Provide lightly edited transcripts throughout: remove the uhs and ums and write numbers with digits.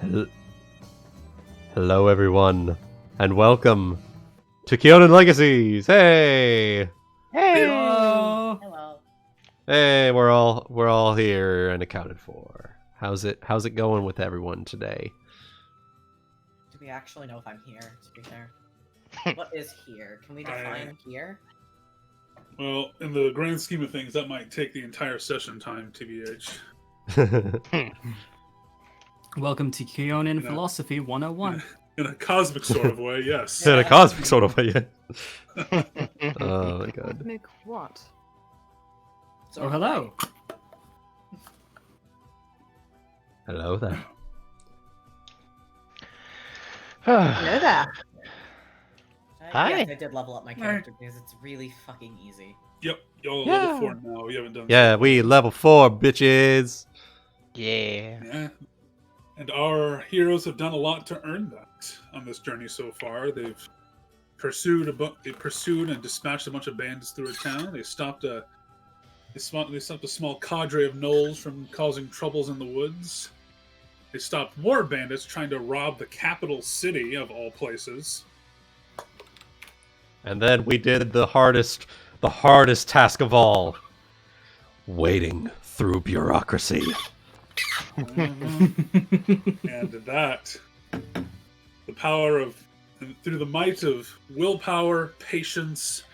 Hel- Hello, everyone, and welcome to Kyonin Legacies. Hey, Hey! Hello. hey, we're all here and accounted for. How's it going with everyone today? Do we actually know if I'm here, to be fair? What is here? Can we define here? Well, in the grand scheme of things, that might take the entire session time, TBH. Welcome to Kyonin Philosophy 101. In a cosmic sort of way, yes. In a cosmic sort of way. Oh my god. Cosmic what? Oh, hello. Hello there. Hello there. Hi. Yes, I did level up my character because it's really fucking easy. Yep, y'all level 4 now. You haven't done Yeah, we level 4, bitches. Yeah. And our heroes have done a lot to earn that on this journey so far. They've pursued and dispatched a bunch of bandits through a town. They stopped a small cadre of gnolls from causing troubles in the woods. They stopped more bandits trying to rob the capital city of all places. And then we did the hardest task of all. Wading through bureaucracy. And that, through the might of willpower, patience,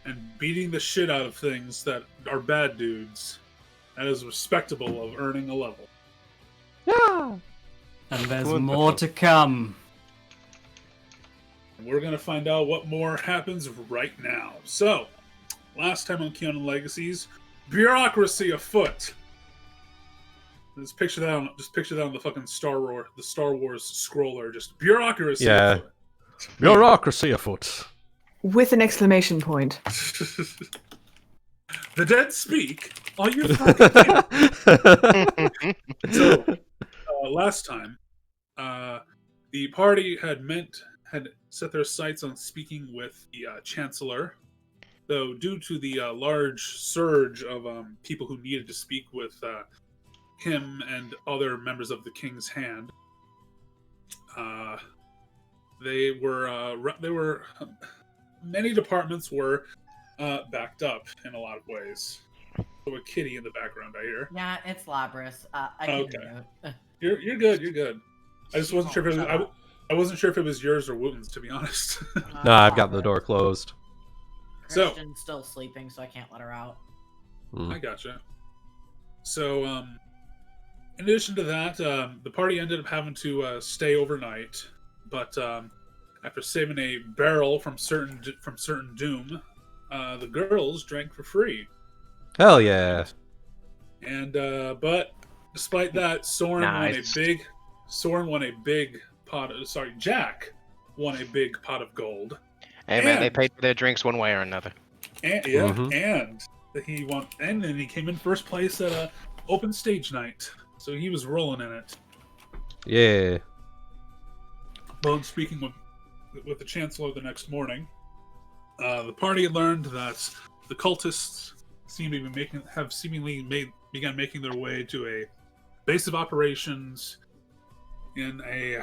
and beating the shit out of things that are bad dudes, that is respectable of earning a level. Yeah. And there's more to come. And we're going to find out what more happens right now. So, last time on Kyonin Legacies, bureaucracy afoot. Just picture that on the fucking Star Wars scroller. Just bureaucracy afoot. Bureaucracy afoot. With an exclamation point. The dead speak. All you fucking So, last time, the party had set their sights on speaking with the Chancellor, though due to the large surge of people who needed to speak with him and other members of the King's Hand, many departments were backed up in a lot of ways. So a kitty in the background, I hear. Yeah, it's Labras. I can do it. You're good. You're good. I just wasn't sure if it was. I wasn't sure if it was yours or Wuten's, to be honest. No, I've got the door closed. Christian's still sleeping, so I can't let her out. I gotcha. So, in addition to that, the party ended up having to stay overnight, but after saving a barrel from certain doom, the girls drank for free. Hell yeah. And but despite that, Jack won a big pot of gold. Hey man, they paid for their drinks one way or another. And he won, and then he came in first place at a open stage night, so he was rolling in it. Yeah. Well, speaking with the Chancellor the next morning, the party learned that the cultists began making their way to a base of operations in a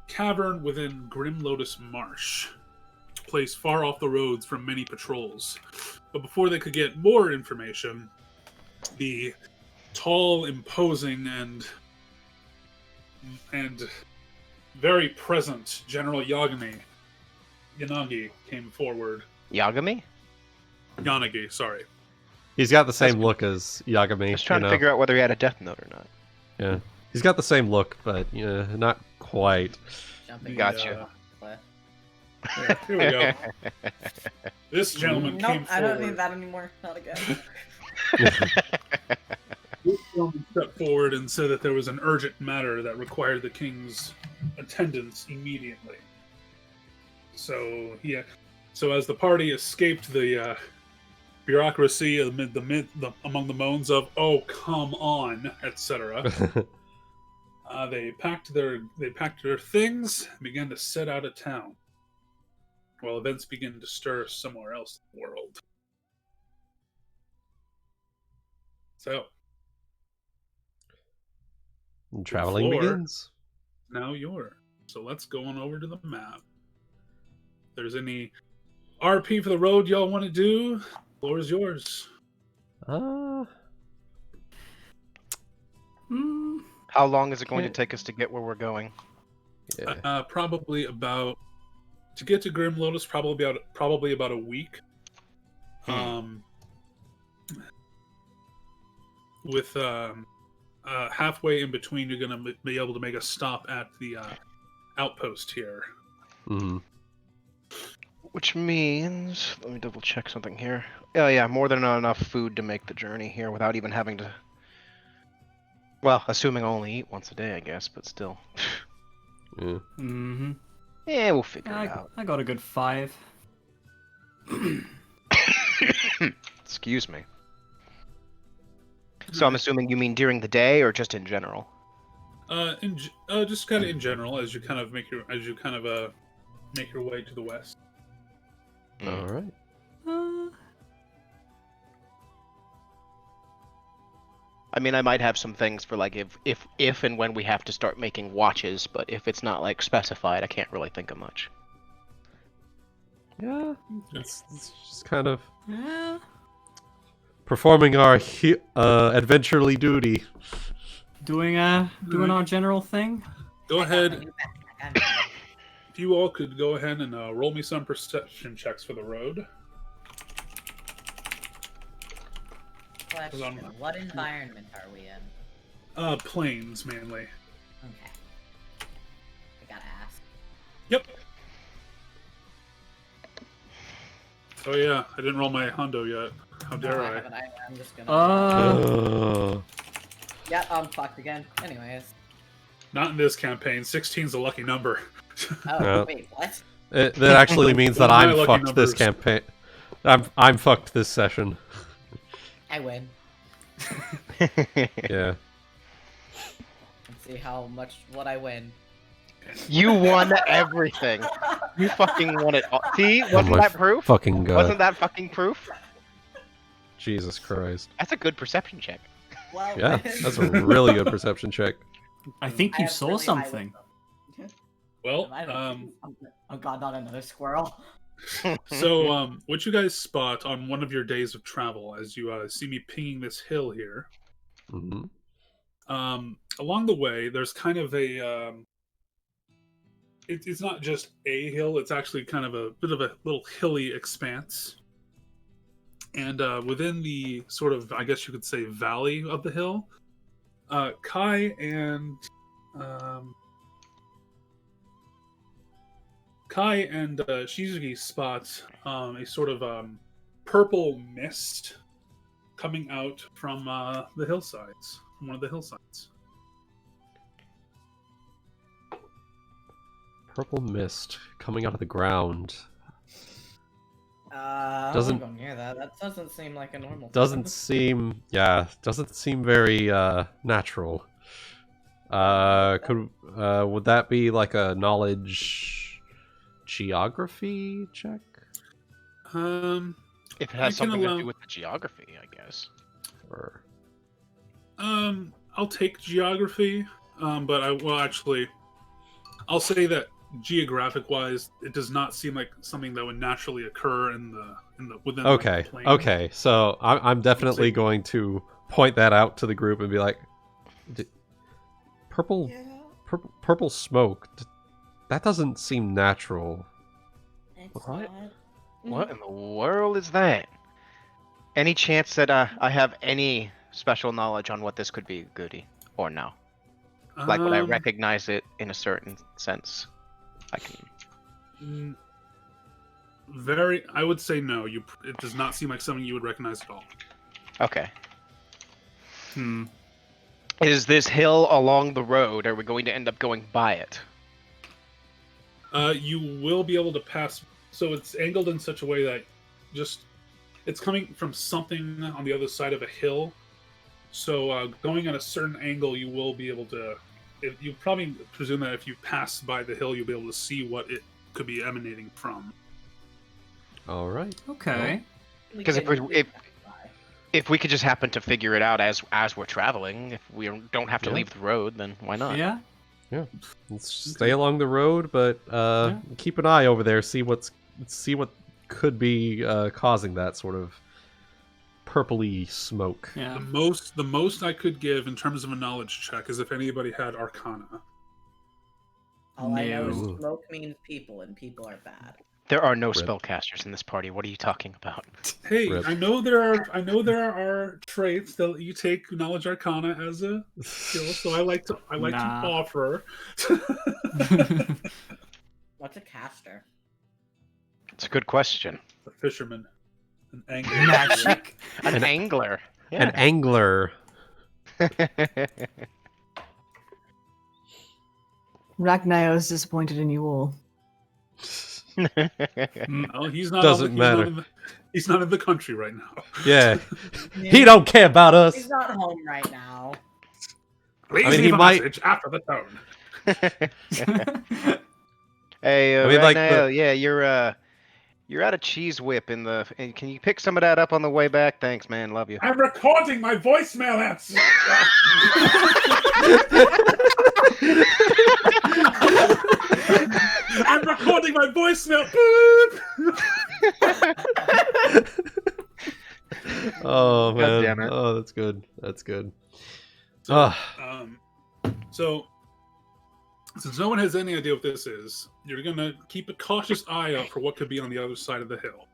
cavern within Grim Lotus Marsh, a place far off the roads from many patrols. But before they could get more information, the tall, imposing, and very present General Yanagi came forward. Yagami? Yanagi, sorry. He's got the same look as Yagami. I was trying to figure out whether he had a death note or not. Yeah. He's got the same look, but not quite. Jumping Gotcha. Here we go. This gentleman came forward. I don't need that anymore. Not again. This gentleman stepped forward and said that there was an urgent matter that required the king's attendance immediately. So as the party escaped the bureaucracy among the moans of "Oh, come on," etc., they packed their things and began to set out of town, while events began to stir somewhere else in the world. So, Traveling begins. now yours. So let's go on over to the map. If there's any RP for the road y'all want to do, floor is yours. How long is it going to take us to get where we're going? Yeah. Probably about to get to Grim Lotus. Probably about a week. With halfway in between, you're gonna be able to make a stop at the outpost here. Mm-hmm. Which means, let me double check something here. Oh yeah, more than enough food to make the journey here without even having to. Well, assuming I only eat once a day, I guess, but still. Yeah. Mm-hmm. Yeah, we'll figure it out. I got a good 5. Excuse me. So I'm assuming you mean during the day or just in general? Just kind of in general, as you kind of make your way to the west. All right. I mean, I might have some things for like if and when we have to start making watches, but if it's not like specified, I can't really think of much. Yeah. It's just kind of Yeah. performing our adventurely duty. Doing our general thing. Go ahead. If you all could go ahead and roll me some perception checks for the road. Question, what environment are we in? Plains mainly. Okay. I gotta ask. Yep. Oh yeah, I didn't roll my hundo yet. How dare No, I? haven't. I'm just gonna... Yeah, I'm fucked again. Anyways. Not in this campaign. 16's a lucky number. Oh, Yeah. wait, what? That actually means that My I'm lucky fucked numbers. this campaign. I'm fucked this session. I win. Yeah. Let's see what I win. You won everything. You fucking won it all. See, Oh wasn't my that proof? Fucking god. Wasn't that fucking proof? Jesus Christ. That's a good perception check. Well, Yeah, that's a really good perception check. I think I you have saw really high something. wisdom. Well, I don't- Oh god, not another squirrel. so what you guys spot on one of your days of travel as you see me pinging this hill here. Hmm. Along the way, there's kind of a it's not just a hill, it's actually kind of a bit of a little hilly expanse. And within the sort of, I guess you could say, valley of the hill, Kai and Shizuki spot a sort of purple mist coming out from the hillsides, from one of the hillsides. Purple mist coming out of the ground. I Doesn't- don't go near that. That doesn't seem like a normal Doesn't thing. seem very natural. Would that be like a knowledge geography check? If it I has can something to allow- do with the geography, I guess. Or I'll take geography, but I'll say that geographic-wise, it does not seem like something that would naturally occur within okay, the plane. okay. So I'm definitely going to point that out to the group and be like, purple smoke. That doesn't seem natural. It's What? not. What in the world is that? Any chance that I have any special knowledge on what this could be, Goody? Or no? Like, would I recognize it in a certain sense? I can... I would say no. It does not seem like something you would recognize at all. Okay. Hmm. Is this hill along the road? Are we going to end up going by it? You will be able to pass. So it's angled in such a way that it's coming from something on the other side of a hill. So going at a certain angle, you will be able to. You probably presume that if you pass by the hill, you'll be able to see what it could be emanating from. All right. Okay. Because if we could just happen to figure it out as we're traveling, if we don't have to Yeah. leave the road, then why not? Yeah. Yeah. Let's stay along the road, but keep an eye over there. See what could be causing that sort of purpley smoke. Yeah. The most I could give in terms of a knowledge check is if anybody had Arcana. All I know is No. smoke means people, and people are bad. There are no Rip. spellcasters in this party. What are you talking about? Hey, Rip. I know there are traits that you take knowledge Arcana as a skill, so I like to Nah. offer. What's a caster? It's a good question. The fisherman, an angler. Magic. An angler. An angler. Ragnaio is disappointed in you all. Oh, he's not. Doesn't matter. He's not in the country right now. Yeah. He don't care about us. He's not home right now. Please I mean, leave he a might- message after the tone. Hey, I mean, like, Ragnaio, yeah, you're out of cheese whip in the. And can you pick some of that up on the way back? Thanks, man. Love you. I'm recording my voicemail answer. I'm recording my voicemail. Oh man. damn it. Oh, that's good. That's good. So, Ah. So, since no one has any idea what this is, you're gonna keep a cautious eye out for what could be on the other side of the hill.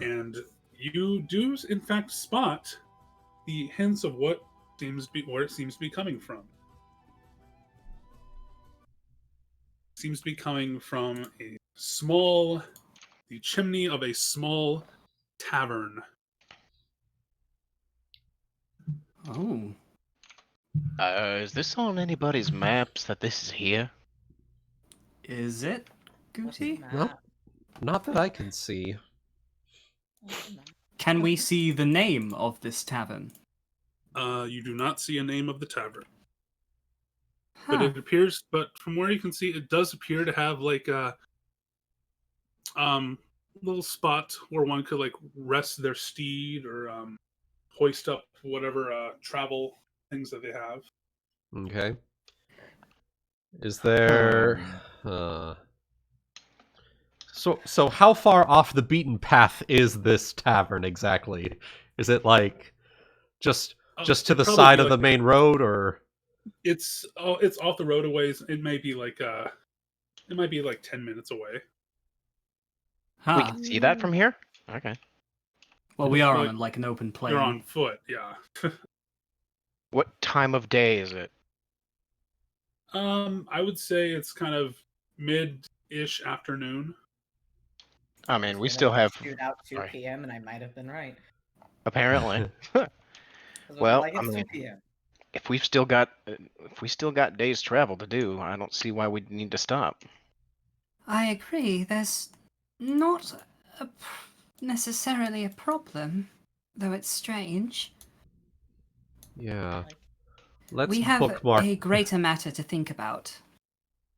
And you do, in fact, spot the hints of where it seems to be coming from. Seems to be coming from the chimney of a small tavern. Oh. Is this on anybody's maps that this is here? Is it, What's Guti? that? Nope. Not that I can see. What's that? Can we see the name of this tavern? You do not see a name of the tavern. Huh. But it appears, but from where you can see, it does appear to have like a little spot where one could like rest their steed or hoist up whatever travel things that they have. Okay. Is there So how far off the beaten path is this tavern exactly? Is it like just to the Probably side be of the like- main road, or It's off the road a ways. It might be like 10 minutes away. We Huh. can see that from here? Okay. Well, we are like- on like an open plain. You're on foot, yeah. What time of day is it? I would say it's kind of mid-ish afternoon. I mean, we So still then have. shoot out 2 sorry. p.m. and I might have been right. Apparently. 'Cause Well, like, it's I mean, 2 p.m. if we still got days travel to do, I don't see why we'd need to stop. I agree. There's not necessarily a problem, though it's strange. yeah. Let's we have bookmark. a greater matter to think about.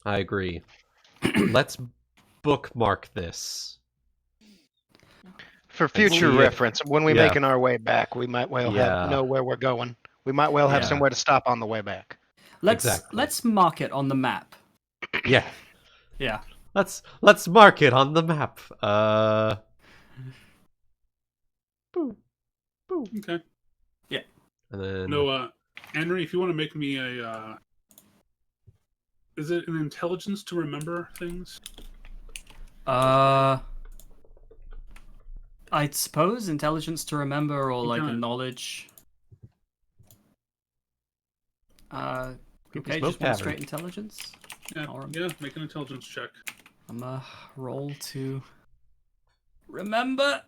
I agree. Let's bookmark this. For future see if- reference, when we yeah. making our way back, we might well Yeah. know where we're going. We might well have Yeah. somewhere to stop on the way back. Let's Exactly. mark it on the map. Yeah. Yeah. Let's mark it on the map. Okay. And then No, Anri, if you want to make me is it an intelligence to remember things? I suppose intelligence to remember, or like a Okay. knowledge. Okay, Smoke just one tavern. straight intelligence. Yeah, Alright. yeah. Make an intelligence check. I'm roll to remember.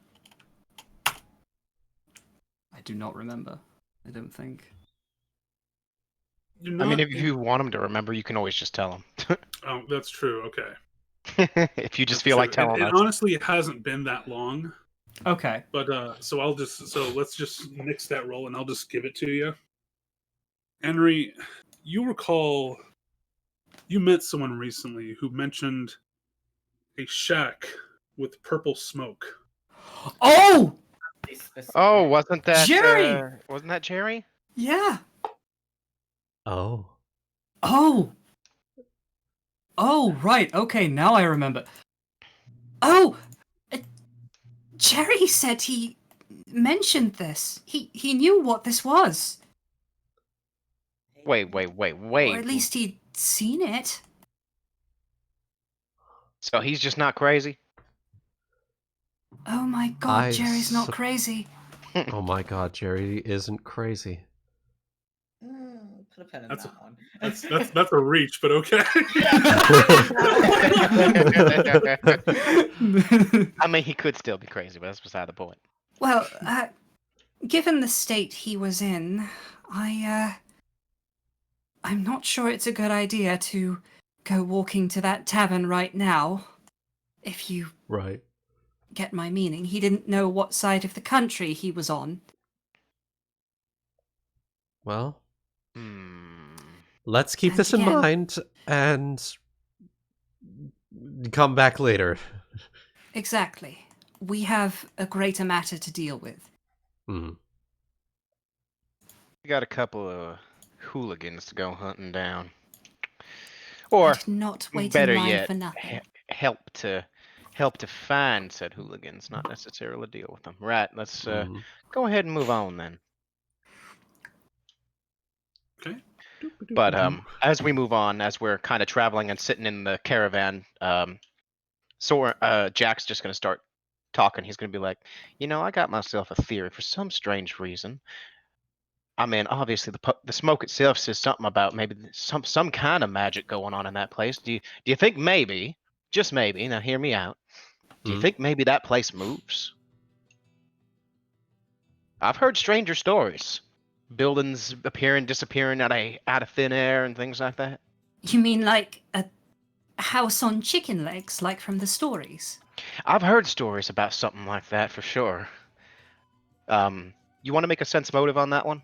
I do not remember. I don't think. You're I mean, not if you want them to remember, you can always just tell Oh, that's true. Okay. them. If you just That's feel like true. telling And us. honestly, it hasn't been that long. Okay. But let's just nix that roll and I'll just give it to you. Henry, you recall you met someone recently who mentioned a shack with purple smoke. Oh Be specific. Oh, wasn't that Jerry! Wasn't that Jerry? yeah. oh, Oh Oh, right. Okay, now I remember. Oh! Jerry said he mentioned this. He knew what this was. Wait. Or at least he'd seen it. So he's just not crazy? Oh my god, I Jerry's not sup- crazy. Oh my god, Jerry isn't crazy. Put a pin in That's that one. That's a reach, but okay. I mean, he could still be crazy, but that's beside the point. Well, given the state he was in, I'm not sure it's a good idea to go walking to that tavern right now. If you Right. get my meaning, he didn't know what side of the country he was on. Well, Hmm. let's keep And this in again- mind and come back later. Exactly. We have a greater matter to deal with. Hmm. We got a couple of hooligans to go hunting down. Or, And not wait better in line yet, for nothing. help to find said hooligans, not necessarily deal with them. Right, let's Mhm. go ahead and move on then. Okay. But as we move on, as we're kind of traveling and sitting in the caravan, Jack's just gonna start talking. He's gonna be like, I got myself a theory for some strange reason. I mean, obviously the smoke itself says something about maybe some kind of magic going on in that place. Do you think maybe, just maybe, now hear me out. Do you Mhm. think maybe that place moves? I've heard stranger stories. Buildings appearing, disappearing out of thin air and things like that. You mean like a house on chicken legs, like from the stories? I've heard stories about something like that for sure. You want to make a sense motive on that one?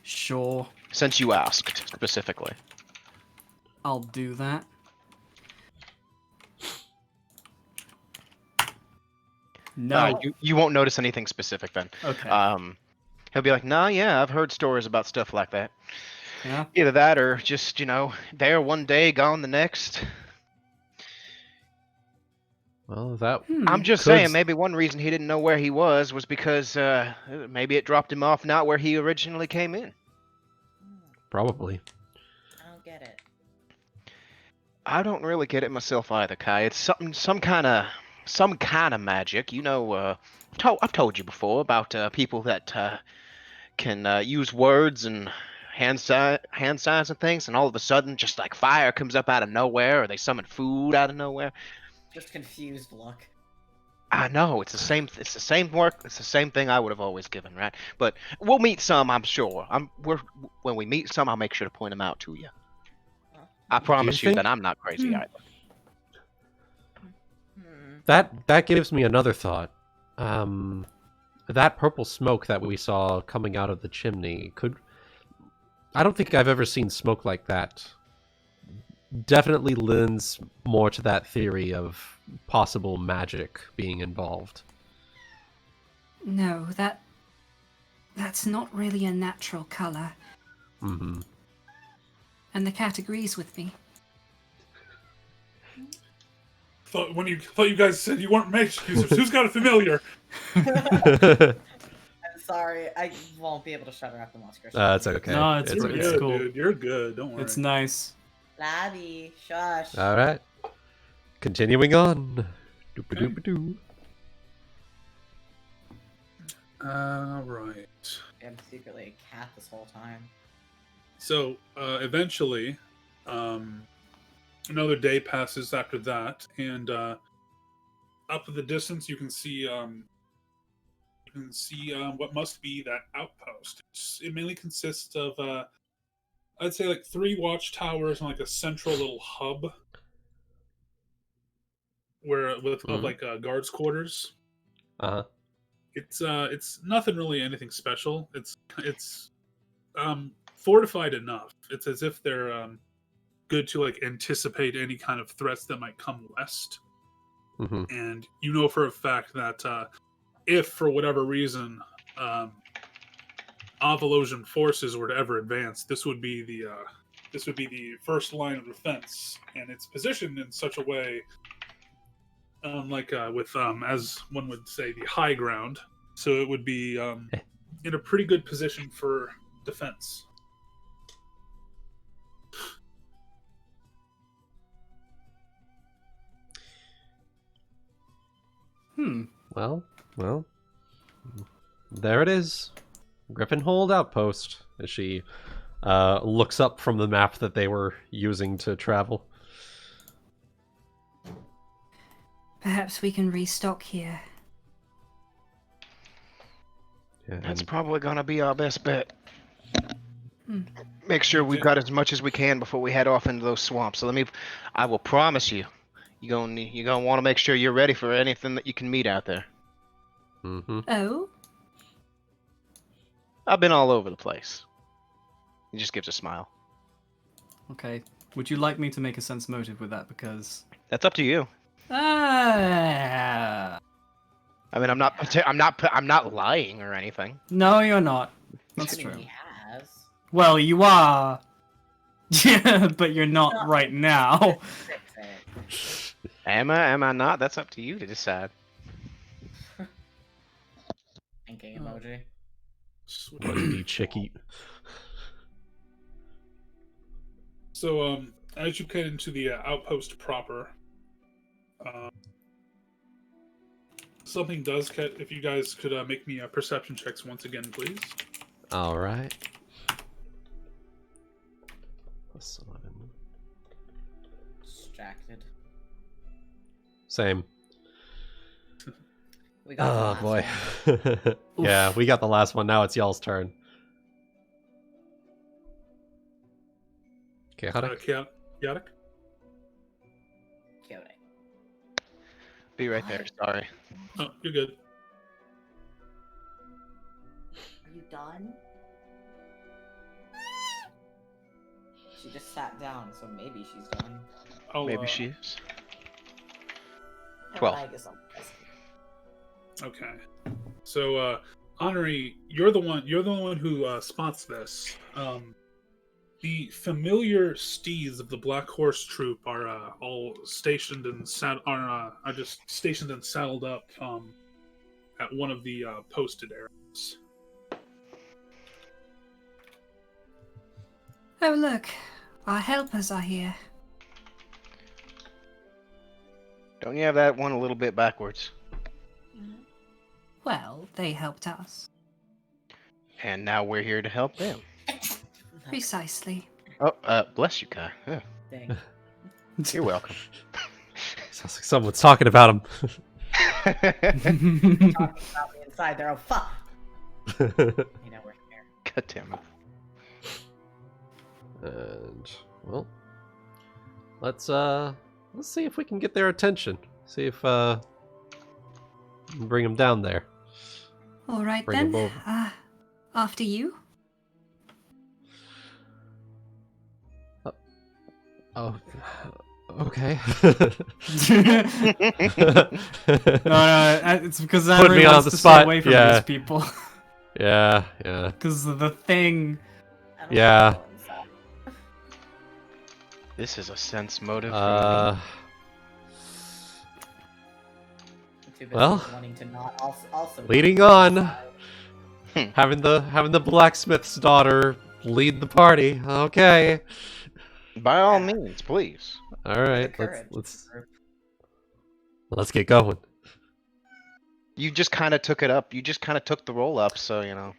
Sure, Since you asked specifically. I'll do that. No. You won't notice anything specific then. Okay. He'll be like, nah, yeah, I've heard stories about stuff like that. Yeah. Either that or just, there one day, gone the next. Well, that I'm just Could saying, s- maybe one reason he didn't know where he was because maybe it dropped him off not where he originally came in. probably. I don't get it. I don't really get it myself either, Kai. It's some kind of magic. I've told you before about people that can use words and hand signs and things, and all of a sudden, just like fire comes up out of nowhere, or they summon food out of nowhere. Just confused look. I know it's the same. It's the same work. It's the same thing I would have always given, right? But we'll meet some, I'm sure. When we meet some, I'll make sure to point them out to you. I promise you think- that I'm not crazy either. That gives me another thought. That purple smoke that we saw coming out of the chimney I don't think I've ever seen smoke like that. Definitely lends more to that theory of possible magic being involved. No, that's not really a natural color. Mm-hmm. And the cat agrees with me. Thought you guys said you weren't mage users. Who's got a familiar? I'm sorry, I won't be able to shut her after Monster. It's okay. No, it's You're okay. good, cool. dude. You're good. Don't worry. It's nice. Labby, shush. All right. Continuing on. Doop-a-doop-a-doo. Right. I'm secretly a cat this whole time. So eventually, another day passes after that, and up in the distance you can see what must be that outpost. It mainly consists of I'd say like 3 watchtowers and like a central little hub of like guards quarters. Uh-huh. It's nothing really anything special. It's fortified enough. It's as if they're good to like anticipate any kind of threats that might come west. Mm-hmm. And you know for a fact that if for whatever reason Avalosian forces were to ever advance, this would be the this would be the first line of defense, and it's positioned in such a way, with as one would say, the high ground. So it would be in a pretty good position for defense. Well, there it is. Griffinhold Outpost, as she looks up from the map that they were using to travel. Perhaps we can restock here. Yeah, That's and probably gonna be our best bet. Make sure we've got as much as we can before we head off into those swamps. So I will promise you, you're gonna want to make sure you're ready for anything that you can meet out there. Oh? I've been all over the place. He just gives a smile. Okay. Would you like me to make a sense motive with that? Because That's up to you. ah, I mean, I'm not lying or anything. no, you're not. That's I mean, true. he has. Well, you are. Yeah, but you're not right now. Fix it. Am I not? That's up to you to decide. Thinking emoji. Busty chickie. So, as you get into the outpost proper, something does catch. If you guys could make me perception checks once again, please. All right. +11. Distracted. Same. We got the Oh last boy. one. Yeah, we got the last one. Now it's y'all's turn. Chaotic. Chaotic. Chaotic. Be right there. Sorry. Oh, you're good. Are you done? She just sat down, so maybe she's done. Maybe she is. Or 12. I guess I'll guess. Okay. So, Anri, you're the one who spots this. The familiar steeds of the Black Horse Troop are all stationed and are just stationed and saddled up at one of the posted areas. Oh, look. Our helpers are here. Don't you have that one a little bit backwards? Well, they helped us. And now we're here to help them. Precisely. Oh, bless you, Kai. Yeah. Dang. You're welcome. Sounds like someone's talking about him. Talking about me inside there. Oh, fuck! You know we're here. God damn it. And well, let's see if we can get their attention. See if bring them down there. All right Bring 'em then. over. After you. Oh, okay. No, it's because Put Anri me on wants the to spot, stay away from yeah. these people. Yeah. Because the thing. I don't Yeah. wanna go inside. This is a sense motive. Uh, I'm too busy well, wanting to not also leading not on. inside. having the blacksmith's daughter lead the party. Okay. By all means, please. All right. Courage. Let's get going. You just kind of took it up. You just kind of took the roll up, so you know.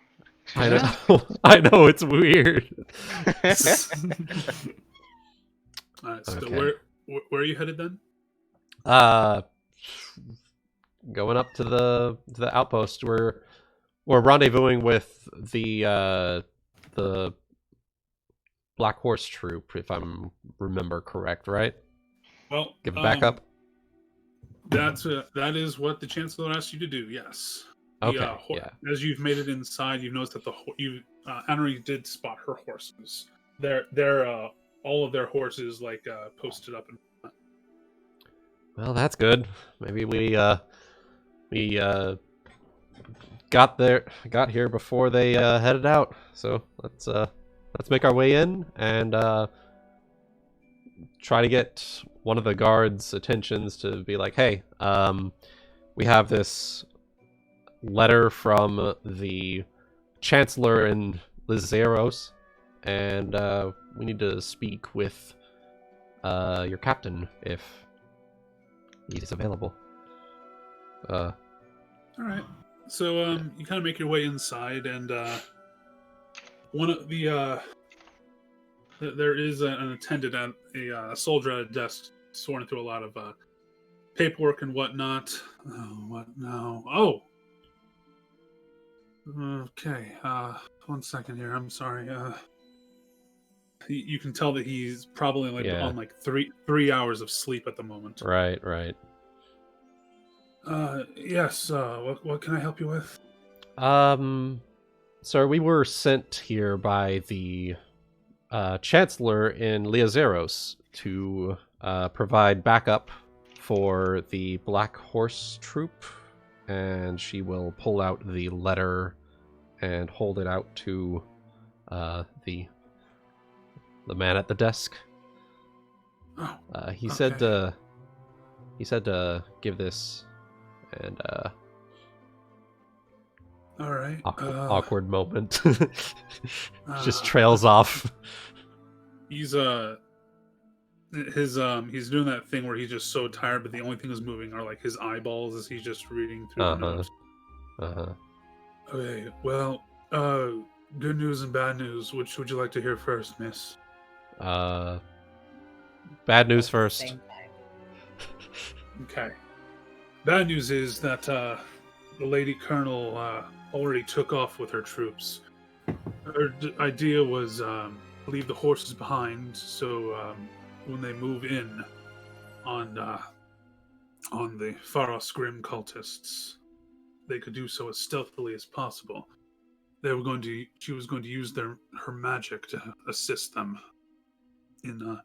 I know. I know it's weird. Alright, so Okay. where are you headed then? Going up to the outpost. We're rendezvousing with the Black Horse Troop, if I remember correct, right? Well, Give it back up. That is what the Chancellor asked you to do. Yes. Okay. Yeah. As you've made it inside, you've noticed that Anri did spot her horses. They're all of their horses posted up in front. Well, that's good. Maybe we got here before they headed out. So let's make our way in and try to get one of the guards' attentions to be like, hey, we have this letter from the Chancellor in Lizeros, and we need to speak with your captain if he's available. All right. So you kind of make your way inside, and one of the there is an attendant at a soldier at a desk, sorting through a lot of paperwork and whatnot. Oh, what now? Oh. Okay. 1 second here. I'm sorry. You can tell that he's probably on like three hours of sleep at the moment. Right. Yes. What can I help you with? Sir, we were sent here by the Chancellor in Liazeros to provide backup for the Black Horse troop, and she will pull out the letter and hold it out to the man at the desk. Oh, he okay. said to give this, and All right. awkward moment. Just trails off. He's doing that thing where he's just so tired, but the only thing that's moving are like his eyeballs as he's just reading through the notes. Okay. Well, good news and bad news. Which would you like to hear first, miss? Bad news first. Same thing. Okay. Bad news is that the Lady Colonel already took off with her troops. Her idea was leave the horses behind, so when they move in on the Pharos Grim cultists, they could do so as stealthily as possible. She was going to use her magic to assist them in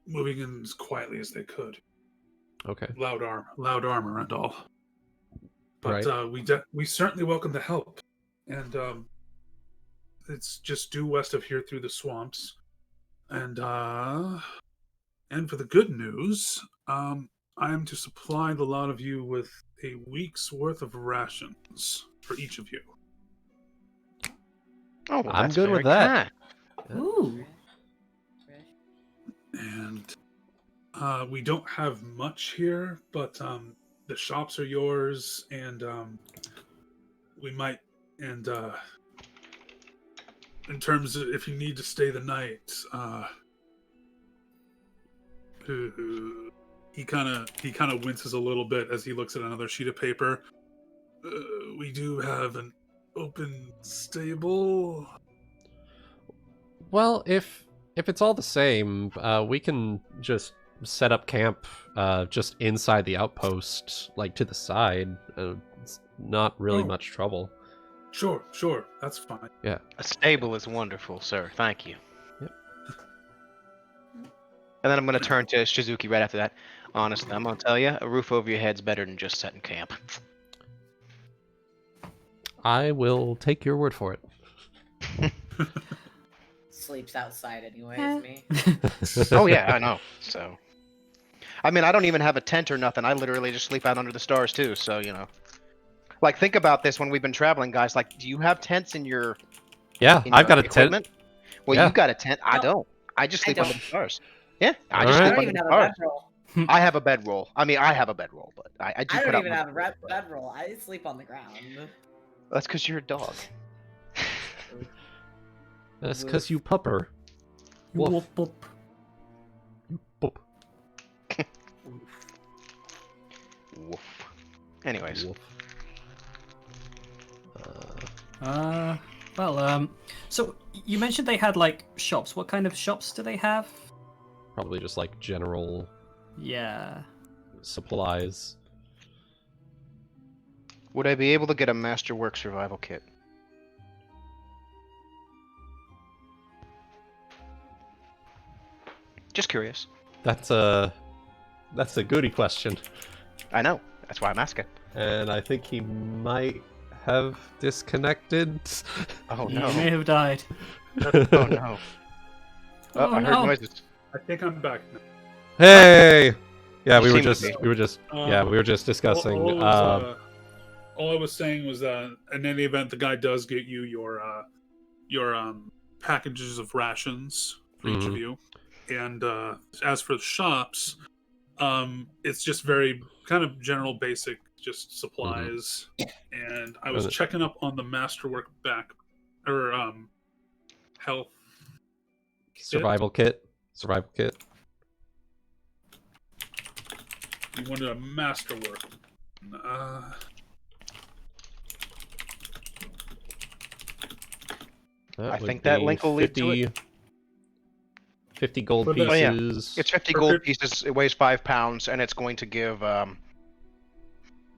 moving in as quietly as they could. Okay. Loud armor and all. But Right. we certainly welcome the help, and it's just due west of here through the swamps, and for the good news, I am to supply the lot of you with a week's worth of rations for each of you. Oh, well, I'm that's good very with that. kind. Ooh. And we don't have much here, but the shops are yours, and we might, and in terms of if you need to stay the night, he kind of winces a little bit as he looks at another sheet of paper. We do have an open stable. Well, if it's all the same, we can just set up camp just inside the outpost, like to the side. It's not really Oh. much trouble. Sure, that's fine. Yeah. A stable is wonderful, sir. Thank you. Yep. And then I'm going to turn to Shizuki right after that. Honestly, I'm going to tell you, a roof over your head's better than just setting camp. I will take your word for it. Sleeps outside anyways, Eh. me. Oh, yeah, I know. So, I mean, I don't even have a tent or nothing. I literally just sleep out under the stars, too. So, you know. Like, think about this when we've been traveling, guys. Like, do you have tents in your Yeah, in I've your got a equipment? tent. Well, Yeah. you got a tent. I No, don't. I just I sleep under don't. the stars. Yeah, I All just I right. sleep don't under even the have a stars. bedroll. I have a bedroll. I mean, I have a bedroll, but I do I put don't out even my have a bedroll, but bedroll. I sleep on the ground. That's because you're a dog. That's because you pupper. Woof. Whoop, whoop. Boop. Woof. Anyways, Woof. So you mentioned they had like shops. What kind of shops do they have? Probably just like general Yeah. supplies. would I be able to get a Masterwork survival kit? Just curious. That's a goody question, I know. That's why I'm asking. and I think he might have disconnected. Oh You no. may have died. Oh no. Oh, Oh, I heard no. noises. I think I'm back now. Hey. Yeah, You we were seem to just be. discussing. All I was saying was that in any event, the guy does get you your packages of rations for each of Mhm. you, and as for the shops, it's just very kind of general, basic, just supplies. And I was And- checking up on the masterwork back or health Survival kit. Survival kit. You wanted a masterwork. I Would think that be link will lead to it. 50 gold But that- Oh, yeah. pieces. It's 50 For gold fif- pieces. It weighs 5 pounds, and it's going to give.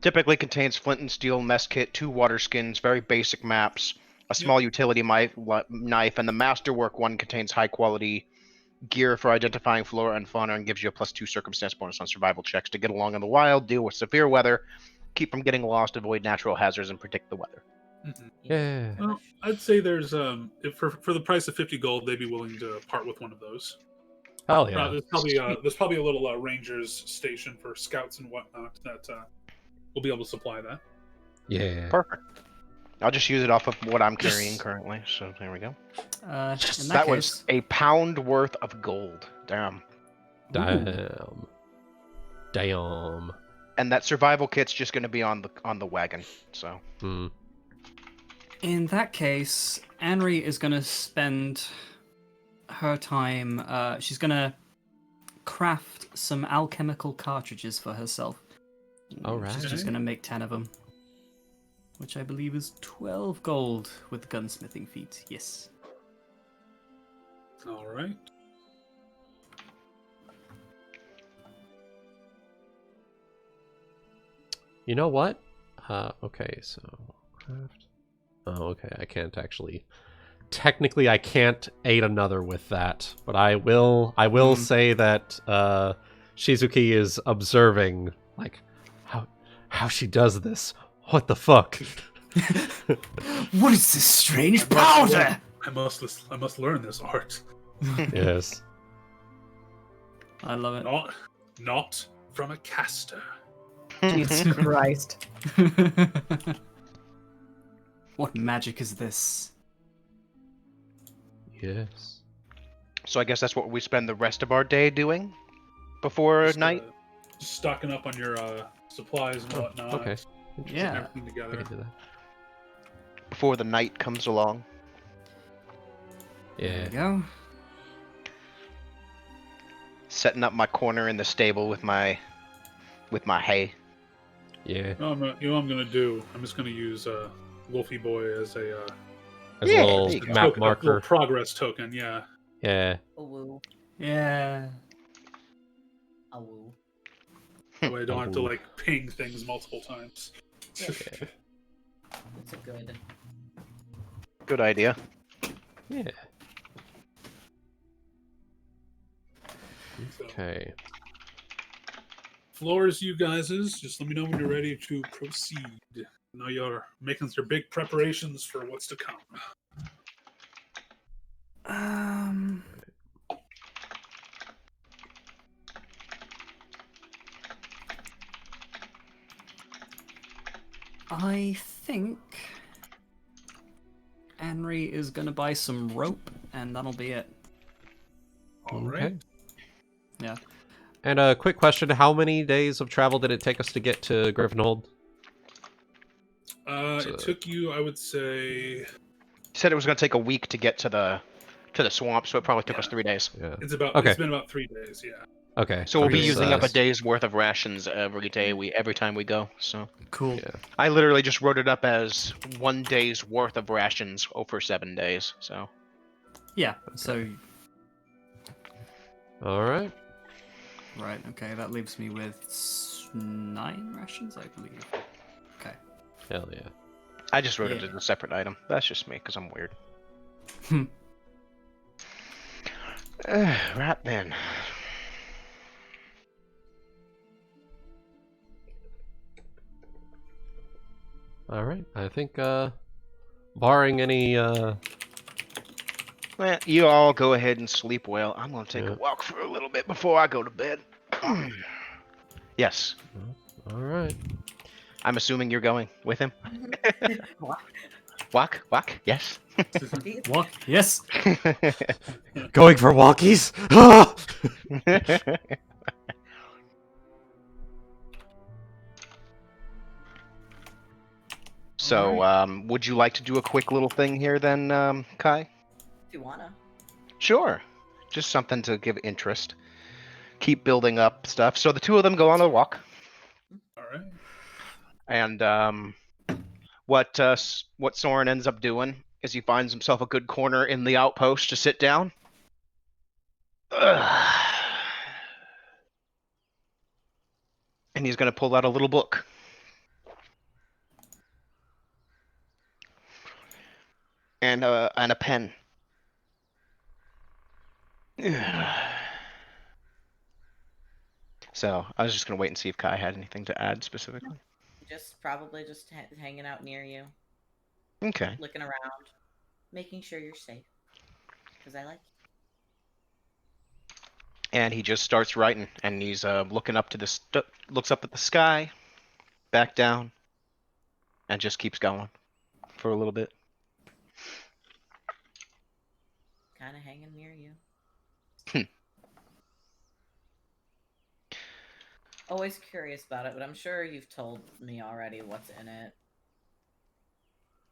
Typically contains flint and steel mess kit, 2 water skins, very basic maps, a small utility knife, and the masterwork one contains high quality gear for identifying flora and fauna and gives you a +2 circumstance bonus on survival checks to get along in the wild, deal with severe weather, keep from getting lost, avoid natural hazards, and predict the weather. Yeah. Well, I'd say there's if for the price of 50 gold, they'd be willing to part with one of those. Hell yeah. There's probably a little rangers station for scouts and whatnot that will be able to supply that. Yeah. Perfect. I'll just use it off of what I'm carrying currently. So there we go. In that That case, was a pound worth of gold. Damn. Damn. Damn. And that survival kit's just going to be on the wagon. So Hmm. in that case, Anri is going to spend her time. She's going to craft some alchemical cartridges for herself. Alright. She's just going to make 10 of them, which I believe is 12 gold with gunsmithing feat. Yes. All right. You know what? Okay, so craft. Oh, okay. I can't actually. Technically, I can't aid another with that, but I will. I will say that Shizuki is observing, like, how she does this. What the fuck? What is this strange powder? I must learn this art. Yes. I love it. Not from a caster. Jesus Christ. What magic is this? Yes. I guess that's what we spend the rest of our day doing before Just, night. Stocking up on your supplies and whatnot. Okay. Putting Yeah. everything I together. can do that. Before the night comes along. There Yeah. we go. Setting up my corner in the stable with my hay. Yeah. You know what I'm gonna do? I'm just gonna use Wolfie Boy as a As a Yeah, little there you go. map a marker. little progress token. Yeah. Yeah. Oh, woo. Yeah. Oh, woo. That way I don't have to Ooh. like ping things multiple times. It's a good. Good idea. Yeah. So, Okay. floor is you guys's. Just let me know when you're ready to proceed. Now you're making your big preparations for what's to come. I think Anri is gonna buy some rope, and that'll be it. All right. Yeah. And a quick question: how many days of travel did it take us to get to Griffinhold? It took you, I would say, He said it was going to take a week to get to the swamp, so it probably took us Yeah. 3 days. Yeah. it's Okay. been about 3 days. Yeah. Okay. So we'll be Okay, using so- up a day's worth of rations every time we go. So Cool. Yeah. I literally just wrote it up as 1 day's worth of rations over 7 days. So Yeah. So All right. right. Okay. That leaves me with 9 rations, I believe. Okay. Hell yeah. I just wrote it Yeah. as a separate item. That's just me because I'm weird. Right then. All right. I think, barring any Well, you all go ahead and sleep well. I'm gonna take Yeah. a walk for a little bit before I go to bed. Yes. All right. I'm assuming you're going with him. What? Walk. Yes. Walk. Yes. Going for walkies. Ah! So, would you like to do a quick little thing here then, Kai? If you wanna. Sure. Just something to give interest. Keep building up stuff. So the two of them go on a walk, All right. and what Sorren ends up doing is he finds himself a good corner in the outpost to sit down. And he's gonna pull out a little book. And a pen. So I was just gonna wait and see if Kai had anything to add specifically. Just probably just hanging out near you, Okay. looking around, making sure you're safe. Because I like And he just starts writing, and he's looking up to the looks up at the sky, back down, and just keeps going for a little bit. kind of hanging near you. Always curious about it, but I'm sure you've told me already what's in it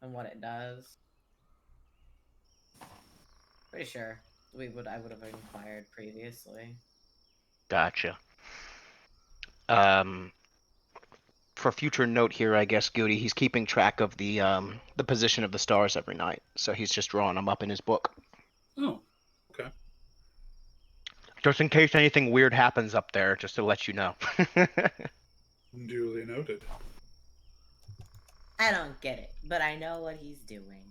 and what it does. Pretty sure I would have inquired previously. Gotcha. For future note here, I guess Goody, he's keeping track of the position of the stars every night, so he's just drawing them up in his book, Oh, okay. just in case anything weird happens up there, just to let you know. Duly noted. I don't get it, but I know what he's doing.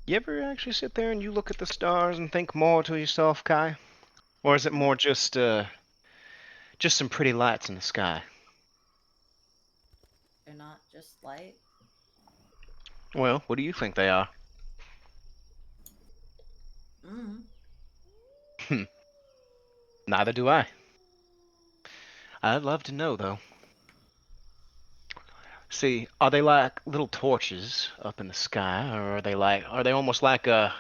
You ever actually sit there and you look at the stars and think more to yourself, Kai, or is it more just some pretty lights in the sky? They're not just light. Well, what do you think they are? Neither do I. I'd love to know, though. See, are they like little torches up in the sky, or are they almost like are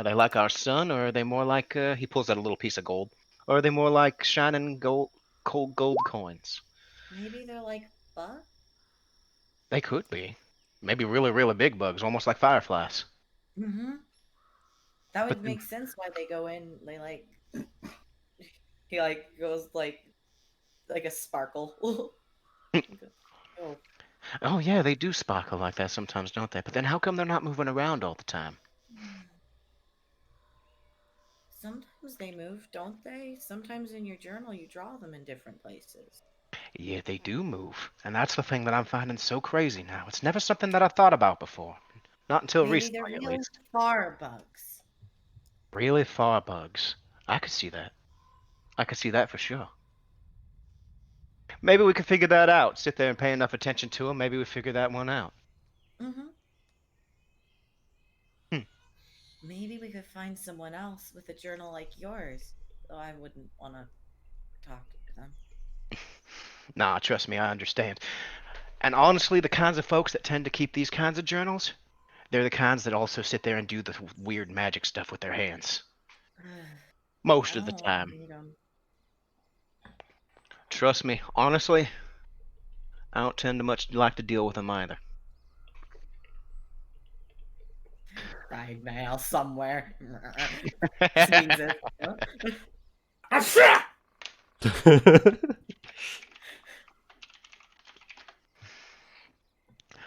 they like our sun, or are they more like he pulls out a little piece of gold, or are they more like shining cold gold coins? Maybe they're like bugs? They could be. Maybe really, really big bugs, almost like fireflies. Mm-hmm. That But would make sense why they go in, they like he like goes like a sparkle. Oh. Oh yeah, they do sparkle like that sometimes, don't they? But then how come they're not moving around all the time? Sometimes they move, don't they? Sometimes in your journal you draw them in different places. Yeah, they do move. And that's the thing that I'm finding so crazy now. It's never something that I thought about before. Not until Maybe they're recently, at really least. far bugs. Really far bugs. I could see that. I could see that for sure. Maybe we could figure that out. Sit there and pay enough attention to them. Maybe we figure that one out. Mm-hmm. Hmm. Maybe we could find someone else with a journal like yours. Though I wouldn't want to talk to them. Nah, trust me, I understand. And honestly, the kinds of folks that tend to keep these kinds of journals, they're the kinds that also sit there and do the weird magic stuff with their hands. Most I of the don't want time. to read them. Trust me, honestly, I don't tend to much like to deal with them either. Fried mail somewhere. Sneezes.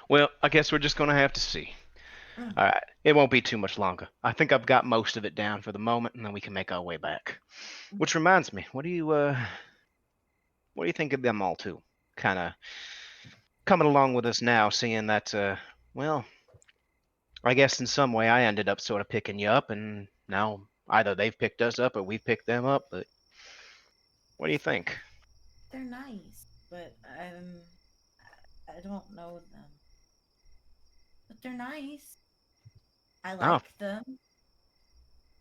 Well, I guess we're just gonna have to see. Alright, it won't be too much longer. I think I've got most of it down for the moment, and then we can make our way back. Which reminds me, what do you think of them all two? Kinda coming along with us now, seeing that well, I guess in some way I ended up sort of picking you up, and now either they've picked us up or we've picked them up, but what do you think? They're nice, but I don't know them. But they're nice. I Oh. like them.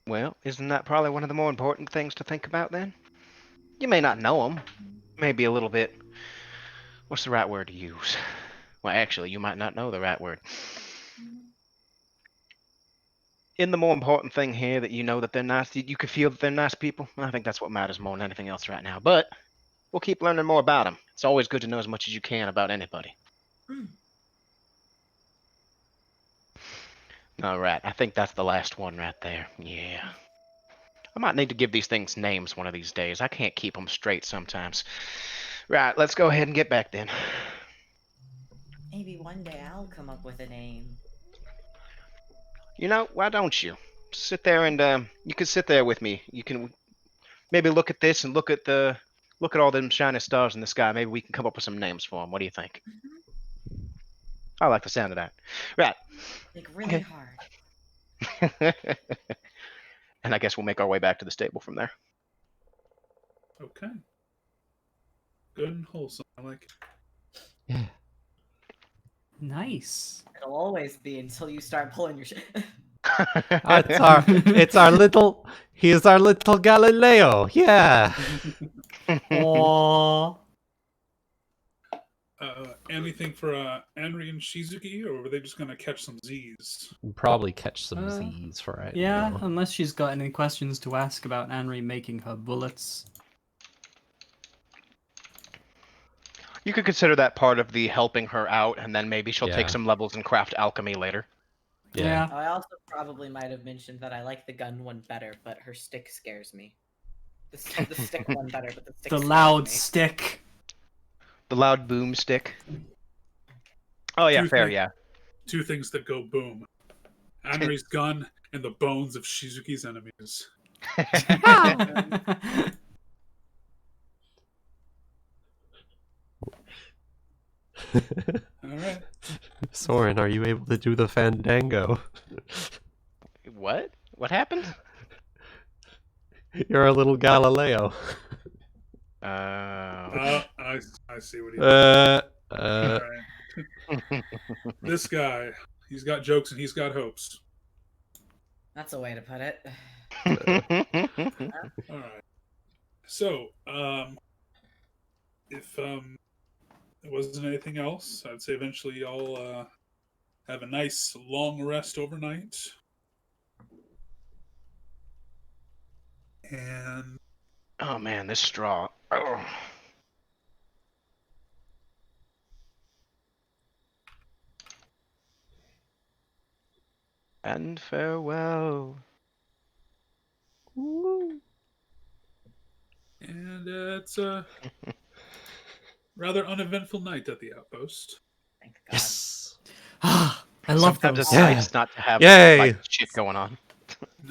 Well, isn't that probably one of the more important things to think about then? You may not know them. Maybe a little bit. What's the right word to use? Well, actually, you might not know the right word. In the more important thing here, that you know that they're nice, you can feel that they're nice people. I think that's what matters more than anything else right now. But we'll keep learning more about them. It's always good to know as much as you can about anybody. All right, I think that's the last one right there. Yeah. I might need to give these things names one of these days. I can't keep them straight sometimes. Right, let's go ahead and get back then. Maybe one day I'll come up with a name. You know, why don't you? Sit there and you can sit there with me. You can maybe look at this and look at all them shiny stars in the sky. Maybe we can come up with some names for them. What do you think? I like the sound of that. Right. Like really hard. And I guess we'll make our way back to the stable from there. Okay. Good and wholesome. I like it. Yeah. Nice. It'll always be until you start pulling your shit. It's our little. He's our little Galileo. Yeah. Aww. Anything for Anri and Shizuki, or were they just gonna catch some Z's? Probably catch some Z's for right Yeah, now. unless she's got any questions to ask about Anri making her bullets. You could consider that part of the helping her out, and then maybe she'll take Yeah. some levels and craft alchemy later. Yeah. I also probably might have mentioned that I like the gun one better, but her stick scares me. The stick one better, but the stick The scares loud me. stick. The loud boom stick. Oh yeah, fair, yeah. Two things that go boom. Anri's gun and the bones of Shizuki's enemies. Alright. Sorren, are you able to do the fandango? What? What happened? You're a little Galileo. I see what he Alright. This guy, he's got jokes and he's got hopes. That's a way to put it. Alright. So, if there wasn't anything else, I'd say eventually y'all have a nice long rest overnight. And Oh man, this straw. Oh. And farewell. it's a rather uneventful night at the outpost. Thank God. Yes. I love Sometimes those. it's nice not to have Yay. like shit going on.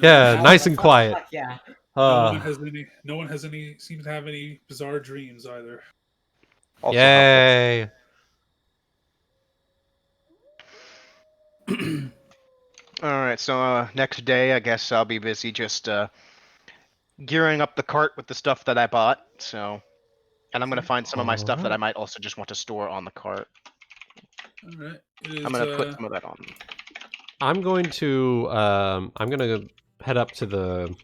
Yeah, Oh, nice and fuck, quiet. fuck yeah. No one has any seems to have any bizarre dreams either. Also Yay. Alright, so next day I guess I'll be busy just gearing up the cart with the stuff that I bought, so and I'm gonna find some of my stuff that I might also just want to store on the cart. Alright. I'm gonna put some of that on. I'm going to head up to the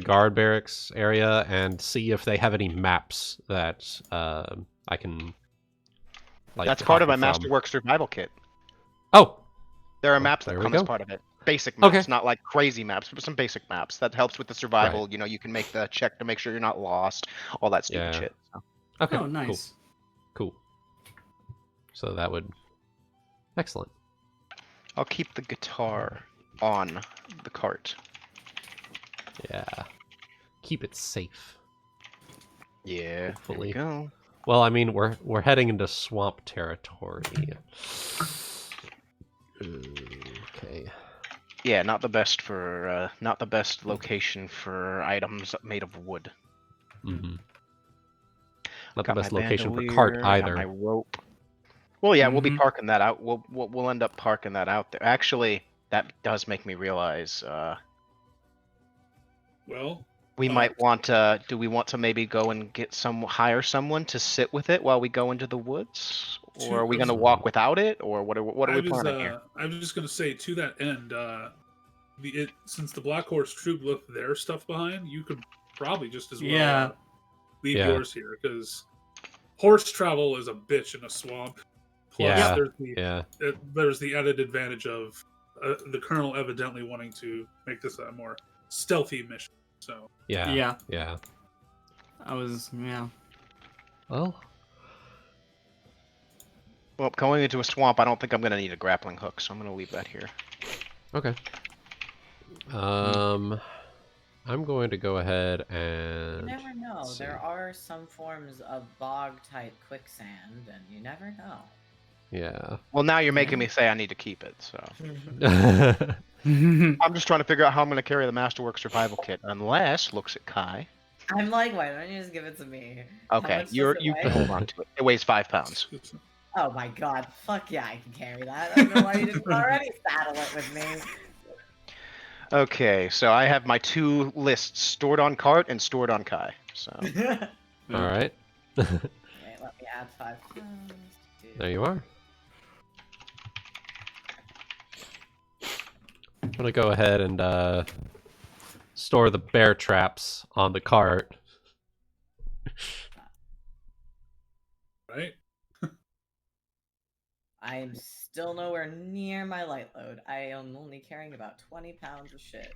guard barracks area and see if they have any maps that I can That's part of my copy from. Masterwork survival kit. Oh, There are maps there that we come go. as part of it. Basic maps, Okay. not like crazy maps, but some basic maps that helps with the survival. You know, you can make the check to make sure you're not lost, all that stupid Yeah. shit. So. Okay. Oh, nice. Cool. So that would excellent. I'll keep the guitar on the cart. Yeah. Keep it safe. Yeah, Hopefully. there we go. Well, I mean, we're heading into swamp territory. Okay. Yeah, not the best for not the best location for items made of wood. Mm-hmm. Not Got the best my location for cart bandolier, I got either. my rope. Well, yeah, we'll be Mhm. parking that out. We'll end up parking that out there. Actually, that does make me realize Well, we might want to. Do we want to maybe go and hire someone to sit with it while we go into the woods, or are we gonna walk without it, or what are we planning here? I was just gonna say to that end, since the Black Horse Troop left their stuff behind, you could probably just as well leave Yeah. yours here, because horse travel is a bitch in a swamp. Plus, Yeah. there's the added advantage of the Colonel evidently wanting to make this a more stealthy mission. So Yeah. I was, Well, Well, going into a swamp, I don't think I'm gonna need a grappling hook, so I'm gonna leave that here. okay. I'm going to go ahead You and... never know. let's see. There are some forms of bog-type quicksand, and you never know. Yeah. Well, now you're making me say I need to keep it, so. yeah. I'm just trying to figure out how I'm gonna carry the Masterwork Survival Kit, unless, looks at Kai. I'm like, why don't you just give it to me? How Okay, much does you it can weigh? hold on to it. It weighs 5 pounds. Oh my god, fuck yeah, I can carry that. I don't know why you didn't already saddle it with me. Okay, so I have my 2 lists stored on cart and stored on Kai. So All right. Okay, let me add 5 pounds. There you are. I'm gonna go ahead and store the bear traps on the cart. right. I'm still nowhere near my light load. I am only carrying about 20 pounds of shit.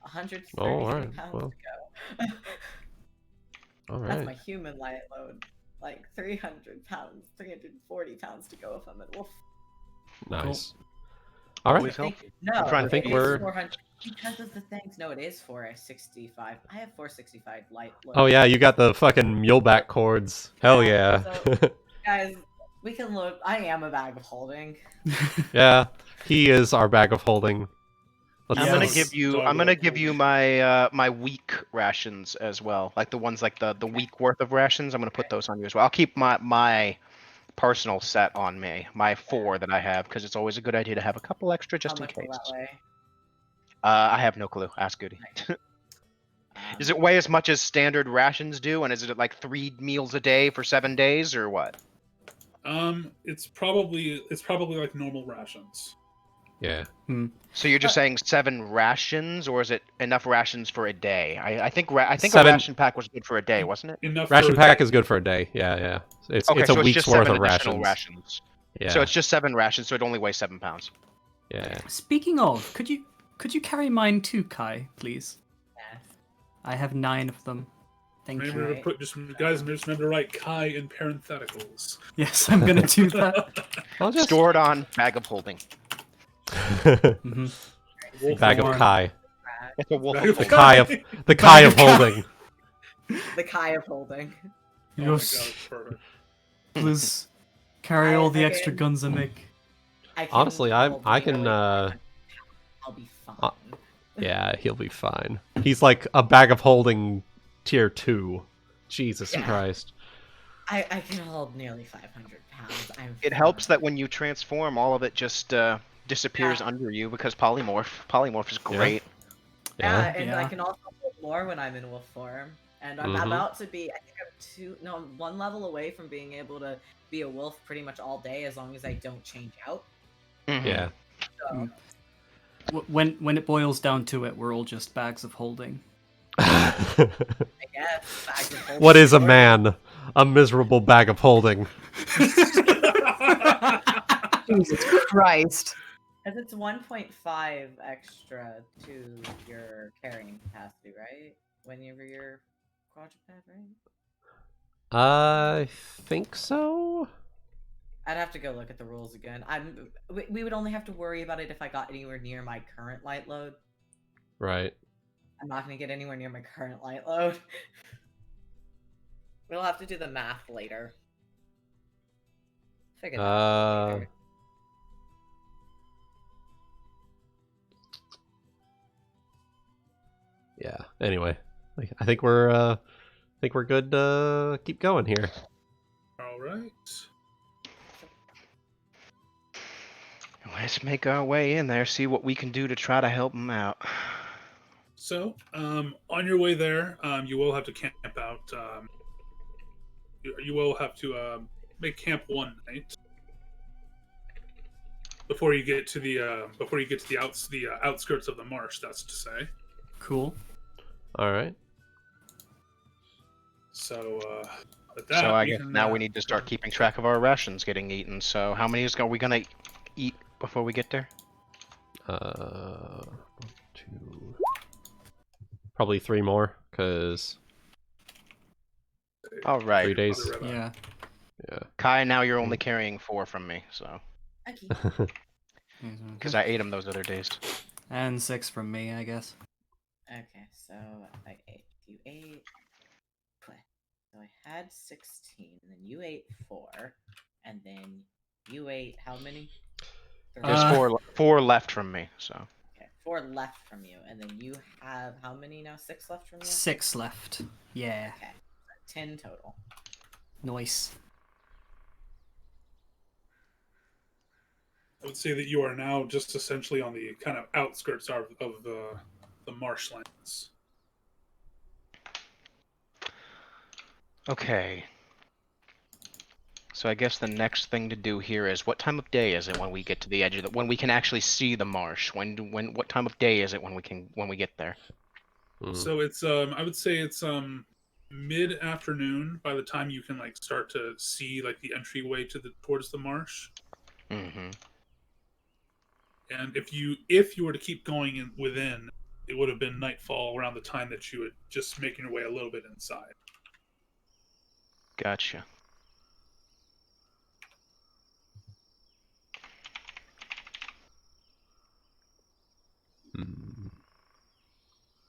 130 alright, pounds well. to go. All That's right. my human light load. Like 300 pounds, 340 pounds to go if I'm at wolf. Nice. All right. Always help. No, I'm trying to think it is we're- 400 because of the things. No, it is 465. I have 465 light load. Oh yeah, you got the fucking muleback cords. Hell yeah. Yeah, Guys, we can load. I am a bag of holding. Yeah, he is our bag of holding. Let's I'm gonna Yes. give you. Dog I'm gonna dog give you food. my my week rations as well, like the ones like the week worth of rations. I'm gonna put those on you as well. I'll keep my personal set on me, my 4 that I have, because it's always a good idea to have a couple extra just How in much will case. that weigh? I have no clue. Ask Goody. Does it weigh as much as standard rations do, and is it like 3 meals a day for 7 days, or what? It's probably like normal rations. Yeah. So you're just saying 7 rations, or is it enough rations for a day? I think a 7 ration pack was good for a day, wasn't it? Enough Ration for pack is good for a day. Yeah, yeah. It's Okay, it's a so it's week's just worth 7 of additional rations. rations. Yeah. So it's just 7 rations, so it only weighs 7 pounds. Yeah. Speaking of, could you carry mine too, Kai, please? Yes. I have 9 of them. Thank you. Remember to put just remember to write Kai in parentheticals. Yes, I'm gonna do that. I'll just Stored on bag of holding. Mhm. Wolf bag of Warren. Kai. It's a wolf Bag of of holding. Kai of the Kai of holding. The Kai of holding. Oh my god, Yes, perfect. please carry all the I extra can- guns I make. I can Honestly, hold I me can really- uh I'll be fine. yeah, he'll be fine. He's like a bag of holding tier 2. Jesus Yeah. Christ. I can hold nearly 500 pounds. It helps that when you transform, all of it just disappears Yeah. under you because polymorph. Polymorph is great. Yeah, Yeah. and Yeah. I can also hold more when I'm in wolf form. And I'm Mhm. about to be, I think I'm 1 level away from being able to be a wolf pretty much all day as long as I don't change out. Mhm. Yeah. So, When it boils down to it, we're all just bags of holding. I guess. bags of holding What is a or- man? A miserable bag of holding. Jesus Christ. Because it's 1.5 extra to your carrying capacity, right? Whenever you're quadruped, right? I think so. I'd have to go look at the rules again. We would only have to worry about it if I got anywhere near my current light load. Right. I'm not going to get anywhere near my current light load. We'll have to do the math later. Figure that out later. Yeah. Anyway, I think we're good to keep going here. All right. Let's make our way in there, see what we can do to try to help them out. So, on your way there, you will have to camp out. You will have to make camp one night. before you get to the outskirts of the marsh. That's to say. Cool. All right. So with So that, I we guess can, now we need to start keeping track of our rations getting eaten. So how many are we gonna eat before we get there? 1, 2, probably 3 more, because All 3 right, days. Yeah. Yeah. Kai. Now you're only carrying 4 from me, so Okay. because I ate them those other days. And 6 from me, I guess. Okay, so I ate. You ate. So I had 16, and then you ate 4, and then you ate how many? There's four left from me, so Okay, 4 left from you, and then you have how many now? 6 left from you? 6 left. Yeah. Okay, 10 total. Nice. I would say that you are now just essentially on the kind of outskirts of the marshlands. okay. So I guess the next thing to do here is what time of day is it when we get to the edge of the when we can actually see the marsh? What time of day is it when we get there? So it's I would say it's mid-afternoon by the time you can like start to see like the entryway towards the marsh. Mm-hmm. And if you were to keep going within, it would have been nightfall around the time that you would just making your way a little bit inside. Gotcha.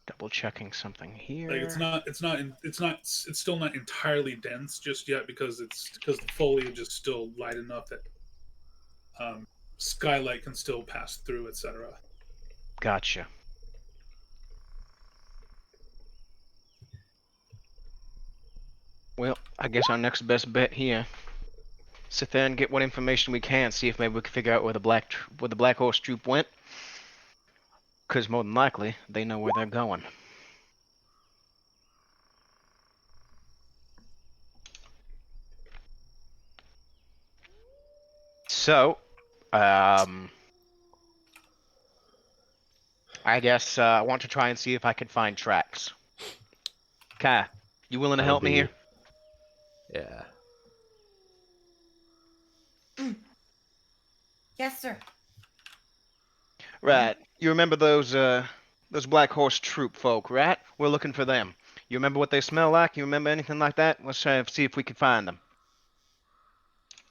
Double checking something here. Like it's still not entirely dense just yet because the foliage is still light enough that skylight can still pass through, etc. Gotcha. Well, I guess our next best bet here. Sit there and get what information we can. See if maybe we can figure out where the Black Horse troop went. Because more than likely, they know where they're going. So, I guess I want to try and see if I can find tracks. Kai, you willing to That help would me here? Yeah. Yes, sir. Right. You remember those Black Horse troop folk, right? We're looking for them. You remember what they smell like? You remember anything like that? Let's try and see if we can find them.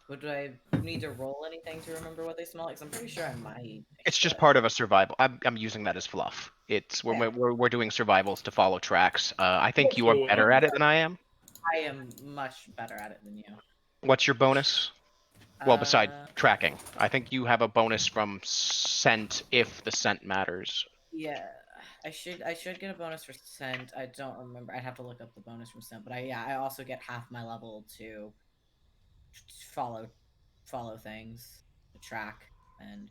Would I need to roll anything to remember what they smell like? 'Cause I'm pretty sure I might. It's just but- part of a survival. I'm using that as fluff. It's Yeah. we're doing survivals to follow tracks. I think you are So, better at it than I am. I am much better at it than you. What's your bonus? Well, beside Uh, tracking, I think you have a bonus from scent if the scent matters. Yeah, I should get a bonus for scent. I don't remember. I'd have to look up the bonus from scent, but I also get half my level to follow things, the track and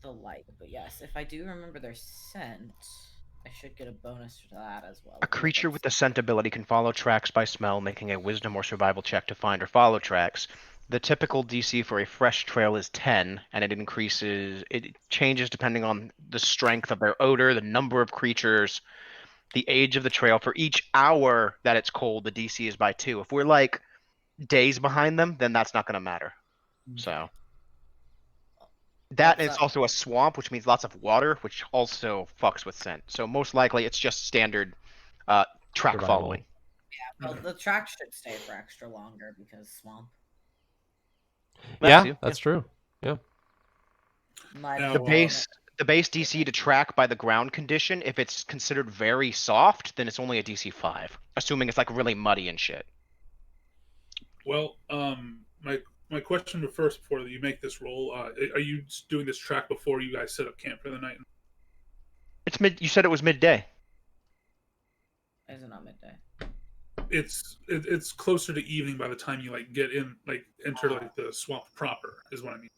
the like. But yes, if I do remember their scent, I should get a bonus for that as well. A creature with the scent ability can follow tracks by smell, making a wisdom or survival check to find or follow tracks. The typical DC for a fresh trail is 10, and it changes depending on the strength of their odor, the number of creatures, the age of the trail. For each hour that it's cold, the DC is by 2. If we're like days behind them, then that's not going to matter. So that, and it's also a swamp, which means lots of water, which also fucks with scent. So most likely it's just standard track Survival. following. Yeah, well, the track should stay for extra longer because swamp. Yeah, that's true. Yeah. Now, The base DC to track by the ground condition, if it's considered very soft, then it's only a DC 5, assuming it's like really muddy and shit. well, my question first before you make this roll, are you doing this track before you guys set up camp for the night? It's mid. You said it was midday. Is it not midday? It's closer to evening by the time you like get in, like enter like the swamp proper is what I mean.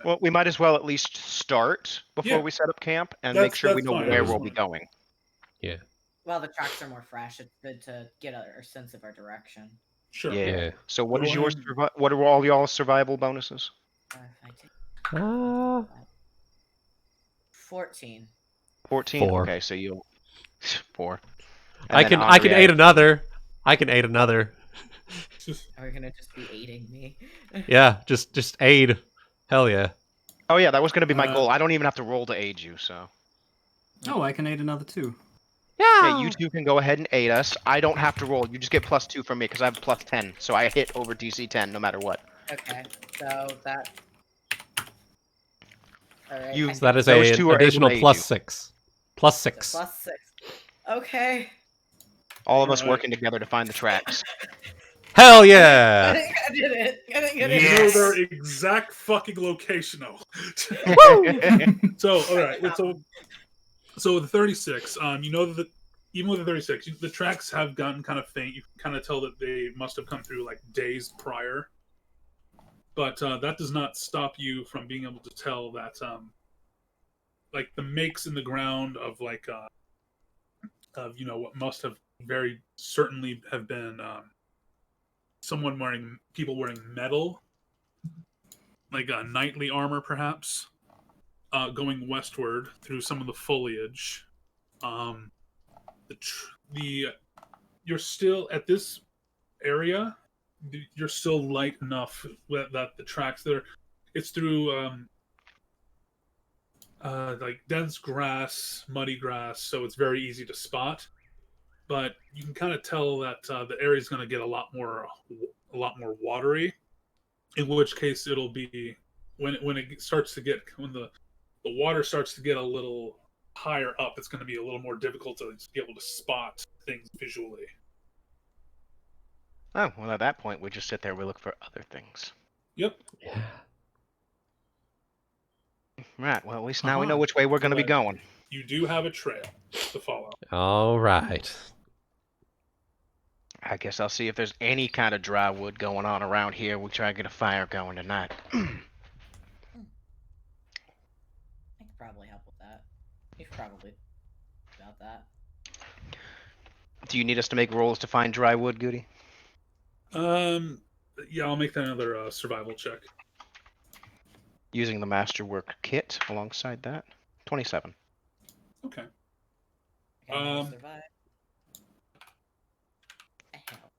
Well, we might as well at least start before Yeah. we set up camp and make sure we That's know fine. where That's we'll be fine. going. Yeah. Well, the tracks are more fresh. It's good to get a sense of our direction. Sure. Yeah. Yeah. So what is Go your ahead. what are all y'all's survival bonuses? If I take Uh, 14. 14. 4. Okay, so you 4. And I then can Anri, aid another. I can aid another. Are we gonna just be aiding me? Yeah, just aid. Hell yeah. Oh yeah, that was going to be my Uh, goal. I don't even have to roll to aid you, so. Oh, I can aid another 2. Yeah, you two can go ahead and aid us. I don't have to roll. You just get +2 from me because I have +10, so I hit over DC 10 no matter what. Okay, so that. Alright. You- So that is Those an two are able to additional aid plus you. 6. Plus 6. +6. Okay. All of us Alright. working together to find the tracks. Hell I yeah! think I did it. I think I did You it. know their exact fucking location, though. So, all right. So with the 36, you know that even with the 36, the tracks have gotten kind of faint. You can kind of tell that they must have come through like days prior. But that does not stop you from being able to tell that, like the makes in the ground of like, of what must have very certainly have been people wearing metal, like knightly armor, perhaps. Going westward through some of the foliage. You're still at this area. You're still light enough that the tracks there. It's through like dense grass, muddy grass, so it's very easy to spot. But you can kind of tell that the area is going to get a lot more watery. In which case, it'll be when the water starts to get a little higher up, it's going to be a little more difficult to be able to spot things visually. Oh, well, at that point, we just sit there, we look for other things. Yep. Yeah. Right, well, at least now we know which way we're going to be going. You do have a trail to follow. All right. I guess I'll see if there's any kind of dry wood going on around here. We'll try and get a fire going tonight. I could probably help with that. You've probably got that. Do you need us to make rolls to find dry wood, Goody? Yeah, I'll make that another survival check. Using the masterwork kit alongside that. 27. Okay. I can survive. Hell.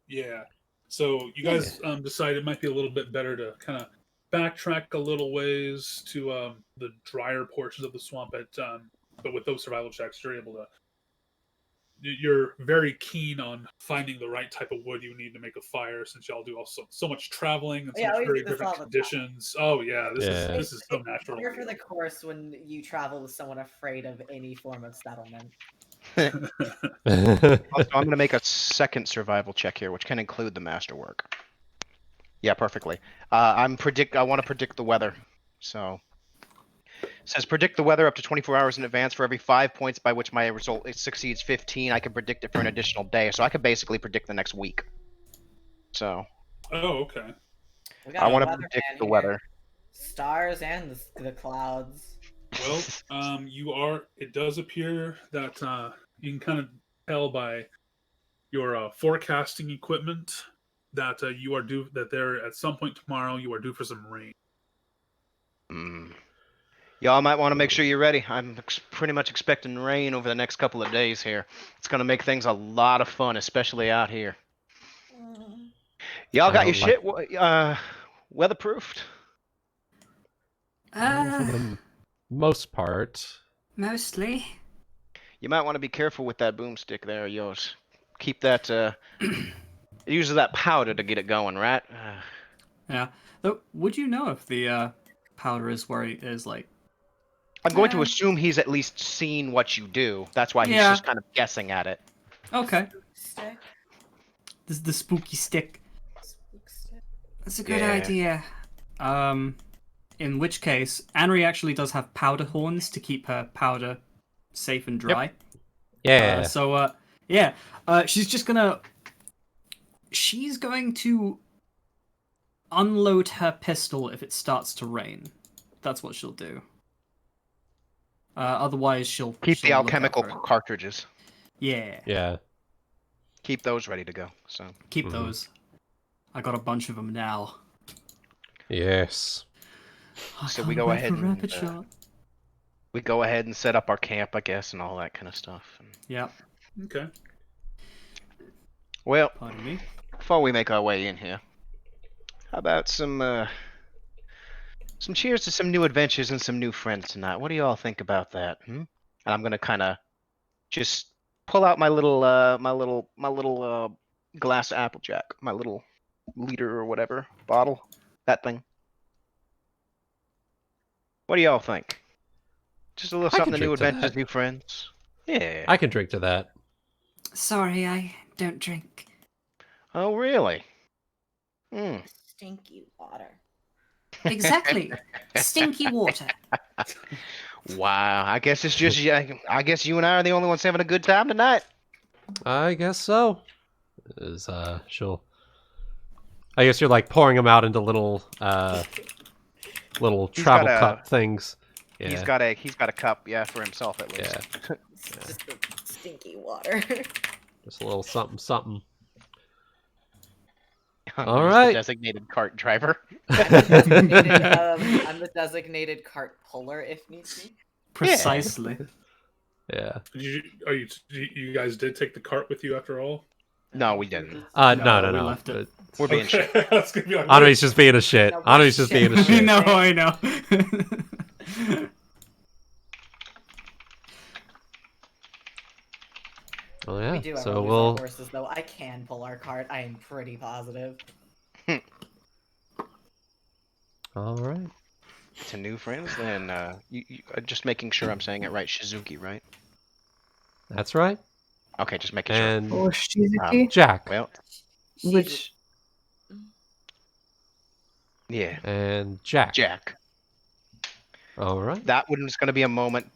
Yeah. So you guys decide it might be a little bit better to kind of backtrack a little ways to the drier portions of the swamp. But with those survival checks, you're very keen on finding the right type of wood you need to make a fire, since y'all do also so much traveling and so much very different conditions. Oh yeah, this is so natural. Here for the course when you travel with someone afraid of any form of settlement. Also, I'm going to make a second survival check here, which can include the masterwork. Yeah, perfectly. I want to predict the weather. So, it says predict the weather up to 24 hours in advance. For every 5 points by which my result succeeds 15, I can predict it for an additional day. So I could basically predict the next week. So. Oh, okay. I want to predict the weather. Stars and the clouds. Well, it does appear that you can kind of tell by your forecasting equipment that that there at some point tomorrow you are due for some rain. Y'all might want to make sure you're ready. I'm pretty much expecting rain over the next couple of days here. It's going to make things a lot of fun, especially out here. Y'all got your shit weatherproofed? For the most part. Mostly. You might want to be careful with that boomstick there of yours. Keep that, it uses that powder to get it going, right? Yeah. Though, would you know if the powder is where he is, like... I'm going to assume he's at least seen what you do. That's why he's just kind of guessing at it. Okay. Stick. This is the spooky stick. Spook stick. That's a good idea. In which case, Anri actually does have powder horns to keep her powder safe and dry. Yep. Yeah. She's going to unload her pistol if it starts to rain. That's what she'll do. Otherwise, she'll keep the look alchemical out for it. cartridges. Yeah. Yeah. Keep those ready to go. So keep those. I got a bunch of them now. Yes. So I we can't go wait ahead for and rapid shot. we go ahead and set up our camp, I guess, and all that kind of stuff. And, Yep. Okay. well, Pardon me. before we make our way in here, how about some cheers to some new adventures and some new friends tonight? What do you all think about that? And I'm gonna kind of just pull out my little glass applejack, my little liter or whatever bottle, that thing. What do y'all think? Just a little I can something to new drink to adventures, that. new friends. Yeah. I can drink to that. Sorry, I don't drink. Oh, really? Hmm. Stinky water. Exactly. Stinky water. Wow. I guess it's just I guess you and I are the only ones having a good time tonight. I guess so. She'll. I guess you're like pouring them out into little He's travel got a- cup things. Yeah. He's got a cup, yeah, for himself at least. Yeah. It's just the stinky water. Just a little something, something. I'm All just right. the designated cart driver. I'm the designated cart puller if needs be. Precisely. Yeah. You guys did take the cart with you after all? No, we didn't. No. we left it. We're being shit. That's gonna be like, Anri's just being a shit. No, Anri's just being a shit. shit. I know, I know. Oh We yeah. do have So our we'll. horses though. I can pull our cart. I am pretty positive. All right. To new friends, then you just making sure I'm saying it right. Shizuki, right? That's right. Okay, just making sure. And Or Shizuki. Jack. Well, Which yeah, And Jack. Jack. All right. That one's going to be a moment.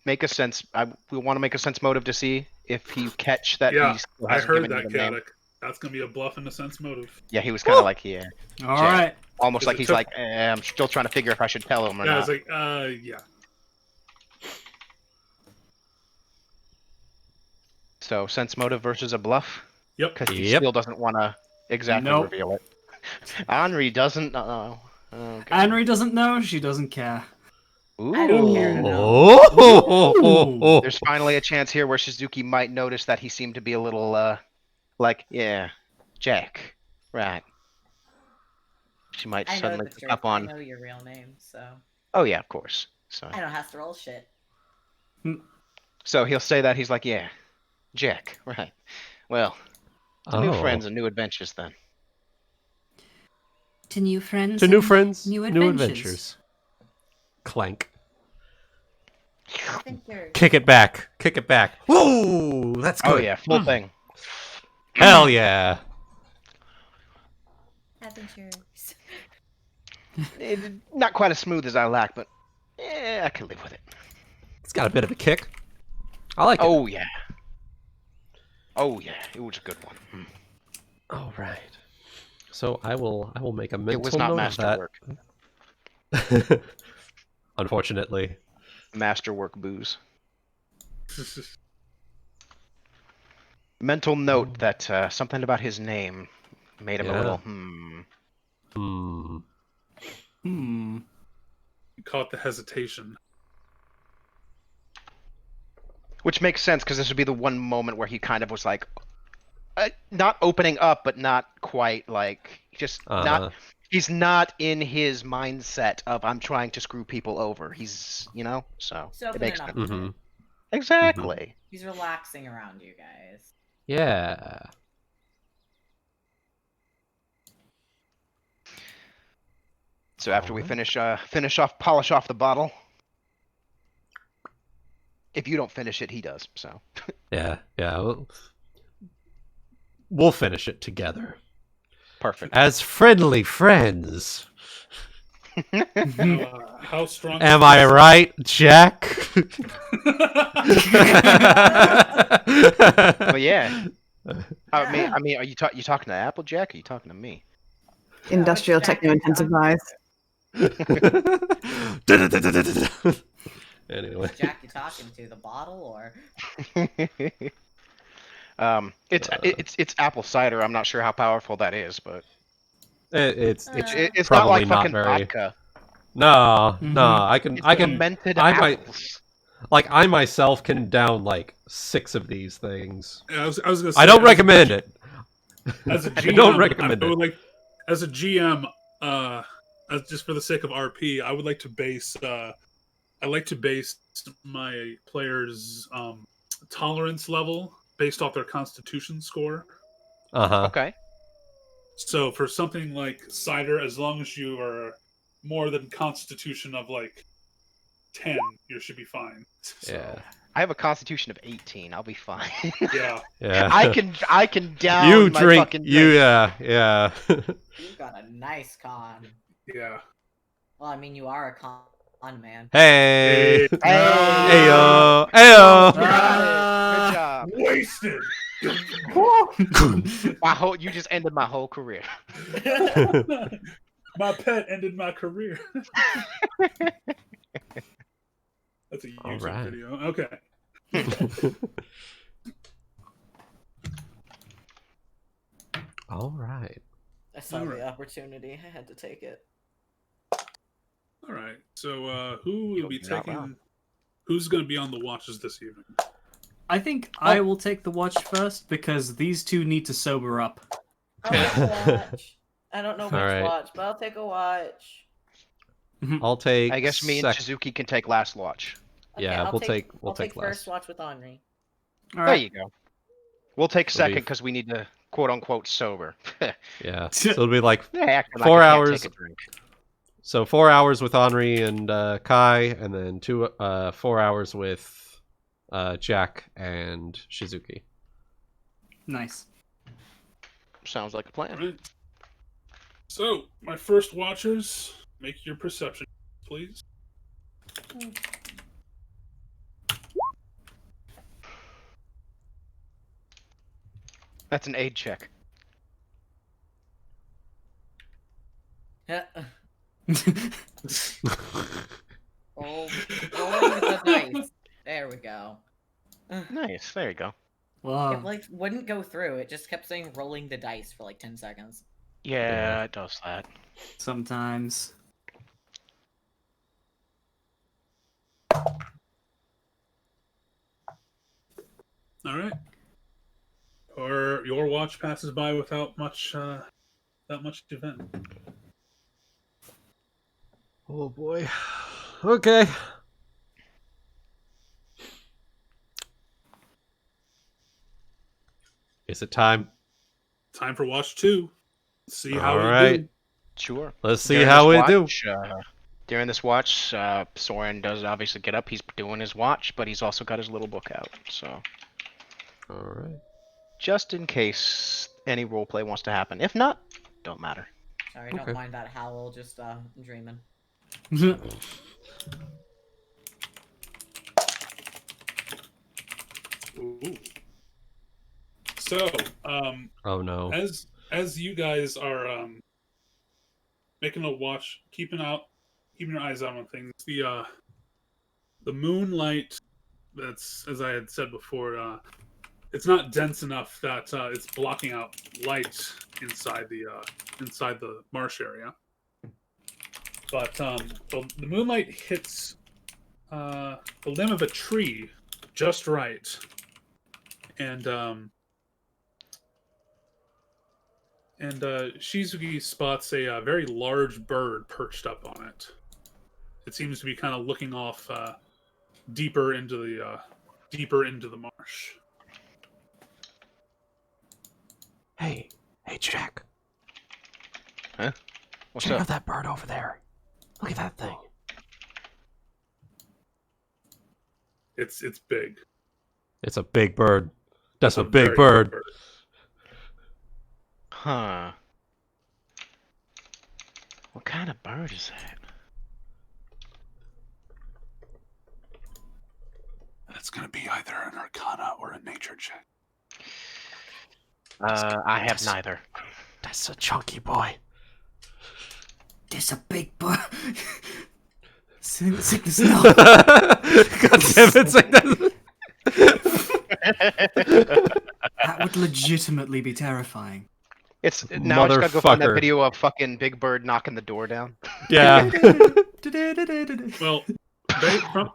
Make a sense. We want to make a sense motive to see if you catch that. Yeah, he still I hasn't heard given you that, the name. chaotic. That's gonna be a bluff in a sense motive. Yeah, he was kind of like, yeah, All Jack. right. almost Is like it he's tough? like, I'm still trying to figure if I should tell him or Yeah, I not. was like, yeah. So sense motive versus a bluff, Yep. because he Yep. still doesn't want to exactly Nope. reveal it. Anri doesn't. Okay. Anri doesn't know. She doesn't care. Ooh. I don't care to know. Oh. There's finally a chance here where Shizuki might notice that he seemed to be a little, like, yeah, Jack, right. She might I know suddenly the pick truth. up I on. know your real name, so Oh yeah, of course. So, I don't have to roll shit. so he'll say that he's like, yeah, Jack, right. Well, to new Oh. friends and new adventures then. To new friends. To new and friends, New new adventures. adventures. Clank. I think you're. Kick it back. Kick it back. Woo! That's good. Oh yeah, full thing. Hell yeah. Adventures. Not quite as smooth as I like, but yeah, I can live with it. It's got a bit of a kick. I like it. Oh yeah. Oh yeah, it was a good one. All right. So I will make a mental It was not note of that. masterwork. Unfortunately. Masterwork booze. Mental note that something about his name made him a Yeah. little Hmm. Hmm. You caught the hesitation. Which makes sense because this would be the one moment where he kind of was like, not opening up, but not quite like just not. He's not in his mindset of I'm trying to screw people over. He's so He's it opening makes up. sense. Mm-hmm. Exactly. He's relaxing around you guys. Yeah. So after we polish off the bottle. If you don't finish it, he does. So Yeah. Yeah. We'll finish it together. perfect. As friendly friends. How strong? Am I right, Jack? But yeah. I mean, are you talking to Applejack? Or are you talking to me? industrial Jack techno-intensive eyes. Anyway. Jack, you talking to the bottle or? It's apple cider. I'm not sure how powerful that is, but It's it's not probably like not fucking very. vodka. No, Mhm. I It's can, fermented I might, apples. like, I myself can down, like, 6 of these things. I was gonna say, I don't recommend it. As a I GM, don't recommend I it. would like, as a GM, just for the sake of RP, I would like to base, my players' tolerance level based off their Constitution score. Uh-huh. Okay. So for something like cider, as long as you are more than Constitution of like 10, you should be fine. So, Yeah. I have a constitution of 18. I'll be fine. yeah. Yeah. I can down You my drink, fucking you, drink. yeah. You've got a nice con. Yeah. Well, I mean, you are a con man. Hey! Hey! Ayo! Ayo! Good job. Wasted. You just ended my whole career. My pet ended my career. That's a YouTube Alright. video. Okay. Alright. I saw Alright. the opportunity. I had to take it. All right. So who will be You're not taking? wrong. Who's going to be on the watches this evening? I think I will take the watch first because these two need to sober up. I'll take a watch. I don't know which Alright. watch, but I'll take a watch. I'll take. I guess me and Shizuki can take last watch. Okay, Yeah, I'll we'll take we'll I'll take take first last. watch with Anri. All There right. you go. We'll take It'll be- second because we need to quote unquote sober. Yeah. So it'll be like Acting 4 I can't hours. take a drink. So 4 hours with Anri and Kai, and then 4 hours with Jack and Shizuki. Nice. Sounds like a All plan. right. So my first watchers, make your perception, please. That's an aid check. Rolling with the dice. There we go. Nice. There you go. Wow. It like wouldn't go through. It just kept saying rolling the dice for like 10 seconds. Yeah, it does that. Sometimes. All right. Or your watch passes by without much event. Oh boy. Okay. Is it time? Time for watch 2. See how All we right. do. Sure. Let's see During how this we do. watch, during this watch, Sorren does obviously get up. He's doing his watch, but he's also got his little book out. So, All right. just in case any roleplay wants to happen. If not, don't matter. Sorry, don't Okay. mind that howl. Just dreaming. Ooh. So, Oh no. as you guys are making a watch, keeping your eyes out on things, the moonlight that's, as I had said before, it's not dense enough that it's blocking out light inside the marsh area. But the moonlight hits the limb of a tree just right, and Shizuki spots a very large bird perched up on it. It seems to be kind of looking off deeper into the marsh. Hey, Jack. Huh? What's Check up? out that bird over there. Look at that thing. It's big. It's a big bird. That's It's a big very bird. Huh. What kind of bird is that? That's gonna be either an Arcana or a Nature check. I have neither. That's a chunky boy. There's a big bird. Sickness now. God damn it! Sickness. That would legitimately be terrifying. It's now I just gotta go find that Motherfucker. video of fucking Big Bird knocking the door down. Yeah. Well,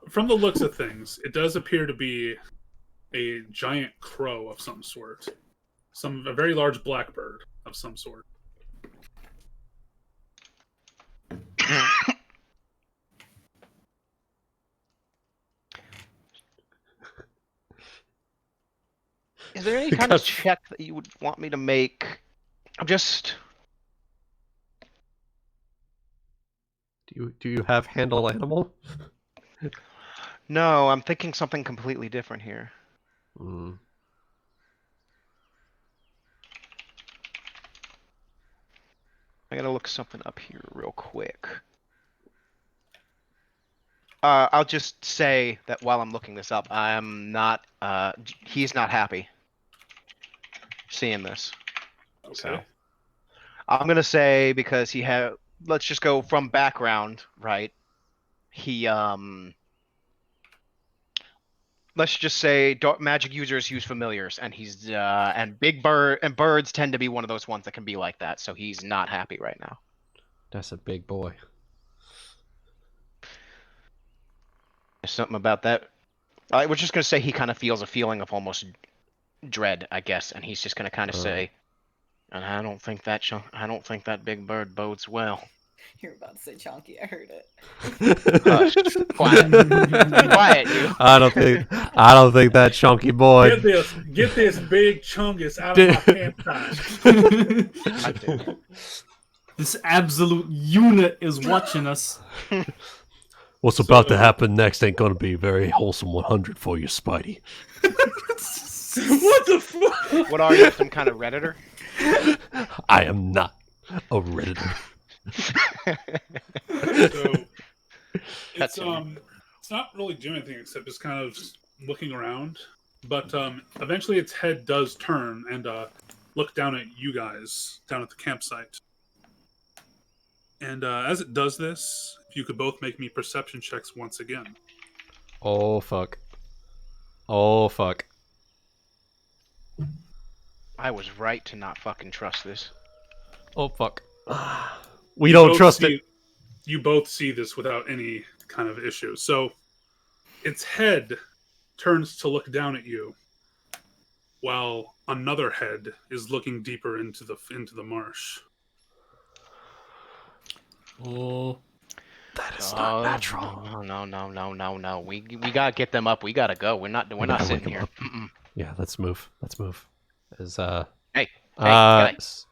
from the looks of things, it does appear to be a giant crow of some sort, a very large blackbird of some sort. Is there any kind of check that you would want me to make? I'm just. Do you have handle animal? No, I'm thinking something completely different here. Hmm. I gotta look something up here real quick. I'll just say that while I'm looking this up, I'm not. He's not happy seeing this. Okay. So I'm gonna say because he had. Let's just go from background, right? He Let's just say magic users use familiars, and he's and birds tend to be one of those ones that can be like that. So he's not happy right now. That's a big boy. There's something about that. I was just gonna say he kind of feels a feeling of almost dread, I guess, and he's just gonna kind of say, "And I don't think that big bird bodes well." You're about to say chonky. I heard it. Hush. Quiet. Quiet, you. I don't think that chunky boy. Get this big chungus out of my campsite. This absolute unit is watching us. What's about to happen next ain't gonna be very wholesome 100 for you, Spidey. What the fuck? What are you, some kind of redditor? I am not a redditor. So it's not really doing anything except just kind of looking around. But eventually its head does turn and look down at you guys down at the campsite. And as it does this, if you could both make me perception checks once again. Oh fuck. Oh fuck. I was right to not fucking trust this. Oh fuck. We don't both trust it. You both see this without any kind of issue. So its head turns to look down at you, while another head is looking deeper into the marsh. Oh, That is not natural. No. We gotta get them up. We gotta go. We're not sitting here. Yeah, let's move. Let's move. Hey, guys.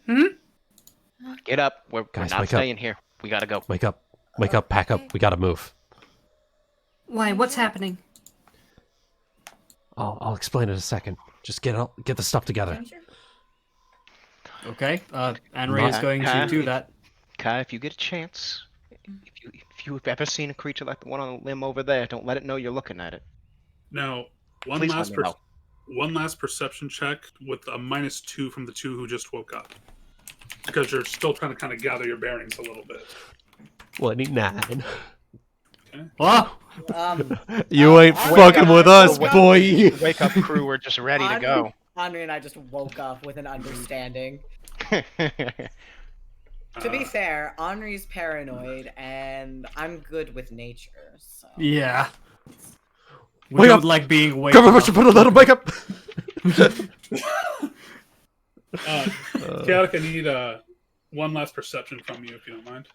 Hmm? Get up. We're Guys, not wake up. staying here. We gotta go. Wake up. Wake up, pack up. We gotta move. Why, what's happening? I'll explain in a second. Just get the stuff together. okay. Anri is going to do that. Kai, if you get a chance, if you've ever seen a creature like the one on the limb over there, don't let it know you're looking at it. Now, one Please let me know. last perception check with a -2 from the two who just woke up. Because you're still trying to kind of gather your bearings a little bit. 29. Okay. Oh, You ain't fucking with us, boy. The wake up crew are just ready to go. Anri and I just woke up with an understanding. To be fair, Henri's paranoid, and I'm good with nature, so... yeah. We Wake don't up! like being waked Come on, up. put a little makeup. Chaotic, I need one last perception from you, if you don't mind.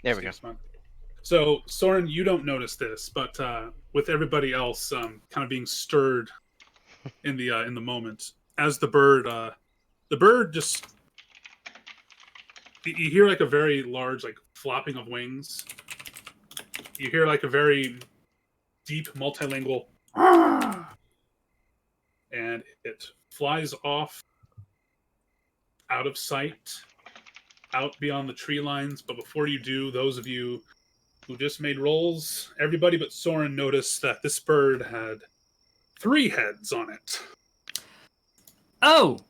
There we go. So, Sorren, you don't notice this, but with everybody else kind of being stirred in the moment, as the bird just... You hear like a very large like flopping of wings. You hear like a very deep multilingual and it flies off out of sight, out beyond the tree lines. But before you do, those of you who just made rolls, everybody but Sorren noticed that this bird had 3 heads on it. Oh,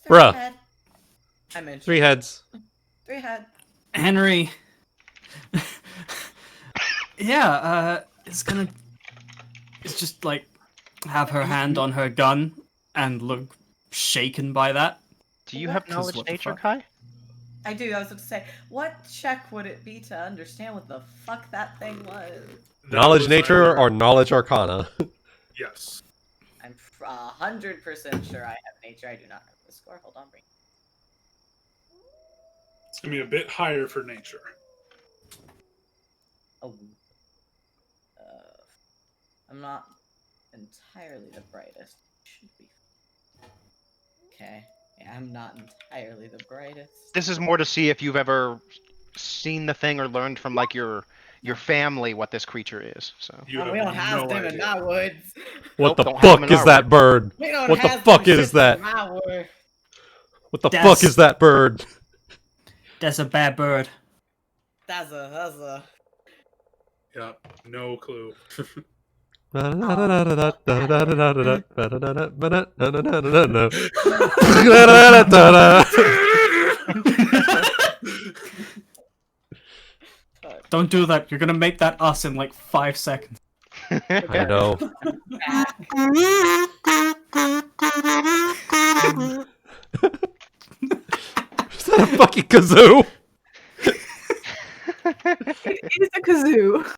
Bruh. I mentioned 3 heads. 3 head. Henry. Yeah, it's just like have her hand on her gun and look shaken by that. Do you What? have 'Cause knowledge what the nature, fuck? Kai? I do. I was about to say, what check would it be to understand what the fuck that thing was? That Knowledge was nature either- or knowledge arcana? Yes. I'm 100% sure I have nature. I do not have the score. Hold on, bring. It's gonna be a bit higher for nature. Oh. I'm not entirely the brightest. Should be. Okay. Yeah, I'm not entirely the brightest. This is more to see if you've ever seen the thing or learned from like your family what this creature is. So You we don't have no them in idea. my woods. What Nope, the don't have 'em fuck in is our that bird? We don't What the have fuck them is shits that? in my wood. What the Des. fuck is that bird? That's a bad bird. That's a. Yeah, no clue. Don't do that. You're gonna make that us in like 5 seconds. I know. Is that a fucking kazoo? It is a kazoo.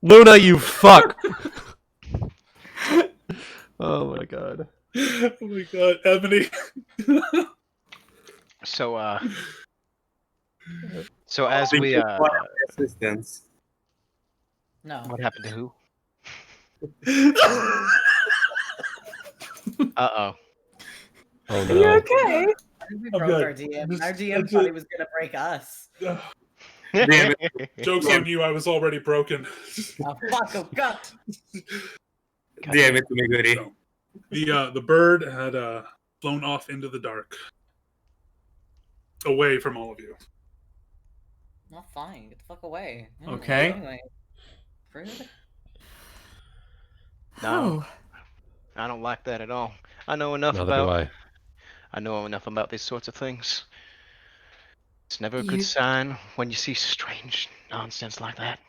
Luna, you fuck! Oh my god. Oh my god, Ebony. so so as we assistance. No. what happened to who? Uh-oh. Oh Are you no. okay? I think we I'm broke good. our DM. Just- Our I DM just- thought he was gonna break us. Damn Joke's on you, I was already broken. Oh fuck! Oh god! Damn it, me goody. So, the bird had flown off into the dark. Away from all of you. Not fine. Get the fuck away. Okay. Anyway. Rude. No, Oh, I don't like that at all. I know enough Neither do about I. I know enough about these sorts of things. It's never a good You- sign when you see strange nonsense like that.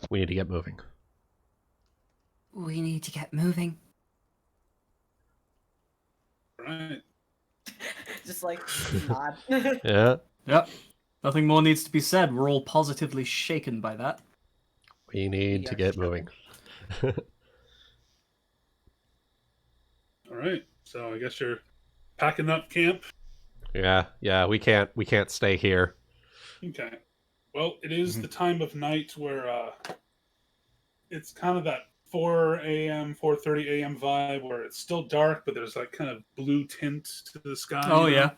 We need to get moving. we need to get moving. Right. Just like nod. Yeah, Yep. Nothing more needs to be said. We're all positively shaken by that. we need We to are get struggling. moving. Alright. So I guess you're packing up camp. Yeah, we can't stay here. Okay. Well, it is the time of night where it's kind of that 4 a.m., 4:30 a.m. vibe where it's still dark, but there's like kind of blue tint to the sky. Oh, you know? yeah.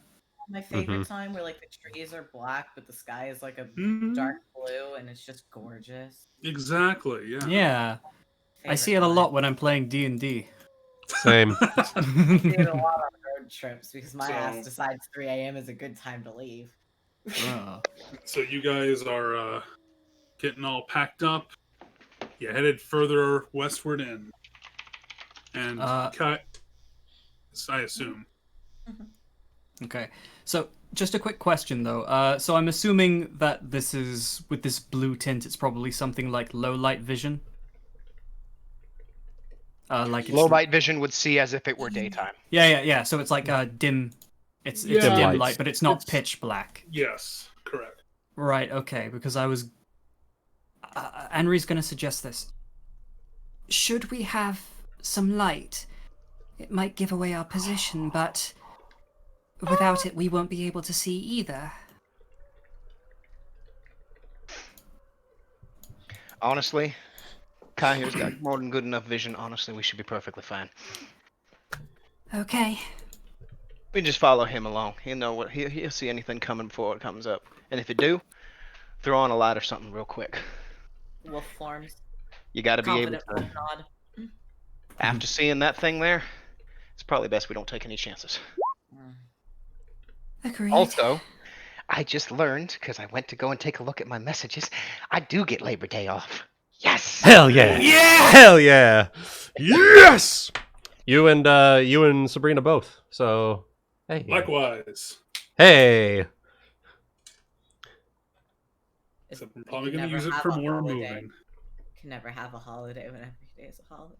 My favorite time where like the trees are black, but the sky is like a Mhm. dark blue, and it's just gorgeous. Exactly, yeah. Yeah. I see it a lot when I'm playing D&D. Same. I see it a lot on road trips because my So- ass decides 3 a.m. is a good time to leave. Oh. So you guys are getting all packed up. You headed further westward in. And I assume. Okay. So, just a quick question though. So I'm assuming that this is, with this blue tint, it's probably something like low light vision? Like it's... Low light vision would see as if it were daytime. Yeah. So it's like dim... It's Yeah. dim Lights. light, but it's not It's- pitch black. Yes, correct. Right, okay, because I was... Anri's gonna suggest this. Should we have some light? It might give away our position, but without it, we won't be able to see either. Honestly, Kai here's got more than good enough vision. Honestly, we should be perfectly fine. Okay. We just follow him along. He'll know what he'll see anything coming before it comes up. And if you do, throw on a light or something real quick. Wolf forms. You got to be able Confident to. wolf nod. After seeing that thing there, it's probably best we don't take any chances. Agreed. Also, I just learned, because I went to go and take a look at my messages, I do get Labor Day off. Yes! Hell yeah! Yeah! Hell yeah! Yes! You and Sabrina both. So, hey. Likewise. Hey. So I'm probably You going to never use it have for a more holiday. moving. Can never have a holiday when every day is a holiday.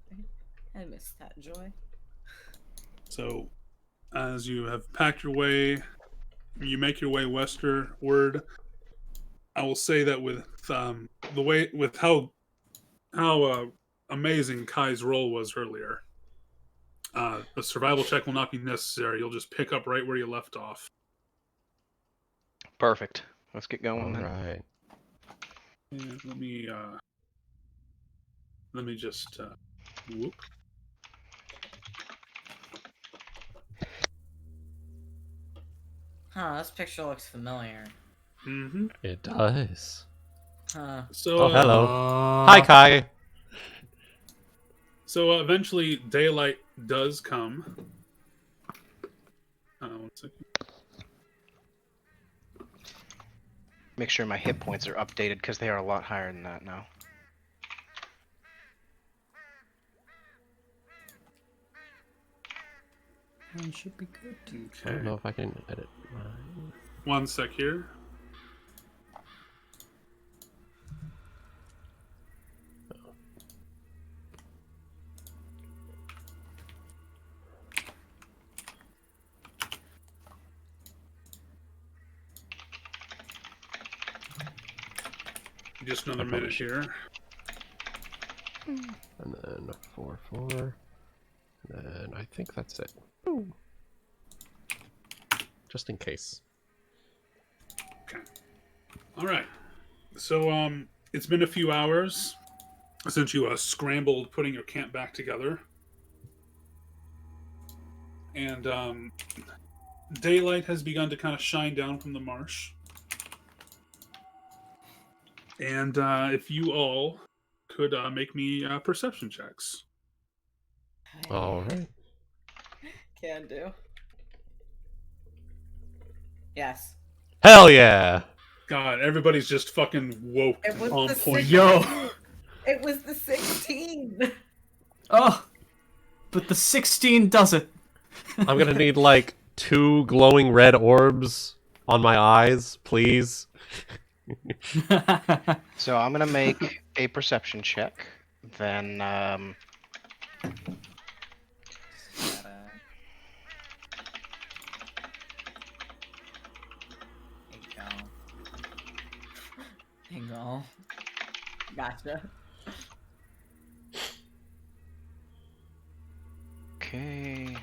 I miss that joy. So, as you have packed your way, you make your way westward. I will say that with how amazing Kai's roll was earlier, a survival check will not be necessary. You'll just pick up right where you left off. Perfect. Let's get going All then. right. And let me just whoop. Huh, this picture looks familiar. Mm-hmm. It does. Huh. So, Oh, hello. Hi, Kai. So eventually, daylight does come. 1 second. Make sure my hit points are updated because they are a lot higher than that now. That should be good. I don't Okay. know if I can edit mine. 1 sec here. Just another minute here. And then 4, 4. And then I think that's it. Just in case. Okay. All right. So it's been a few hours since you scrambled putting your camp back together, and daylight has begun to kind of shine down from the marsh. And if you all could make me perception checks. All right. Can do. Yes. Hell yeah! God, everybody's just fucking woke It was on the point. 16. Yo! It was the 16. Oh! But the 16 does it. I'm gonna need like 2 glowing red orbs on my eyes, please. So I'm gonna make a perception check. Then Bingo. Gotcha. okay.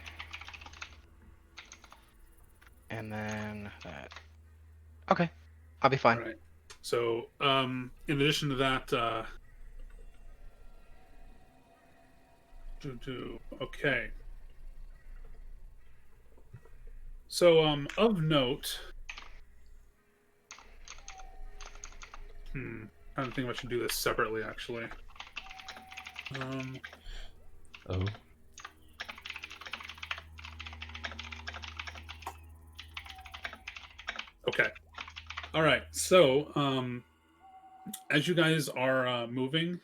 And then that. Okay, I'll be fine. All right. So, in addition to that, okay. So, of note, I don't think I should do this separately, actually. Oh. Okay. All right. So, as you guys are moving,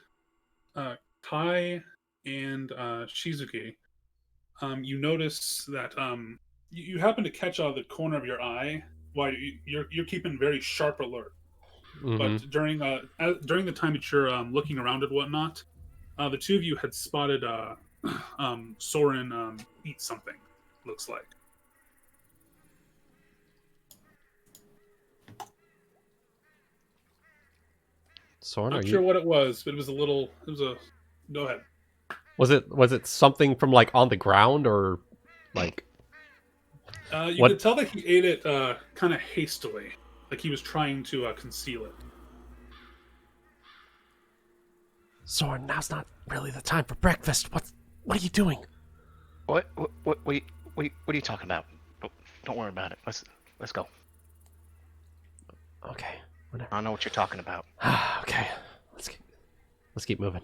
Kai and Shizuki, you notice that you happen to catch out of the corner of your eye while you're keeping very sharp alert. Mhm. But during the time that you're looking around and whatnot, the two of you had spotted Sorren eat something. Looks like. Sorn, are Not you? sure what it was, but it was a. Go ahead. Was it something from like on the ground or like? You What? could tell that he ate it kind of hastily, like he was trying to conceal it. Sorn, now's not really the time for breakfast. What are you doing? What are you talking about? Don't worry about it. Let's go. Okay, whatever. I don't know what you're talking about. Okay, let's keep moving.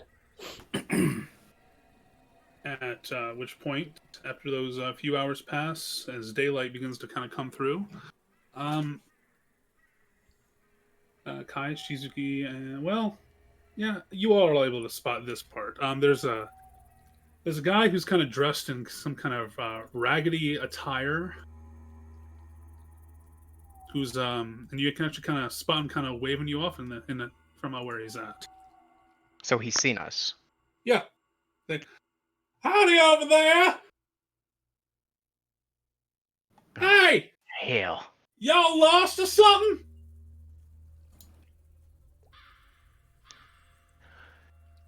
At which point, after those few hours pass, as daylight begins to kind of come through, Kai, Shizuki, and well, yeah, you all are able to spot this part. There's a guy who's kind of dressed in some kind of raggedy attire. Who's and you can actually kind of spot him, kind of waving you off from where he's at. So he's seen us. Yeah. Howdy over there! Hey, Hell. y'all lost or something?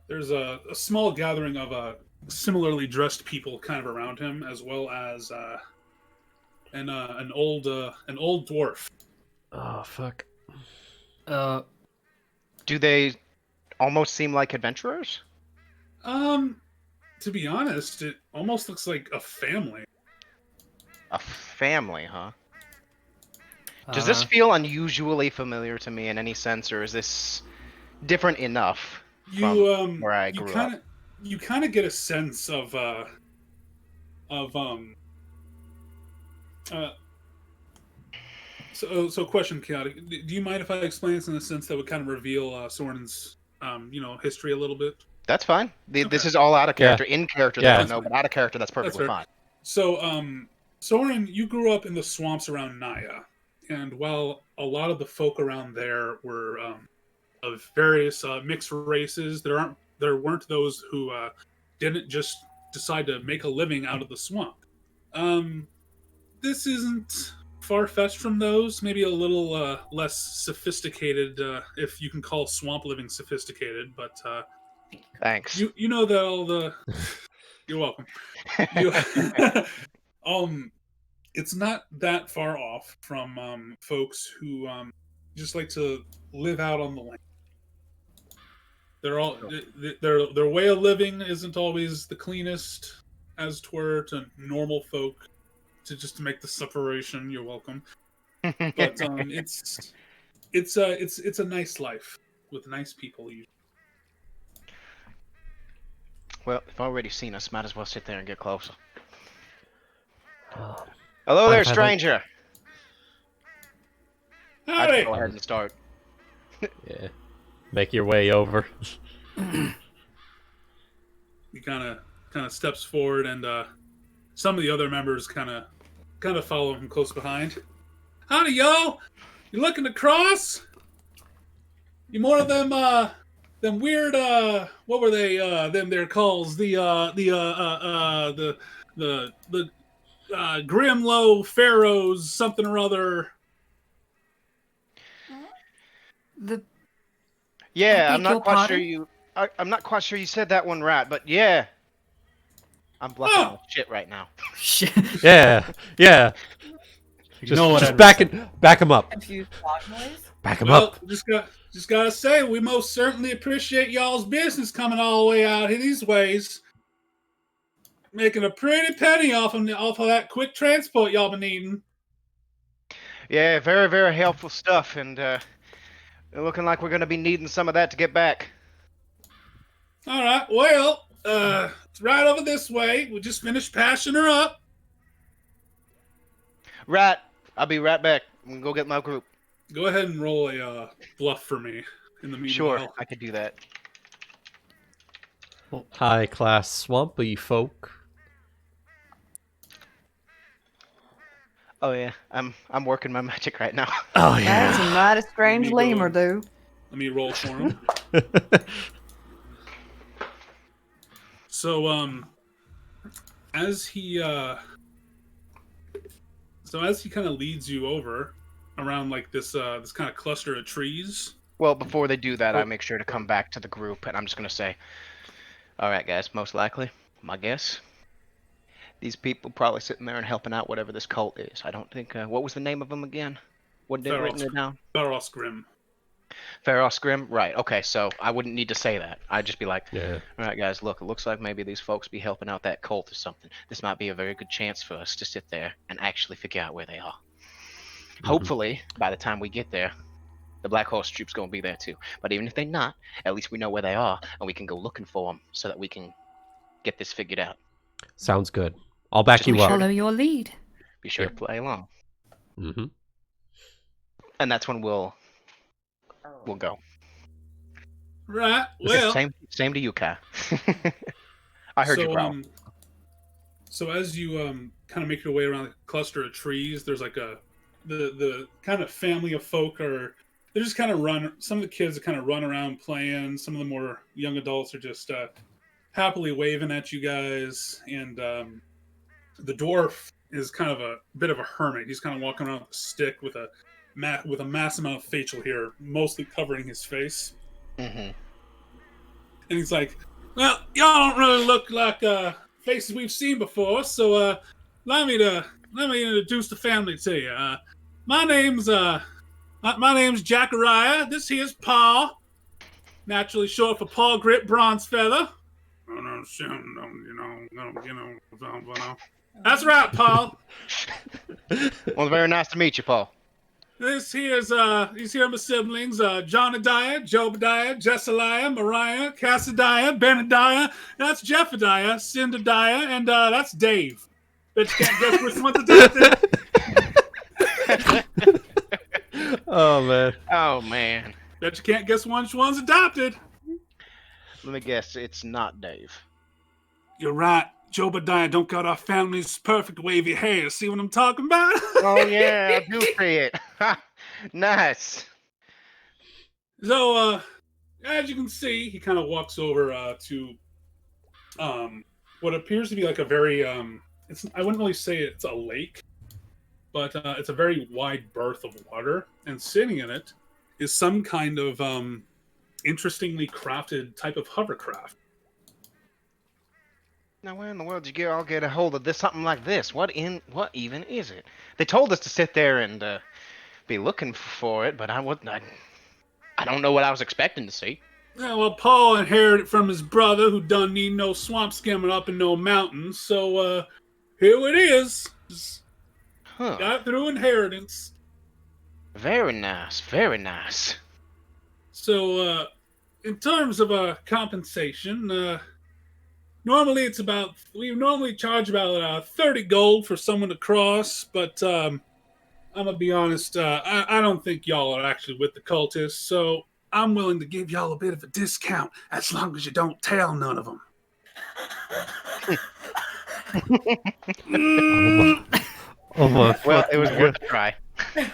There's a small gathering of similarly dressed people kind of around him, as well as an old dwarf. Oh fuck. Do they almost seem like adventurers? To be honest, it almost looks like a family. A family, huh? Does this feel unusually familiar to me in any sense, or is this different enough from where I grew up? You kind of get a sense of so question, Chaotic. Do you mind if I explain this in a sense that would kind of reveal Sorren's history a little bit? That's fine. This Okay. is all out of character. Yeah. In character, Yeah. they don't know, but out of character, that's perfectly fair. fine. So, Sorren, you grew up in the swamps around Naya, and while a lot of the folk around there were of various mixed races, there weren't those who didn't just decide to make a living out of the swamp. This isn't far-fetched from those, maybe a little less sophisticated, if you can call swamp living sophisticated, but Thanks. you know that all the you're welcome. You it's not that far off from folks who just like to live out on the land. They're all their way of living isn't always the cleanest, as twere to normal folk. To make the separation, you're welcome. But it's a nice life with nice people. Usually. Well, if already seen us, might as well sit there and get closer. Oh, Hello there, I've had, stranger. I'd Howdy. go ahead and start. yeah. Make your way over. He kind of steps forward, and some of the other members kind of follow him close behind. Howdy, y'all! You looking to cross? You more of them weird what were they them their calls? The Grimlow Pharaohs something or other. The Yeah, I I'm beg your not quite sure pardon? you. I'm not quite sure you said that one right, but yeah. I'm bluffing Oh. with shit right now. Shit. Yeah. Yeah. Just back him up. Confused dog noise. Back him Well, up. just gotta say, we most certainly appreciate y'all's business coming all the way out here these ways. Making a pretty penny off of that quick transport y'all been needing. Yeah, very, very helpful stuff, and looking like we're gonna be needing some of that to get back. All right, well, it's right over this way. We just finished passing her up. Right, I'll be right back. I'm gonna go get my group. Go ahead and roll a bluff for me in the meanwhile. Sure, I could do that. High class swampy folk. Oh yeah, I'm working my magic right now. Oh That's a yeah. mighty strange Me go. lemur, dude. Let me roll for him. So, as he kind of leads you over around like this kind of cluster of trees. Well, before they do that, I make sure to come back to the group, and I'm just gonna say, all right, guys, most likely, my guess, these people probably sitting there and helping out whatever this cult is. I don't think. What was the name of them again? What did written it down? Baros Grim. Pharos Grim? Right, okay, so I wouldn't need to say that. I'd just be like, Yeah. alright guys, look, it looks like maybe these folks be helping out that cult or something. This might be a very good chance for us to sit there and actually figure out where they are. Hopefully, by the time we get there, the Black Horse Troop's gonna be there too. But even if they're not, at least we know where they are, and we can go looking for them so that we can get this figured out. Sounds good. I'll back Just you be up. sure Follow your lead. Be sure Yep. to play along. Mm-hmm. And that's when we'll go. Right. Well, Same to you, Kai. I heard you growl. So as you kind of make your way around the cluster of trees, there's like the kind of family of folk they're just kind of run. Some of the kids are kind of run around playing. Some of the more young adults are just happily waving at you guys. And the dwarf is kind of a bit of a hermit. He's kind of walking around with a stick with a mass amount of facial hair, mostly covering his face. Mm-hmm. And he's like, "Well, y'all don't really look like faces we've seen before, so let me introduce the family to you. My name's Jachariah. This here's Paul, naturally short for Paul Grip Bronze Feather. That's right, Paul. Well, very nice to meet you, Paul. These here are my siblings, Jonadiah, Jobadiah, Jessaliah, Mariah, Cassadiah, Benadiah, that's Jeffadiah, Cindadiah, and that's Dave. Bet you can't guess which one's adopted. Oh man. Oh man. Bet you can't guess which one's adopted. Let me guess, it's not Dave. You're right. Jobadiah don't got our family's perfect wavy hair. See what I'm talking about? Oh yeah, I do see it. Nice. So, as you can see, he kind of walks over to what appears to be like a very I wouldn't really say it's a lake, but it's a very wide berth of water, and sitting in it is some kind of interestingly crafted type of hovercraft. Now, where in the world did you all get a hold of this? Something like this? What even is it? They told us to sit there and be looking for it, but I don't know what I was expecting to see. Yeah, well, Paul inherited from his brother, who done need no swamp skimming up in no mountains. So here it is. Huh. Got through inheritance. Very nice. Very nice. So in terms of compensation, normally we normally charge about 30 gold for someone to cross, but I'm gonna be honest, I don't think y'all are actually with the cultists, so I'm willing to give y'all a bit of a discount as long as you don't tell none of them. Oh my. Well, it was worth a try. I'm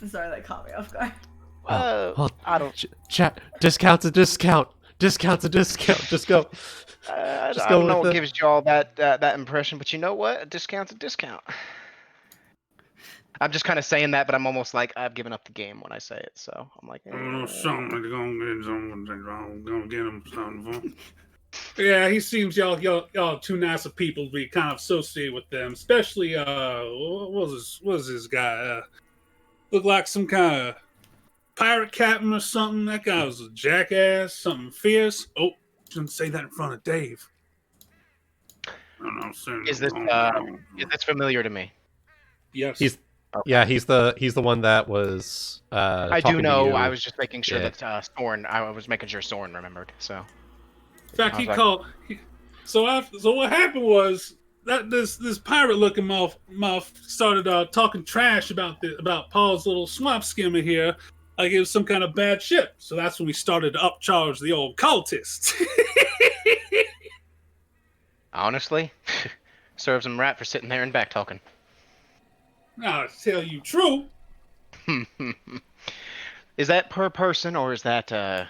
sorry, that caught me off guard. Well, I don't. Chat. Discount's a discount. Discount's a discount. Just go. I Just don't go know with what it. gives you all that impression, but you know what? A discount's a discount. I'm just kind of saying that, but I'm almost like I've given up the game when I say it. So I'm like, Yeah, he seems y'all too nice of people to be kind of associated with them, especially what was this guy? Looked like some kind of pirate captain or something. That guy was a jackass, something fierce. Oh, shouldn't say that in front of Dave. I don't know. is this familiar to me? Yes. He's the one that was. I talking do to know. you. I was just making sure Yeah. that Sorren. I was making sure Sorren remembered. So. In fact, I he was like- called. So what happened was that this pirate-looking mouth started talking trash about Paul's little swamp skimmer here, like it was some kind of bad ship. So that's when we started to upcharge the old cultists. Honestly, serves him right for sitting there and back talking. Now, to tell you true, Is that per person, or is that a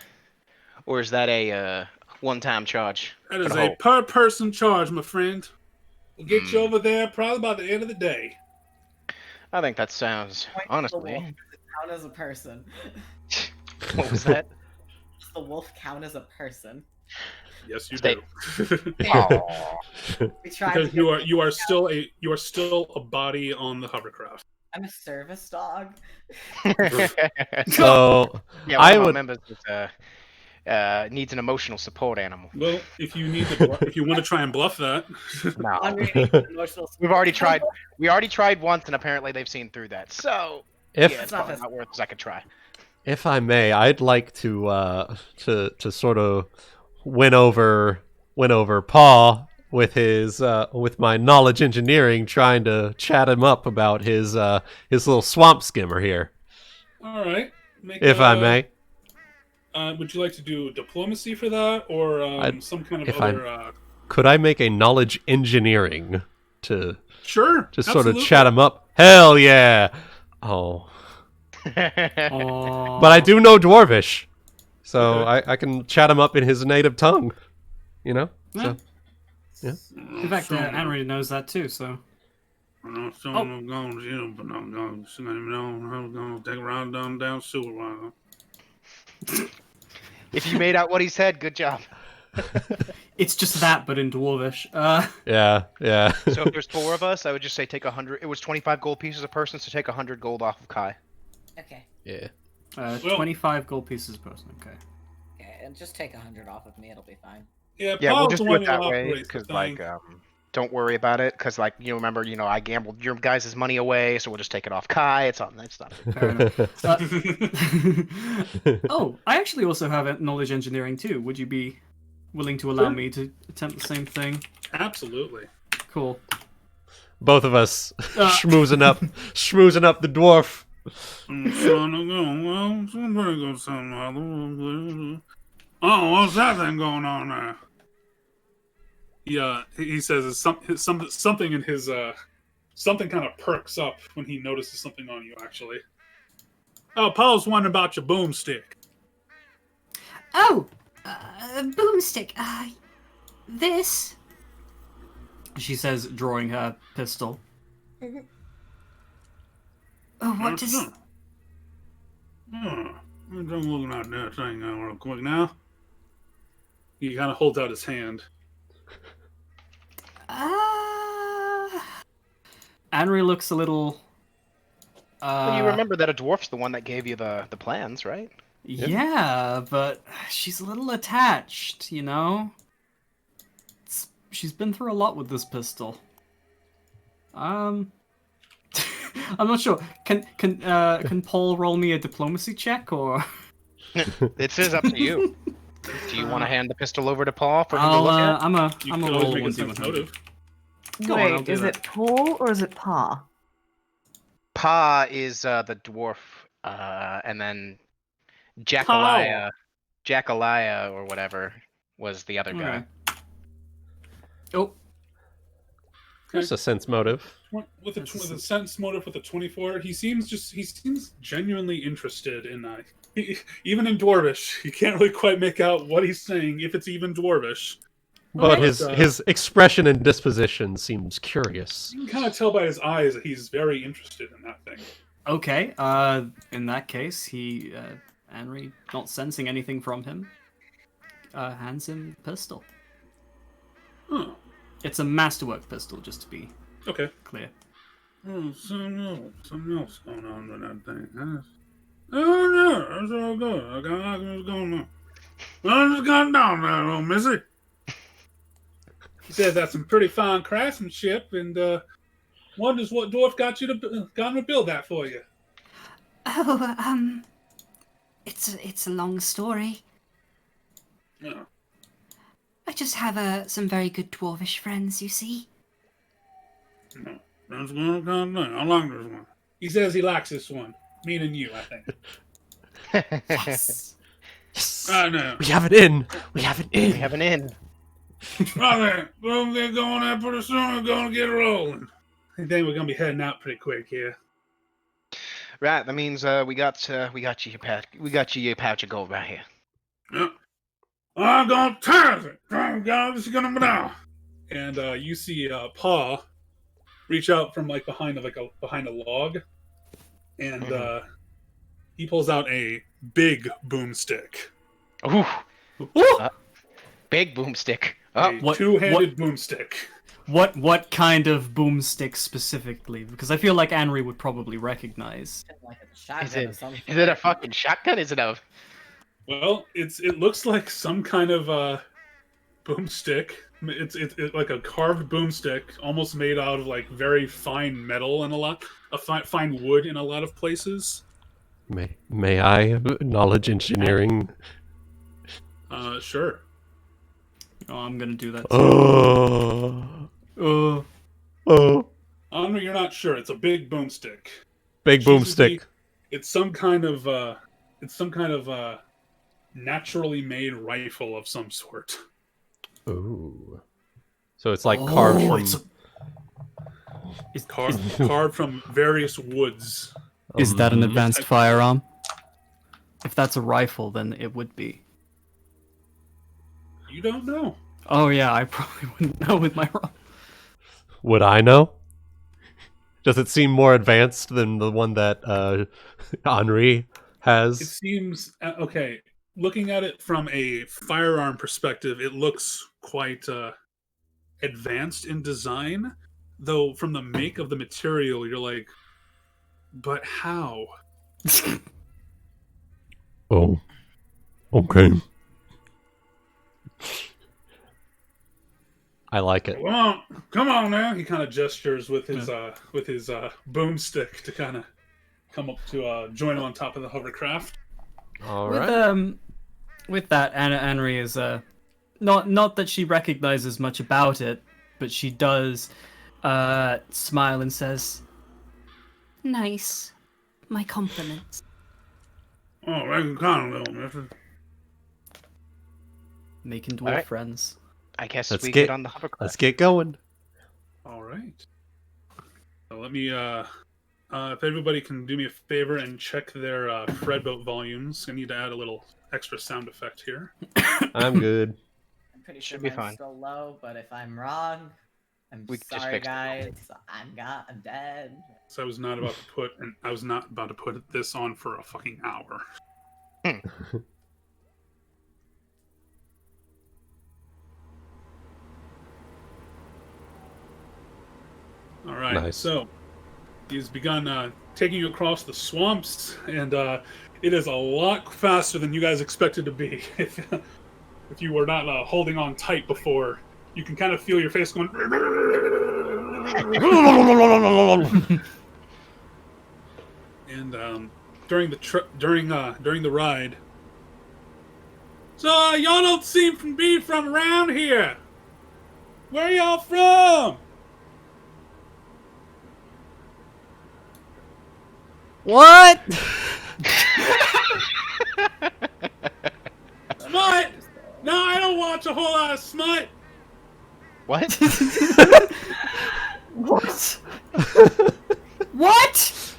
one-time charge? that is for the a whole? per-person charge, my friend. We'll get you over there probably by the end of the day. I think that sounds The wolf. honestly. Does it count as a person? What was that? Does the wolf count as a person? Yes, you Stay- do. Aw. We tried. Because you are still a body on the hovercraft. I'm a service dog. So Yeah, I one of my would. members is, needs an emotional support animal. Well, if you want to try and bluff that, No, Unreading emotional. we've already tried. We already tried once, and apparently they've seen through that. So If yeah, it's not probably as- not worth as I could try. If I may, I'd like to sort of win over Paul with his with my knowledge engineering, trying to chat him up about his little swamp skimmer here. all right. If I may, Would you like to do diplomacy for that, or some kind of if other? could I make a knowledge engineering to Sure. sort of absolutely. chat him up? Hell yeah! Oh, but I do know Dwarvish, so Okay. I can chat him up in his native tongue. You know. Yeah. So Yeah. In fact, Anri knows that too, so. I'm going to take a ride down sewer. If you made out what he said, good job. It's just that, but in Dwarvish. Yeah. So if there's 4 of us, I would just say take 100. It was 25 gold pieces a person, so take 100 gold off of Kai. Okay. Yeah. 25 gold pieces per person, okay. Okay, and just take 100 off of me. It'll be fine. Yeah, Yeah, we'll Paul's just the do one it who that way, operates the because, like, thing. don't worry about it, because, like, you remember, I gambled your guys' money away, so we'll just take it off Kai. It's not. Fair enough. Oh, I actually also have knowledge engineering too. Would you be willing to allow me to attempt the same thing? Absolutely. Cool. Both of us schmoozing up the dwarf. Oh, what's that thing going on there? Yeah, he says something in his something kind of perks up when he notices something on you. Actually, oh, Paul's wondering about your boomstick. Oh, boomstick. This. She says, drawing her pistol. Oh, what does? I'm looking at that thing real quick now. He kind of holds out his hand. Anri looks a little. Well, you remember that a dwarf's the one that gave you the plans, right? Yeah, but she's a little attached, you know? She's been through a lot with this pistol. I'm not sure. Can Paul roll me a diplomacy check, or? It is up to you. Do you want to hand the pistol over to Paul for him to look at? I'm a You can roll always make a 1d100. sense motive. Go on, I'll Wait, do is that. it Paul or is it Pa? Pa is the dwarf, and then Jackalaya, or whatever, was the other guy. Okay. Oh, There's a sense motive. With a sense motive with a 24, he seems genuinely interested in that. Even in Dwarvish, you can't really quite make out what he's saying, if it's even Dwarvish. But his expression and disposition seems curious. You can kind of tell by his eyes that he's very interested in that thing. okay. In that case, Anri, not sensing anything from him, hands him the pistol. Huh. It's a masterwork pistol, just to be Okay. clear. Oh, something else going on with that thing. Huh? Oh, no, that's all good. I got what's going on. I just got down there, little missy. He said that's some pretty fine craftsmanship, and wonders what dwarf got him to build that for you. Oh, it's a long story. Yeah. I just have some very good dwarvish friends, you see. No, that's one kind of thing. I like this one. He says he likes this one. Meaning you, I think. Yes. I know. We have it in. We have it in. We have an in. Right then, we'll get going there pretty soon. We're going to get rolling. I think we're going to be heading out pretty quick here. Right, that means we got you your pouch of gold right here. Yep. I'm going to tear it. This is going to be now. And you see Paw reach out from behind a log, and he pulls out a big boomstick. Ooh. Big boomstick. Oh, A two-handed boomstick. What kind of boomstick specifically? Because I feel like Anri would probably recognize. Like a shotgun is or it something. is it a fucking shotgun? Is it a? Well, it looks like some kind of boomstick. It's like a carved boomstick, almost made out of like very fine metal and fine wood in a lot of places. May I knowledge engineering? Sure. Oh, I'm gonna do that. Oh. Anri, you're not sure. It's a big boomstick. Big boomstick. It's some kind of naturally made rifle of some sort. Ooh. So it's like carved from. Carved from various woods. Is that an advanced firearm? If that's a rifle, then it would be. You don't know. Oh yeah, I probably wouldn't know with my roll. Would I know? Does it seem more advanced than the one that Anri It has? seems okay. Looking at it from a firearm perspective, it looks quite advanced in design. Though from the make of the material, you're like, but how? Oh, okay. I like it. Come on now. He kind of gestures with his boomstick to kind of come up to join him on top of the hovercraft. All With right. with that, Anri is not that she recognizes much about it, but she does smile and says, Nice. My compliments. Oh, I can count on them, mister. making dwarf Alright. friends. I guess Let's we get- get on the hovercraft. Let's get going. All right. So let me, if everybody can do me a favor and check their Fredboat volumes. I need to add a little extra sound effect here. I'm good. I'm pretty Should sure be mine's fine. still low, but if I'm wrong, I'm We just sorry, fixed it. guys. I'm dead. So I was not about to put this on for a fucking hour. All right. Nice. So he's begun taking you across the swamps, and it is a lot faster than you guys expected to be. If you were not holding on tight before, you can kind of feel your face going. And during the ride, so y'all don't seem to be from around here. Where y'all from? What? Smut! No, I don't watch a whole lot of smut. What? What? What?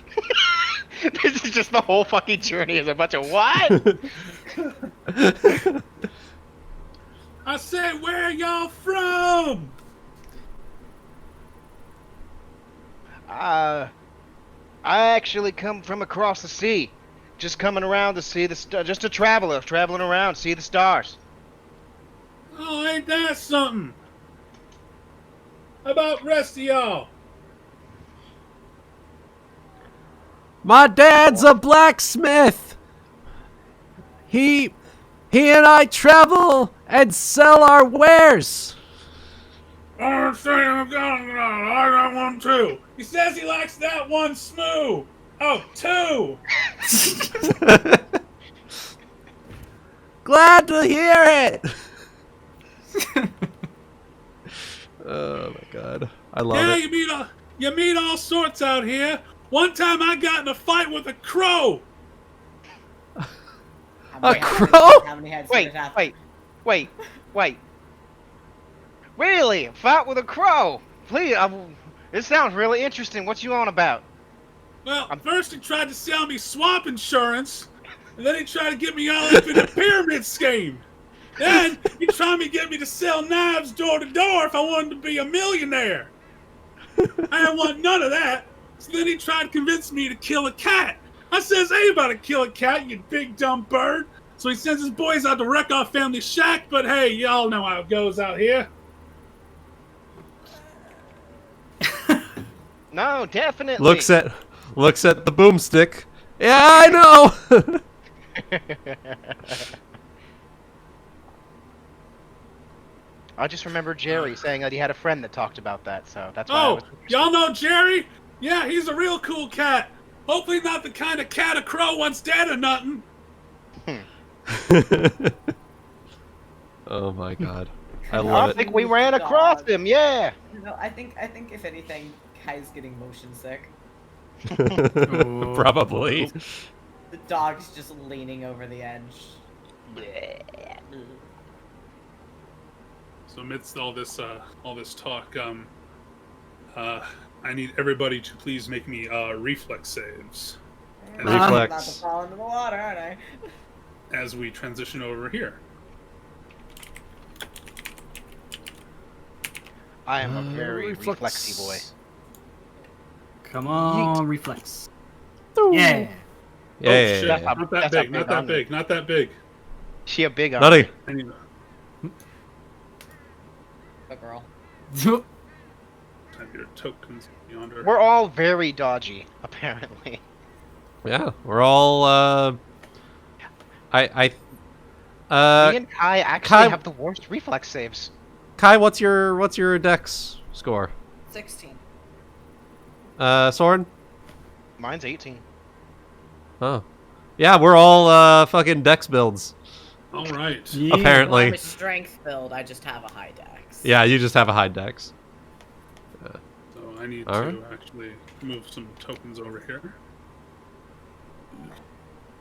This is just the whole fucking journey is a bunch of what? I said, where y'all from? I actually come from across the sea. Just coming around to see the just a traveler, traveling around, see the stars. Oh, ain't that something? How about rest of y'all? My dad's a blacksmith. He and I travel and sell our wares. I got one too. He says he likes that one smoo. Oh, two. Glad to hear it. Oh my god, I love Yeah, it. you meet all sorts out here. One time I got in a fight with a crow. A crow? How many heads Wait, did it have? wait. Really? Fight with a crow? Please, this sounds really interesting. What you on about? Well, first he tried to sell me swamp insurance, and then he tried to get me all up in a pyramid scheme. Then he tried to get me to sell knives door to door if I wanted to be a millionaire. I didn't want none of that. So then he tried to convince me to kill a cat. I says, ain't about to kill a cat, you big dumb bird. So he sends his boys out to wreck our family shack, but hey, y'all know how it goes out here. No, definitely. Looks at the boomstick. Yeah, I know. I just remember Jerry saying that he had a friend that talked about that, so that's why I Oh, was interested. y'all know Jerry? Yeah, he's a real cool cat. Hopefully not the kind of cat a crow wants dead or nothing. Oh my god, I I love it. think we ran across him, yeah. No, I think if anything, Kai's getting motion sick. Probably. The dog's just leaning over the edge. So amidst all this talk, I need everybody to please make me reflex saves I'm Reflex. about to fall into the water, aren't I? as we transition over here. I am a very reflexy boy. Come on, reflex. Ooh. Yeah. Yeah. Oh shit! That's Not that that's a big. Not big that onion. big. Not that big. She a big Nutty. onion. I need A girl. to have your tokens yonder. We're all very dodgy, apparently. Yeah, we're all. Me Uh, and Kai actually Kai- have the worst reflex saves. Kai, what's your dex score? 16. Sorren? Mine's 18. Oh, yeah, we're all fucking dex builds. All right. Yeah. Apparently. Well, I'm a strength build. I just have a high dex. Yeah, you just have a high dex. So I need All to right. actually move some tokens over here.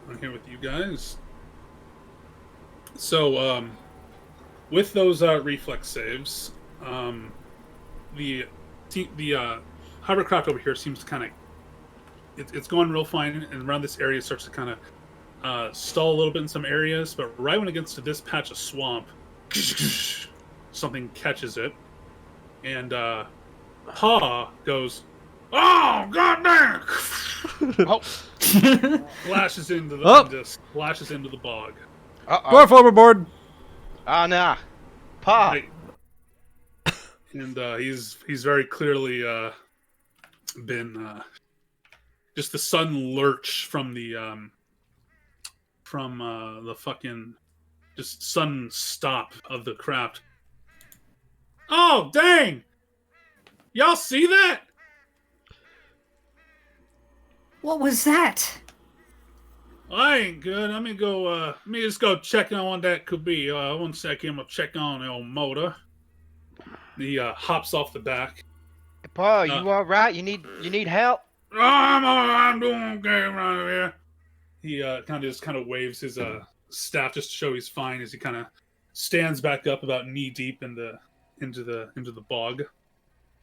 I'm here with you guys. So, with those reflex saves, the hovercraft over here seems to kind of it's going real fine, and around this area it starts to kind of stall a little bit in some areas. But right when it gets to this patch of swamp, something catches it, and Pa goes, "Oh goddamn!" Oh, Flashes into the Oh. splashes into the bog. uh-oh. Dwarf overboard. Ah, nah. Pa! Right. And he's very clearly been just the sudden lurch from the fucking just sudden stop of the craft. Oh dang! Y'all see that? What was that? I ain't good. Let me go. Let me just go check on what that could be. 1 second. I'm gonna check on the old motor. He hops off the back. Pa, you alright? You need help? Oh, I'm doing okay around here. He kind of waves his staff just to show he's fine as he kind of stands back up about knee deep into the bog.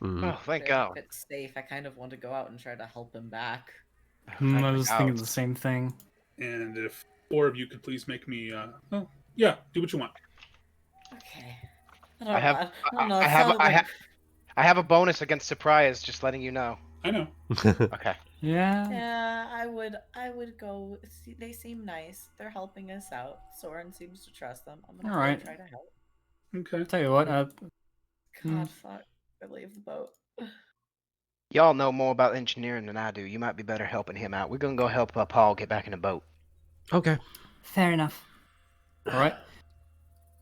Mhm. Oh, thank If God. it's safe, I kind of want to go out and try to help him back. I was thinking the same thing. And if 4 of you could please make me, oh yeah, do what you want. Okay. I have- I don't know. I it have, sounded I like- have, I have a bonus against surprise. Just letting you know. I know. Okay. Yeah. Yeah, I would go. See, they seem nice. They're helping us out. Sorren seems to trust them. I'm gonna All right. try to help. Okay. Tell you what, God, fuck. I leave the boat. Y'all know more about engineering than I do. You might be better helping him out. We're gonna go help Paul get back in the boat. Okay. Fair enough. all right.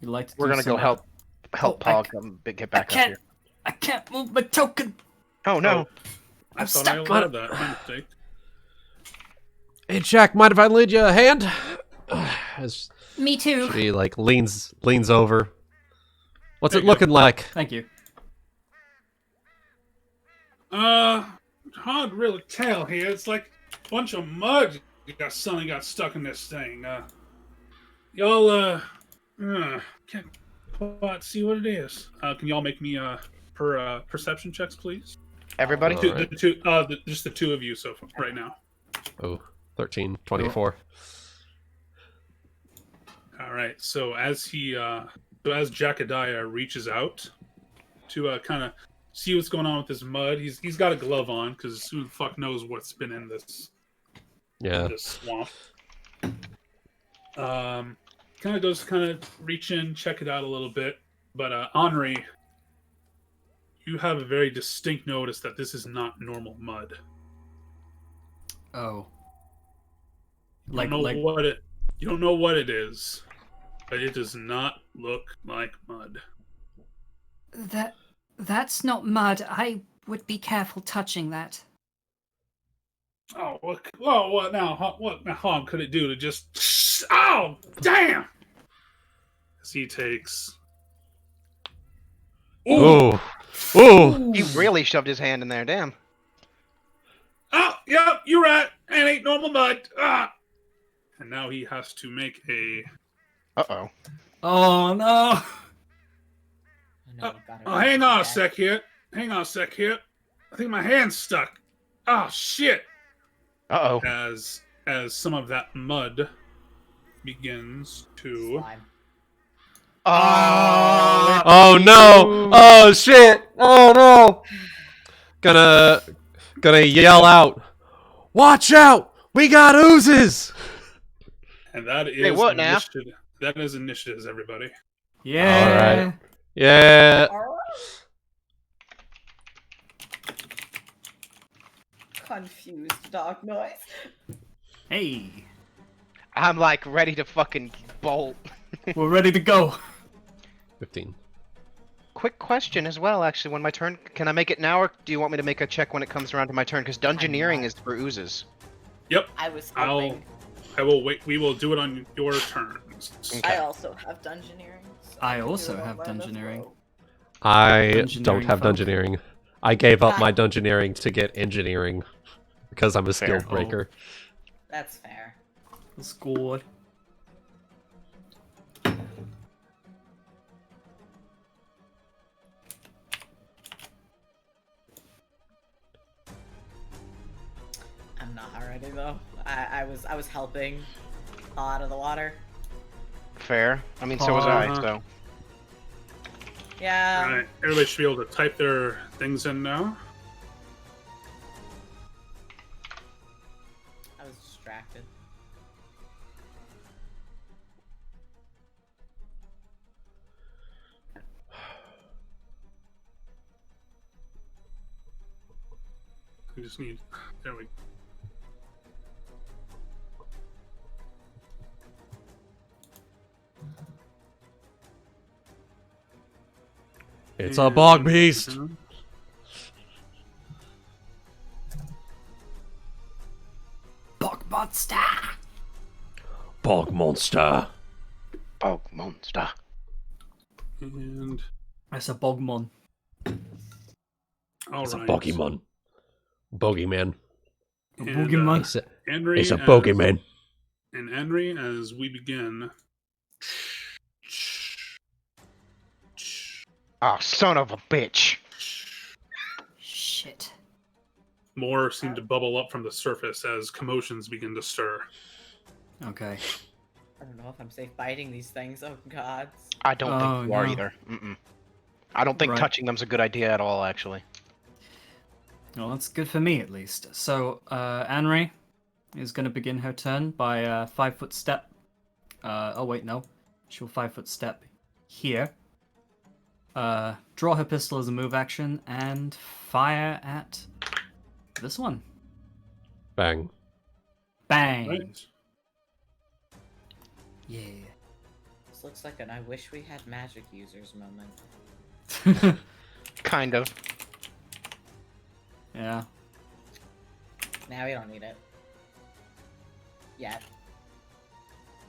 You'd like to? We're do gonna go some, help oh, Paul I get back up can't. here. I can't move my token. Oh no! I I'm thought I stuck. allowed that. My mistake. Hey, Jack, mind if I lend you a hand? As Me too. she like leans over. What's There it you go. looking like? Thank you. Hard to really tell here. It's like a bunch of mud suddenly got stuck in this thing. Y'all, can't quite see what it is. Can y'all make me perception checks, please? Everybody. All Two, right. the two, just the 2 of you so far, right now. Oh, 13, 24. All right. So as Jacadiah reaches out to kind of see what's going on with this mud, he's got a glove on because who the fuck knows what's been in this Yeah. swamp. Kind of goes reach in, check it out a little bit. But Anri, you have a very distinct notice that this is not normal mud. Oh. You don't know what it is, but it does not look like mud. That's not mud. I would be careful touching that. Oh, what now? What harm could it do to just? Oh, damn! As he takes. Ooh. Ooh. He really shoved his hand in there. Damn. Oh, yep, you're right. It ain't normal mud. Ah! And now he has to make a. Uh-oh. Oh no. I know Oh, you got it oh, right hang on a there. sec here. Hang on a sec here. I think my hand's stuck. Oh shit! Uh-oh. As some of that mud begins to. Slime. Oh, Oh no! Oh shit! Oh no! Gonna yell out. Watch out! We got oozes! And that is Hey, what now? initiative. That is initiatives, everybody. Yeah. Yeah. Confused dog noise. Hey, I'm like ready to fucking bolt. we're ready to go. 15. Quick question as well, actually. When my turn, can I make it now, or do you want me to make a check when it comes around to my turn? Because dungeoneering is for oozes. Yep. I was I'll. hoping. I will wait. We will do it on your turns. Okay. I also have dungeoneering. So I can do also it on have my dungeoneering. flow. I Dungeoneering don't have folk. dungeoneering. I gave up my dungeoneering to get engineering because I'm a Fair. skill breaker. That's fair. That's good. I'm not ready though. I was helping fall out of the water. Fair. I mean, so was I. Uh-huh. So Yeah. All right. Everybody should be able to type their things in now. I was distracted. We just need. There we. It's a bog beast! Bog monster. Bog monster. bog monster. And That's a bogmon. all It's a right. bogeyman. Bogeyman. A And, boogeyman. It's a, Anri it's a as- bogeyman. And Anri, as we begin. Oh, son of a bitch. Shit. More seem to bubble up from the surface as commotions begin to stir. Okay. I don't know if I'm safe biting these things. Oh god. I don't Oh, think you are no. either. Mm-mm. I don't think Right. touching them's a good idea at all, actually. Well, that's good for me at least. So, Anri is going to begin her turn by a 5-foot step. Oh wait, no. She'll 5-foot step here. Draw her pistol as a move action and fire at this one. Bang. Bang. Right. Yeah. This looks like an I wish we had magic users moment. Kind of. Yeah. Now we don't need it. Yet.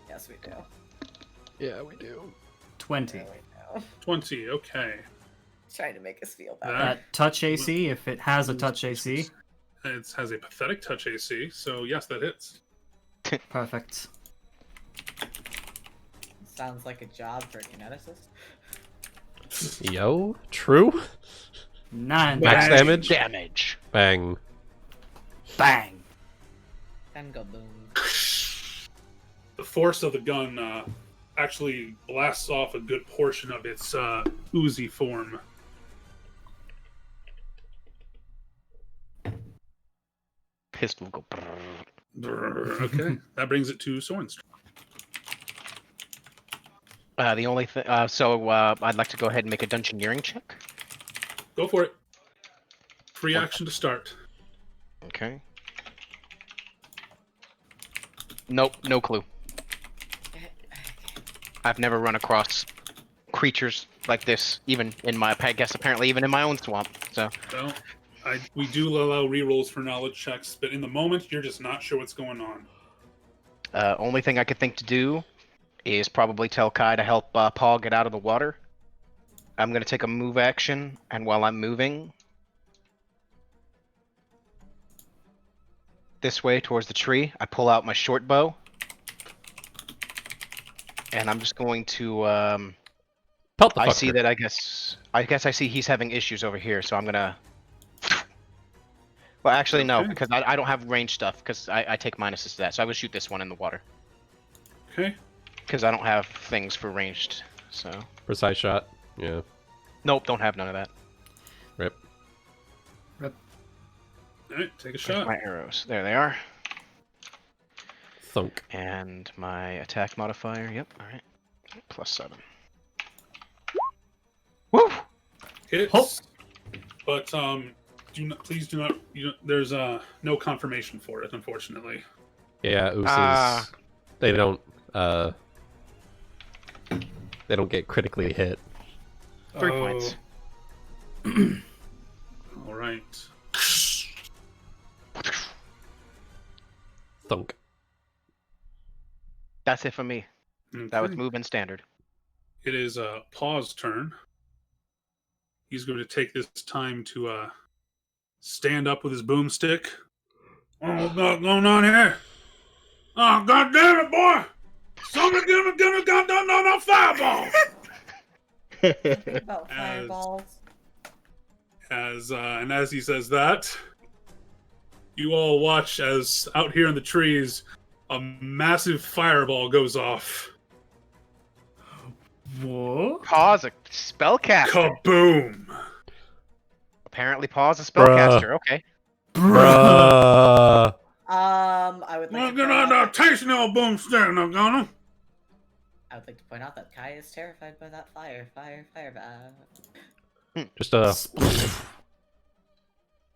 Yes, we do. Yeah, we do. 20. There we go. 20, okay. Trying to make us feel better. That Touch AC, if it has a touch AC. it has a pathetic touch AC, so yes, that hits. Perfect. Sounds like a job for a geneticist. Yo, true? 9. Max Bang. damage? Damage. Bang. Bang. Then go boom. The force of the gun actually blasts off a good portion of its oozy form. Pistol go. brrrr. Okay, that brings it to Sorren's turn. The only thing. I'd like to go ahead and make a dungeoneering check. Go for it. Free action to start. Okay. Nope, no clue. I've never run across creatures like this, even in my, I guess apparently even in my own swamp. So Well, we do allow rerolls for knowledge checks, but in the moment, you're just not sure what's going on. only thing I could think to do is probably tell Kai to help Paul get out of the water. I'm gonna take a move action, and while I'm moving this way towards the tree, I pull out my short bow, and I'm just going to. Pelt the I fucker. see that. I guess I see he's having issues over here, so I'm gonna. Well, actually, no, Okay. because I don't have range stuff, because I take minuses to that, so I would shoot this one in the water. Okay. Because I don't have things for ranged, so. Precise shot. Yeah. Nope, don't have none of that. Rip. Alright, take a Where's shot. my arrows? There they are. Thunk. And my attack modifier. Yep. All right. +7. Woo! Hits. Hop. But please do not. There's no confirmation for it, unfortunately. Yeah, oozes. Ah. They don't. They don't get critically hit. 3 points. All right. Thunk. That's it for me. That was Okay. movement standard. It is Paw's turn. He's going to take this time to stand up with his boomstick. Oh, what's going on here? Oh, God damn it, boy! Somebody give me, no fireball! About fireballs. And as he says that, you all watch as out here in the trees, a massive fireball goes off. What? Paw's a spellcaster. Kaboom! Apparently, Paw's a spellcaster. Okay. Bruh. I would like Well, to get point out out that that, taste no boomstick, no gonna. I would like to point out that Kai is terrified by that fire. Just a.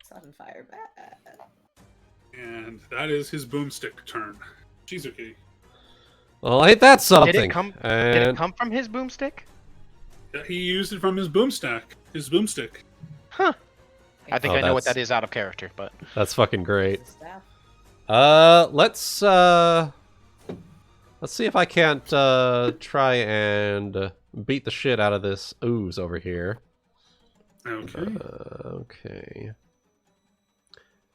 Sudden fire bad. And that is his boomstick turn. Shizuki. Well, ain't that something? Did it come from his boomstick? He used it from his boomstick. His boomstick. Huh. I think Oh, I know what that's- that is out of character, but That's fucking great. Staff. Let's see if I can't try and beat the shit out of this ooze over here. Okay. Okay.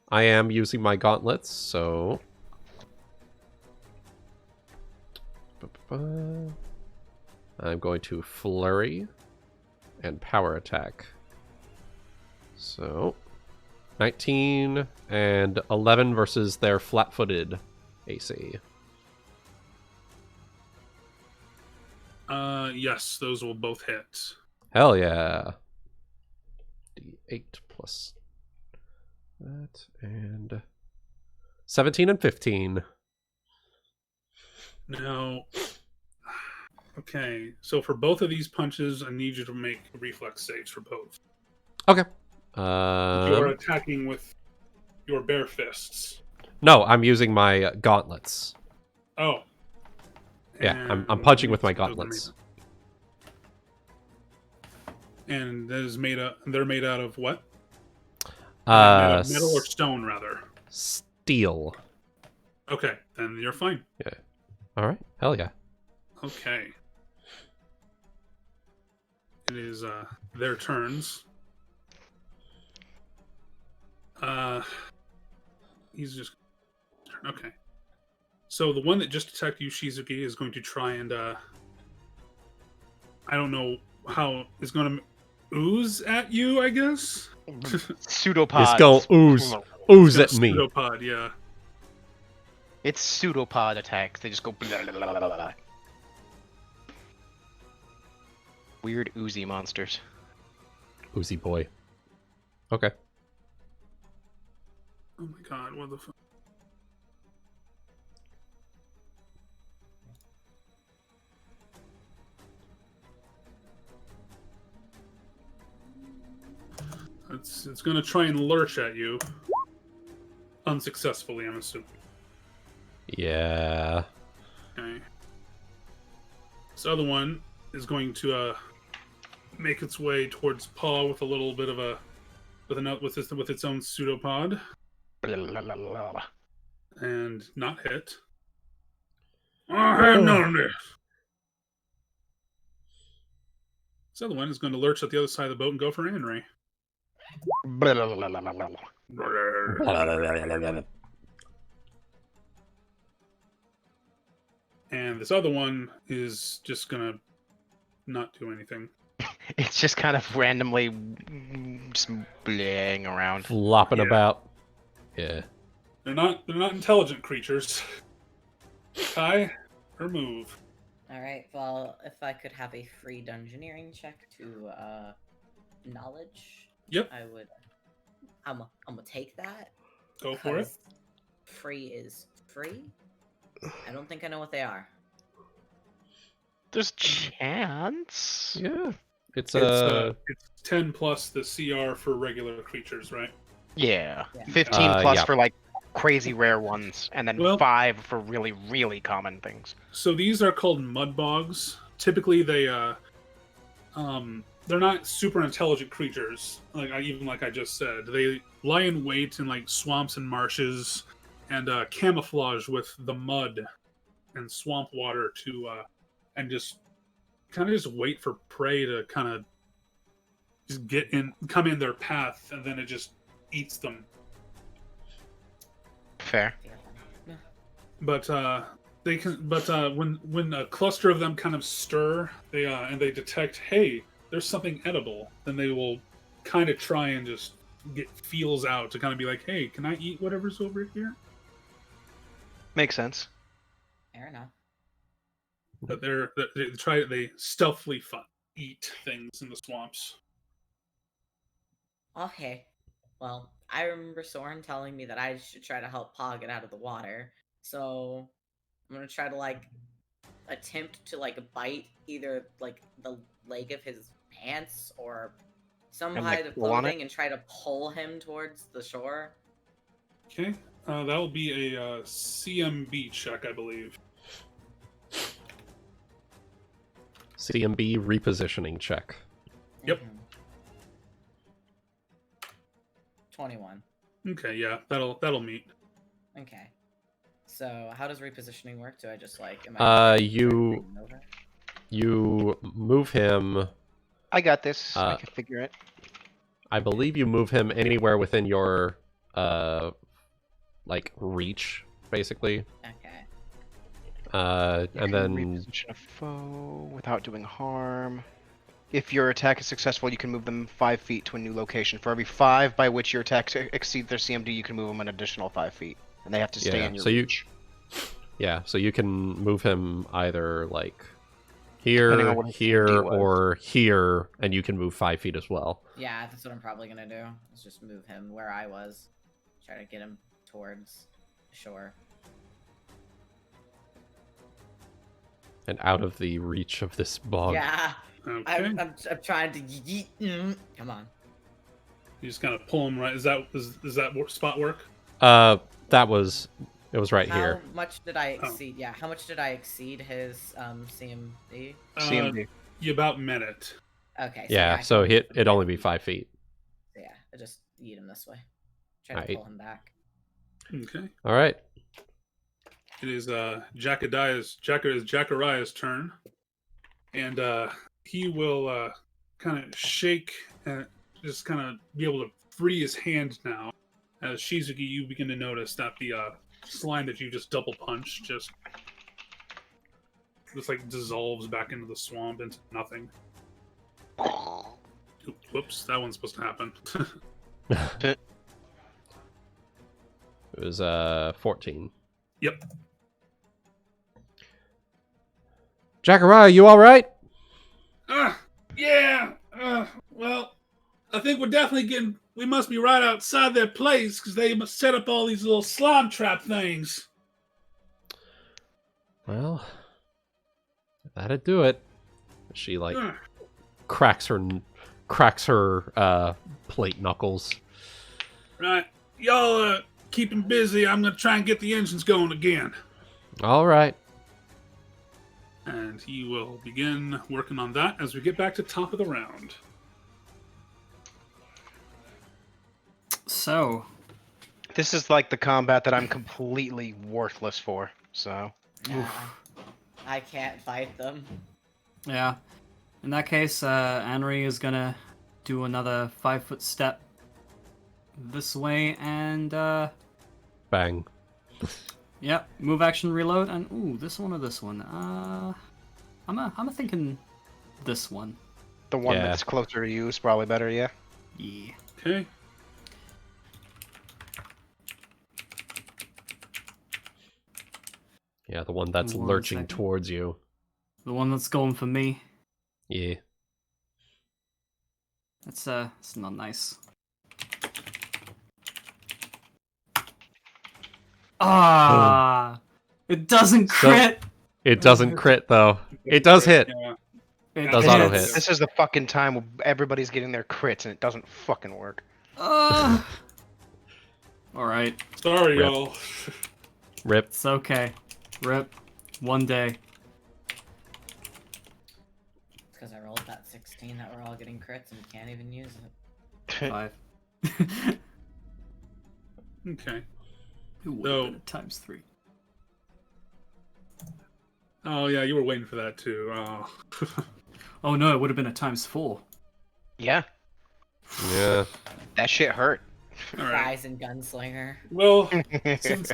I am using my gauntlets, so I'm going to flurry and power attack. So 19 and 11 versus their flat-footed AC. Yes, those will both hit. Hell yeah. D8 plus that and 17 and 15. Now, okay, so for both of these punches, I need you to make reflex saves for both. Okay. You're attacking with your bare fists. No, I'm using my gauntlets. Oh. Yeah, I'm And punching with my those are gauntlets. And that is they're made out of what? Made Uh, of metal or stone, rather. steel. Okay, then you're fine. Yeah. All right. Hell yeah. Okay. It is their turns. He's just okay. So the one that just attacked you, Shizuki, is going to try and I don't know how is going to ooze at you. I guess pseudopod. It's going ooze It's at me. pseudopod, yeah. It's pseudopod attacks. They just go blah, blah, blah, blah, blah. Weird oozy monsters. Oozy boy. Okay. Oh my god, what the fuck? It's gonna try and lurch at you. Unsuccessfully, I'm assuming. Yeah. Okay. This other one is going to make its way towards Paw with a little bit of a with its own pseudopod Blah, blah, blah, blah, blah. and not hit. I have none of this. This other one is going to lurch at the other side of the boat and go for Anri. Blah, blah, blah, blah, blah, blah. And this other one is just gonna not do anything. It's just kind of randomly just blaying around. Flopping Yeah. about. Yeah. They're not intelligent creatures. Kai, her move. All right. Well, if I could have a free dungeoneering check to knowledge, Yep. I would. I'm gonna take that. Go for it. 'cause Free is free. I don't think I know what they are. There's chance. Yeah. It's It's 10 plus the CR for regular creatures, right? Yeah. Yeah. 15 plus yeah. for like crazy rare ones, and then Well- 5 for really, really common things. So these are called mud bogs. Typically, they're not super intelligent creatures. Like I just said, they lie in wait in like swamps and marshes, and camouflage with the mud and swamp water to, and just kind of just wait for prey to kind of just come in their path, and then it just eats them. Fair. But they can. But when a cluster of them kind of stir, and they detect, hey, there's something edible, then they will kind of try and just get feels out to kind of be like, hey, can I eat whatever's over here? Makes sense. Fair enough. But they stealthily eat things in the swamps. Okay. Well, I remember Sorren telling me that I should try to help Pa get out of the water. So I'm gonna try to like attempt to like bite either like the leg of his pants or some And, kind like, of pull on it? clothing and try to pull him towards the shore. Okay, that will be a CMB check, I believe. CMB repositioning check. Yep. Mhm. 21. Okay, yeah, that'll meet. Okay. So how does repositioning work? Do I just like am I You bring him over? you move him. I got this. I Uh, can figure it. I believe you move him anywhere within your like reach, basically. Okay. You And can then reposition a foe without doing harm. If your attack is successful, you can move them 5 feet to a new location. For every 5 by which your attacks exceed their CMD, you can move them an additional 5 feet, and they have to stay Yeah, in your so you- reach. so you can move him either like Depending here, on what his here, CMD was. or here, and you can move 5 feet as well. Yeah, that's what I'm probably gonna do. Is just move him where I was. Try to get him towards the shore. And out of the reach of this bog. Yeah, Okay, I'm trying to yeet. Come on. you just kind of pull him right. Is that spot work? It was right How here. much did I Oh. exceed? Yeah, how much did I exceed his CMD? CMD. You about met it. Okay. Yeah, I so can- it'd only be 5 feet. Yeah, I just yeet him this way. Try to Alright. pull him back. Okay. All right. It is Jachariah's turn, and he will kind of shake and just kind of be able to free his hand now. As Shizuki, you begin to notice that the slime that you just double punched just like dissolves back into the swamp into nothing. Whoops, that one's supposed to happen. It was 14. Yep. Jachariah, you all right? Yeah. Well, I think we're definitely we must be right outside their place because they must set up all these little slime trap things. Well, that'd do it. She like Ugh. cracks her plate knuckles. Right. Y'all keep him busy. I'm going to try and get the engines going again. All right. And he will begin working on that as we get back to top of the round. So, This is like the combat that I'm completely worthless for. So Yeah, I can't fight them. yeah. In that case, Anri is gonna do another 5-foot step this way and, Bang. yep, move action reload and, ooh, this one or this one? I'm thinking this one. the one Yeah. that's closer to you is probably better. Yeah. Yeah. Okay. Yeah, the one that's One lurching second. towards you. The one that's going for me. Yeah. It's not nice. Ah, it doesn't crit. It doesn't crit though. It does hit. Yeah. It does That's auto hits. hit. This is the fucking time where everybody's getting their crits and it doesn't fucking work. All right, Sorry, Rip. y'all. Rip. it's okay. Rip. One day. It's because I rolled that 16 that we're all getting crits and we can't even use it. 5. Okay. It would So- have been a ×3. Oh yeah, you were waiting for that too. Oh. Oh no, it would have been a ×4. Yeah, Yeah. that shit hurt. All right. Fries and Gunslinger. Well, since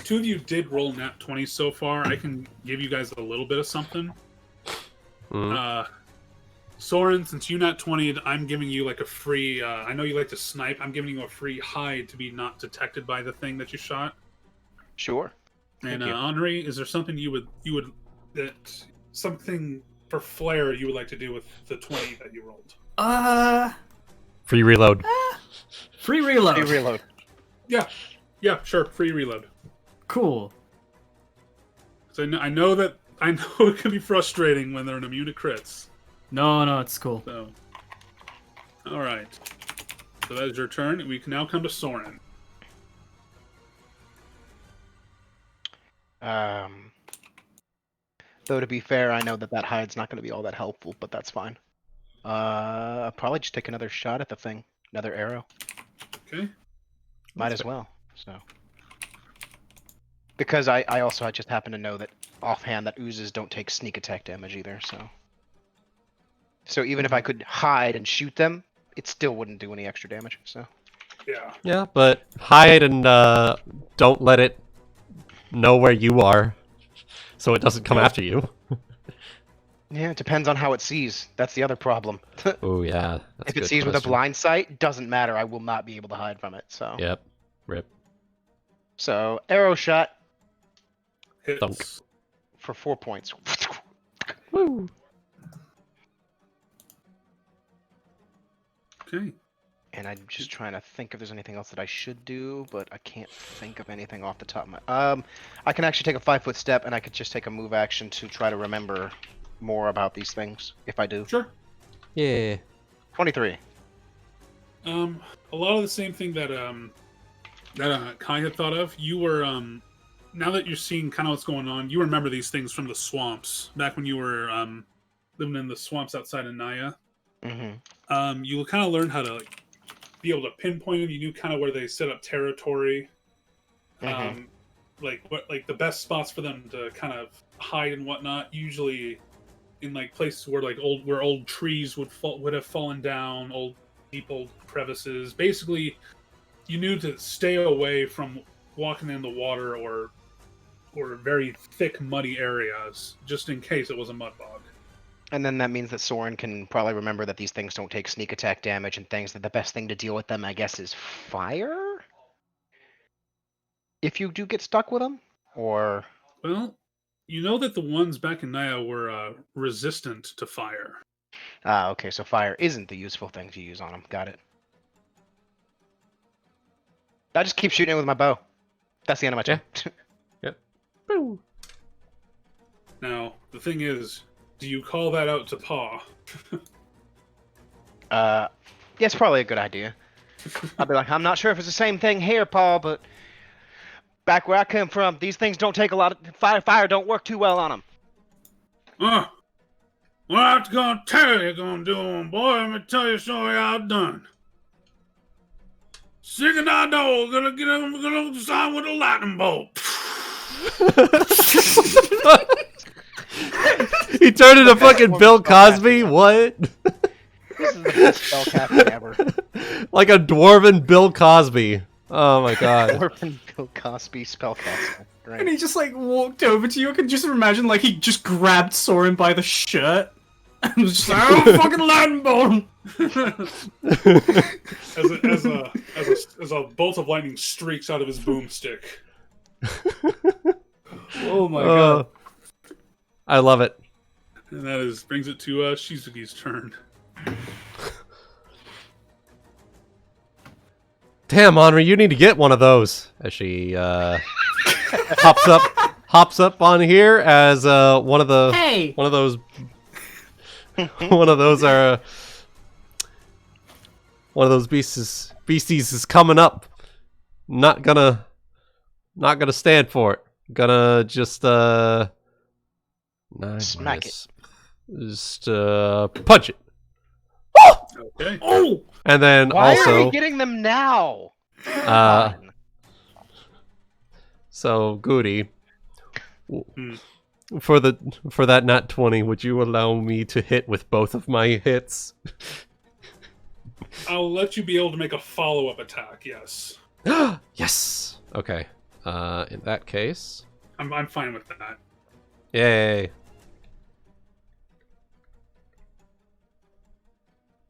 two of you did roll nat 20 so far, I can give you guys a little bit of something. Mhm. Sorren, since you nat 20'd, I'm giving you like a free. I know you like to snipe. I'm giving you a free hide to be not detected by the thing that you shot. Sure. And Thank you. Anri, is there something you would something for flair you would like to do with the 20 that you rolled? Free reload. Free reload. Hey, reload. Yeah, sure, free reload. Cool. So I know it can be frustrating when they're immune to crits. No, it's cool. So, all right. So that is your turn. We can now come to Sorren. Though to be fair, I know that hide's not going to be all that helpful, but that's fine. I'll probably just take another shot at the thing. Another arrow. Okay. Might as well. So. Because I also just happen to know that offhand that oozes don't take sneak attack damage either, so. So even if I could hide and shoot them, it still wouldn't do any extra damage, so. Yeah. Yeah, but hide and don't let it know where you are, so it doesn't come after you. Yeah, it depends on how it sees. That's the other problem. Oh yeah. That's If a it good sees with a question. blind sight, doesn't matter. I will not be able to hide from it, so. Yep. Rip. So, arrow shot Hits. Thunk. for 4 points. Woo. Okay. And I'm just trying to think if there's anything else that I should do, but I can't think of anything off the top of my. I can actually take a 5-foot step, and I could just take a move action to try to remember more about these things if I do. Sure. Yeah. 23. A lot of the same thing that Kai had thought of. You were now that you're seeing kind of what's going on, you remember these things from the swamps back when you were living in the swamps outside of Naya. Mm-hmm. You kind of learned how to be able to pinpoint them. You knew kind of where they set up territory. Mhm. Like the best spots for them to kind of hide and whatnot. Usually in like places where old trees would have fallen down, deep old crevices. Basically, you knew to stay away from walking in the water or very thick muddy areas, just in case it was a mud bog. And then that means that Sorren can probably remember that these things don't take sneak attack damage and things, that the best thing to deal with them, I guess, is fire? If you do get stuck with them? Or... Well, you know that the ones back in Naya were resistant to fire. Ah, okay, so fire isn't the useful thing to use on them. Got it. I just keep shooting it with my bow. That's the end of my turn. Yep. Boo. Now, the thing is, do you call that out to Paw? Yeah, it's probably a good idea. I'll be like, I'm not sure if it's the same thing here, Paul, but back where I come from, these things don't take a lot of fire don't work too well on them. Well, I'm gonna tell you, gonna do on, boy. Let me tell you a story I've done. Sick and I know, gonna sign with a lightning bolt. He turned into fucking Bill Cosby? What? This is the best spellcasting ever. Like a dwarven Bill Cosby. Oh my god. Orphan Bill Cosby spellcasting. And Great. he just like walked over to you. I can just imagine like he just grabbed Sorren by the shirt and was just like, "Oh, fucking lightning bolt!" as a bolt of lightning streaks out of his boomstick. Oh my god! I love it. And that brings it to Shizuki's turn. Damn, Anri, you need to get one of those. As she hops up on here as one of those beasties is coming up. Not gonna stand for it. Gonna just Smack it. Just punch it. Okay. Oh! And then Why also are we getting them now? so Goody, for that nat 20, would you allow me to hit with both of my hits? I'll let you be able to make a follow-up attack, yes. Yes. Okay. In that case, I'm fine with that. yay.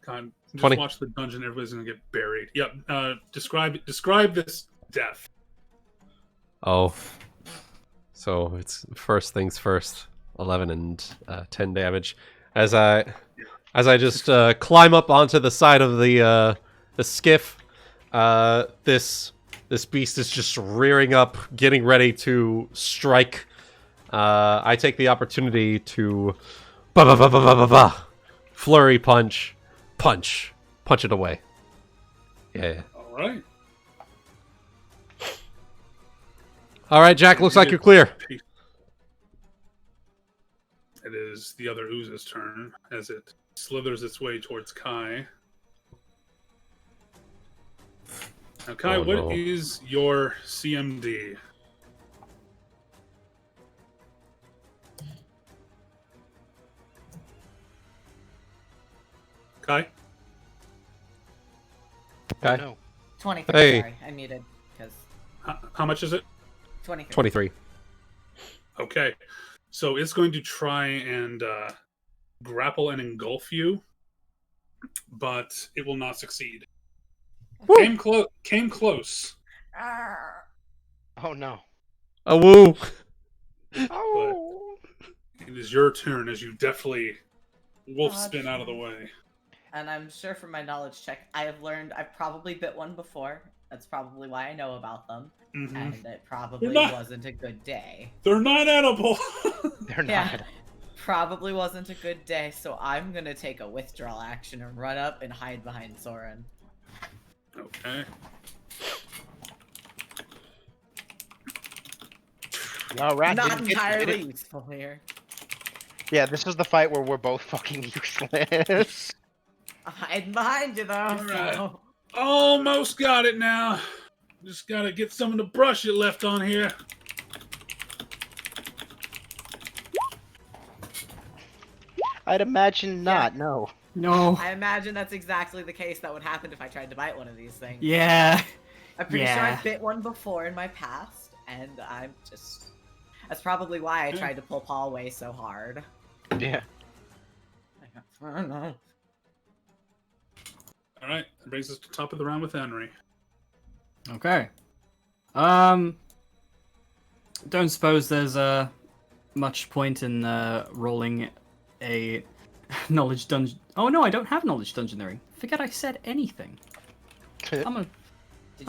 God, just 20. watch the dungeon, everybody's gonna get buried. Yep. Describe this death. Oh. So it's first things first. 11 and 10 damage. As I just climb up onto the side of the skiff, this beast is just rearing up, getting ready to strike. I take the opportunity to flurry punch it away. Yeah. All right, Jack. Looks like you're clear. It is the other ooze's turn as it slithers its way towards Kai. Now, Kai, what is your CMD? Kai? Okay. No. 23. Hey. Sorry, I muted because How much is it? 23. 23. Okay. So it's going to try and grapple and engulf you, but it will not succeed. Woo! Came close. Oh no. A woo. Oh. It is your turn as you deftly wolf spin out of the way. And I'm sure from my knowledge check, I've probably bit one before. That's probably why I know about them. Mm-hmm. And it probably wasn't a good day. They're not edible. They're not. Yeah, probably wasn't a good day, so I'm gonna take a withdrawal action and run up and hide behind Sorren. Okay. All right. Not entirely useful here. Yeah, this is the fight where we're both fucking useless. I'm hiding behind you though, Alright. so... Almost got it now. Just gotta get some of the brush it left on here. I'd imagine not. No. No. I imagine that's exactly the case that would happen if I tried to bite one of these things. Yeah. I'm pretty sure Yeah. I bit one before in my past, and I'm just... That's probably why I tried to pull Paul away so hard. Yeah. I don't know. Alright, that brings us to the top of the round with Anri. Okay. Don't suppose there's much point in rolling a knowledge dungeon. Oh no, I don't have knowledge dungeoneering. Forget I said anything. Did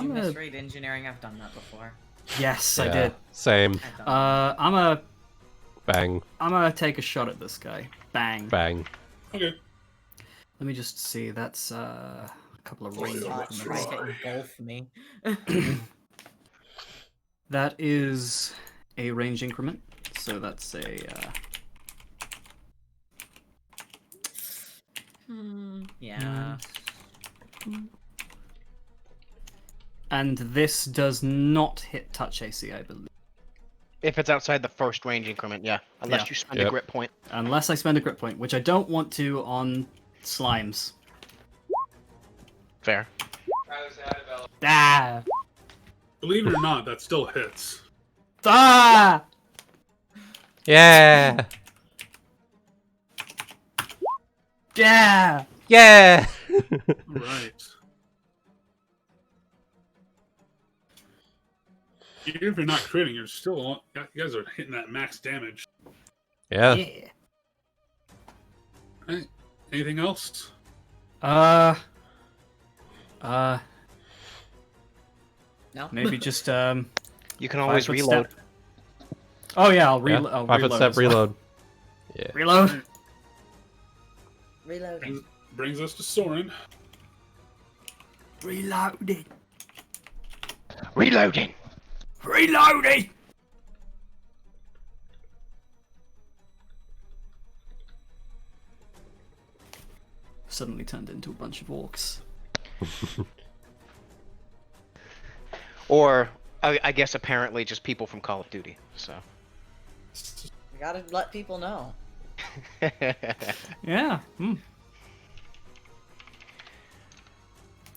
you misread engineering? I've done that before. Yes, I Yeah, did. Same. I've done Bang. I'm gonna take a shot at this guy. Bang. Bang. Okay. Let me just see. That's a couple of range that. Try increments. to engulf me. That is a range increment, so that's a. Yeah. And this does not hit touch AC, I believe. If it's outside the first range increment, yeah. Unless you spend a grip point. Unless I spend a grip point, which I don't want to on slimes. Fair. Ah! Believe it or not, that still hits. Ah! Yeah. Yeah! Yeah. Right. Even if you're not critting, you're still you guys are hitting that max damage. Yeah. Yeah. Right. Anything else? No. Maybe just You can always 5-foot reload. step. Oh yeah, I'll, Yeah. I'll 5 foot reload. step as well. reload. Yeah. Reload. Reloading. Brings us to Sorren. Reloading. Reloading. Reloading. Suddenly turned into a bunch of orcs. Or, I guess apparently just people from Call of Duty, so. We gotta let people know. Yeah.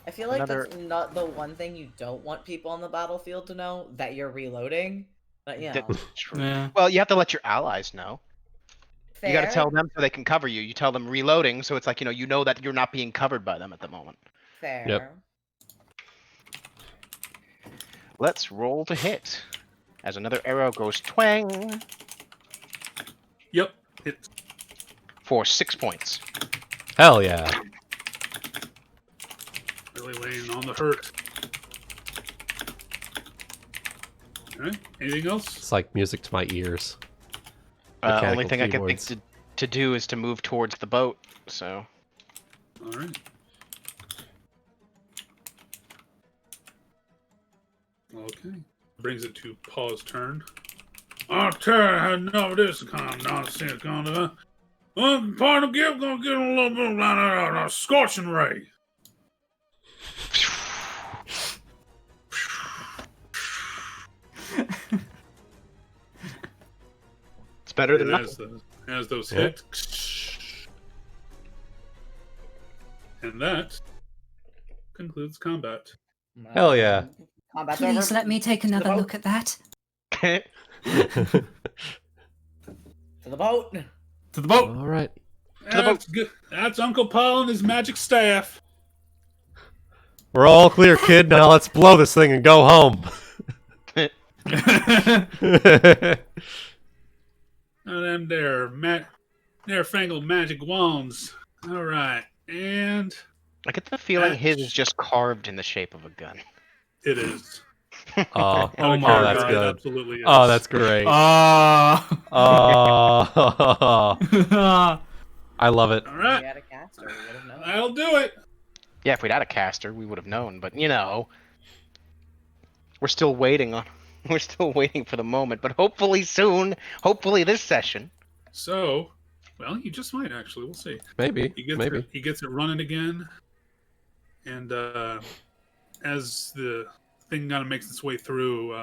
I feel like Another- that's not the one thing you don't want people on the battlefield to know, that you're reloading. But you know, That's true. Yeah. Well, you have to let your allies know. fair. You gotta tell them so they can cover you. You tell them reloading, so it's like, you know that you're not being covered by them at the moment. Fair. Yep. Let's roll to hit. As another arrow goes twang Yep. Hit. for 6 points. Hell yeah. Really laying on the hurt. Alright. Anything else? It's like music to my ears. Only Mechanical thing I can keyboards. think to do is to move towards the boat, so. Alright. Okay. Brings it to Paul's turn. I'll tell you, I had enough of this kind of nonsense going on. Well, partner, gonna get a little bit of a scorching ray. It's better than It nothing. has those Yeah. hit. And that concludes combat. Hell yeah. Combat's Please over. let me take another boat. look at that. To the boat. To the boat. All right. That's good. That's Uncle Paul and his magic staff. We're all clear, kid. Now let's blow this thing and go home. Oh, them there, their fangled magic wands. All right, and I get the feeling his is just carved in the shape of a gun. it is. Oh, Oh my oh, that's God. It good. absolutely is. Oh, that's great. Ah. Oh, I love it. All If right. we had a caster, we would have known. That'll do it. Yeah, if we'd had a caster, we would have known, but we're still waiting for the moment, but hopefully soon, hopefully this session. So, well, you just might actually. We'll see. Maybe. He gets Maybe. it. He gets it running again, and as the thing kind of makes its way through,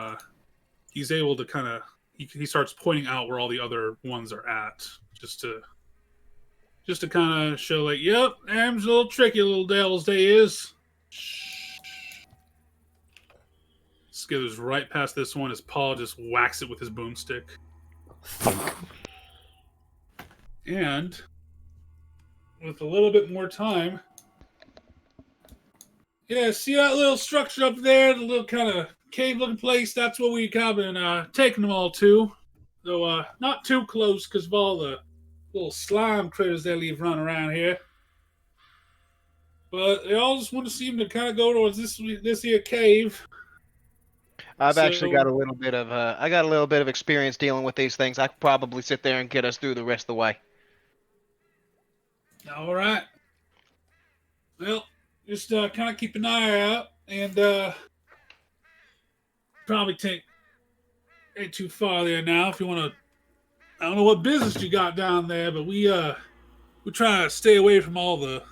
he's able to kind of he starts pointing out where all the other ones are at, just to kind of show like, yep, them's a little tricky, little devils they is. Skitters right past this one. His paw just whacks it with his boomstick. And with a little bit more time, yeah, see that little structure up there, the little kind of cave-looking place? That's what we kind of been taking them all to. Though not too close because of all the little slime critters they leave running around here. But they all just want to seem to kind of go towards this here cave. I've actually So- got a little bit of experience dealing with these things. I could probably sit there and get us through the rest of the way. All right. Well, just kind of keep an eye out, and probably ain't too far there now. If you want to, I don't know what business you got down there, but we try to stay away from all the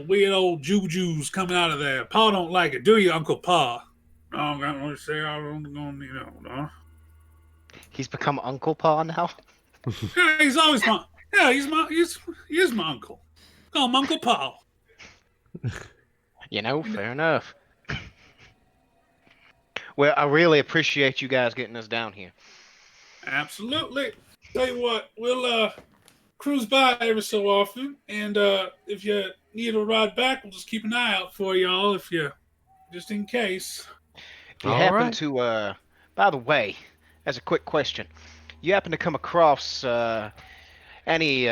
weird old jujus coming out of there. Pa don't like it, do you, Uncle Pa? No, I'm gonna say I don't no. He's become Uncle Paw now. Yeah, he's always my. Yeah, he is my uncle. Call him Uncle Pa. Fair enough. Well, I really appreciate you guys getting us down here. Absolutely. Tell you what, we'll cruise by every so often, and if you need a ride back, we'll just keep an eye out for y'all just in case. If you All happen right. to, by the way, as a quick question, you happen to come across any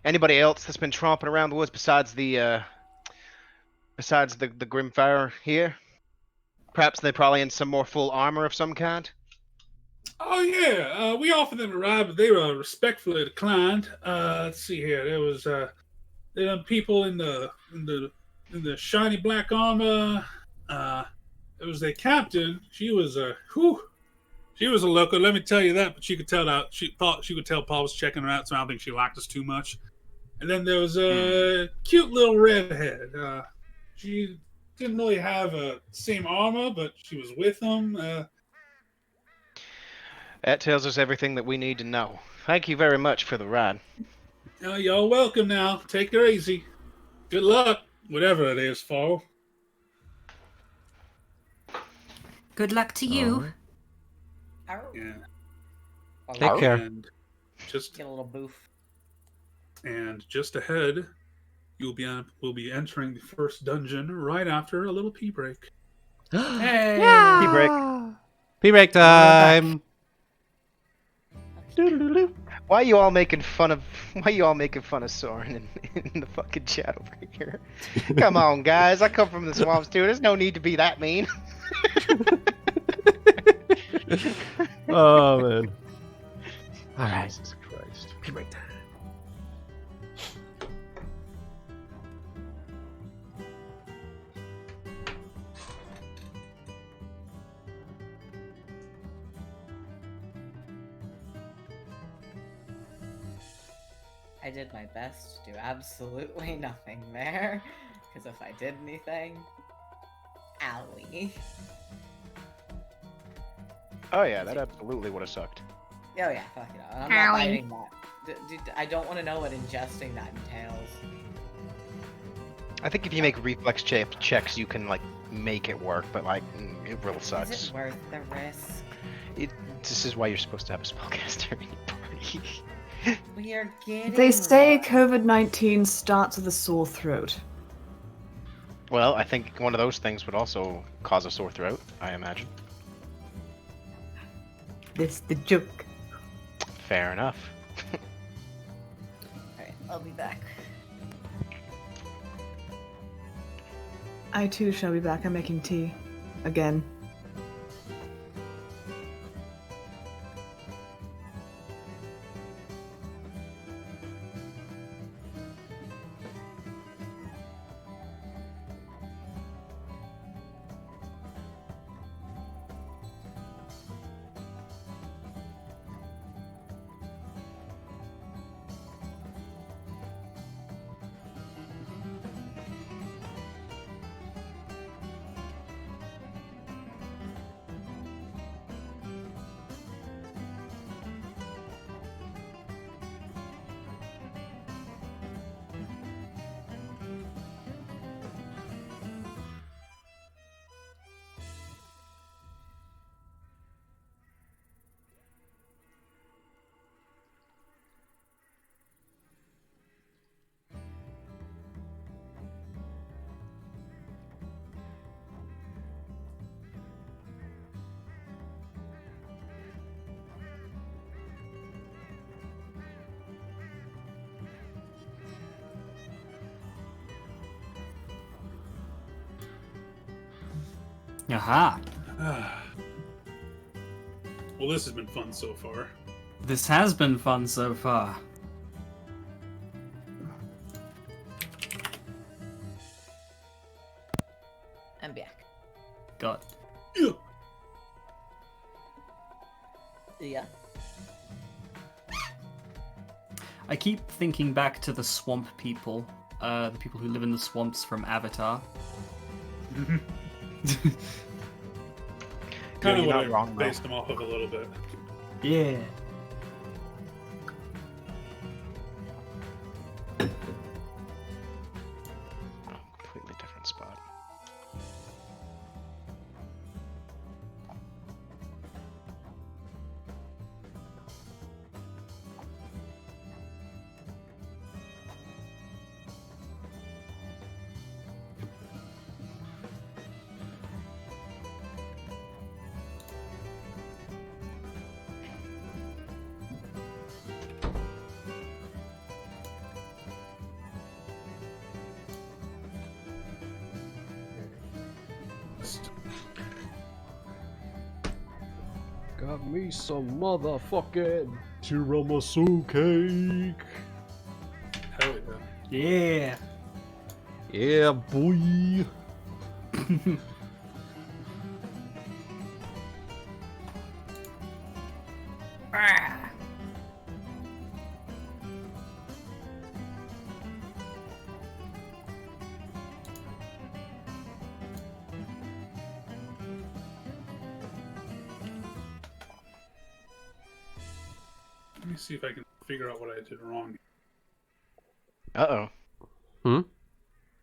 anybody else that's been tromping around the woods besides the Grimfire here? Perhaps they're probably in some more full armor of some kind. Oh yeah, we offered them a ride, but they were respectfully declined. Let's see here. There was people in the shiny black armor. It was their captain. She was she was a local. Let me tell you that. But she could tell that she thought she could tell Paul was checking her out, so I don't think she liked us too much. And then there was a cute little redhead. She didn't really have same armor, but she was with them. That tells us everything that we need to know. Thank you very much for the ride. Y'all welcome now. Take it easy. Good luck, whatever it is, Fall. Good luck to you. Yeah. Take care. And just Get a little boof. And just ahead, we'll be entering the first dungeon right after a little pee break. Hey! Pee break. Pee break time. Why are you all making fun of Sorren in the fucking chat over here? Come on, guys. I come from the swamps too. There's no need to be that mean. Oh man. All right. Jesus Christ. Pee break time. I did my best to do absolutely nothing there. Because if I did anything, owie. Oh yeah, that absolutely would have sucked. Oh yeah, fuck it. I'm not fighting that. Dude, I don't want to know what ingesting that entails. I think if you make reflex checks, you can like make it work, but like it real Is sucks. it worth the risk? This is why you're supposed to have a spellcaster in your party. We are getting. They say one. COVID-19 starts with a sore throat. Well, I think one of those things would also cause a sore throat, I imagine. That's the joke. Fair enough. Alright, I'll be back. I too shall be back. I'm making tea. Again. Aha! Well, this has been fun so far. This has been fun so far. I'm back. God. Yeah. Yeah. I keep thinking back to the swamp people, the people who live in the swamps from Avatar. Kind of you're what not I wrong, based them off of a little bit. Yeah. Oh, completely different spot. Have me some motherfucking tiramisu cake. Hell yeah. Yeah. Yeah, boy. Ah. Let me see if I can figure out what I did wrong. Uh-oh. Hmm?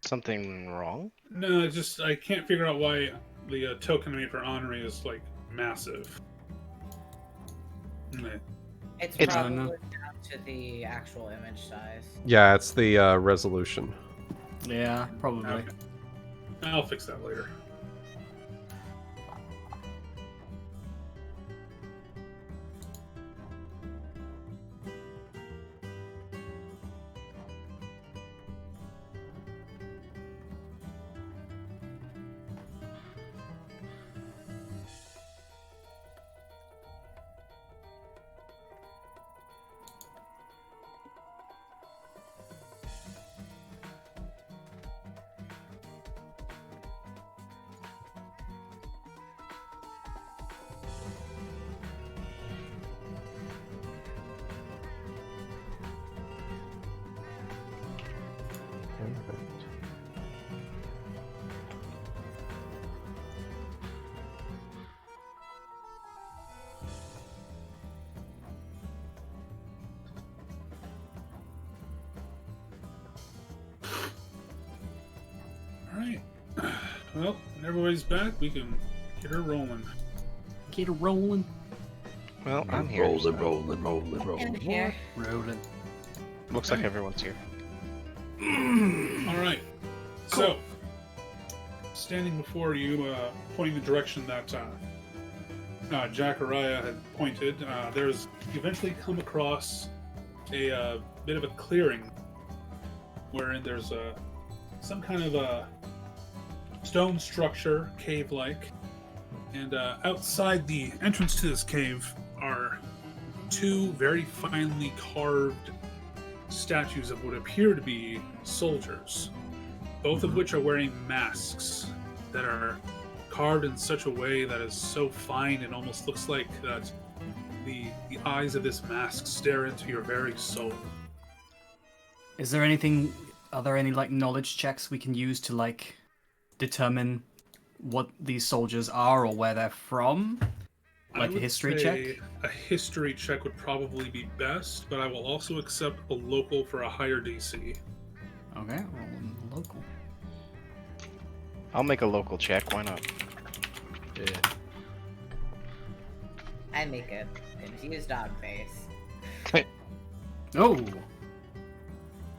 Something wrong? No, it's just I can't figure out why the token I made for Anri is like massive. Okay. It's It's- probably no. down to the actual image size. Yeah, it's the resolution. Yeah, probably. Okay. I'll fix that later. Alright. Well, when everybody's back, we can get her rolling. Get it rolling. Well, I'm here. Rolling, so- rolling, rolling, rolling. In here. Rolling. Looks like everyone's here. Alright. So, standing before you, pointing the direction that Jacariah had pointed, there's you eventually come across a bit of a clearing wherein there's some kind of a stone structure, cave-like, and outside the entrance to this cave are two very finely carved statues of what appear to be soldiers, both of which are wearing masks that are carved in such a way that is so fine it almost looks like that the eyes of this mask stare into your very soul. Is there anything? Are there any like knowledge checks we can use to like determine what these soldiers are or where they're from? I Like a would history say check? A history check would probably be best, but I will also accept a local for a higher DC. Okay, well, local. I'll make a local check. Why not? Yeah. I make a confused dog face. Oh,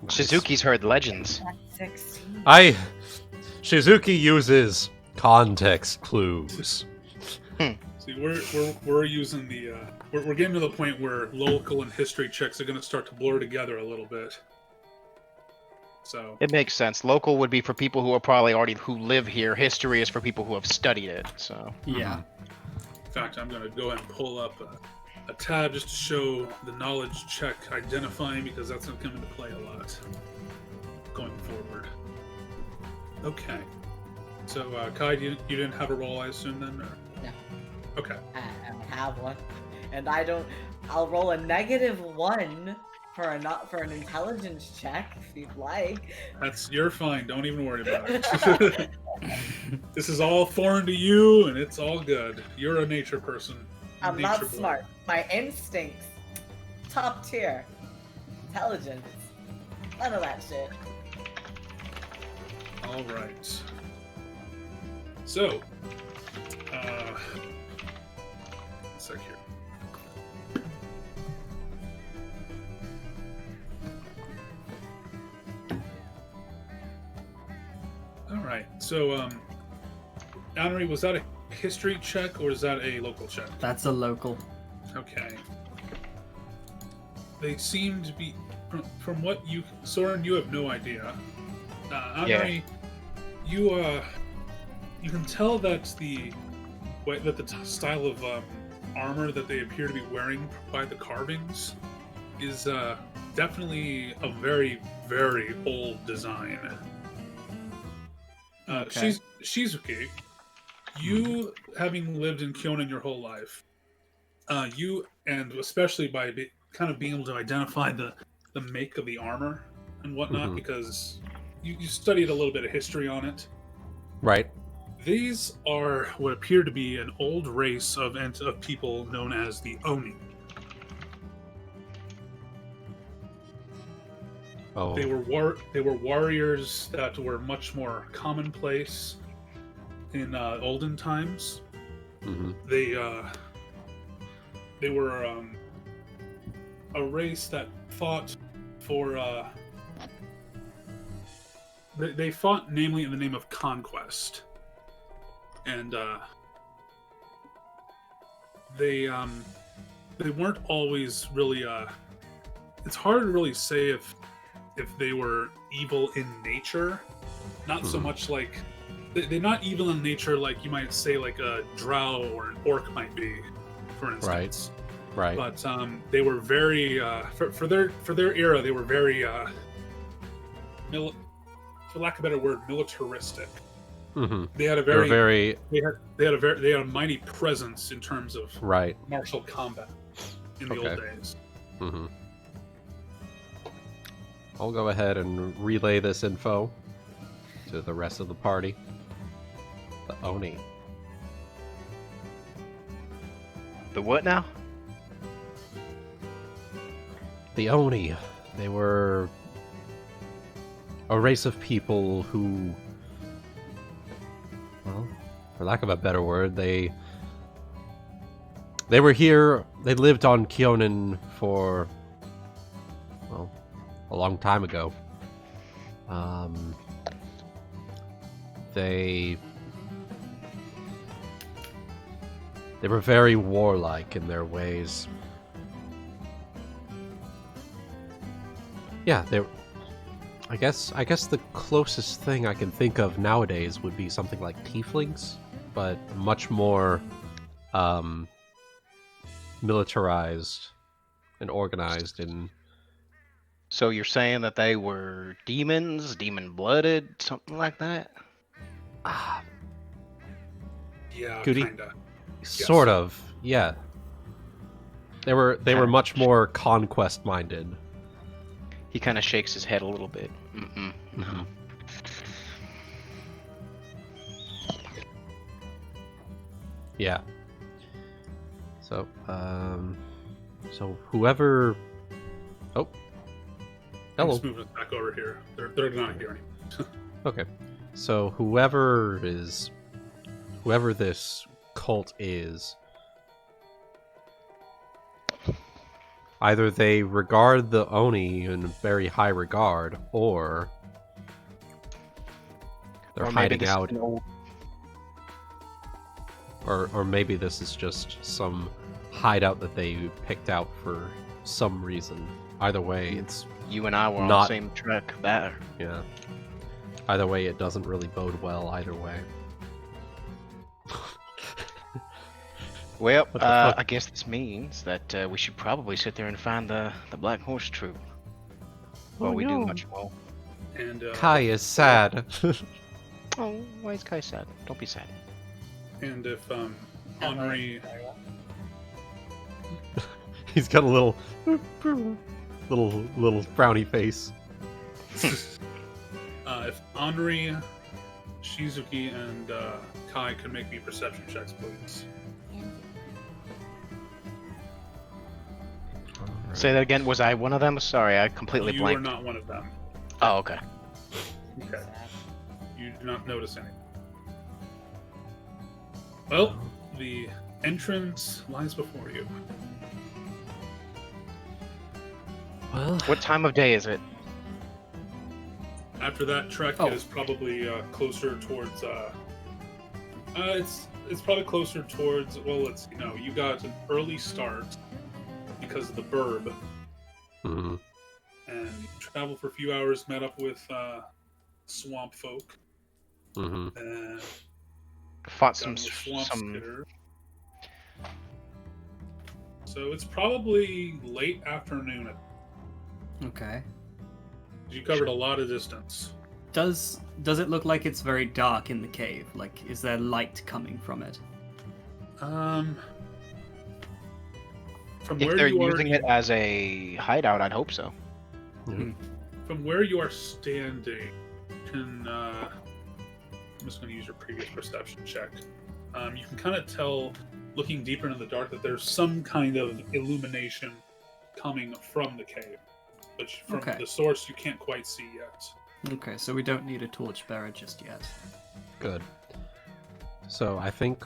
Shizuki's heard legends. That's 16. Shizuki uses context clues. See, we're using the we're getting to the point where local and history checks are going to start to blur together a little bit. So It makes sense. Local would be for people who are probably already who live here. History is for people who have studied it. So yeah. in fact, I'm going to go ahead and pull up a tab just to show the knowledge check identifying, because that's going to come into play a lot going forward. Okay. So, Kai, you didn't have a roll, I assume, then? Or? No. Okay. I don't have one, and I'll roll a -1 for an intelligence check if you'd like. You're fine. Don't even worry about it. This is all foreign to you, and it's all good. You're a nature person. I'm Nature not boy. smart. My instincts, top tier. Intelligence, none of that shit. All right. So, one sec here. All right. So, Anri, was that a history check or is that a local check? That's a local. Okay. They seem to be, from what you, Sorren, you have no idea. Anri, you can tell that the way that the style of armor that they appear to be wearing by the carvings is definitely a very, very old design. Okay. Shizuki, you having lived in Kyonin your whole life, you, and especially by kind of being able to identify the make of the armor and whatnot, Mhm. because you studied a little bit of history on it. Right. These are what appear to be an old race of people known as the Oni. Oh. They were warriors that were much more commonplace in olden times. Mhm. They were a race that fought for they fought namely in the name of conquest, and they weren't always really it's hard to really say if they were evil in nature. Not so much like they're not evil in nature like you might say like a drow or an orc might be, for instance. Right. But they were very for their era. They were very for lack of a better word, militaristic. Mhm. They had a They're very very they had a mighty presence in terms of right. martial combat in the old days. Mhm. I'll go ahead and relay this info to the rest of the party. The Oni. The what now? The Oni. They were a race of people who, well, for lack of a better word, they were here. They lived on Kyonin for, well, a long time ago. They were very warlike in their ways. Yeah, I guess the closest thing I can think of nowadays would be something like tieflings, but much more militarized and organized. And So you're saying that they were demons, demon-blooded, something like that? Yeah, Goody? kinda. Sort of, yeah. They were much more conquest minded. He kind of shakes his head a little bit. No. Mhm. Yeah. So, whoever. Oh. I'm Hello. just moving it back over here. They're not here anymore. Okay. So whoever this cult is, either they regard the Oni in very high regard, or they're Or maybe hiding this is out, an old- or maybe this is just some hideout that they picked out for some reason. Either way, it's You and I were on not- the same track there. yeah. Either way, it doesn't really bode well. Either way. Well, What the fuck? I guess this means that we should probably sit there and find the Black Horse Troop. While we do much more. And Kai is sad. Oh, why is Kai sad? Don't be sad. and if Anri He's got a little frowny face. if Anri, Shizuki, and Kai could make me perception checks, please. Say that again. Was I one of them? Sorry, I completely You blanked. are not one of them. Oh, okay. Okay. You do not notice anything. Well, the entrance lies before you. Well, What time of day is it? After that trek, Oh. it is probably closer towards. It's probably closer towards. Well, let's see. No, you got an early start because of the burb, mhm. and you traveled for a few hours. Met up with swamp folk, Mhm. and Fought got in some the swamp some skitter. So it's probably late afternoon. Okay. You covered a lot of distance. Does it look like it's very dark in the cave? Like, is there light coming from it? From If where they're you are, using it as a hideout, I'd hope so. from where you are standing, can I'm just going to use your previous perception check. You can kind of tell, looking deeper into the dark, that there's some kind of illumination coming from the cave, but from Okay. the source you can't quite see yet. Okay, so we don't need a torchbearer just yet. Good. So I think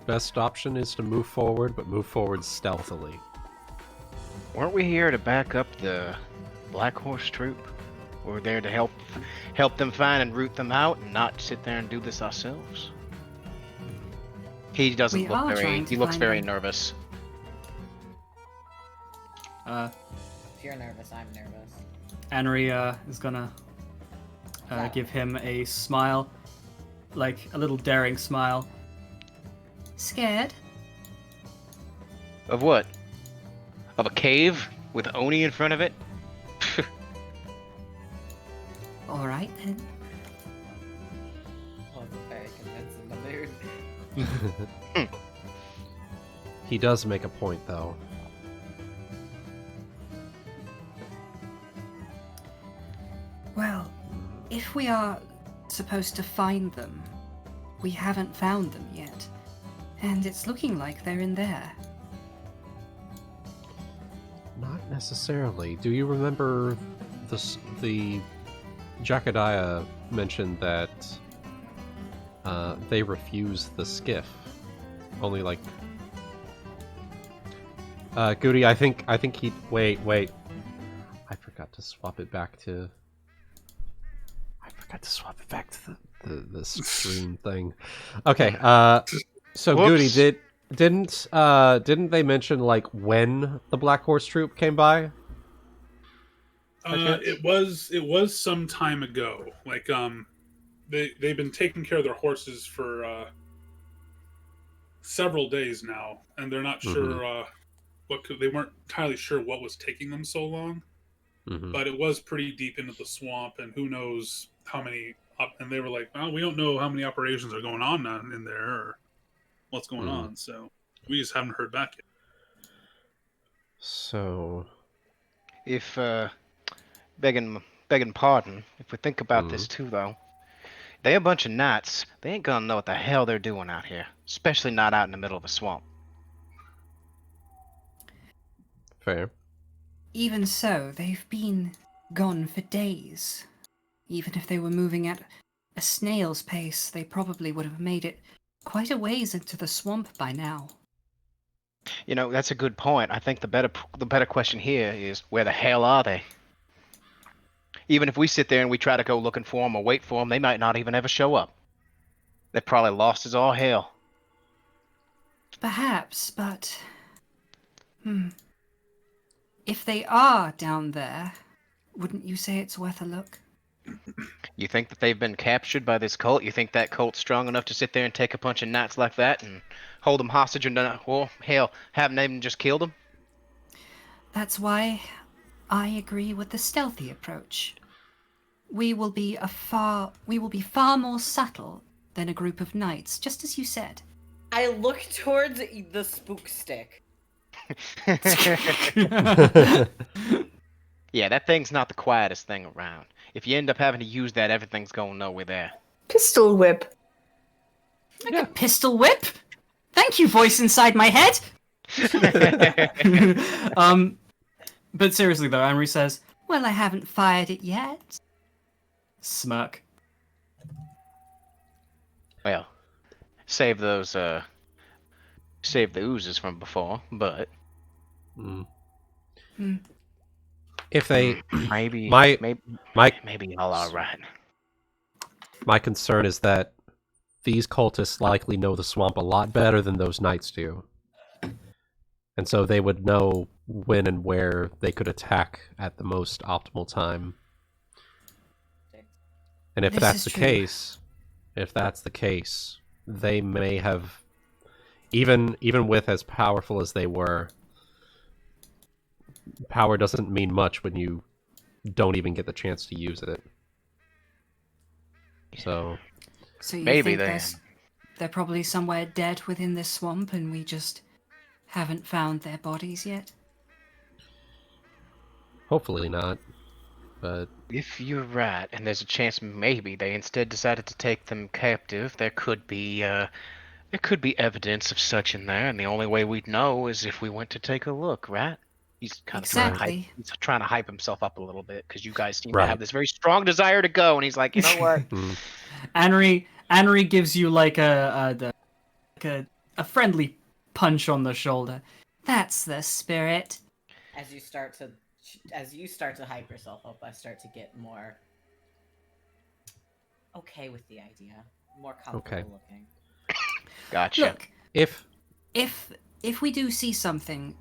best option is to move forward, but move forward stealthily. Weren't we here to back up the Black Horse troop? We're there to help them find and root them out, and not sit there and do this ourselves. He doesn't We look are very. trying to He looks find very them. nervous. If you're nervous, I'm nervous. Anri is gonna give him a smile, like a little daring smile. Scared? Of what? Of a cave with Oni in front of it? All right then. Oh, very convincing the mood. He does make a point, though. Well, if we are supposed to find them, we haven't found them yet. And it's looking like they're in there. Not necessarily. Do you remember the Jakadiah mentioned that they refused the skiff? Only like Goody, I think he wait. I forgot to swap it back to the stream thing. Okay, so Whoops. Goody, didn't they mention like when the Black Horse troop came by? It was some time ago. Like they've been taking care of their horses for several days now, and they're not sure they weren't entirely sure what was taking them so long. But it was pretty deep into the swamp, and who knows how many. And they were like, "Well, we don't know how many operations are going on now in there, or what's going on." So we just haven't heard back yet. So, If begging pardon, if we think about this too, though, they a bunch of knights. They ain't gonna know what the hell they're doing out here, especially not out in the middle of a swamp. fair. Even so, they've been gone for days. Even if they were moving at a snail's pace, they probably would have made it quite a ways into the swamp by now. You know, that's a good point. I think the better question here is, where the hell are they? Even if we sit there and we try to go looking for them or wait for them, they might not even ever show up. They're probably lost as all hell. Perhaps, but... If they are down there, wouldn't you say it's worth a look? You think that they've been captured by this cult? You think that cult's strong enough to sit there and take a bunch of knights like that and hold them hostage and, well, hell, haven't even just killed them? That's why I agree with the stealthy approach. We will be far more subtle than a group of knights, just as you said. I look towards the spook stick. Yeah, that thing's not the quietest thing around. If you end up having to use that, everything's going nowhere there. Pistol whip. Like a pistol whip? Thank you, voice inside my head! But seriously though, Anri says, Well, I haven't fired it yet. smirk. Well, save those, save the oozes from before, but If they, maybe my all alright. my concern is that these cultists likely know the swamp a lot better than those knights do. And so they would know when and where they could attack at the most optimal time. And if This that's is the true. case, they may have, even with as powerful as they were, power doesn't mean much when you don't even get the chance to use it. So So you Maybe think they. they're probably somewhere dead within this swamp, and we just haven't found their bodies yet? hopefully not. But If you're right, and there's a chance maybe they instead decided to take them captive, there could be evidence of such in there, and the only way we'd know is if we went to take a look, right? He's kind of Exactly. he's trying to hype himself up a little bit because you guys seem to Right. have this very strong desire to go, and he's like, you know what? mm, Anri gives you like a friendly punch on the shoulder. That's the spirit. As you start to hype yourself up, I start to get more okay with the idea, more comfortable Okay. looking. Gotcha. Look, if if we do see something,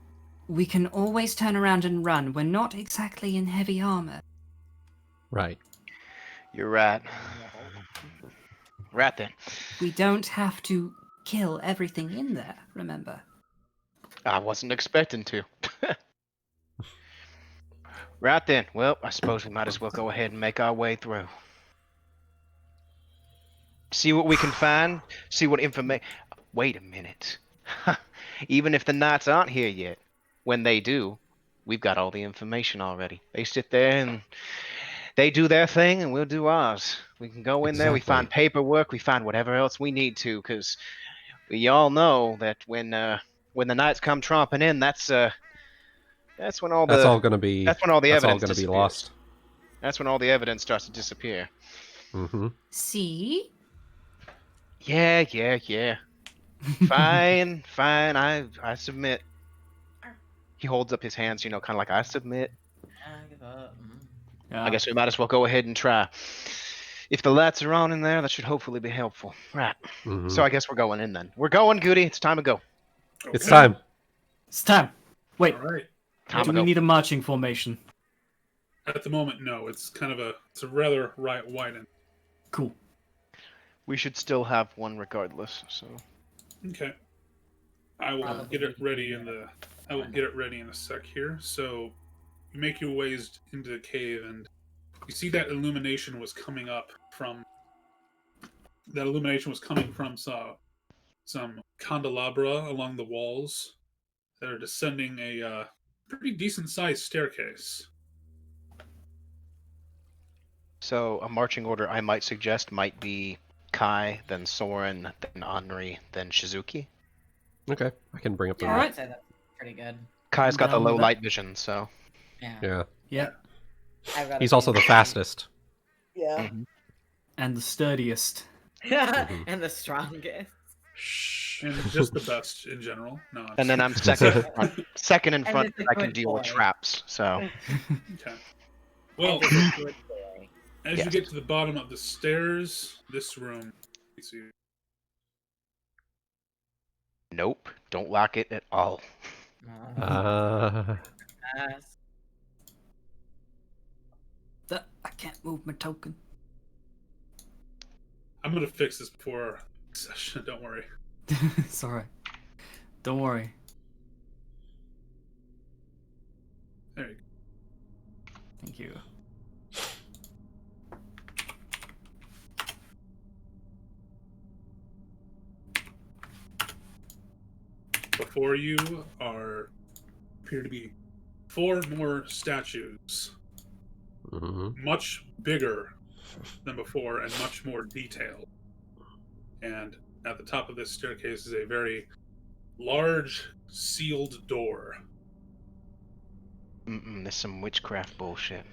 we can always turn around and run. We're not exactly in heavy armor. right, You're right. Right then. We don't have to kill everything in there, remember? I wasn't expecting to. Right then. Well, I suppose we might as well go ahead and make our way through. See what we can find. See what information. Wait a minute. Even if the knights aren't here yet, when they do, we've got all the information already. They sit there and they do their thing, and we'll do ours. We can go in there. We find Exactly. paperwork. We find whatever else we need to, because we all know that when the knights come tromping in, that's when all that's the all gonna be that's when all the that's all evidence gonna be disappears. lost. That's when all the evidence starts to disappear. Mm-hmm. See? Yeah. Fine. I submit. He holds up his hands, kind of like I submit. I give up. Yeah. I guess we might as well go ahead and try. If the lights are on in there, that should hopefully be helpful. Right. Mm-hmm. So I guess we're going in then. We're going, Goody. It's time to go. It's Okay. time. It's time. Wait, All right. Time do to we go. need a marching formation? At the moment, no. It's a rather widened. Cool. We should still have one regardless. So Okay. I will Probably get it we ready can in do the. I will get it ready in a sec here. So, you make your ways into the cave, and you see that illumination was coming up from. That illumination was coming from some candelabra along the walls that are descending a pretty decent sized staircase. a marching order I might suggest might be Kai, then Sorren, then Anri, then Shizuki. Okay, I can bring up the Yeah, map. I'd say that's pretty good. Kai's I'm got the down with low that. light vision, so Yeah. Yeah, Yeah. I've got a he's also the feeling- fastest. Yeah. And the sturdiest. Mhm. And the strongest. Shh. And just the best in general. No, I'm and then I'm second in front. Second in And front, it's a I can good deal with boy. traps. So okay. Well, And it's a good boy. as Yes. you get to the bottom of the stairs, this room. You see, nope, don't lock it at all. Yes. I can't move my token. I'm gonna fix this before session. Don't worry. It's alright. Don't worry. There you go. Thank you. Before you appear to be 4 more statues, Mhm. much bigger than before and much more detailed. And at the top of this staircase is a very large sealed door. There's some witchcraft bullshit.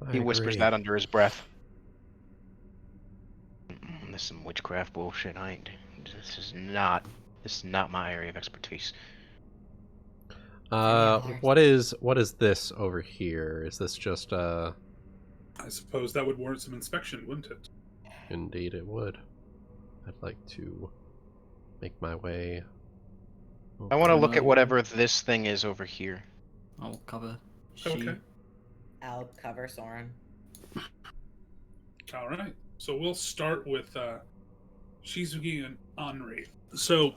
I He whispers agree. that under his breath. There's some witchcraft bullshit. This is not my area of expertise. What is this over here? Is this just I suppose that would warrant some inspection, wouldn't it? Indeed, it would. I'd like to make my way. I want to over. look at whatever this thing is over here. I'll cover. Okay. I'll cover Sorren. All right. So we'll start with Shizuki and Anri. So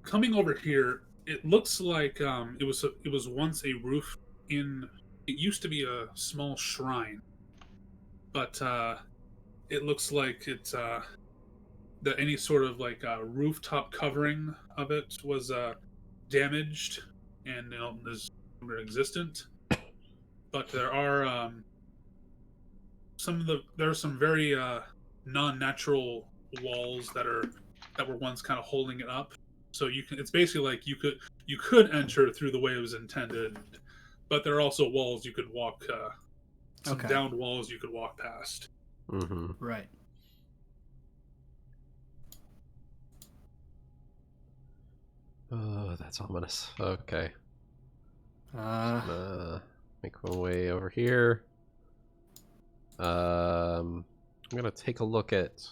coming over here It looks like it was once a roof in. It used to be a small shrine, but it looks like it's that any sort of like rooftop covering of it was damaged and is no longer existent. But there are there are some very non-natural walls that were once kind of holding it up. So it's basically like you could enter through the way it was intended, but there are also walls you could walk some Okay. downed walls you could walk past. Mm-hmm. Right. Oh, that's ominous. Okay. Uh, Make my way over here. I'm gonna take a look at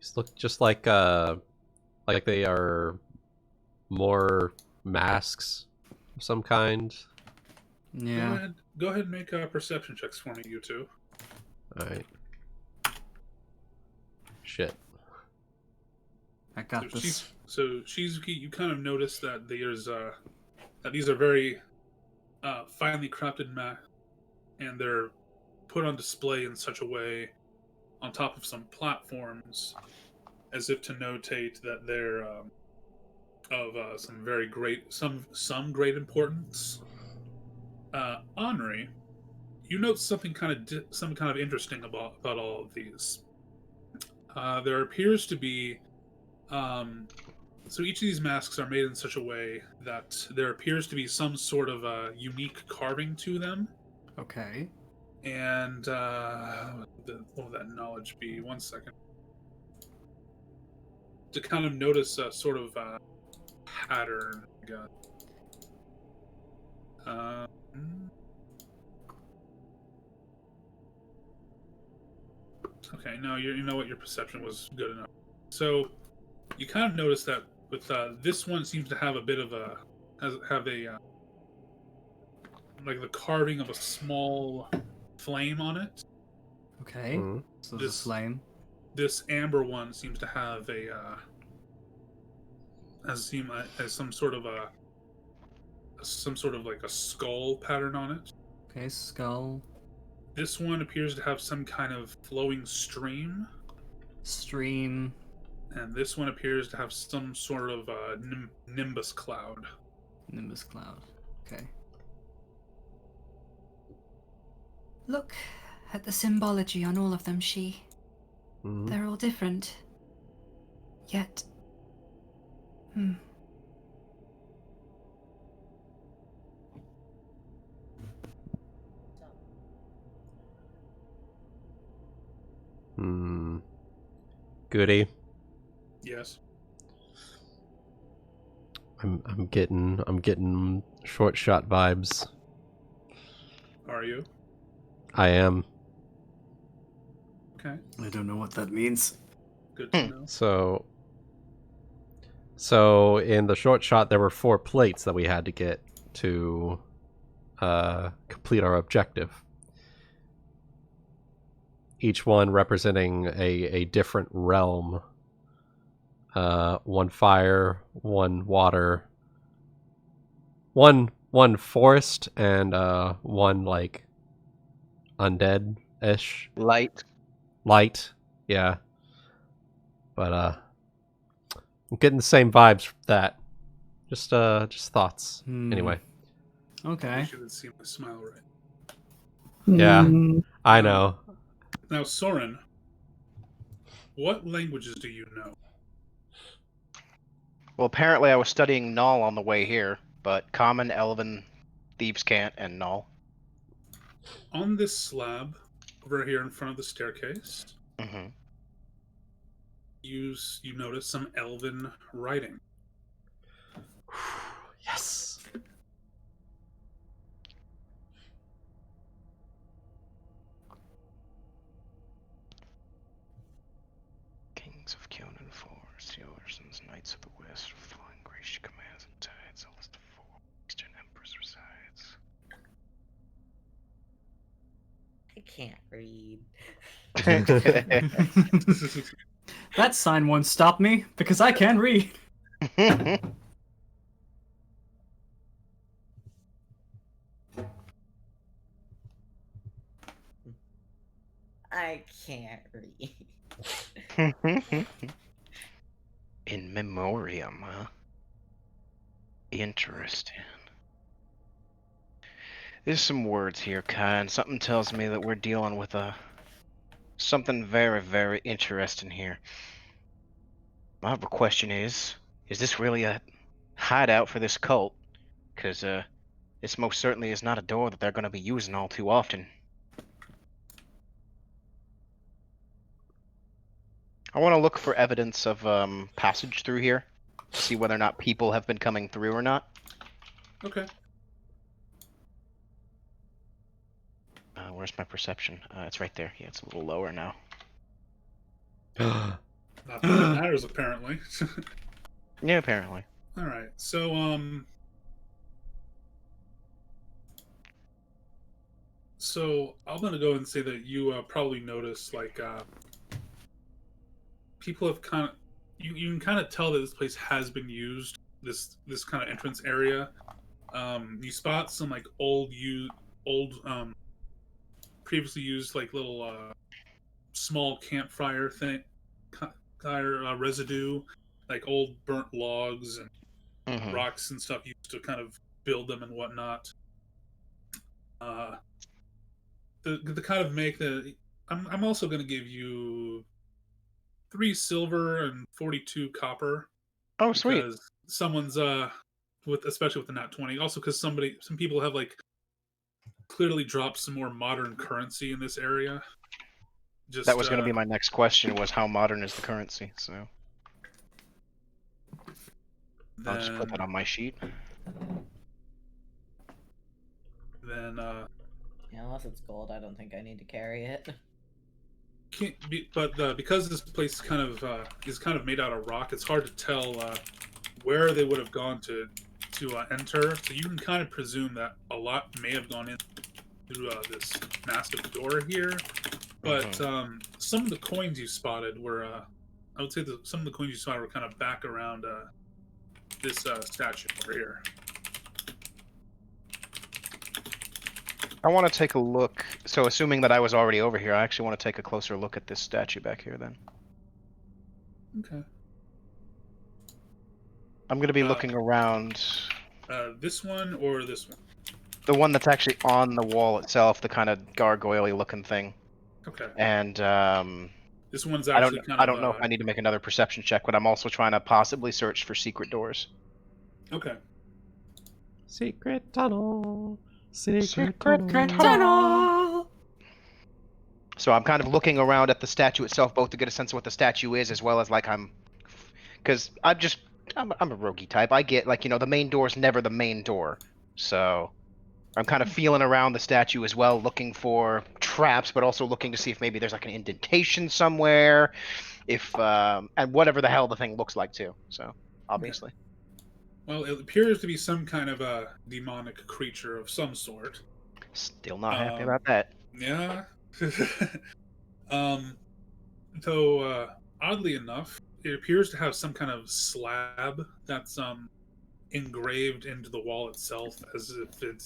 these look just like they are more masks of some kind. yeah. Go ahead and make perception checks for me, you two. Alright. Shit. I got this. So Shizuki, you kind of notice that that these are very finely crafted masks, and they're put on display in such a way on top of some platforms, as if to notate that they're of some very great some great importance. Anri, you note something kind of interesting about all of these. There appears to be so each of these masks are made in such a way that there appears to be some sort of unique carving to them. Okay. And what will that knowledge be? 1 second. To kind of notice a sort of pattern. Okay, no, you know what, your perception was good enough. So you kind of notice that with this one seems to have a bit of a like the carving of a small flame on it. Okay. Mm-hmm. So this flame. This amber one seems to have as some sort of like a skull pattern on it. Okay, skull. This one appears to have some kind of flowing stream. Stream. And this one appears to have some sort of nimbus cloud. Nimbus cloud. Okay. Look at the symbology on all of them, She. Mm-hmm. They're all different. Yet. Goody. Yes. I'm getting short shot vibes. Are you? I am. Okay. I don't know what that means. Good to know. So in the short shot there were 4 plates that we had to get to complete our objective. Each one representing a different realm. 1 fire, 1 water, one forest, and 1 like undead-ish. Light, yeah. But I'm getting the same vibes from that. Just thoughts. Anyway. Okay. You should have seen my smile right. Yeah, I know. Now, Sorren, what languages do you know? Well, apparently I was studying Null on the way here, but Common, Elven, Thieves' Cant, and Null. On this slab, over here in front of the staircase, you notice some Elven writing. Yes. Kings of Kyonin 4, Seorsons, Knights of the West, Flying Grace commands and tides, Celeste 4, Eastern Empress resides. I can't read. That sign won't stop me because I can read. I can't read. In memoriam, huh? Interesting. There's some words here, Kai, and something tells me that we're dealing with something very, very interesting here. My question is this really a hideout for this cult? Because this most certainly is not a door that they're going to be using all too often. I want to look for evidence of passage through here to see whether or not people have been coming through or not. Okay. Where's my perception? It's right there. Yeah, it's a little lower now. Not that it matters, apparently. Yeah, apparently. All right. So I'm gonna go and say that you probably noticed like people have kind of you can kind of tell that this place has been used. This kind of entrance area. You spot some like old previously used like little small campfire thing, fire residue, like old burnt logs and Mm-hmm. rocks and stuff used to kind of build them and whatnot. The kind of make that I'm also going to give you 3 silver and 42 copper. Oh, sweet. Because someone's especially with the nat 20. Also because some people have like clearly dropped some more modern currency in this area. Just that was going to be my next question, was how modern is the currency, so I'll just put that on my sheet. Then Yeah, unless it's gold, I don't think I need to carry it. Because this place kind of is kind of made out of rock, it's hard to tell where they would have gone to enter. So you can kind of presume that a lot may have gone in through this massive door here. But some of the coins you spotted were, I would say some of the coins you spotted were kind of back around this statue over here. I want to take a look. So, assuming that I was already over here, I actually want to take a closer look at this statue back here then. Okay. I'm going to be looking around. This one or this one? The one that's actually on the wall itself, the kind of gargoyle-y looking thing. Okay. And this one's actually I don't know if I need to make another perception check, but I'm also trying to possibly search for secret doors. Okay. Secret tunnel. Secret Tunnel! So I'm kind of looking around at the statue itself, both to get a sense of what the statue is, as well as like because I'm a roguey type. I get like, the main door is never the main door, so I'm kind of feeling around the statue as well, looking for traps, but also looking to see if maybe there's like an indentation somewhere, and whatever the hell the thing looks like too. So obviously. Okay. Well, it appears to be some kind of a demonic creature of some sort. Still not happy about that. Yeah. Though oddly enough, it appears to have some kind of slab that's engraved into the wall itself, as if it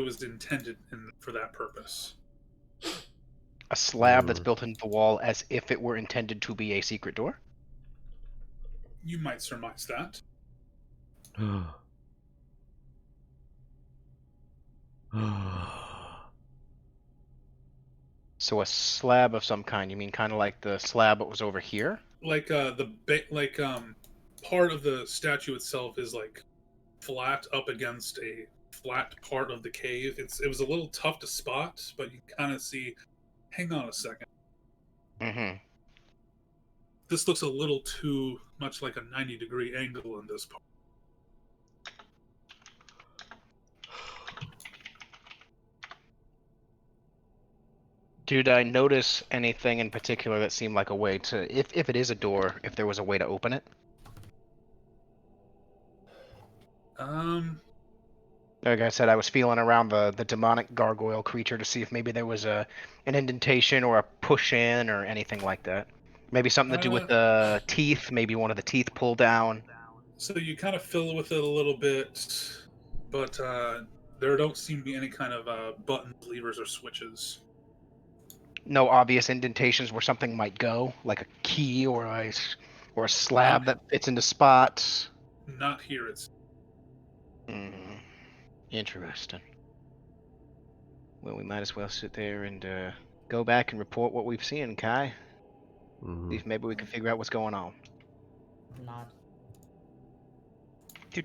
was intended for that purpose. A slab that's built into the wall as if it were intended to be a secret door? You might surmise that. So a slab of some kind. You mean kind of like the slab that was over here? Like part of the statue itself is like flat up against a flat part of the cave. It was a little tough to spot, but you kind of see. Hang on a second. Mm-hmm. This looks a little too much like a 90-degree angle in this part. Did I notice anything in particular that seemed like a way to, if it is a door, if there was a way to open it? Like I said, I was feeling around the demonic gargoyle creature to see if maybe there was an indentation or a push in or anything like that. Maybe something to do with the teeth. Maybe one of the teeth pulled down. So you kind of fill with it a little bit, but there don't seem to be any kind of buttons, levers, or switches. No obvious indentations where something might go, like a key or a slab that fits into spots. Not here. It's Interesting. Well, we might as well sit there and go back and report what we've seen, Kai. See if maybe we can figure out what's going on. Not. Do.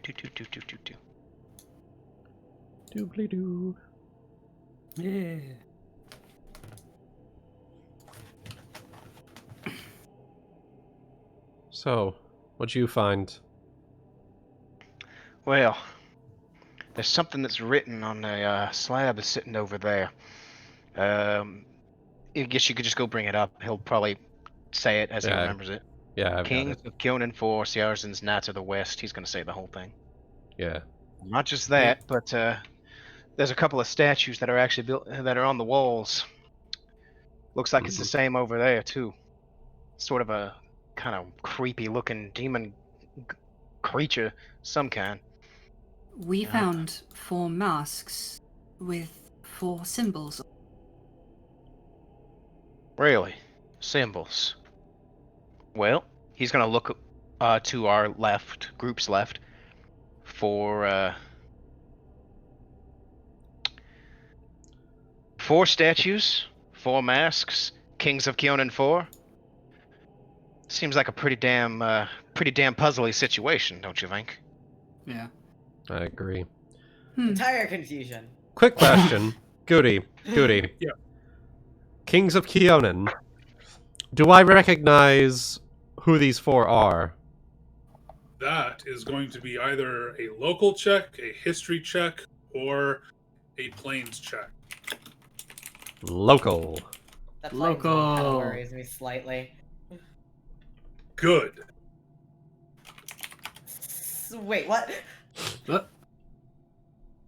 Doobly doo. Yeah. So, what'd you find? Well, there's something that's written on the slab that's sitting over there. I guess you could just go bring it up. He'll probably say it as he remembers it. Yeah, I've got Kings it. of Kyonin 4, Sjarzyn's Knights of the West. He's going to say the whole thing. Yeah. Not just that, but there's a couple of statues that are actually built that are on the walls. Looks like it's the same over there too. Sort of a kind of creepy-looking demon creature, some kind. We found 4 masks with 4 symbols. Really? Symbols. Well, he's gonna look to our left, group's left, for 4 statues, 4 masks, Kings of Kyonin 4. Seems like a pretty damn puzzly situation, don't you think? Yeah. I agree. Entire confusion. Quick question. Goody. Yeah. Kings of Kyonin. Do I recognize who these 4 are? That is going to be either a local check, a history check, or a planes check. Local. That planes one kind of Local. worries me slightly. Good. Wait, what?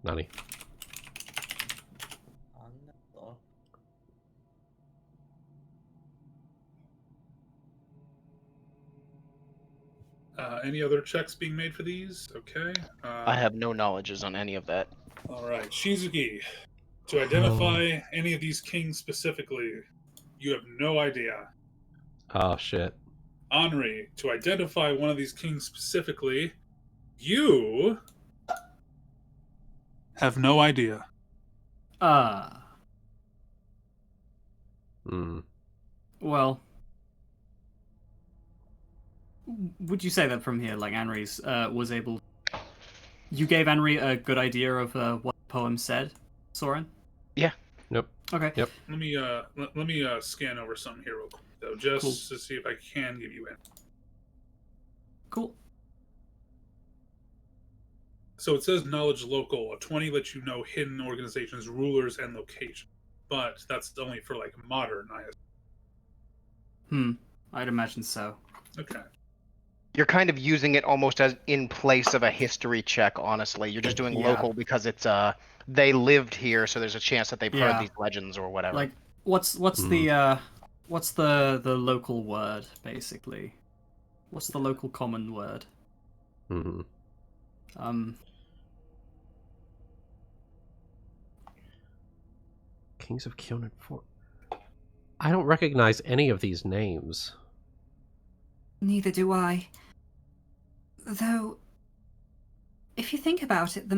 Nani. On the floor. Any other checks being made for these? Okay. I have no knowledges on any of that. All right, Shizuki. To identify any of these kings specifically, you have no idea. Oh, shit. Anri, to identify one of these kings specifically, you have no idea. Well, would you say that from here, like Anri's was able? You gave Anri a good idea of what the poem said, Sorren? Yeah. Yep. Okay. Yep. Let me scan over something here real quick, though, just to see if I can give you in. Cool. So it says knowledge local. A 20 lets you know hidden organizations, rulers, and location. But that's only for like modern IS. I'd imagine so. Okay. You're kind of using it almost as in place of a history check, honestly. You're just doing local because it's they lived here, so there's a chance that they've heard these legends or whatever. Like, what's the local word basically? What's the local common word? Kings of Kyonin 4. I don't recognize any of these names. Neither do I. Though, if you think about it, the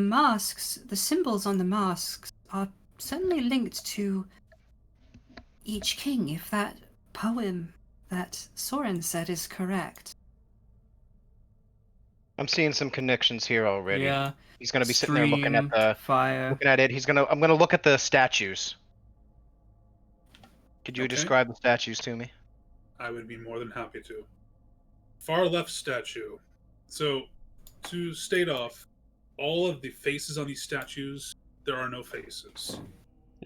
symbols on the masks are certainly linked to each king, if that poem that Sorren said is correct. I'm seeing some connections here already. Yeah. He's gonna be sitting there looking at the fire. looking at it. I'm gonna look at the statues. Could you describe the statues to me? I would be more than happy to. Far left statue. So, to state off, all of the faces on these statues, there are no faces.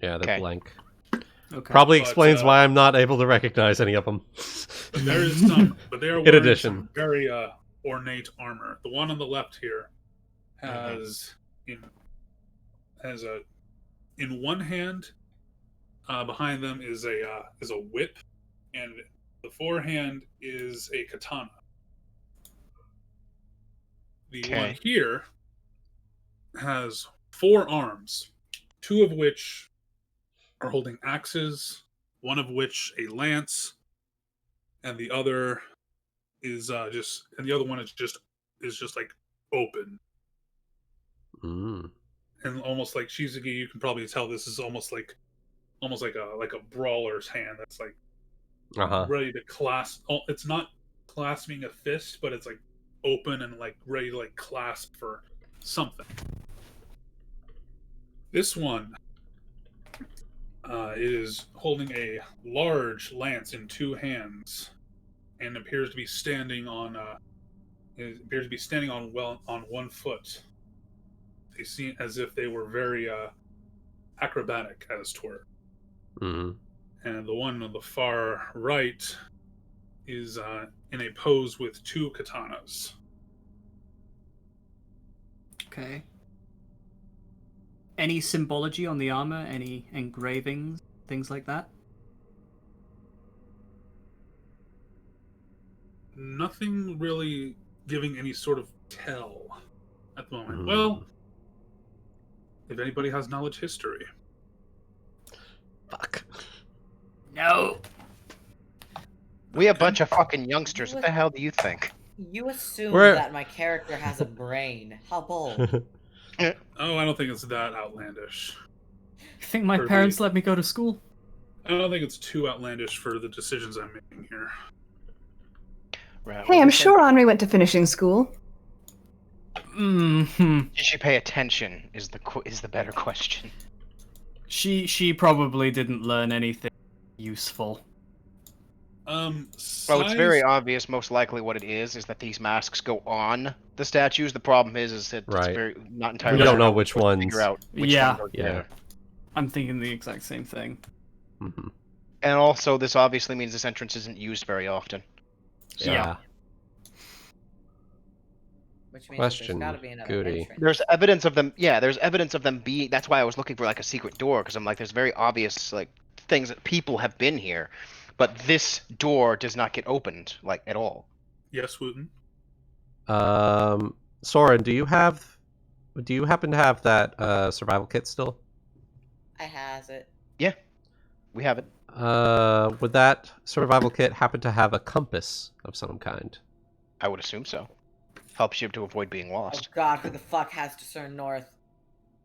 Yeah, they're blank. Okay. Probably explains why I'm not able to recognize any of them. There is some, but they are wearing some very ornate armor. The one on the left here has in one hand, behind them is a whip, and The forehand is a katana. The one Okay. here has 4 arms, 2 of which are holding axes, one of which a lance, and the other is the other one is just like open. Mm. And almost like Shizuki, you can probably tell this is almost like a brawler's hand that's like Uh-huh. ready to clasp. Oh, it's not clasping a fist, but it's like open and like ready to like clasp for something. This one is holding a large lance in 2 hands, and appears to be standing on on 1 foot. They seem as if they were very acrobatic, as 'twere. Mm-hmm. And the one on the far right is in a pose with 2 katanas. Okay. Any symbology on the armor? Any engravings? Things like that? Nothing really giving any sort of tell at the moment. Mm. Well, if anybody has knowledge history. Fuck. No. We a bunch of fucking youngsters. What the hell do you think? You assume We're- that my character has a brain. How bold. Oh, I don't think it's that outlandish. You think my Kirby. parents let me go to school? I don't think it's too outlandish for the decisions I'm making here. Right, Hey, well, I'm we sure Anri went to finishing school. Hmm. Did she pay attention? Is the better question. She probably didn't learn anything useful. Well, it's Size- very obvious. Most likely, what it is that these masks go on the statues. The problem is that Right. it's very not entirely. We don't sure know how we're which supposed to figure ones. out which Yeah. ones are Yeah. together. I'm thinking the exact same thing. Mm-hmm. And also, this obviously means this entrance isn't used very often. So Yeah. Which means Question, that there's gotta be another Goody. entrance. there's evidence of them. Yeah, there's evidence of them being. That's why I was looking for like a secret door, because I'm like, there's very obvious like things that people have been here, but this door does not get opened like at all. Yes, Wooten. Sorren, do you happen to have that survival kit still? I has it. We have it. Would that survival kit happen to have a compass of some kind? I would assume so. Helps you to avoid being Oh lost. god, who the fuck has discern north?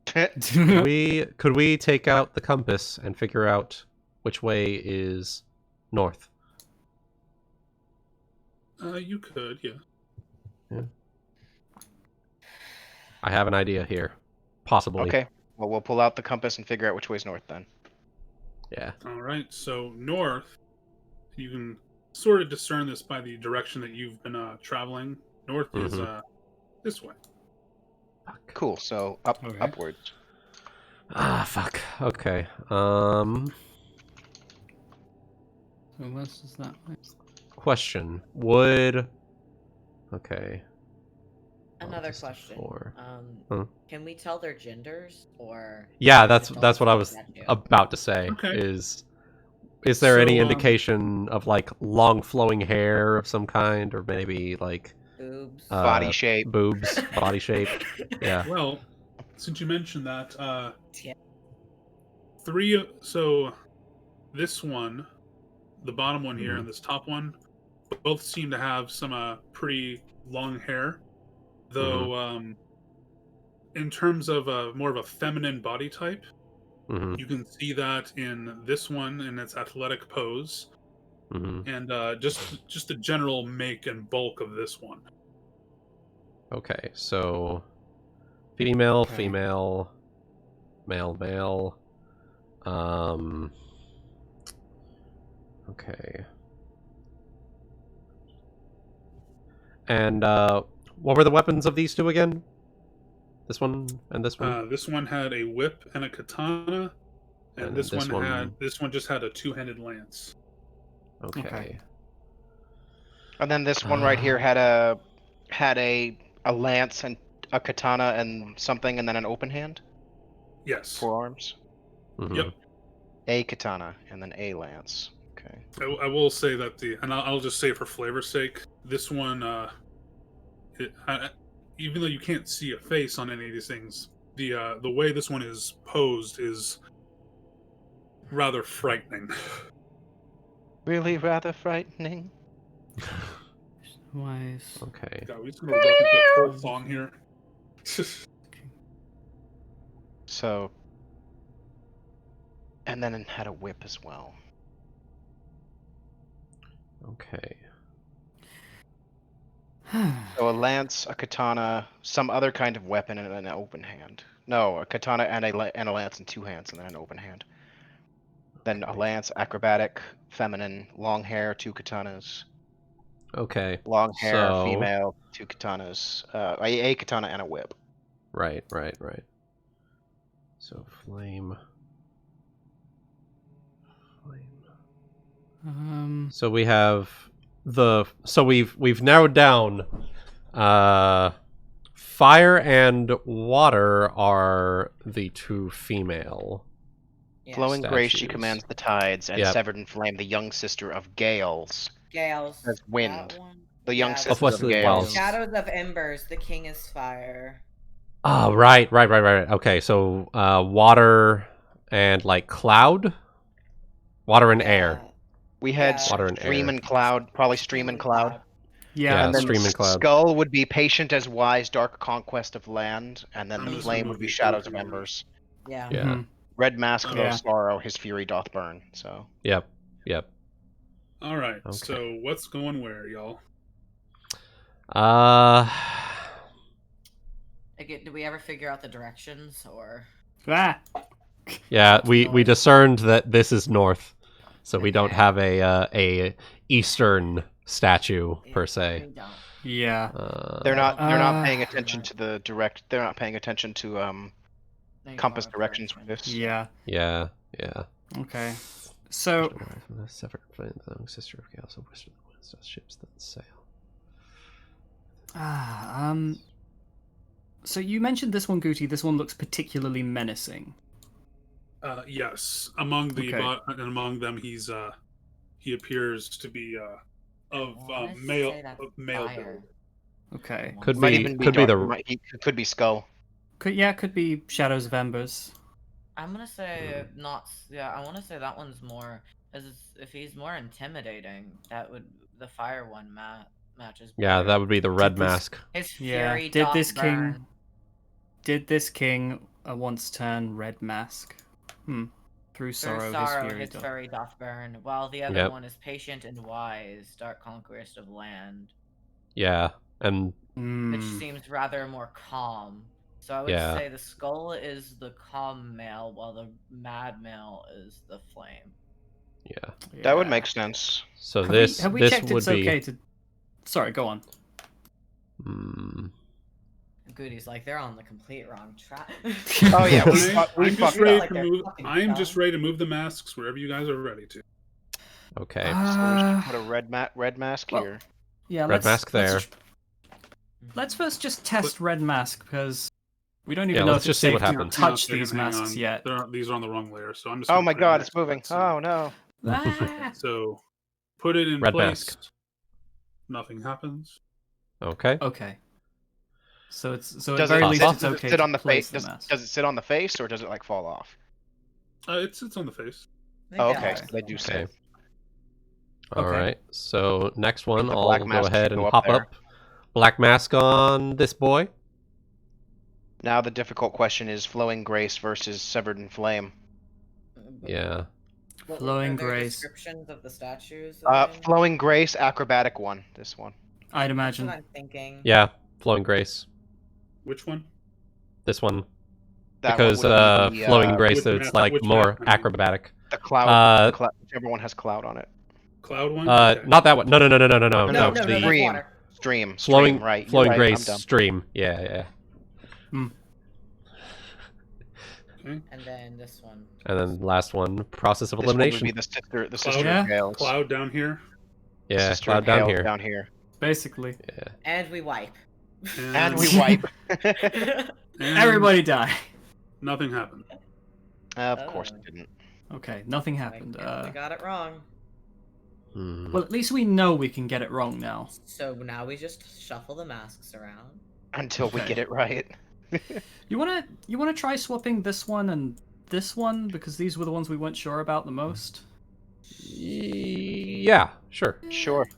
Could we take out the compass and figure out which way is north? You could, yeah. I have an idea here. Possibly. Okay. Well, we'll pull out the compass and figure out which way's north then. Yeah. All right. So north, you can sort of discern this by the direction that you've been traveling. North is this way. Fuck. Cool. So Okay. upwards. Ah, fuck. Okay. So west is that way? Question. Would... Okay. Another Just question. 4. Can we tell their genders or? Yeah, just that's tell what I us was what to do? about to say. Okay. Is there any So, indication of like long flowing hair of some kind, or maybe like Boobs. Body shape. boobs, body shape? Yeah. Well, since you mentioned that, Yeah. So this one, the bottom one here, Mhm. and this top one, both seem to have some pretty long hair. Though, in terms of more of a feminine body type, Mm-hmm. you can see that in this one in its athletic pose, Mm-hmm. and just the general make and bulk of this one. Okay, so female, Okay. female, male, male. Okay. And what were the weapons of these two again? This one and this one. This one had a whip and a katana, and And this this one- one just had a 2-handed lance. Okay. okay. And then this one right here had a lance and a katana and something, and then an open hand, Yes. 4 arms. Mhm. Yep. A katana and then a lance. Okay. I will say that and I'll just say for flavor's sake, this one, even though you can't see a face on any of these things, the way this one is posed is rather frightening. Really rather frightening. Wise. Okay. God, we just gonna walk into a whole song here. So, and then it had a whip as well. Okay. So a lance, a katana, some other kind of weapon, and an open hand. No, a katana and a lance in two hands, and then an open hand. Then a lance, acrobatic, feminine, long hair, two katanas. Okay. Long hair, So- female, two katanas. A katana and a whip. Right. So flame. So we have we've narrowed down fire and water are the two female. Yeah. Flowing grace, she Statues. commands the tides, and Yep. severed in flame, the young sister of Gales. Gales. That's wind. That one. The young Yeah, sister Of Wesley of Wells. Gales. Shadows of Embers. The king is fire. Oh, right. Okay, so water and like cloud? Water and air. We had Yeah. Water and stream air. and cloud, probably stream and cloud. Yeah, And then stream and cloud. skull would be patient as wise, dark conquest of land, and then I'm the just flame gonna would be move these shadows two of here. embers. Yeah. Yeah. Mhm. Red mask, no Yeah. sorrow, his fury doth burn. So Yep. All right. Okay. So what's going where, y'all? Again, did we ever figure out the directions or? Ah. Yeah, we discerned that this is north. So we don't Okay. have a eastern statue per se. We don't. Yeah. they're not Uh, paying attention to the direct. They're not paying attention to Any compass form of directions with direction. this. Yeah. Yeah. Okay. So From the severed flame, the young sister of Gales of Western Winds does ships that sail. So you mentioned this one, Guti. This one looks particularly menacing. Yes. Among the Okay. and among them, he appears to be of wanna male say that's male fire. build. Okay. Could Might be even be could be dark- the might- he could be skull. Could be Shadows of Embers. I'm gonna say not. Yeah, I want to say that one's more. Because if he's more intimidating, that would the fire one matches. yeah, better. that would be the red this- mask. His Yeah. fury Did doth this burn. king? Did this king once turn red mask? Through Through sorrow, sorrow, his fury doth. doth burn, while the other Yep. one is patient and wise, dark conquest of land, Yeah, and which Mm. seems rather more calm. So I would Yeah. say the skull is the calm male, while the mad male is the flame. yeah. That would Yeah. make sense. So Have this we this checked would it's be. okay to? Sorry, go on. Goody's like they're on the complete wrong track. Oh yeah, we I'm just fucked ready up. to Like move. they're I'm just fucking ready to move the masks wherever you guys are ready to. Okay. So we Uh, should put a red mask well, here. yeah, Red mask there. Let's first just test red mask because we don't Yeah, even know let's if just it's see safe what to happens. touch Hang on, these hang masks on. yet. These are on the wrong layer, so I'm just. Oh gonna my put it god, next it's to moving. it, so- Oh no. Ah. So, put it in Red place. mask. Nothing happens. Okay. Okay. So it's at Does very it, least does it's it okay sit to on the place face? the mask. Does it sit on the face or does it like fall off? It sits on the face. Oh, Yeah. okay, so they do Okay. sit. All Okay. right. So next one, the I'll black go mask ahead should and go up pop there. up black mask on this boy. Now the difficult question is flowing grace versus severed in flame. Yeah. Flowing are there grace. descriptions of the statues. again? Flowing grace, acrobatic one. This one. I'd That's imagine. what I'm thinking. Yeah. Flowing grace. Which one? This one. That Because one would be the, flowing grace, which it's mask- like which more mask, I mean? acrobatic. the cloud, whichever one has cloud on it. Cloud one? Okay. Not that one. No. No, The that's Stream. water. Stream, flowing right? you're flowing right, grace I'm dumb. stream. Yeah. Okay. And then this one. And then last one, process of This one would elimination. be the sister Cloud, Yeah. of Gales. Cloud down here. The Yeah, sister cloud of down Gales here. Down here. Basically, Yeah. And we wipe. And we wipe. and everybody die. Nothing happened. Of course it didn't. Okay, nothing happened. We got it wrong. Hmm. Well, at least we know we can get it wrong now. So now we just shuffle the masks around. Until we Okay. get it right. You wanna try swapping this one and this one because these were the ones we weren't sure about the most. Yeah, sure. Sure.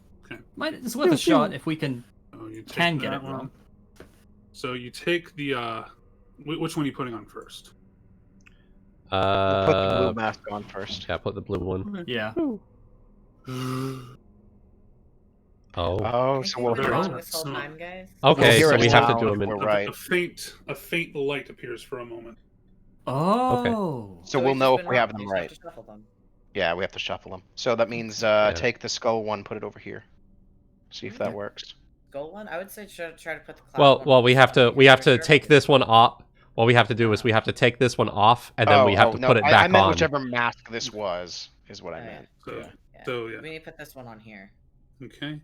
It's worth a shot if we can Oh, you take get that it wrong. one. So you take the which one are you putting on first? We'll put the blue mask on first. Yeah, put the blue one. Okay. Yeah. Oh. Oh, so we'll Been Very wrong good. this whole So- time, guys. Okay, hear so a we have to sound do them if in. we're right. A faint light appears for a moment. Oh. So we'll we've know just if been we have wrong, them just have right. to shuffle them. Yeah, we have to shuffle them. So that means take the skull one, put it over here. See if that works. Gold one? I would say try to put the cloud one. Well, we have to Sure. take this one off. What we have to do is we have to take this one off, and then we have to no, put it I back meant on. whichever mask this was, is what I Oh, meant. So, Yeah. so yeah. We need to put this one on here. Okay.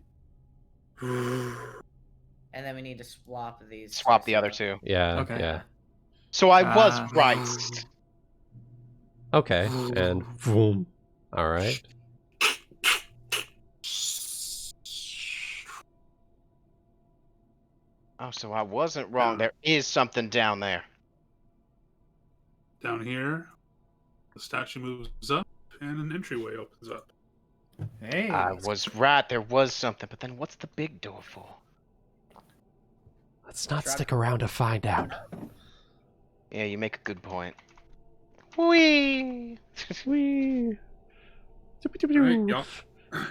And then we need to swap these. Swap two, the so- other two. Yeah, Okay. yeah. So I was Ah. right. Okay, and boom. All right. Oh, so I wasn't wrong. There is something down there. Down here, the statue moves up, and an entryway opens up. Hey. I was right. There was something. But then what's the big door for? Let's not stick around to find out. Yeah, you make a good point. Whee! Whee. Alright,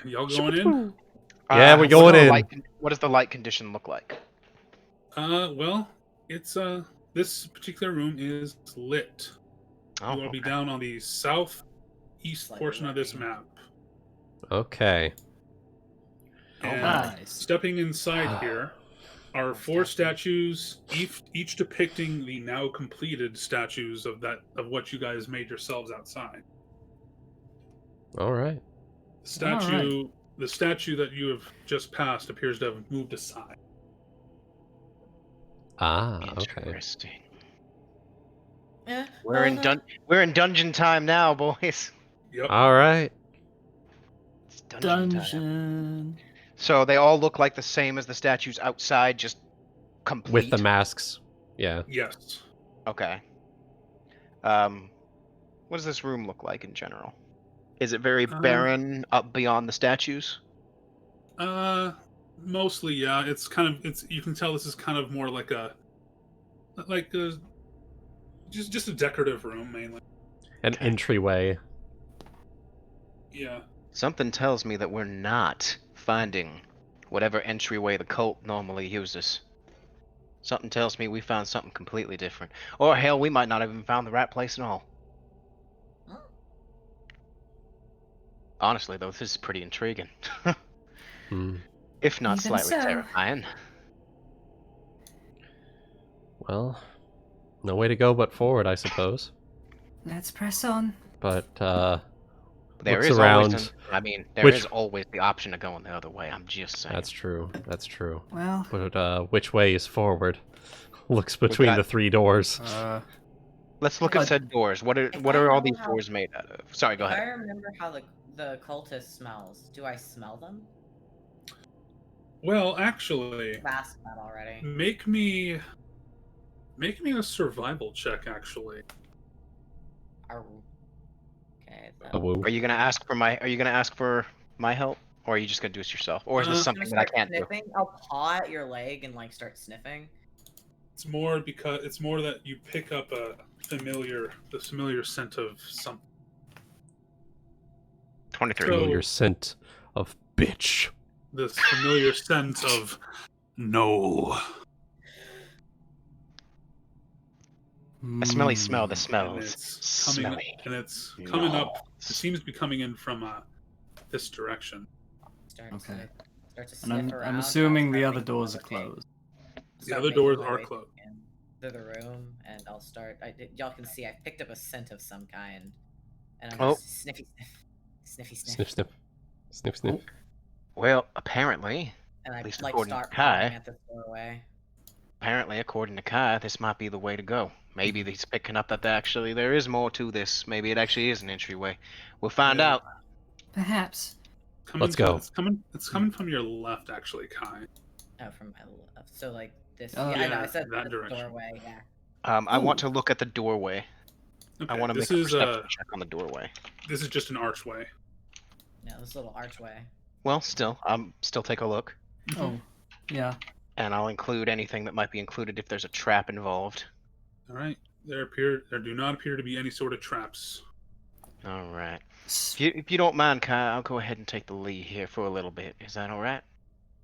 y'all going in? Yeah, we're what going does the in. what does the light condition look like? Well, it's this particular room is lit. Oh, You will be okay. down on the southeast Slightly portion of this lighting. map. Okay. And Nice. stepping inside here are four statues, each depicting the now completed statues of what you guys made yourselves outside. All right. The statue that you have just passed appears to have moved aside. Ah, okay. Interesting. Yeah. We're in dungeon time now, boys. Yep. All right. It's dungeon time. Dungeon. So they all look like the same as the statues outside, just complete. With the masks. Yeah. Yes. Okay. What does this room look like in general? Is it very barren up beyond the statues? Mostly, yeah. It's you can tell this is kind of more like a just a decorative room mainly. An entryway. Yeah. Something tells me that we're not finding whatever entryway the cult normally uses. Something tells me we found something completely different. Or hell, we might not have even found the right place at all. Honestly, though, this is pretty intriguing. If not Even slightly so. terrifying. Well, no way to go but forward, I suppose. Let's press on. But There looks is around. always there Which- is always the option of going the other way. I'm just saying. That's true. That's true. Well, But which way is forward? Looks between got- the three doors. Let's look at said doors. What If are I all know these how- doors made out of? Sorry, go If I ahead. remember how the cultist smells, do I smell them? Well, actually, I've asked that already. make me a survival check. Actually, Okay. Then. A woo. Are you gonna ask for my help, or are you just gonna do this yourself, or is this I'm something I'm that I gonna can't start do? sniffing. I'll paw at your leg and like start sniffing. it's more that you pick up the familiar scent of something. 23. So- Your scent of bitch. This familiar scent of no. A smelly smell that And smells it's coming smelly. and it's coming up. It seems to be coming in from this direction. Start Okay. Start to And sniff I'm around. assuming the I'll other start doors are making my way- closed. The start other making doors my are way closed. through the room, and I'll start. Y'all can see I picked up a scent of some kind, and I'm Oh. just sniffy sniff, Sniff, sniff. Sniff, sniff. Well, apparently, and I At least like according to start Kai. running at this doorway. according to Kai, this might be the way to go. Maybe he's picking up that there is more to this. Maybe it actually is an entryway. We'll find Yeah. out. perhaps. Let's go. It's coming from your left, actually, Kai. Oh, from my left. So like this. Oh, yeah, I know. I yeah, said that the direction. doorway. Yeah. I want to look at the doorway. Okay, I want to this make a is perception check on the doorway. this is just an archway. Yeah, this little archway. Well, still take a look, Oh, yeah. and I'll include anything that might be included if there's a trap involved. All right. There do not appear to be any sort of traps. All right. If you don't mind, Kai, I'll go ahead and take the lead here for a little bit. Is that all right?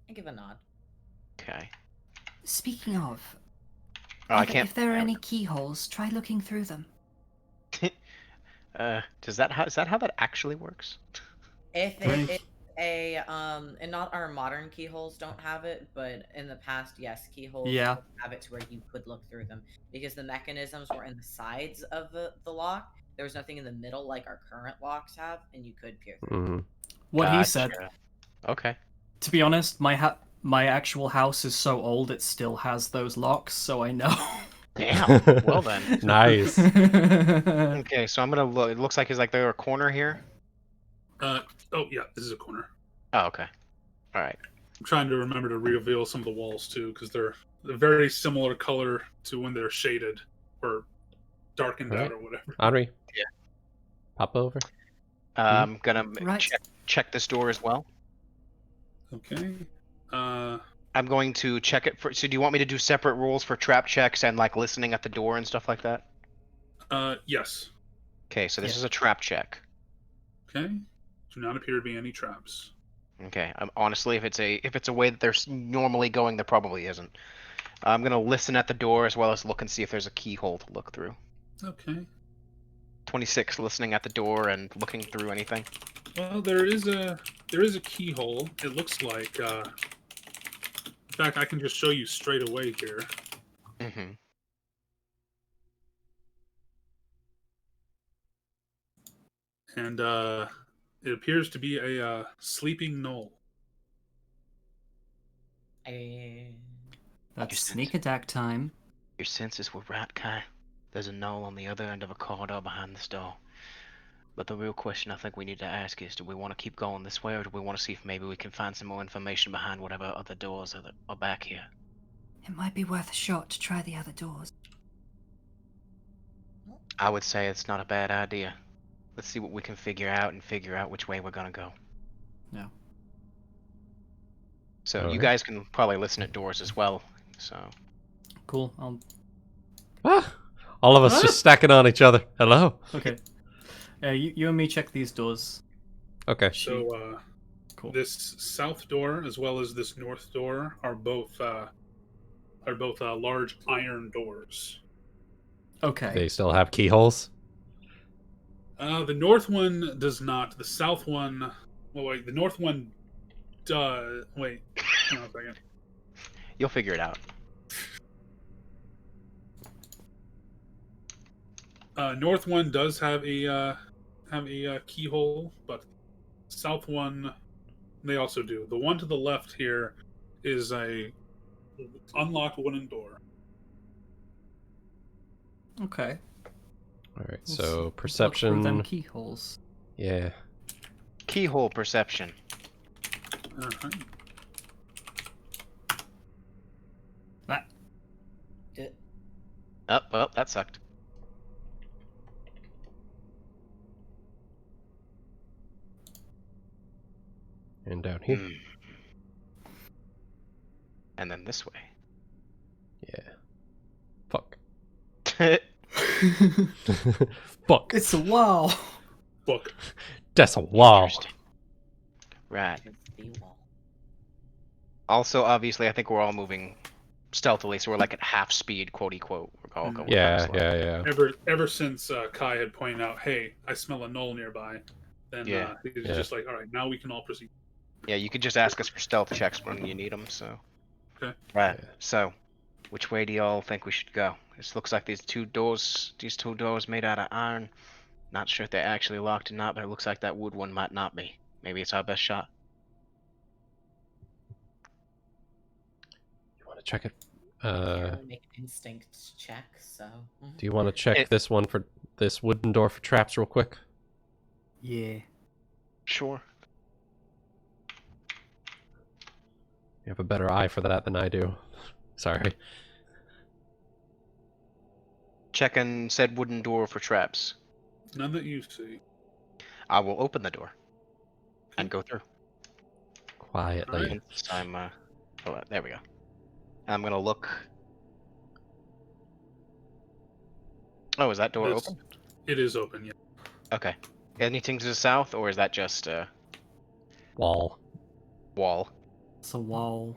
I give a nod. Okay. Speaking of, Oh, I can't. if there are any keyholes, try looking through them. Is that how that actually works? If Right. it's and not our modern keyholes don't have it, but in the past, yes, keyholes Yeah. have it to where you could look through them because the mechanisms were in the sides of the lock. There was nothing in the middle like our current locks have, and you could peer through. Hmm. What he Gotcha. said. Okay. To be honest, my actual house is so old it still has those locks, so I know. Damn. Well then. Nice. Okay, so I'm gonna look. It looks like is there a corner here? Oh yeah, this is a corner. Oh, okay. All right. I'm trying to remember to reveal some of the walls too, because they're a very similar color to when they're shaded or darkened Alright. out or whatever. Anri? Yeah. Pop over. I'm gonna Right. check this door as well. Okay. I'm going to check it for. So, do you want me to do separate rules for trap checks and like listening at the door and stuff like that? Yes. Okay, so this Yeah. is a trap check. Okay. Do not appear to be any traps. Okay. Honestly, if it's a way that they're normally going, there probably isn't. I'm gonna listen at the door as well as look and see if there's a keyhole to look through. Okay. 26 listening at the door and looking through anything. Well, there is a keyhole. It looks like. In fact, I can just show you straight away here. Mm-hmm. And it appears to be a sleeping knoll. That's sneak attack time. Your senses were right, Kai. There's a knoll on the other end of a corridor behind this door. But the real question I think we need to ask is, do we want to keep going this way, or do we want to see if maybe we can find some more information behind whatever other doors are back here? It might be worth a shot to try the other doors. I would say it's not a bad idea. Let's see what we can figure out and figure out which way we're gonna go. Yeah. So you Alright. guys can probably listen at doors as well. So Cool. Ah! All of us just stacking on each other. Hello. Okay. You and me check these doors. Okay. So Cool. this south door as well as this north door are both large iron doors. Okay. They still have keyholes? The north one does not. The south one. Well, wait. The north one does. Wait. Hang on a second. you'll figure it out. North one does have a keyhole, but south one they also do. The one to the left here is a unlocked wooden door. Okay. All right. Let's So look through them perception. keyholes. Yeah. Keyhole perception. Uh-huh. Oh, well, that sucked. And down here. Hmm. And then this way. Yeah. Fuck. Fuck. It's a wall. Book. That's a wall. Interesting. Right. It's the wall. Also, obviously, I think we're all moving stealthily, so we're like at half speed, quote unquote. We're all going Yeah, kinda slow. yeah. Ever since Kai had pointed out, hey, I smell a knoll nearby, then Yeah. he was Yeah. just like, all right, now we can all proceed. Yeah, you could just ask us for stealth checks when you need them. So. Okay. Right. Yeah. So, which way do y'all think we should go? This looks like these two doors made out of iron. Not sure if they're actually locked or not, but it looks like that wood one might not be. Maybe it's our best shot. You want to check it? Can't really make an instinct check, so. Do you want to check It- this one for this wooden door for traps real quick? Yeah. Sure. You have a better eye for that than I do. Sorry. Checking said wooden door for traps. None that you see. I will open the door and go through. Quietly. Alright. Once I'm, oh, there we go. I'm gonna look. Oh, is that door This- open? It is open, yeah. Okay. Anything to the south, or is that just a Wall. wall? It's a wall.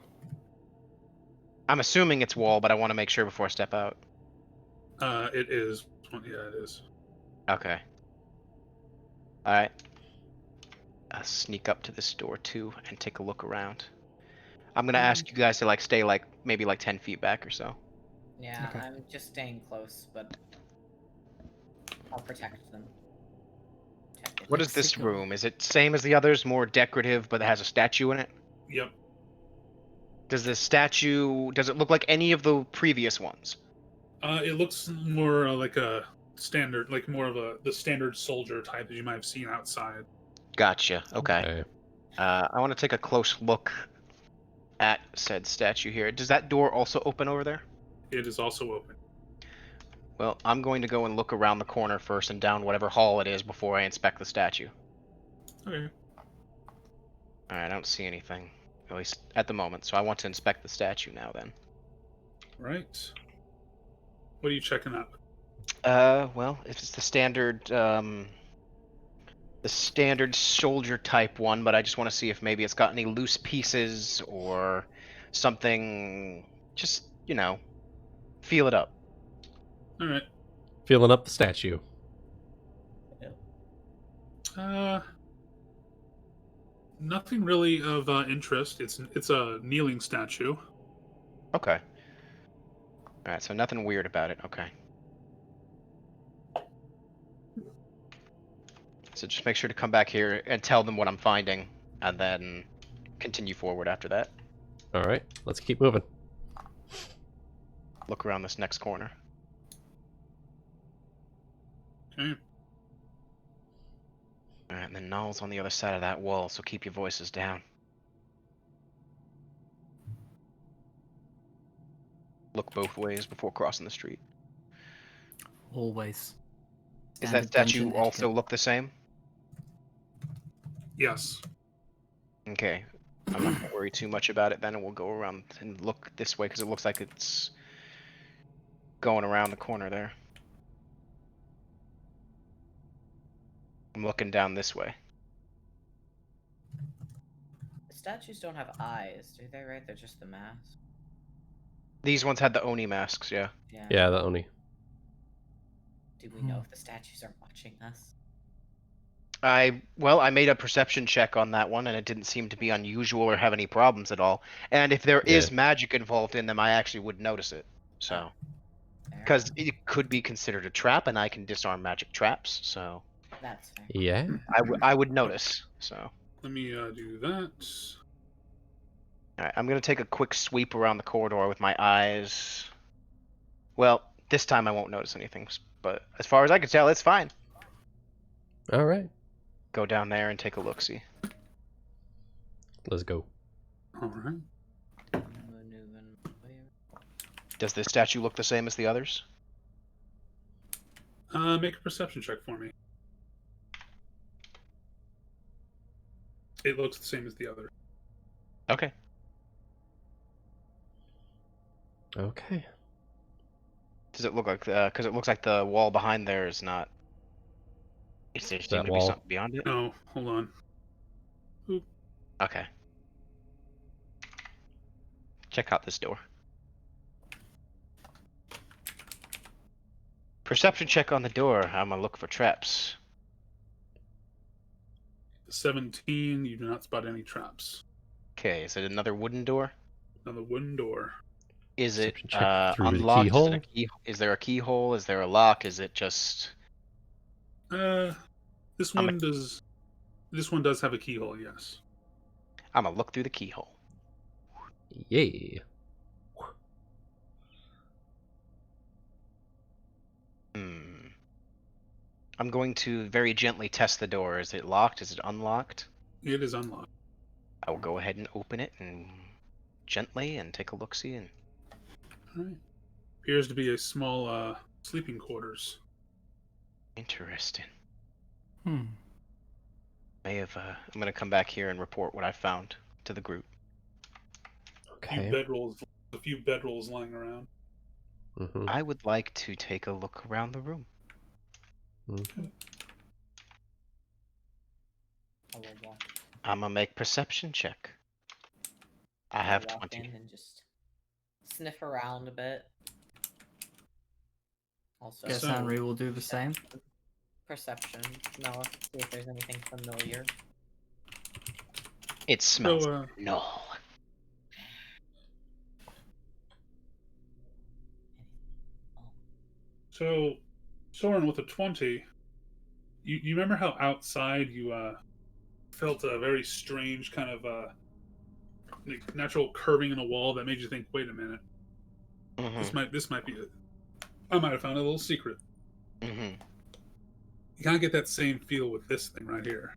I'm assuming it's wall, but I want to make sure before I step out. It is. Yeah, it is. Okay. Alright. I'll sneak up to this door too and take a look around. I'm gonna ask you guys to like stay like maybe like 10 feet back or so. Yeah, Okay. I'm just staying close, but I'll protect them. What is this Mexico. room? Is it same as the others, more decorative, but it has a statue in it? Yep. Does the statue, does it look like any of the previous ones? It looks more like a standard, like more of the standard soldier type that you might have seen outside. Gotcha. Okay. I want to take a close look at said statue here. Does that door also open over there? It is also open. Well, I'm going to go and look around the corner first and down whatever hall it is before I inspect the statue. Okay. Alright, I don't see anything. At least at the moment, so I want to inspect the statue now then. Right. What are you checking out? Well, if it's the standard soldier type one, but I just want to see if maybe it's got any loose pieces or something. Just, you know, feel it up. All right. Feeling up the statue. Nothing really of interest. It's a kneeling statue. Okay. Alright, so nothing weird about it. Okay. So just make sure to come back here and tell them what I'm finding, and then continue forward after that. Alright, let's keep moving. Look around this next corner. Okay. Alright, and then Null's on the other side of that wall, so keep your voices down. Look both ways before crossing the street. Always. Does Standard that statue dungeon also etiquette. look the same? Yes. Okay. I'm not gonna worry too much about it then, and we'll go around and look this way, because it looks like it's going around the corner there. I'm looking down this way. The statues don't have eyes, do they? Right? They're just the mask. These ones had the Oni masks, yeah. Yeah, the Oni. Do we know if the statues are watching us? I made a perception check on that one, and it didn't seem to be unusual or have any problems at all. And if there is magic involved in them, I actually would notice it. So, because it could be considered a trap, and I can disarm magic traps. So That's fair. Yeah? I would notice. So, Let me do that. all right, I'm gonna take a quick sweep around the corridor with my eyes. Well, this time I won't notice anything, but as far as I can tell, it's fine. Alright, Go down there and take a look-see. let's go. All right. Does the statue look the same as the others? Make a perception check for me. It looks the same as the other. Okay. Okay. Does it look like because it looks like the wall behind there is not. Is there seem to be wall? something beyond it? No, hold on. Oop. Okay. Check out this door. Perception check on the door. I'm gonna look for traps. 17. You do not spot any traps. Okay, is it another wooden door? Another wooden door. Is it Perception check through the unlocked? keyhole? Is there a keyhole? Is there a lock? Is it just? This one does. This one does have a keyhole. Yes. I'm gonna look through the keyhole. Yay. I'm going to very gently test the door. Is it locked? Is it unlocked? It is unlocked. I will go ahead and open it and gently and take a look-see. And Alright. Appears to be a small sleeping quarters. interesting. Hmm. I'm gonna come back here and report what I found to the group. Okay. A few bedrolls lying around. Mm-hmm. I would like to take a look around the room. Mm-hmm. I will walk. I'm gonna make perception check. I I'll have walk 20. in and just sniff around a bit. Also, Guess So- Anri will do the same. perception. Noah, see if there's anything familiar. It smells. So, No. So, Sorren, with a 20, you remember how outside you felt a very strange kind of like natural curving in a wall that made you think, wait a minute, Mm-hmm. this might be it. I might have found a little secret. Mm-hmm. You kind of get that same feel with this thing right here.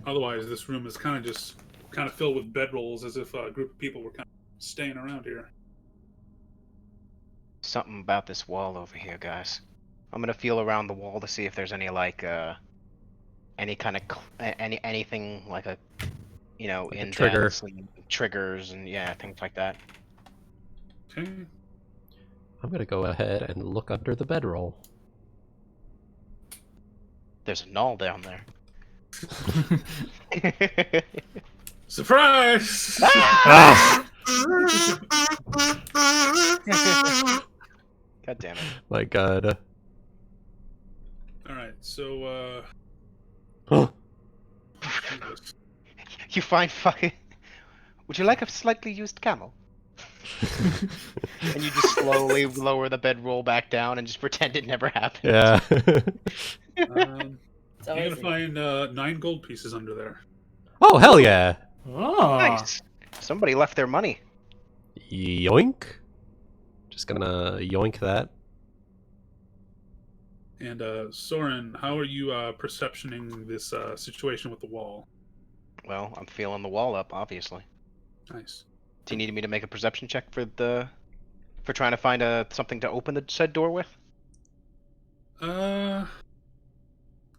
Otherwise, this room is kind of filled with bedrolls, as if a group of people were kind of staying around here. Something about this wall over here, guys. I'm gonna feel around the wall to see if there's any like any kind of anything like a Like a trigger. indents and triggers and yeah, things like that. Okay. I'm gonna go ahead and look under the bedroll. There's a null down there. Surprise! Ah! God damn it. My God. All right, so Huh. Jesus. You find fucking. Would you like a slightly used camel? And you just slowly lower the bedroll back down and just pretend it never happened. Yeah. It's You're always gonna find 9 gold pieces under there. Oh, hell yeah. Oh. Nice. Somebody left their money. Yoink. Just gonna yoink that. And Soren, how are you perceptioning this situation with the wall? Well, I'm feeling the wall up, obviously. Nice. Do you need me to make a perception check for trying to find something to open the said door with?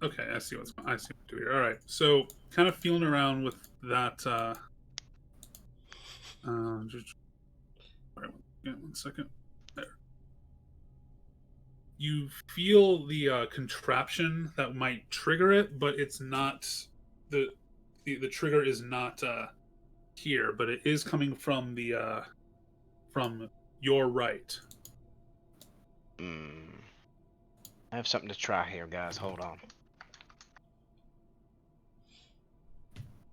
Okay, I see what to do here. All right, so kind of feeling around with that. Just, all right, yeah, 1 second. There. You feel the contraption that might trigger it, but it's not the trigger is not here, but it is coming from the from your right. I have something to try here, guys. Hold on.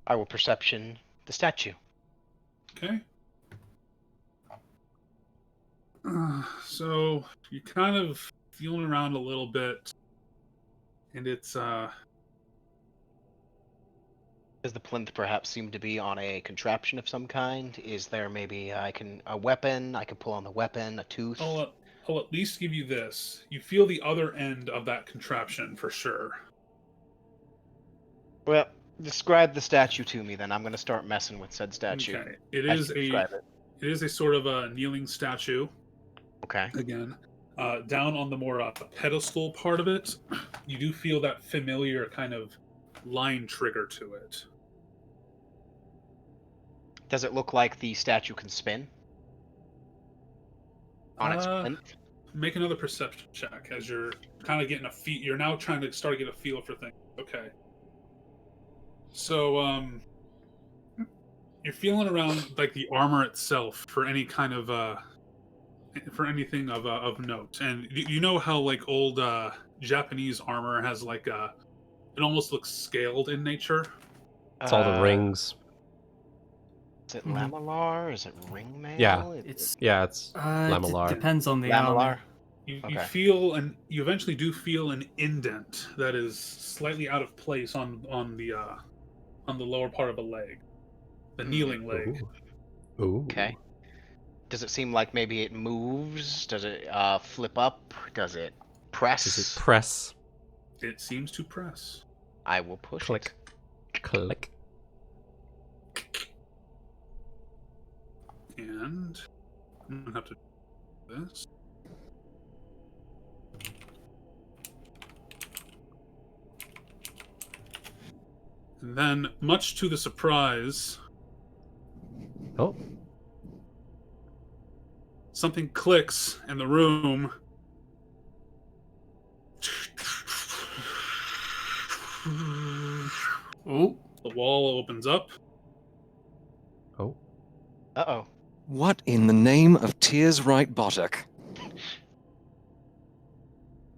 I will perception the statue. Okay. So you kind of feeling around a little bit, and it's Does the plinth perhaps seem to be on a contraption of some kind? Is there maybe a weapon? I can pull on the weapon, a tooth. I'll at least give you this. You feel the other end of that contraption for sure. Well, describe the statue to me, then. I'm gonna start messing with said statue. Okay. It As is you a describe it. it is a sort of a kneeling statue. Okay. Again, down on the more pedestal part of it, you do feel that familiar kind of line trigger to it. Does it look like the statue can spin? On its plinth? Make another perception check as you're kind of getting a feel. You're now trying to start to get a feel for things. Okay. So, you're feeling around like the armor itself for any kind of for anything of note, and you know how like old Japanese armor has like it almost looks scaled in nature. It's all the rings. Is it lamellar? Is it ringmail? Yeah. Is It's It lamellar. depends on it the lamellar? armor. You Okay. feel you eventually do feel an indent that is slightly out of place on the lower part of a leg, the kneeling leg. Ooh. Ooh. Okay. Does it seem like maybe it moves? Does it flip up? Does it press? Does it press? It seems to press. I will push Click. it. Click. And I'm gonna have to do this. And then, much to the surprise, Oh, something clicks in the room. Oh, The wall opens up. oh. Uh-oh. What in the name of Tears Right Bottock?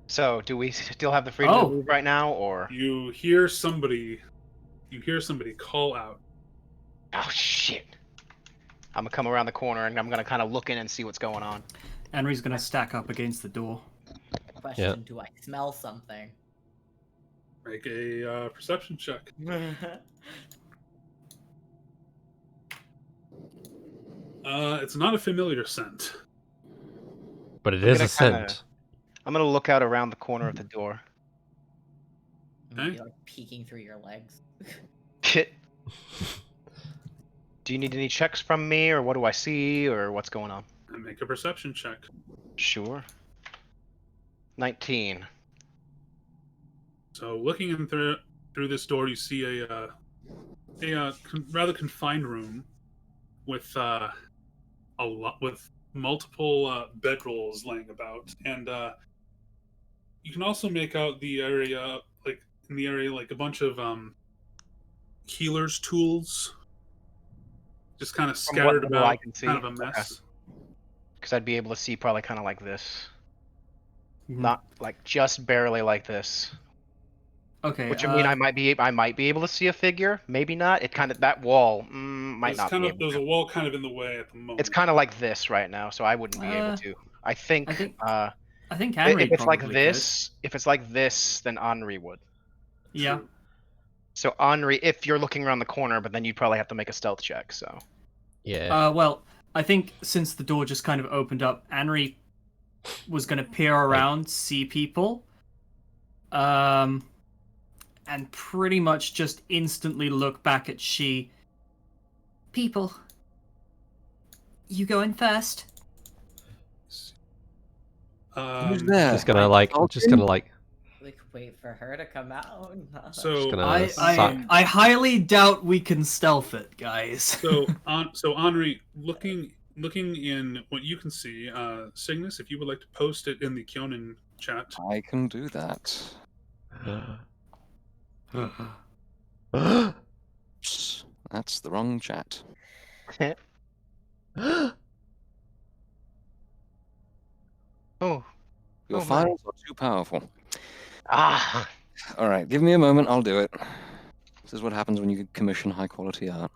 So, do we still have the freedom Oh. to move right now, or? You hear somebody call out. Oh, shit. I'm gonna come around the corner, and I'm gonna kind of look in and see what's going on. Anri's gonna stack up against the door. Question: do I smell something? Make a perception check. It's not a familiar scent. But it I'm is gonna a scent. kinda- I'm gonna look out around the corner of the door. Maybe Okay. like peeking through your legs. Shit. Do you need any checks from me, or what do I see, or what's going on? And make a perception check. Sure. 19. So looking in through this door, you see a rather confined room with with multiple bedrolls laying about, and you can also make out the area like a bunch of healer's tools, just kind of From what scattered little about, I can see. kind of a mess. Because I'd be able to see probably kind of like this. Mhm. Not like just barely like this. Okay. Which would mean I might be able to see a figure. Maybe not. It kind of that wall might There's not kind be of able there's to. a wall kind of in the way at the moment. It's kind of like this right now, so I wouldn't be able to. I think. I think Uh, Anri if it's like probably this, if it's like this, then Anri would. could. Yeah. So Anri, if you're looking around the corner, but then you'd probably have to make a stealth check. So. Yeah. Well, I think since the door just kind of opened up, Anri was going to peer around, see people, and pretty much just instantly look back at She. People. You go in first. Who's there? just gonna like, We could wait for her to come out. So gonna I highly doubt we can stealth it, guys. So Anri, looking in what you can see, Cygnus, if you would like to post it in the Kyonin chat. I can do that. Oops, that's the wrong chat. Oh. Your Oh, my. files are too powerful. Ah. All right, give me a moment. I'll do it. This is what happens when you commission high quality art.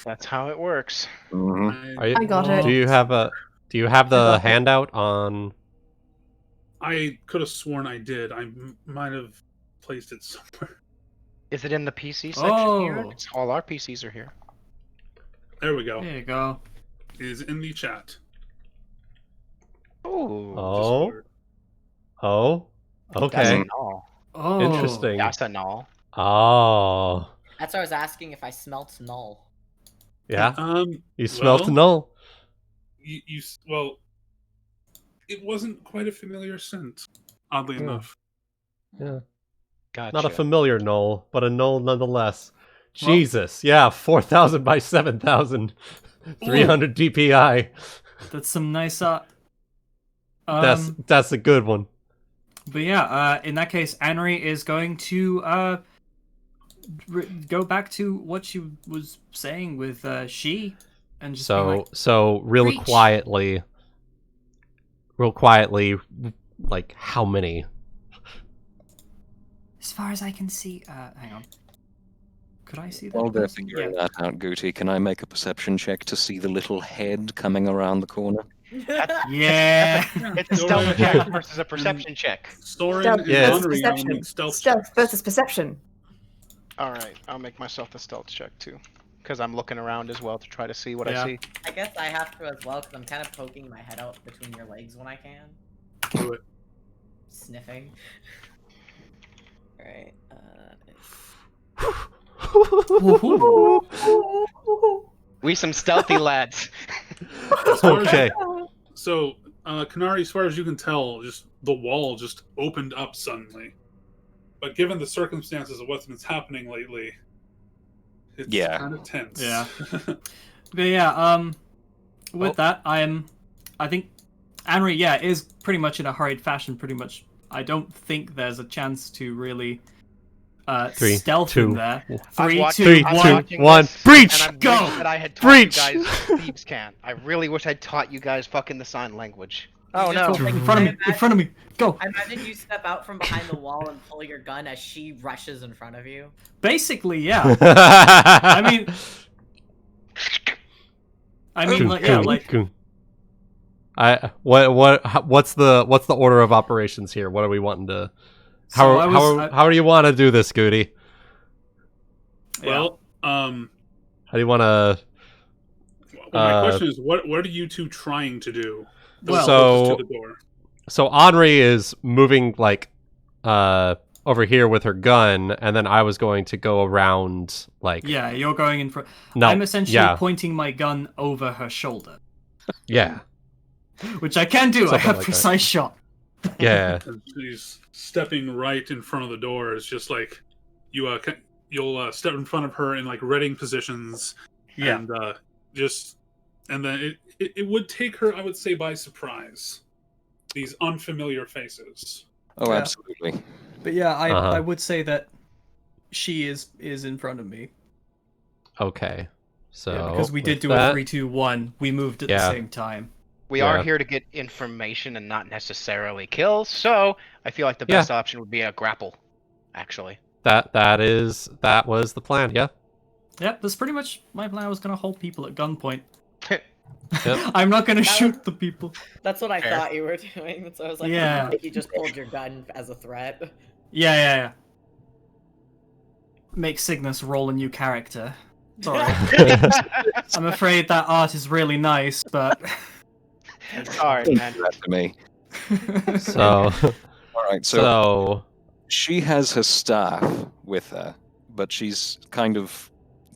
That's how it works. Mhm. Are you, I got it. do you have the handout on? I could have sworn I did. I might have placed it somewhere. Is it in the PC section here? Oh. It's all our PCs are here. There we go. There you go. It is in the chat. Ooh. Oh. Discord. Oh. That's Okay. a null. Oh. Interesting. That's a null. Oh. That's why I was asking if I smelt null. Yeah. You smelt well, null. Well, it wasn't quite a familiar scent, oddly Yeah. enough. Yeah. Gotcha. Not a familiar null, but a null nonetheless. Jesus. Yeah. 4,000 by 7,000. 300 DPI. That's some nice That's a good one. But yeah, in that case, Anri is going to go back to what she was saying with She, and just be like, So real Reach. quietly, like how many? As far as I can see. hang on. Could I see that? While they're person? figuring that out, Guti, can I make a perception check to see the little head coming around the corner? Yeah. It's a stealth check versus a perception check. Sorren Stealth and Yes. versus Anri perception. on stealth Stealth checks. versus perception. Alright, I'll make myself a stealth check too. Because I'm looking around as well to try to see what Yeah. I see. I guess I have to as well because I'm kind of poking my head out between your legs when I can. Do it. Sniffing. Alright. Woohoo. We some stealthy lads. As far as Okay. So, Kanari, as far as you can tell, just the wall just opened up suddenly. But given the circumstances of what's been happening lately, it's Yeah. kind of tense. Yeah. But yeah, with that, I think Anri, yeah, is pretty much in a hurried fashion. Pretty much, I don't think there's a chance to really Three, stealth two, in there. I'm 3, watching- 2, I'm 1. watching one. this, Breach! And I Go! wish that I had taught Breach! you guys thieves can. I really wish I'd taught you guys fucking the sign language. Oh You just no. like- In front of me! In front of me! Go! I imagine you step out from behind the wall and pull your gun as she rushes in front of you. Basically, yeah. I mean, like, yeah, like what's the order of operations here? What are we wanting to? So How do you want to do this, Goody? Well, How do you want to? my question is, what are you two trying to do? Well- So- to the door. So Anri is moving like over here with her gun, and then I was going to go around like yeah, you're going in front. no, I'm essentially yeah, pointing my gun over her shoulder, yeah, which I can do. I Something have like that. precise shot. yeah. And she's stepping right in front of the door. It's just like you'll step in front of her in like readying positions. Yeah. And then it would take her, I would say, by surprise. These unfamiliar faces. Oh, Yeah. absolutely. But yeah, Uh-huh. I would say that she is in front of me. Okay, so Yeah, because we did with do that- a 3-2-1. We moved at the Yeah. same time. We are Yeah. here to get information and not necessarily kill, so I feel like the Yeah. best option would be a grapple, actually. That was the plan. Yeah. Yep, that's pretty much my plan. I was gonna hold people at gunpoint. Yep. I'm not gonna That shoot the people. That's what I Fair. thought you were doing. So I was like, Yeah. I think you just pulled your gun as a threat. Yeah. Make Cygnus roll a new character. Sorry. I'm afraid that art is really nice, but Alright, man. That to me. So All right, so so she has her staff with her, but she's kind of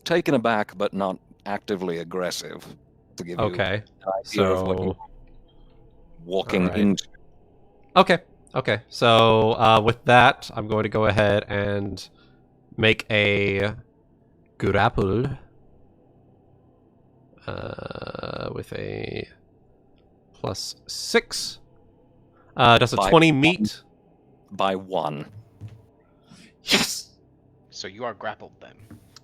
taken aback, but not actively aggressive. To give you okay, an idea of what you're so walking Alright. into. okay. So with that, I'm going to go ahead and make a grapple with a +6. Does a By 20 one. meet? By one. Yes. So you are grappled then.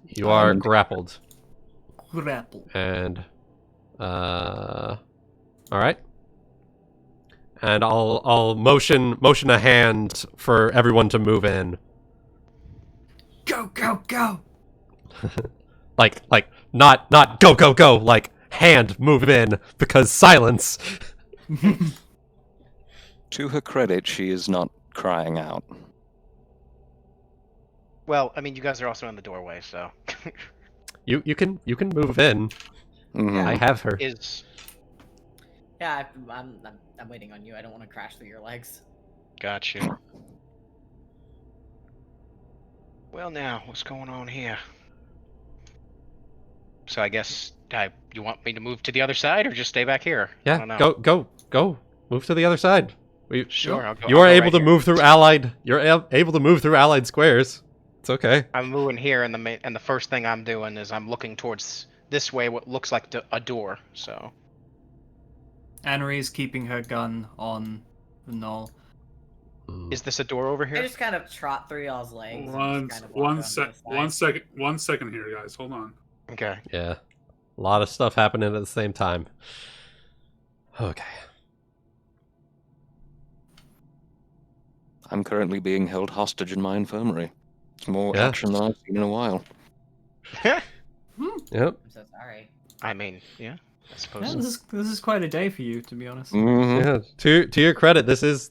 You are Um, grappled, grapple. and all right. And I'll motion a hand for everyone to move in. Go, go, go! Like not go, like hand move in, because silence. To her credit, she is not crying out. Well, I mean, you guys are also in the doorway, so... You can move in. Mhm. I have her. Is... Yeah, I'm waiting on you. I don't want to crash through your legs. Gotcha. Well now, what's going on here? So I guess, you want me to move to the other side, or just stay back here? I Yeah, don't know. go. Move to the other side. Sure, I'll go. You I'll are go able right to here. move through allied. You're able to move through allied squares. It's okay. I'm moving here, and the first thing I'm doing is I'm looking towards this way, what looks like a door. So Anri is keeping her gun on the knoll. is this a door over I here? just kind of trot through y'all's legs. and One, just kind of walk around to the side. one second here, guys. Hold on. Okay. Yeah, a lot of stuff happening at the same time. Okay. I'm currently being held hostage in my infirmary. It's more Yeah. action than I've seen in a while. Yep. I'm so sorry. I mean, yeah, I Yeah, suppose. this is quite a day for you, to be honest. Mhm. Yeah. To your credit, this is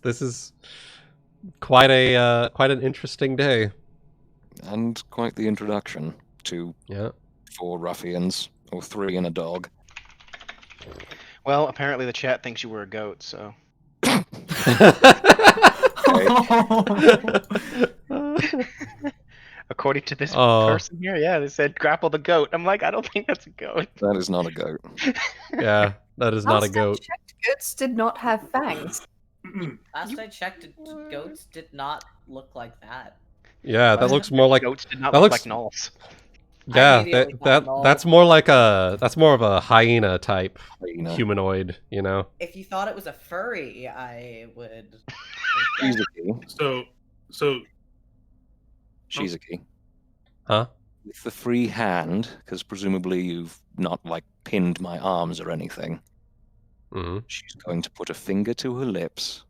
quite an interesting day. And quite the introduction to Yeah. 4 ruffians, or 3 and a dog. Well, apparently the chat thinks you were a goat, so. According to this Oh. person here, yeah, they said grapple the goat. I'm like, I don't think that's a goat. That is not a goat. Yeah. That is not a Last I goat. checked, goats did not have fangs. Last I checked, goats did not look like that. Yeah, that looks more like Goats did not that look looks like gnolls. yeah, immediately that thought that's null. more like that's more of a hyena type Hyena. humanoid, you know. If you thought it was a furry, I would. She's a key. So She's a key. Huh? With the free hand, because presumably you've not like pinned my arms or anything. Hmm. She's going to put a finger to her lips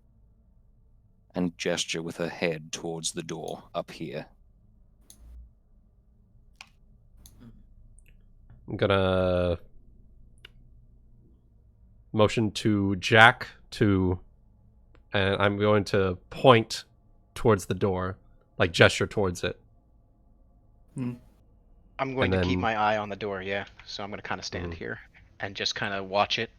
and gesture with her head towards the door up here. I'm gonna motion to Jack and I'm going to point towards the door, like gesture towards it. I'm going And to keep then- my eye on the door, yeah. So I'm going to kind of stand here and just kind of watch it.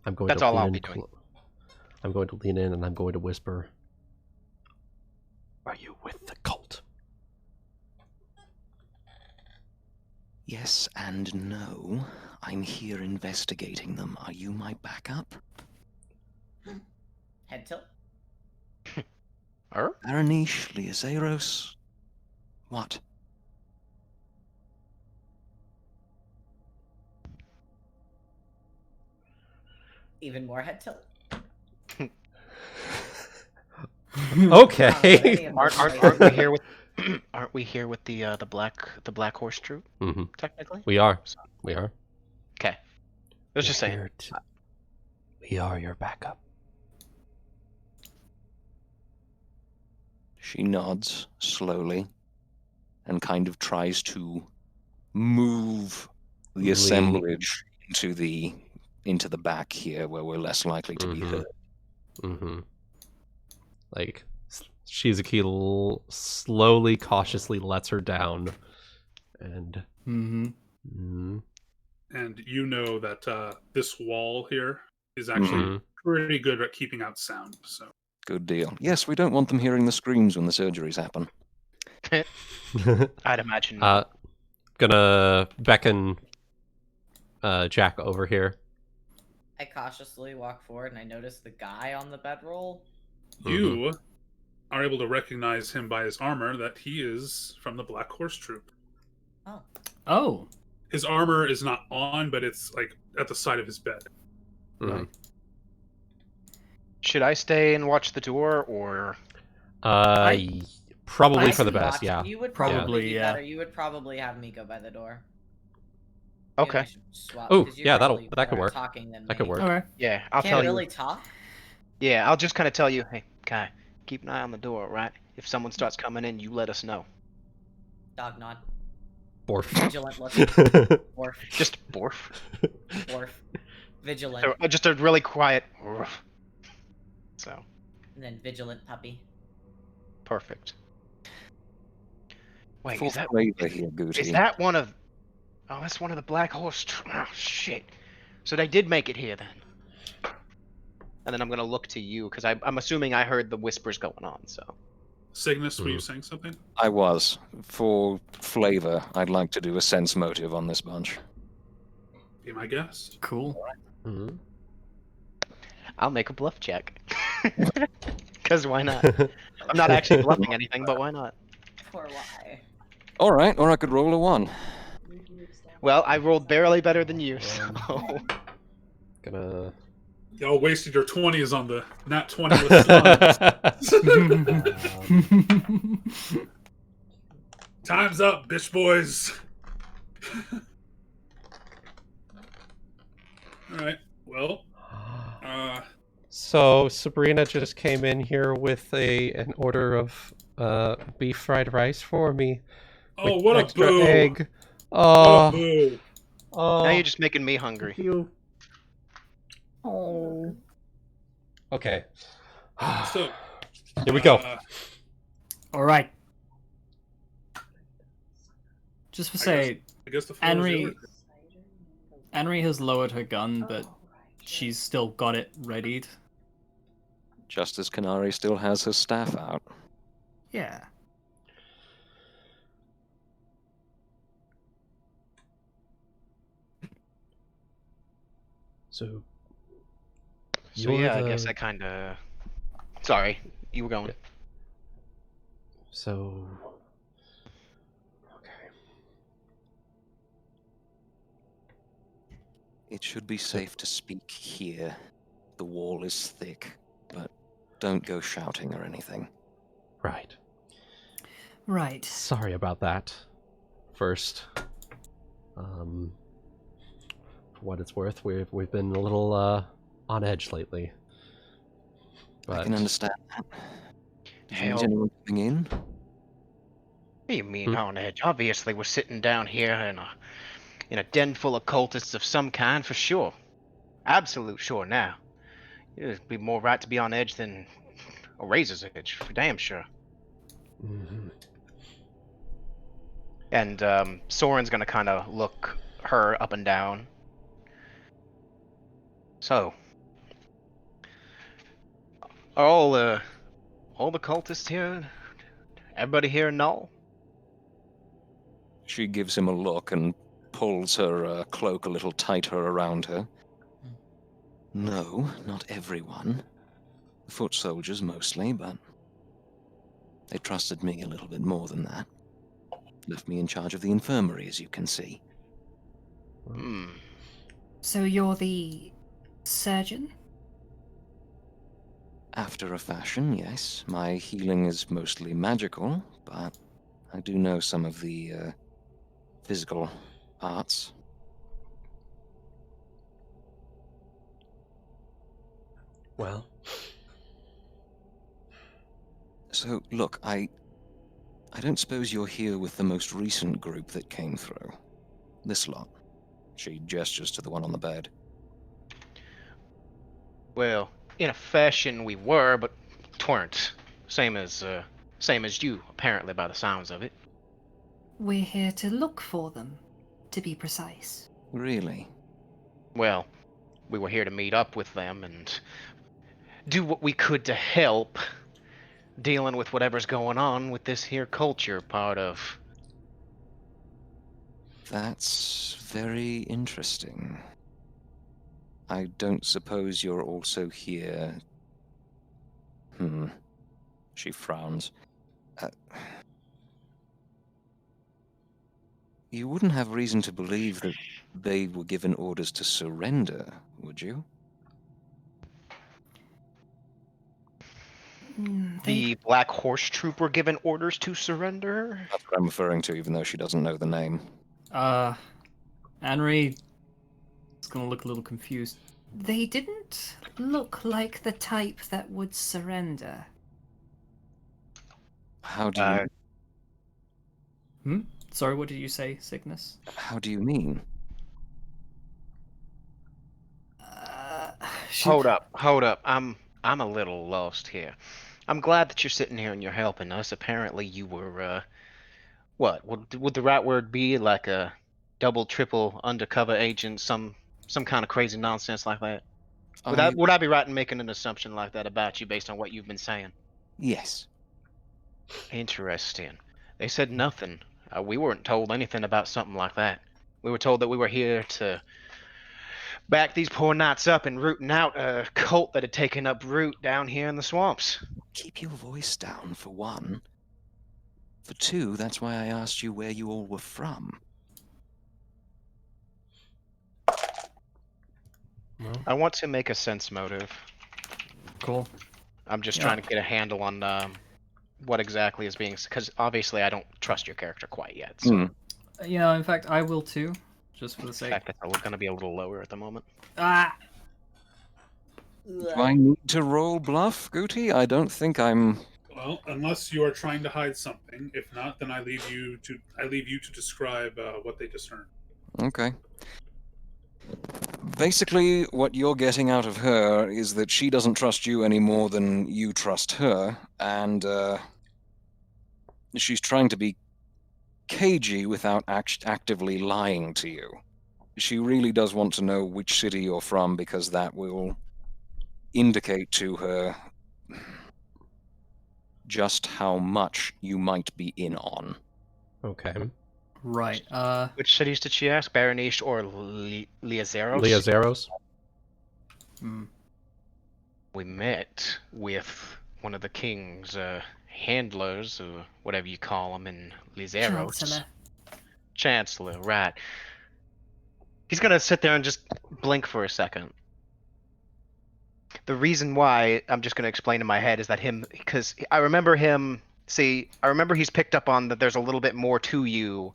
I'm going That's to all lean I'll in be doing. I'm going to lean in and I'm going to whisper, "Are you with the cult?" Yes and no. I'm here investigating them. Are you my backup? Head tilt. Aranish, Liazeros? What? Even more head tilt. Okay. Aren't we here with aren't we here with the black horse troop Hmm. technically? We are. So- We are. Okay. I was just We're saying. here we are your backup. She nods slowly and kind of tries to move the Lean. assemblage into the back here where we're less likely to be Mhm. hurt. Mm-hmm. Like, Shizuki slowly, cautiously lets her down. And... Mm-hmm. and you know that this wall here is actually Mhm. pretty good at keeping out sound. So Good deal. Yes, we don't want them hearing the screams when the surgeries happen. I'd imagine not. Gonna beckon Jack over here. I cautiously walk forward and I notice the guy on the bedroll. you are able to recognize him by his armor that he is from the Black Horse Troop. Oh. Oh. His armor is not on, but it's like at the side of his bed. Mhm. Should I stay and watch the door, or Probably I for the can best, watch- yeah. You would Probably, probably be yeah. better. You would probably have me go by the door. Okay. Maybe we should swap, Oh, 'cause you're yeah, probably that could better at work. Talking than That could me. work. Okay. yeah, I'll Can't tell really you. talk. Yeah, I'll just kind of tell you, hey, guy, keep an eye on the door, right? If someone starts coming in, you let us know. Dog nod. Borf. Vigilant look. Borf. Just borf. Borf. Vigilant. Just a really quiet. So And then vigilant puppy. perfect. Wait, For is that flavor here, Guti. is that one of? Oh, that's one of the Black Horse. Oh shit! So they did make it here then. And then I'm gonna look to you because I'm assuming I heard the whispers going on. So Cygnus, were you saying something? I was. For flavor, I'd like to do a sense motive on this bunch. Be my guest. Cool. Mhm. I'll make a bluff check. Because why not? I'm not actually bluffing anything, but why not? Poor why. All right, or I could roll a 1. Well, I rolled barely better than you, so. Gonna... Y'all wasted your 20s on the nat 20 with slugs. Time's up, bitch boys. Alright, well, So Sabrina just came in here with an order of beef fried rice for me. oh, with what a extra boo. egg. What Oh, a boo. Now you're just making me hungry. Thank you. Oh. Okay. So, Here we go. All right. Just to say, I guess the floor is Anri, yours. Anri has lowered her gun, but she's still got it readied. Just as Canary still has her staff out. Yeah. So, So you're yeah, I the- guess I kind of. Sorry, you were going. Yeah. So, okay. It should be safe to speak here. The wall is thick, but don't go shouting or anything. Right. Right. Sorry about that. First, for what it's worth, we've been a little on edge lately. But I can understand that. Did you meet Hell. anyone coming in? What do you mean on edge? Obviously, we're sitting down here in a den full of cultists of some kind, for sure. Absolute sure now. It'd be more right to be on edge than a razor's edge, for damn sure. Mhm. And Sorren's gonna kind of look her up and down. So, are all the cultists here? Everybody here know? She gives him a look and pulls her cloak a little tighter around her. No, not everyone. Foot soldiers mostly, but they trusted me a little bit more than that. Left me in charge of the infirmary, as you can see. Hmm. So you're the surgeon? After a fashion, yes. My healing is mostly magical, but I do know some of the physical arts. Well, So, look, I don't suppose you're here with the most recent group that came through. This lot. She gestures to the one on the bed. Well, in a fashion we were, but tweren't. Same as you, apparently, by the sounds of it. We're here to look for them, to be precise. Really? Well, we were here to meet up with them and do what we could to help dealing with whatever's going on with this here culture part of. That's very interesting. I don't suppose you're also here. She frowns. You wouldn't have reason to believe that they were given orders to surrender, would you? The Black Horse Troop were given orders to surrender? That's what I'm referring to, even though she doesn't know the name. Anri is gonna look a little confused. They didn't look like the type that would surrender. How do you... Sorry, what did you say, Cygnus? How do you mean? Hold up. I'm a little lost here. I'm glad that you're sitting here and you're helping us. Apparently you were, what? Would the right word be like a double, triple undercover agent, some kind of crazy nonsense like that? Would I be right in making an assumption like that about you based on what you've been saying? Yes. Interesting. They said nothing. We weren't told anything about something like that. We were told that we were here to back these poor knights up and rooting out a cult that had taken up root down here in the swamps. Keep your voice down, for one. For two, that's why I asked you where you all were from. well, I want to make a sense motive. Cool. I'm just Yeah. trying to get a handle on what exactly is being... Because obviously I don't trust your character quite yet. So Yeah, in fact, I will too, just for the in sake. fact, that's going to be a little lower at the moment. Ah! Do I need to roll bluff, Guti? I don't think I'm... Well, unless you are trying to hide something. If not, then I leave you to describe what they discern. Okay. Basically, what you're getting out of her is that she doesn't trust you any more than you trust her, and she's trying to be cagey without actively lying to you. She really does want to know which city you're from because that will indicate to her just how much you might be in on. okay. Right. Which cities did she ask? Berenice or Liazeros? Leazeros? Hmm. We met with one of the king's handlers, or whatever you call them, in Lizeros. Chancellor. Chancellor, right. He's gonna sit there and just blink for a second. The reason why, I'm just gonna explain in my head, is that because I remember him, I remember he's picked up on that there's a little bit more to you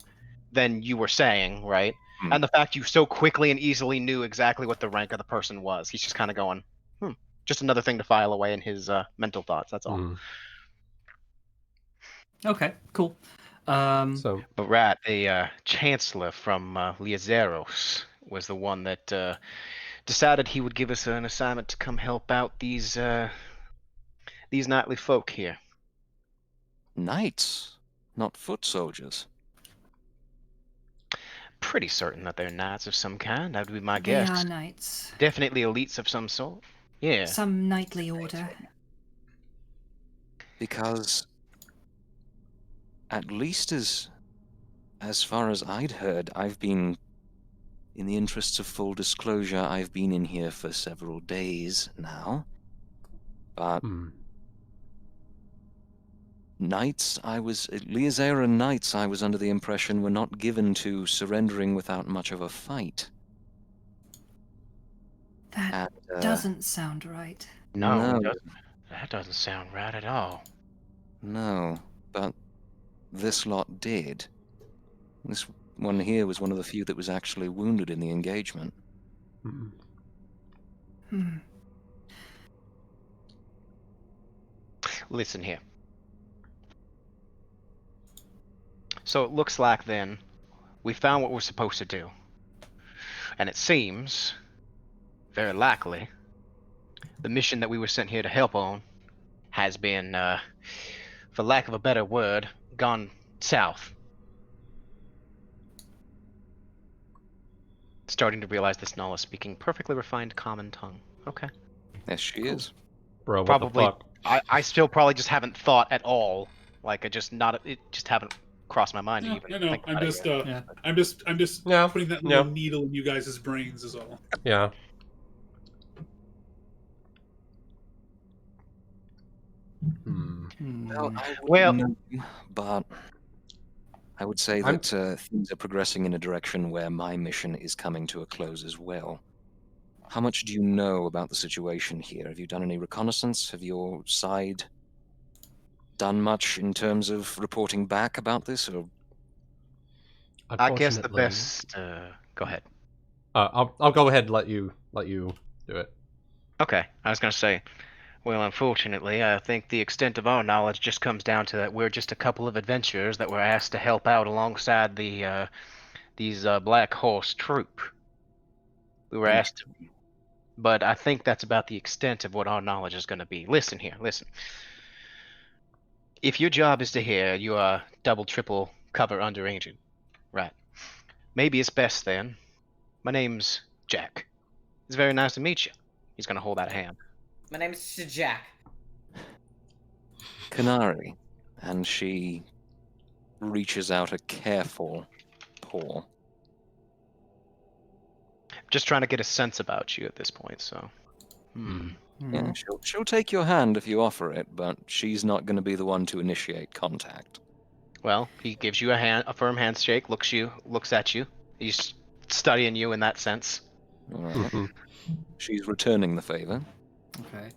than you were saying, right? Hmm. And the fact you so quickly and easily knew exactly what the rank of the person was. He's just kind of going, just another thing to file away in his mental thoughts, that's all. Mm. Okay, cool. So, But Rat, the chancellor from Liazeros, was the one that decided he would give us an assignment to come help out these knightly folk here. Knights, not foot soldiers. Pretty certain that they're knights of some kind. That would be my They guess. are knights. Definitely elites of some sort. Yeah. Some knightly order. Because at least as far as I'd heard, I've been, in the interests of full disclosure, I've been in here for several days now. But knights, Liazeran knights, I was under the impression were not given to surrendering without much of a fight. That doesn't sound right. No, that doesn't sound right at all. No, but this lot did. This one here was one of the few that was actually wounded in the engagement. Hmm. Listen here. So it looks like then we found what we're supposed to do. And it seems, very likely, the mission that we were sent here to help on has been, for lack of a better word, gone south. Starting to realize this Null is speaking perfectly refined common tongue. Okay. Yes, she is. bro, what Probably, the fuck? I still probably just haven't thought at all. Like, it just haven't crossed my mind to Yeah, even no, think I'm about just, it yet. I'm just Yeah, putting that yeah. little needle in you guys' brains is all. Yeah. Well, I Well- wouldn't know, but I would say I'm- that things are progressing in a direction where my mission is coming to a close as well. How much do you know about the situation here? Have you done any reconnaissance? Have your side done much in terms of reporting back about this? Or I guess the Unfortunately- best. Go ahead. I'll go ahead and let you do it. Okay, I was gonna say. Well, unfortunately, I think the extent of our knowledge just comes down to that we're just a couple of adventurers that were asked to help out alongside these Black Horse troop. We were asked, but I think that's about the extent of what our knowledge is going to be. Listen here, listen. If your job is to hear, you are double, triple cover under agent, right? Maybe it's best then. My name's Jack. It's very nice to meet you. He's gonna hold out a hand. My name is Jack. Kanari, and she reaches out a careful paw. Just trying to get a sense about you at this point, so. Yeah, she'll take your hand if you offer it, but she's not going to be the one to initiate contact. Well, he gives you a firm handshake, looks at you. He's studying you in that sense. All right. She's returning the favor. Okay.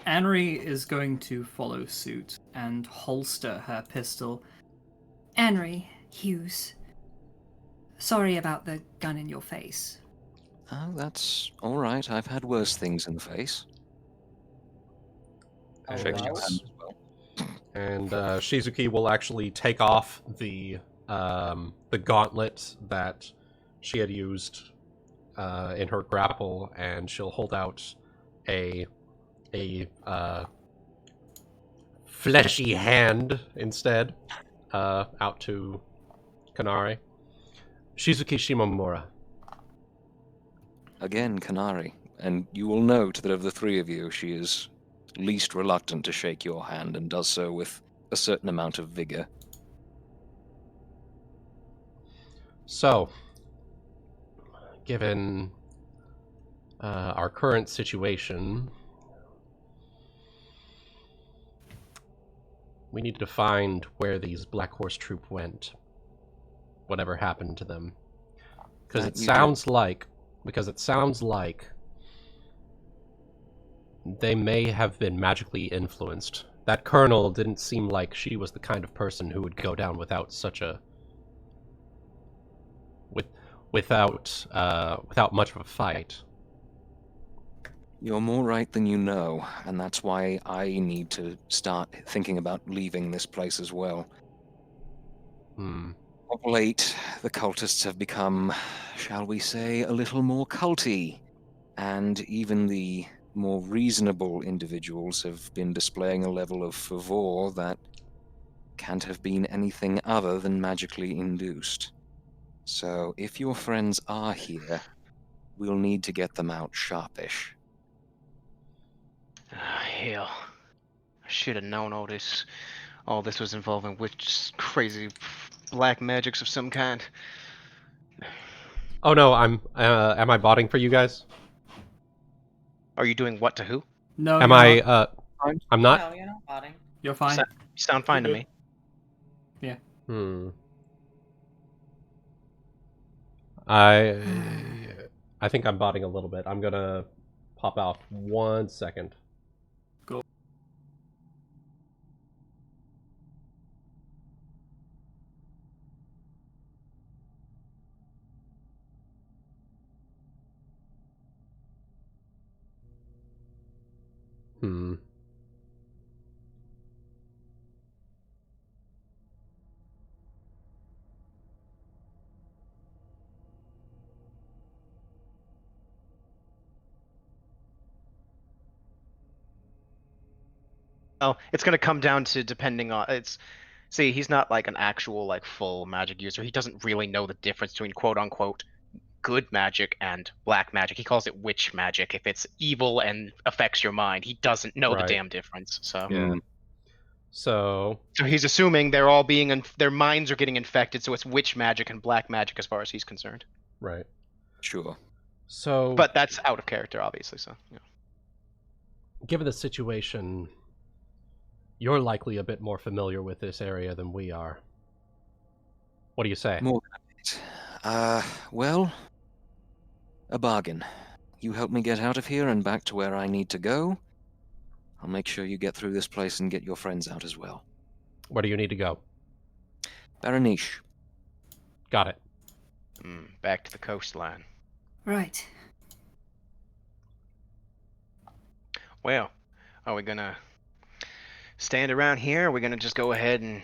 Anri is going to follow suit and holster her pistol. Anri, Hughes. Sorry about the gun in your face. Oh, that's all right. I've had worse things in the face. Shakes your hand as well. And Shizuki will actually take off the gauntlet that she had used in her grapple, and she'll hold out a fleshy hand instead out to Kanari. Shizuki Shimomura. Again, Kanari, and you will note that of the three of you, she is least reluctant to shake your hand and does so with a certain amount of vigor. So, given our current situation, we need to find where these Black Horse Troop went. Whatever happened to them. Because it sounds like they may have been magically influenced. That colonel didn't seem like she was the kind of person who would go down without such a without much of a fight. You're more right than you know, and that's why I need to start thinking about leaving this place as well. Of late, the cultists have become, shall we say, a little more culty, and even the more reasonable individuals have been displaying a level of fervor that can't have been anything other than magically induced. So, if your friends are here, we'll need to get them out sharpish. Hell. I should have known all this was involving witch crazy black magics of some kind. Oh no, am I botting for you guys? Are you doing what to who? No, Am you're I not. I'm not? No, you're not botting. You're fine. You sound fine to me. Yeah. I think I'm botting a little bit. I'm gonna pop out 1 second. Go. Oh, it's gonna come down to depending on See, he's not like an actual like full magic user. He doesn't really know the difference between quote unquote good magic and black magic. He calls it witch magic if it's evil and affects your mind. He doesn't know the Right. damn difference. So Yeah. So he's assuming they're all being their minds are getting infected, so it's witch magic and black magic as far as he's concerned. right. Sure. So But that's out of character, obviously. So yeah. given the situation, you're likely a bit more familiar with this area than we are. What do you say? More than a bit. Well, a bargain. You help me get out of here and back to where I need to go. I'll make sure you get through this place and get your friends out as well. Where do you need to go? Baraniche. Got it. Back to the coastline. Right. Well, are we gonna stand around here? Or are we gonna just go ahead and,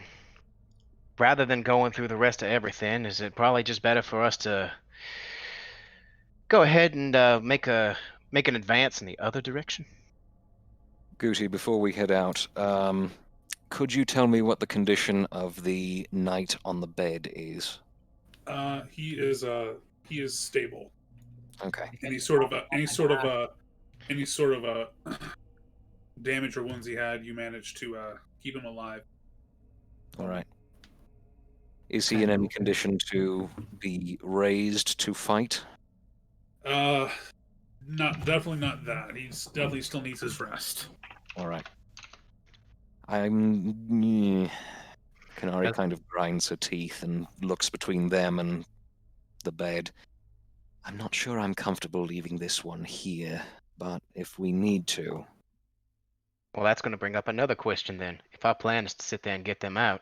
rather than going through the rest of everything, is it probably just better for us to go ahead and make an advance in the other direction? Guti, before we head out, could you tell me what the condition of the knight on the bed is? He is stable. Okay. Any sort of damage or wounds he had, you managed to keep him alive. All right. Is he in any condition to be raised to fight? Definitely not that. He's definitely still needs his rest. All right. Kanari kind of grinds her teeth and looks between them and the bed. I'm not sure I'm comfortable leaving this one here, but if we need to... Well, that's going to bring up another question then. If our plan is to sit there and get them out,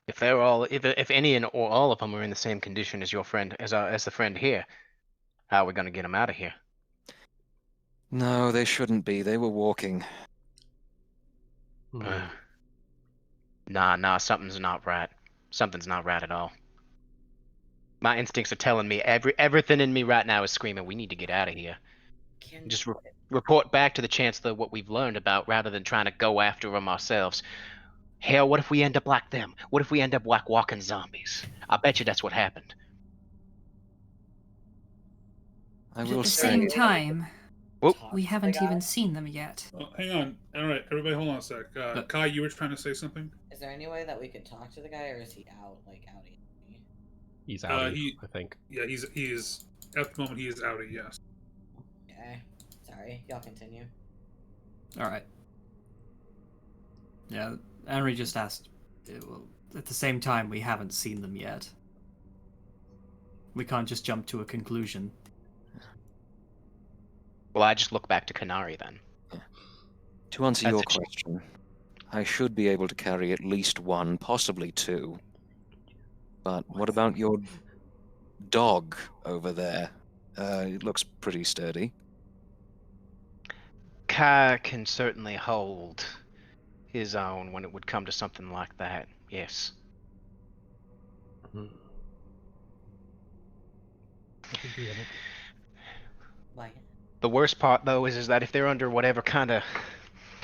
if they're all, if any and or all of them are in the same condition as your friend, as the friend here, how are we going to get them out of here? No, they shouldn't be. They were walking. Nah, something's not right. Something's not right at all. My instincts are telling me, everything in me right now is screaming, we need to get out of here. Just report back to the Chancellor what we've learned about, rather than trying to go after them ourselves. Hell, what if we end up like them? What if we end up like walking zombies? I bet you that's what happened. I But will at the say... same time, Whoop. we haven't even seen them yet. Oh, hang on. All right, everybody, hold on a sec. Kai, you were trying to say something? Is there any way that we could talk to the guy, or is he out? Like outie? He's out, I think. Yeah, he is at the moment. He is outie. Yes. Okay. Sorry, y'all continue. Alright. Yeah, Anri just asked. Well, at the same time, we haven't seen them yet. We can't just jump to a conclusion. Well, I just look back to Kanari then. To answer As your if she- question, I should be able to carry at least one, possibly two. But what about your dog over there? It looks pretty sturdy. Kai can certainly hold his own when it would come to something like that. Yes. Like, The worst part though is that if they're under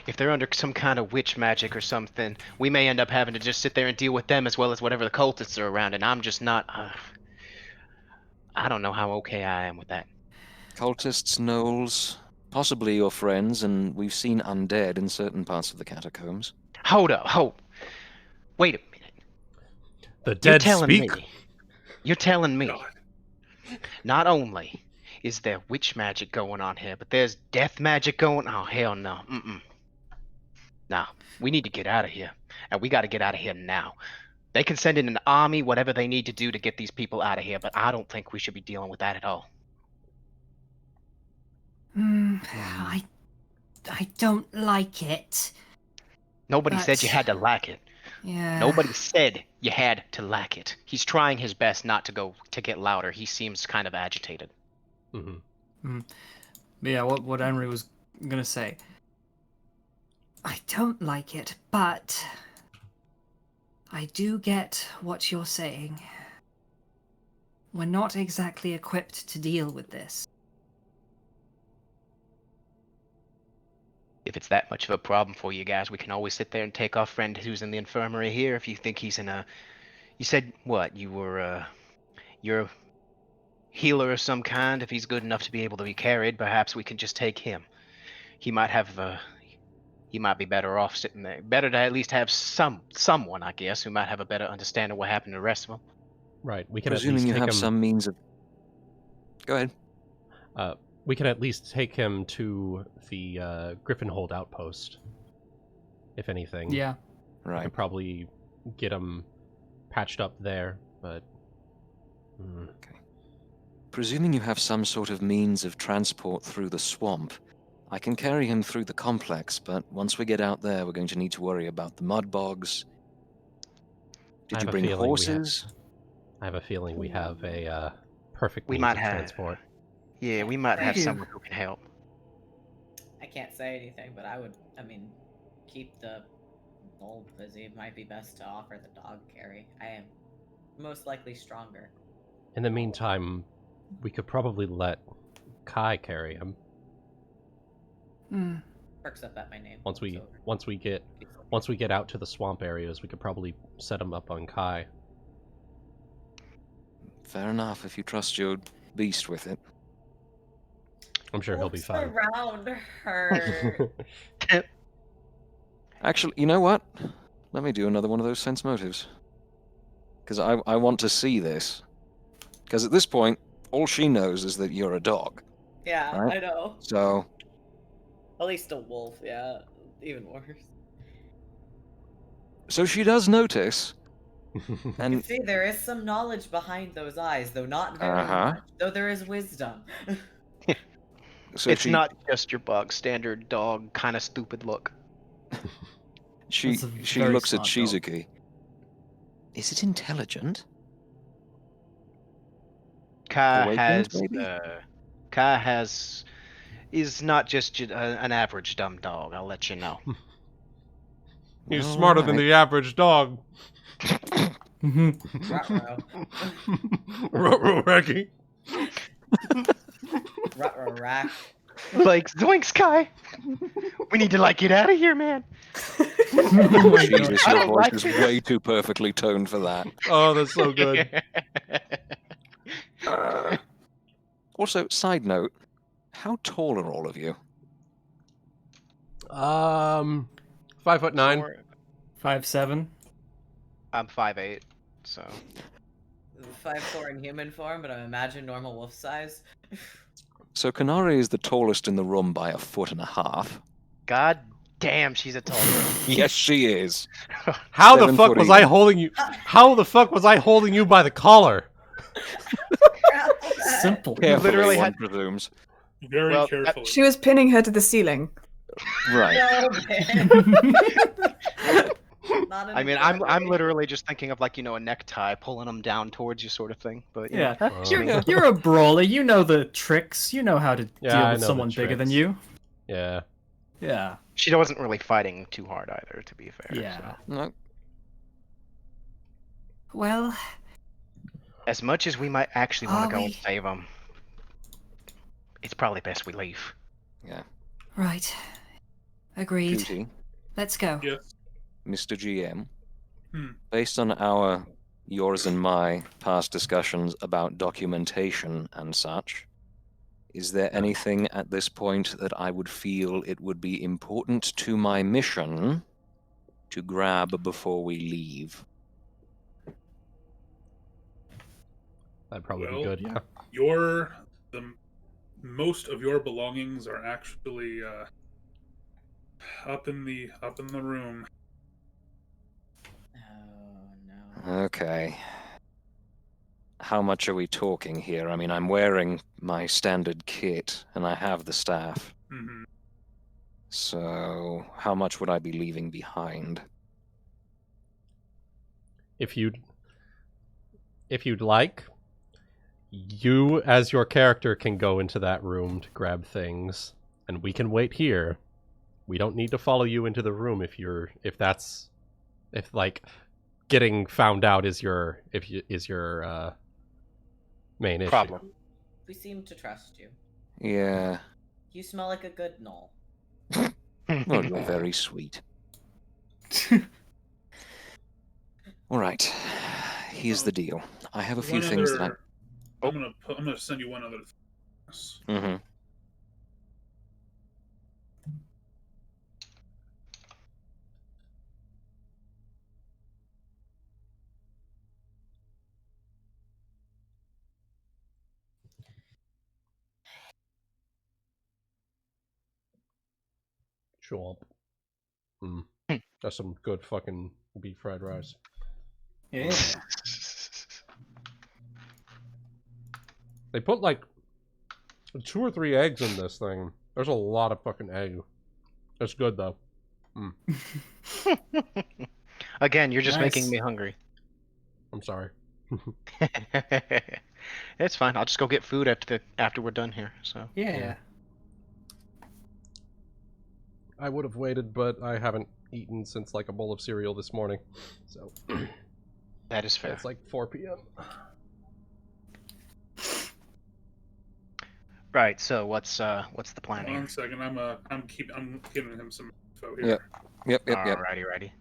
if they're under some kind of witch magic or something, we may end up having to just sit there and deal with them as well as whatever the cultists are around, and I'm just not. I don't know how okay I am with that. Cultists, gnolls, possibly your friends, and we've seen undead in certain parts of the catacombs. Hold up, wait a minute. The You're dead telling speak. me. You're telling me. God. Not only is there witch magic going on here, but there's death magic going. Oh hell no. Nah, we need to get out of here, and we got to get out of here now. They can send in an army, whatever they need to do to get these people out of here, but I don't think we should be dealing with that at all. I don't like it. Nobody said you But- had to like it. Yeah. Nobody said you had to like it. He's trying his best not to get louder. He seems kind of agitated. Mm-hmm. But yeah, what Anri was gonna say. I don't like it, but I do get what you're saying. We're not exactly equipped to deal with this. If it's that much of a problem for you guys, we can always sit there and take our friend who's in the infirmary here. If you think he's in a... You said, what? You're a healer of some kind. If he's good enough to be able to be carried, perhaps we can just take him. He might be better off sitting there. Better to at least have someone, I guess, who might have a better understanding of what happened to the rest of them. Right. We can at Presuming least you take have him. some means of... Go ahead. We can at least take him to the Griffinhold outpost. If anything. Yeah. We Right. can probably get him patched up there, but. Presuming you have some sort of means of transport through the swamp, I can carry him through the complex, but once we get out there, we're going to need to worry about the mud bogs. Did you bring horses? I have a feeling we have a perfect We means might of have. transport. Yeah, we might have do. someone who can help. I can't say anything, but I mean, keep the old busy. It might be best to offer the dog carry. I am most likely stronger. In the meantime, we could probably let Kai carry him Perks up at my name. once we Over. once we get out to the swamp areas. We could probably set him up on Kai. Fair enough, if you trust your beast with it. I'm sure he'll be Looks fine. around her. Actually, you know what? Let me do another one of those sense motives. Because I want to see this. Because at this point, all she knows is that you're a dog. Yeah, Right. I know. So, At least a wolf. Yeah, even worse. so she does notice. You And see, there is some knowledge behind those eyes, though not very much. Though there is wisdom. so It's she, not just your bug standard dog kind of stupid look. she That's a she very looks at smart dog. Shizuki. Is it intelligent? Kai Awakened, has maybe? is not just an average dumb dog. I'll let you know. He's All smarter than right. the average dog. Ruh-roh. Reggie. Ruh-roh rack. Like zoinks, Kai. We need to get out of here, man. Jesus, I your don't voice like is this. way too perfectly toned for that. Oh, that's so good. Also, side note, how tall are all of you? 5'9". 5'7". I'm 5'8", so 5'4" in human form, but I imagine normal wolf size. So Kanari is the tallest in the room by 1.5 feet. God damn, she's a tall girl. Yes, she is. How the 7 fuck foot was I even. holding you? How the fuck was I holding you by the collar? Simple. Carefully, literally one had- presumes. Very Well, carefully. She was pinning her to the ceiling. Right. No, man. Not I mean, I'm exactly. literally just thinking of like, a necktie pulling them down towards you, sort of thing. But yeah, Yeah, you're a brawler. You know the tricks. You know how to Yeah, deal I with know the someone bigger than tricks. you. Yeah. Yeah. she wasn't really fighting too hard either, to be fair. Yeah. So. No. Well, As much as we might actually want Are to go and we? save them, it's probably best we leave. Yeah. right. Agreed. Guti, Let's go. Yes. Mr. GM, Hmm. based on yours and my past discussions about documentation and such, is there anything at this point that I would feel it would be important to my mission to grab before we leave? That'd probably Well, be good, yeah. Most of your belongings are actually up in the room. Oh no. Okay. How much are we talking here? I mean, I'm wearing my standard kit, and I have the staff. Hmm. So, how much would I be leaving behind? If you'd like, you as your character can go into that room to grab things, and we can wait here. We don't need to follow you into the room if getting found out is your main issue. Problem. We seem to trust you. Yeah. You smell like a good knoll. Oh, you're very sweet. All right. Here's the deal. I have a few things that I'm gonna send you one other. Mm-hmm. Sure. That's some good fucking beef fried rice. Yeah. They put like 2 or 3 eggs in this thing. There's a lot of fucking egg. It's good though. Again, you're just Nice. making me hungry. I'm sorry. It's fine. I'll just go get food after we're done here. So Yeah. I would have waited, but I haven't eaten since like a bowl of cereal this morning. So that is fair. it's like 4 p.m. Right. So what's the plan here? 1 second. I'm giving him some info here. Yep. Alrighty.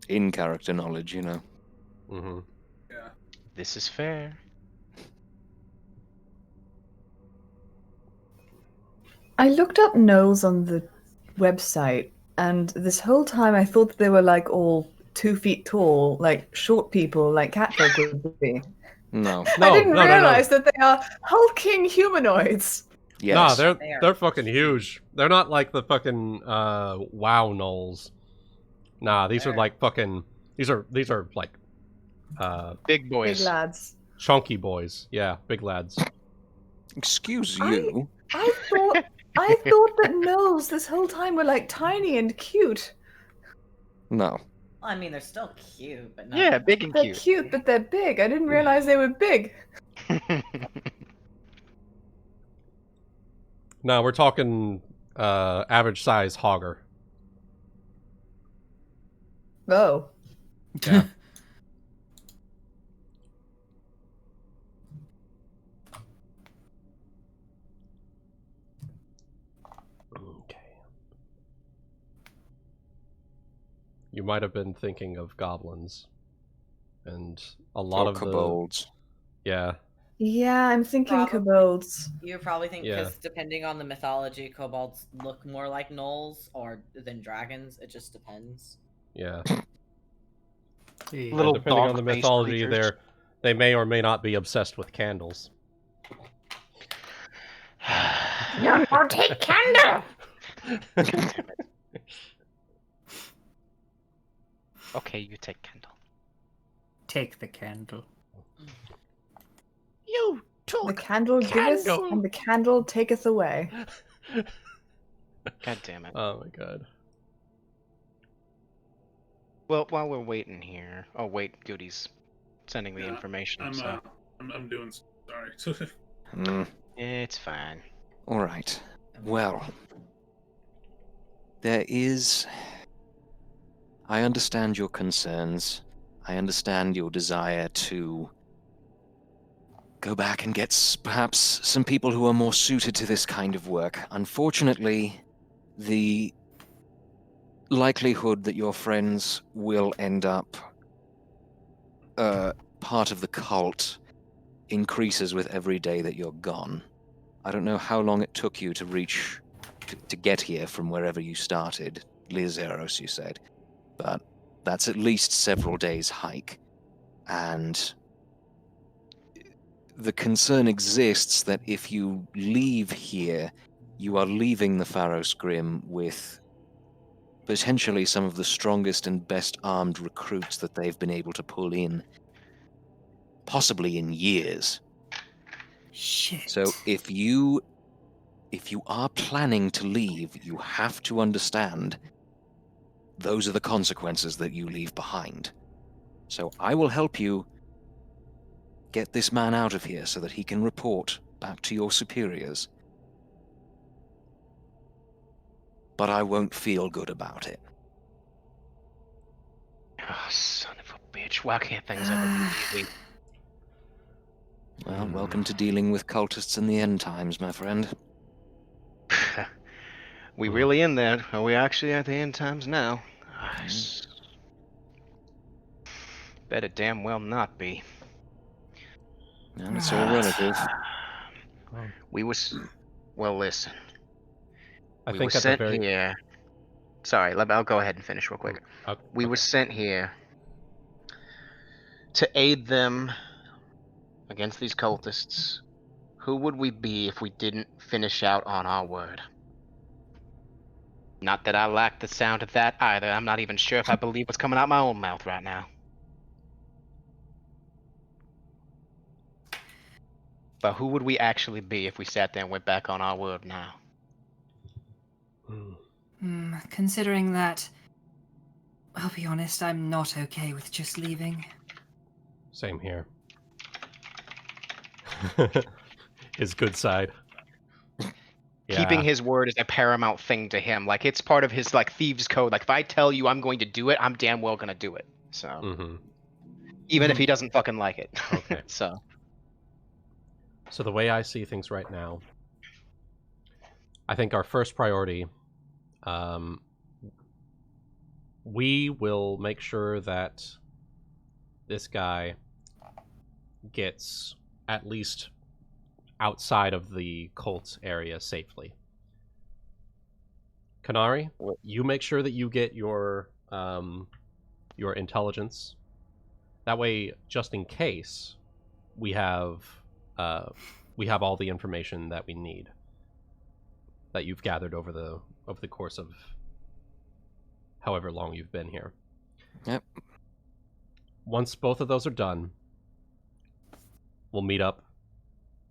In character knowledge, Mm-hmm. Yeah. This is fair. I looked up gnolls on the website, and this whole time I thought that they were like all 2 feet tall, like short people, like catfolk would be. No. I didn't realize that they are hulking humanoids. Yes. Nah, they're fucking huge. They're not like the fucking WoW gnolls. Nah, these are like fucking. These are like big boys. Big lads. Chunky boys. Yeah, big lads. Excuse you. I thought that gnolls this whole time were like tiny and cute. No. Well, I mean, they're still cute, but not. Yeah, big and They're cute. cute, but they're big. I didn't realize they were big. No, we're talking average size hogger. Oh. Yeah. Okay. You might have been thinking of goblins. And a lot Or of kobolds. Yeah. Yeah, I'm thinking Probably. kobolds. You probably think Yeah. because depending on the mythology, kobolds look more like gnolls or than dragons. It just depends. Yeah. Little depending on the dog-faced mythology, creatures. they may or may not be obsessed with candles. No more take candle. Okay, you take Kendall. Take the candle. You took The candle giveth, candle. and the candle taketh away. God damn it. Oh my god. Well, while we're waiting here... Oh, wait, Goody's sending the Yeah, information, I'm so... I'm doing. Sorry. It's fine. All right. Well, there is... I understand your concerns. I understand your desire to go back and get perhaps some people who are more suited to this kind of work. Unfortunately, the likelihood that your friends will end up part of the cult increases with every day that you're gone. I don't know how long it took you to reach, to get here from wherever you started. Lizeros, you said. But that's at least several days' hike. And the concern exists that if you leave here, you are leaving the Pharos Grim with potentially some of the strongest and best armed recruits that they've been able to pull in, possibly in years. Shit. So if you are planning to leave, you have to understand those are the consequences that you leave behind. So I will help you get this man out of here so that he can report back to your superiors. But I won't feel good about it. Oh, son of a bitch. Why can't things ever be easy? Well, welcome to dealing with cultists in the end times, my friend. We really in there? Are we actually at the end times now? Bet it damn well not be. And it's all relative. We was... Well, listen. I We think was at the sent very here... Sorry, I'll go ahead and finish real quick. We were sent here to aid them against these cultists. Who would we be if we didn't finish out on our word? Not that I like the sound of that either. I'm not even sure if I believe what's coming out my own mouth right now. But who would we actually be if we sat there and went back on our word now? Considering that, I'll be honest, I'm not okay with just leaving. Same here. His good side. Keeping Yeah. his word is a paramount thing to him. Like, it's part of his, like, thieves' code. Like, if I tell you I'm going to do it, I'm damn well gonna do it. So, even if he doesn't fucking like it. Okay. So the way I see things right now, I think our first priority, we will make sure that this guy gets at least outside of the cult area safely. Kanari, you make sure that you get your intelligence. That way, just in case, we have all the information that we need, that you've gathered over the course of however long you've been here. Yep. Once both of those are done, we'll meet up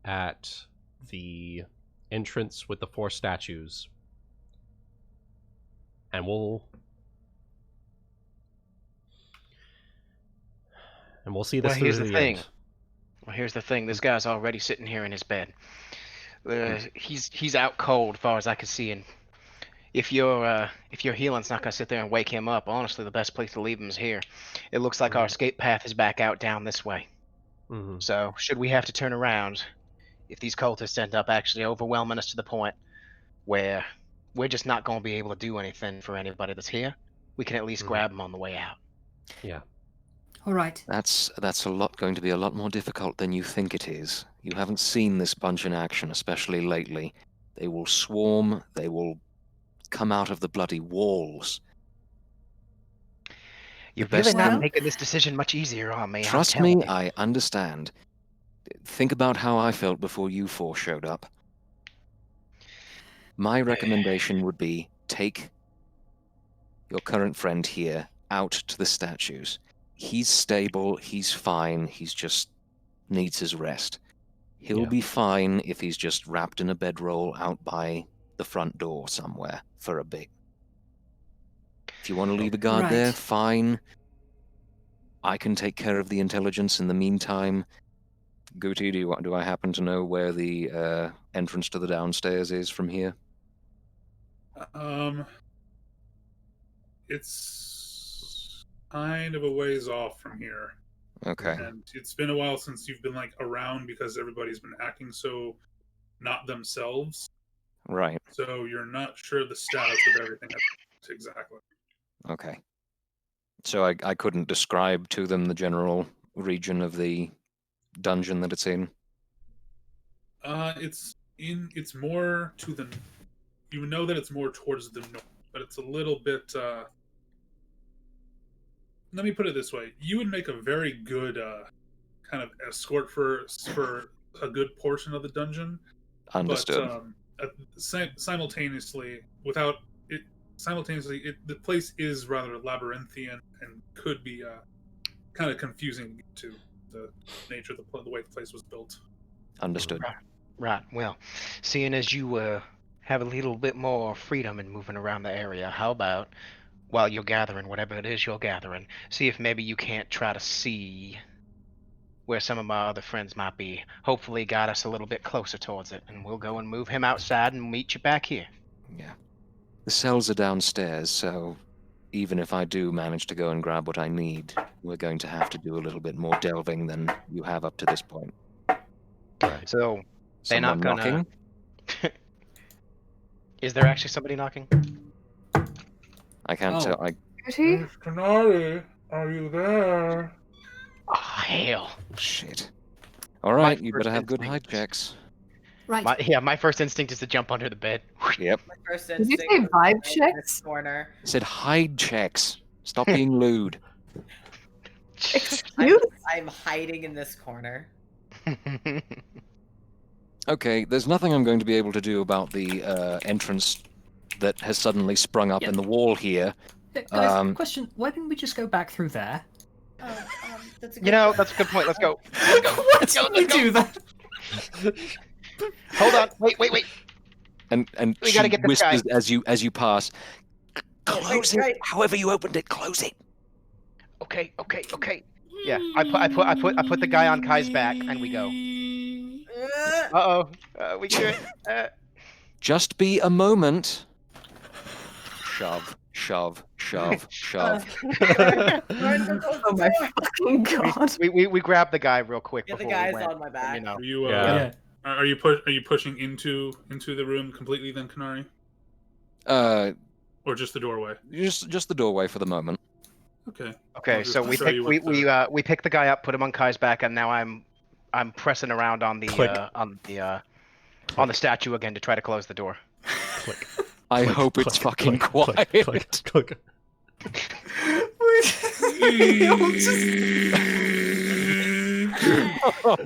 at the entrance with the 4 statues, and we'll see this through to the end. Well, here's the thing. This guy's already sitting here in his bed. He's out cold, as far as I can see. And if your healing's not gonna sit there and wake him up, honestly, the best place to leave him is here. It looks like our escape path is back out down this way. So, should we have to turn around, if these cultists end up actually overwhelming us to the point where we're just not going to be able to do anything for anybody that's here, we can at least grab them on the way out. Yeah. All right. That's going to be a lot more difficult than you think it is. You haven't seen this bunch in action, especially lately. They will swarm, they will come out of the bloody walls. You're best really not thing- making this decision much easier on me. I'm Trust telling me, you. I understand. Think about how I felt before you four showed up. My recommendation would be take your current friend here out to the statues. He's stable, he's fine, he's just needs his rest. He'll Yeah. be fine if he's just wrapped in a bedroll out by the front door somewhere for a bit. If you want to leave a guard there, Right. fine. I can take care of the intelligence in the meantime. Guti, do I happen to know where the entrance to the downstairs is from here? It's kind of a ways off from here. Okay. And it's been a while since you've been like around because everybody's been acting so not themselves. Right. So you're not sure the status of everything exactly. Okay. So I couldn't describe to them the general region of the dungeon that it's in? It's more to the, you know that it's more towards the north, but it's a little bit let me put it this way. You would make a very good kind of escort for a good portion of the dungeon. Understood. But simultaneously, the place is rather labyrinthian and could be kind of confusing to the nature of the way the place was built. Understood. Right. Well, seeing as you have a little bit more freedom in moving around the area, how about while you're gathering whatever it is you're gathering, see if maybe you can't try to see where some of my other friends might be. Hopefully got us a little bit closer towards it, and we'll go and move him outside and meet you back here. Yeah. The cells are downstairs, so even if I do manage to go and grab what I need, we're going to have to do a little bit more delving than you have up to this point. So, they're Someone not gonna... knocking? Is there actually somebody knocking? I can't tell. Canary, are you there? Oh, hell. Shit. All right, you first better have good hide instinct- checks. Right. My first instinct is to jump under the bed. Yep. My first Did you instinct say was vibe to hide in checks? this corner. I said hide checks. Stop being lewd. Excuse? I'm hiding in this corner. Okay, there's nothing I'm going to be able to do about the entrance that has suddenly sprung up Yeah. in the wall here. Guys, question: why didn't we just go back through there? That's a good You know, point. that's a good point. Let's go. Why didn't we do that? Hold on. Wait. And We she gotta get this guy. whispers as you pass. Close it. right. However you opened it, close it. Okay. Yeah, I put the guy on Kai's back, and we go. We do it. Just be a moment. Shove, shove, shove, shove. Oh my fucking god. We grabbed the guy real quick Yeah, the before guy's we went. on my back. You know. Are you Yeah. are you pushing into the room completely then, Canary, or just the doorway? Just the doorway for the moment. Okay. Okay, I'll so just we show you pick, what we pick the guy up, put him on Kai's back, and now I'm pressing around on the Click. on the statue again to try to close the door. Click. I Click, hope it's click, fucking click, quiet. click.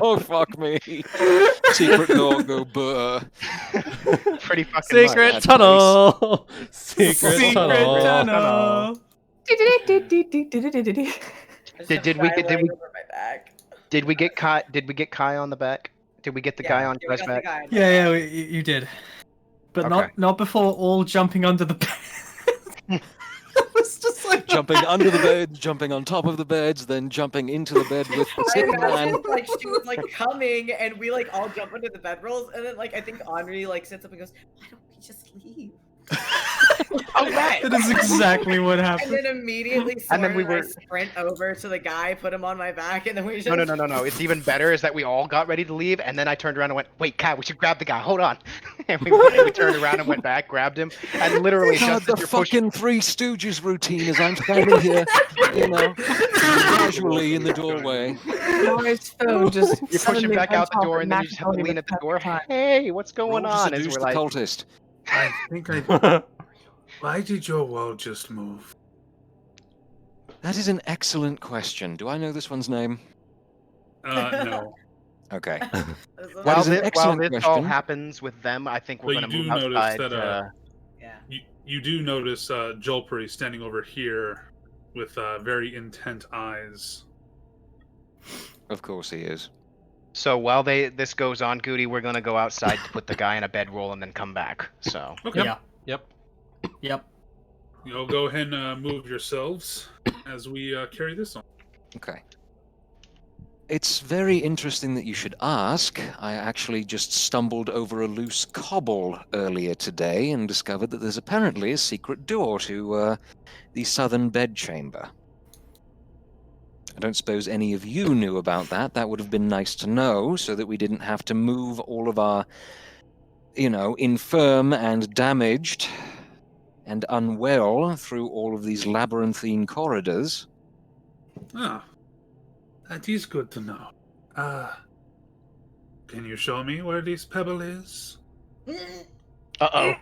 Oh fuck me! Secret door go burr. Pretty fucking Secret much. tunnel. Secret Secret tunnel. tunnel. There's Did a we guy get- did laying we- over my back. Did we get Kai? Did we get Kai on the back? Did we get the guy on Yeah, we Kai's got the back? guy on my Yeah, back. you did. But Okay. not before all jumping under the bed. It was just like Jumping under the beds, jumping on top of the beds, then jumping into the bed with the I sick imagine man. like she was like coming, and we like all jump under the bedrolls, and then like I think Anri like sits up and goes, "Why don't we just leave?" Oh, right. that is exactly what And happened. then immediately, And then we Sorren and I were- sprint over to the guy, put him on my back, and then we just No. It's even better is that we all got ready to leave, and then I turned around and went, "Wait, Kai, we should grab the guy. Hold on." And we turned around and went back, grabbed him, and literally God, just the as you're pushing. fucking Three Stooges routine as I'm standing here, you know, casually in the doorway. Laura's phone just You're pushing suddenly back went out the off door, at and then you just have to Macaroni lean at the with door. time. Hey, what's going Roll to on? As seduce we're the like, cultist. I think I. Why did your wall just move? That is an excellent question. Do I know this one's name? No. Okay. While While, is an while excellent this all question. happens with them, I think we're But going you to do move notice outside. that Yeah. you do notice Jolpuri standing over here with very intent eyes. Of course he is. So while this goes on, Goody, we're going to go outside to put the guy in a bedroll and then come back. So. Okay. Yeah. Yep. Yep. You'll go ahead and move yourselves as we carry this on. Okay. It's very interesting that you should ask. I actually just stumbled over a loose cobble earlier today and discovered that there's apparently a secret door to the southern bedchamber. I don't suppose any of you knew about that. That would have been nice to know, so that we didn't have to move all of our, infirm and damaged and unwell through all of these labyrinthine corridors. Ah, that is good to know. Can you show me where this pebble is? Uh-oh.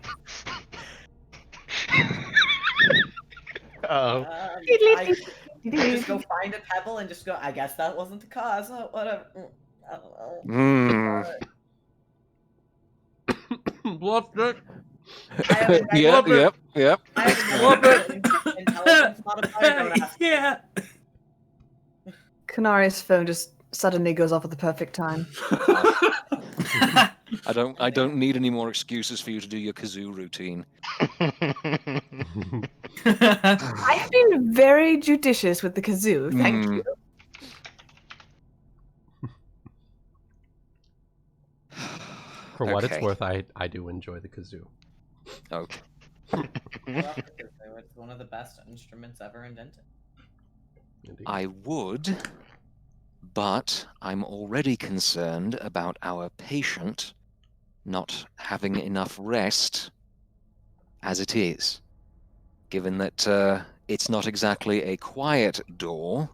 Uh-oh. I just go find a pebble and just go, I guess that wasn't the cause. Oh, whatever. I don't know. Bluff it. I have a Yep. I have a intelligence modifier. Don't ask. Yeah. Kanari's phone just suddenly goes off at the perfect time. I don't need any more excuses for you to do your kazoo routine. I have been very judicious with the kazoo, thank you. For what it's Okay. worth, I do enjoy the kazoo. Okay. It's one of the best instruments ever invented. Indeed. I would, but I'm already concerned about our patient not having enough rest as it is. Given that it's not exactly a quiet door,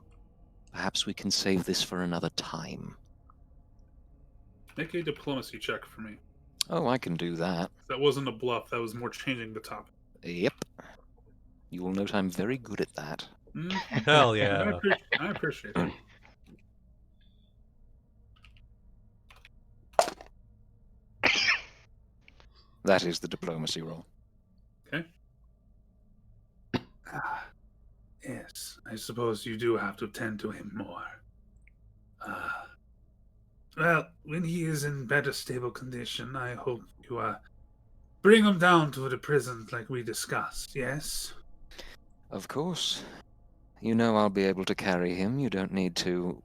perhaps we can save this for another time. Make a diplomacy check for me. Oh, I can do that. That wasn't a bluff. That was more changing the topic. Yep. You will note I'm very good at that. Hell yeah. I appreciate it. That is the diplomacy roll. Okay. Yes, I suppose you do have to tend to him more. Well, when he is in better stable condition, I hope you bring him down to the prison like we discussed, yes? Of course. You know I'll be able to carry him. You don't need to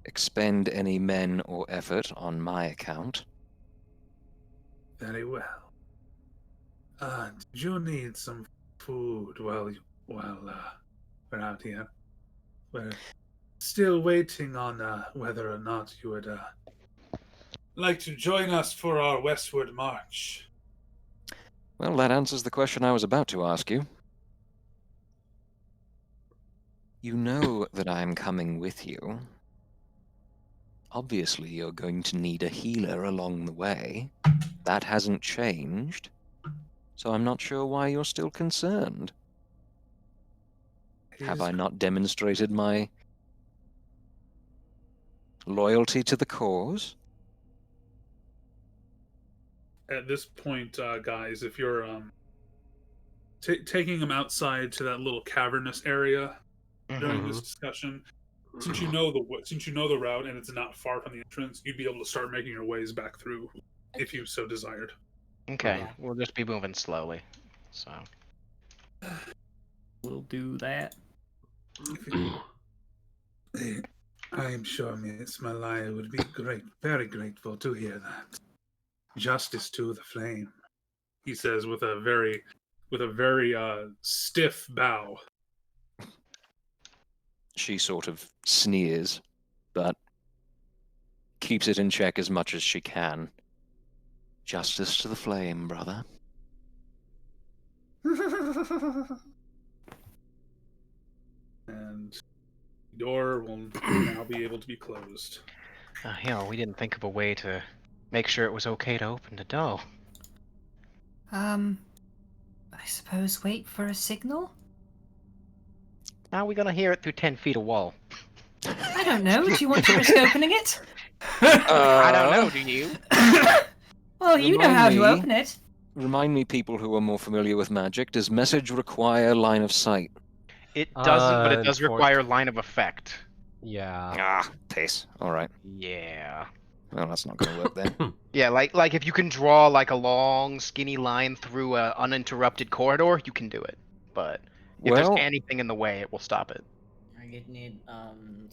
expend any men or effort on my account. Very well. Did you need some food while we're out here? We're still waiting on whether or not you would like to join us for our westward march. Well, that answers the question I was about to ask you. You know that I'm coming with you. Obviously, you're going to need a healer along the way. That hasn't changed. So I'm not sure why you're still concerned. Have I not demonstrated my loyalty to the cause? At this point, guys, if you're taking him outside to that little cavernous area during this discussion, since you know the route and it's not far from the entrance, you'd be able to start making your ways back through if you so desired. Okay, we'll just be moving slowly. So We'll do that. I am sure Miss Malaya would be very grateful to hear that. Justice to the flame, he says with a very stiff bow. She sort of sneers, but keeps it in check as much as she can. Justice to the flame, brother. And the door will now be able to be closed. we didn't think of a way to make sure it was okay to open the door. I suppose wait for a signal? How are we gonna hear it through 10 feet of wall? I don't know. Do you want to risk opening it? I don't know, do you? Well, you know how to Remind me- open it. Remind me, people who are more familiar with magic, does message require line of sight? It doesn't, but it does Unfor- require line of effect. Yeah. Ah, piss. Alright. Yeah. Well, that's not gonna work then. Yeah, like if you can draw like a long, skinny line through a uninterrupted corridor, you can do it. But if Well, there's anything in the way, it will stop it. I need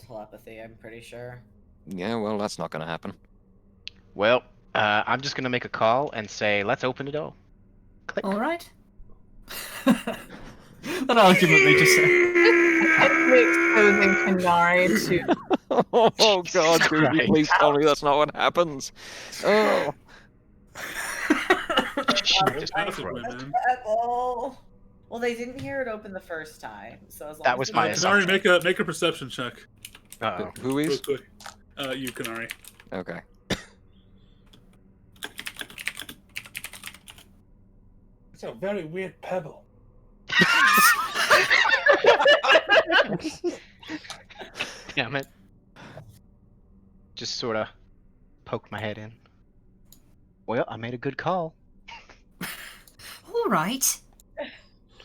telepathy. I'm pretty sure. yeah, well, that's not gonna happen. Well, I'm just gonna make a call and say, let's open the door. Click. All right. That argument they just said. Exposing Kanari to. Oh god, Jesus Goody, Christ. please tell me that's not what happens. Oh. Jesus That's Christ. a win, man. Oh. Well, they didn't hear it open the first time, so as long That as was they my did- assumption. Kanari, make a perception check. Uh-oh. Who Real is? quick. You, Kanari. Okay. It's a very weird pebble. Damn it. Just sort of poked my head in. Well, I made a good call. All right.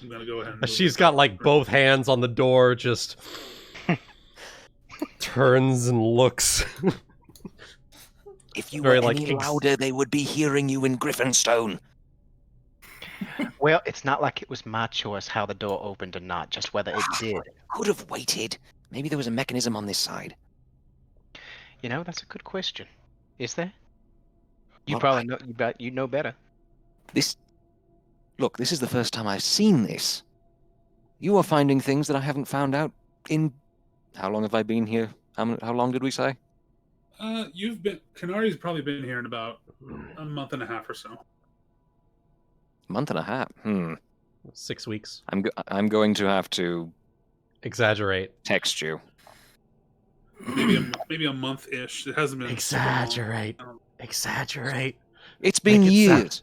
I'm gonna go ahead and move She's it. got like both hands on the door, just turns and looks. If you Very, were like, any louder, they would be hearing you in Griffinstone. Well, it's not like it was my choice how the door opened or not, just whether it did. Could have waited. Maybe there was a mechanism on this side. You know, that's a good question. Is there? You Well, probably know. You know better. Look, this is the first time I've seen this. You are finding things that I haven't found out in... How long have I been here? How long did we say? Kanari's probably been here in about a month and a half or so. Month and a half. 6 weeks. I'm going to have to Exaggerate. text you. Maybe a month-ish. It hasn't been super long. Exaggerate. Exaggerate. It's been Make it years.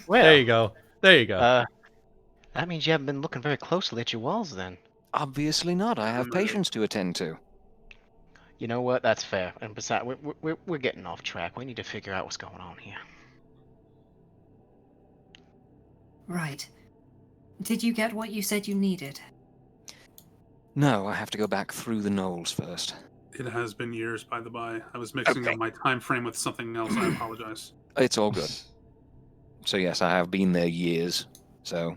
Well, There you go. There you go. that means you haven't been looking very closely at your walls, then. Obviously not. I have patients to attend to. You know what? That's fair. And besides, we're getting off track. We need to figure out what's going on here. Right. Did you get what you said you needed? No, I have to go back through the knolls first. It has been years, by the by. I was mixing Okay. up my time frame with something else. I apologize. It's all good. So yes, I have been there years. So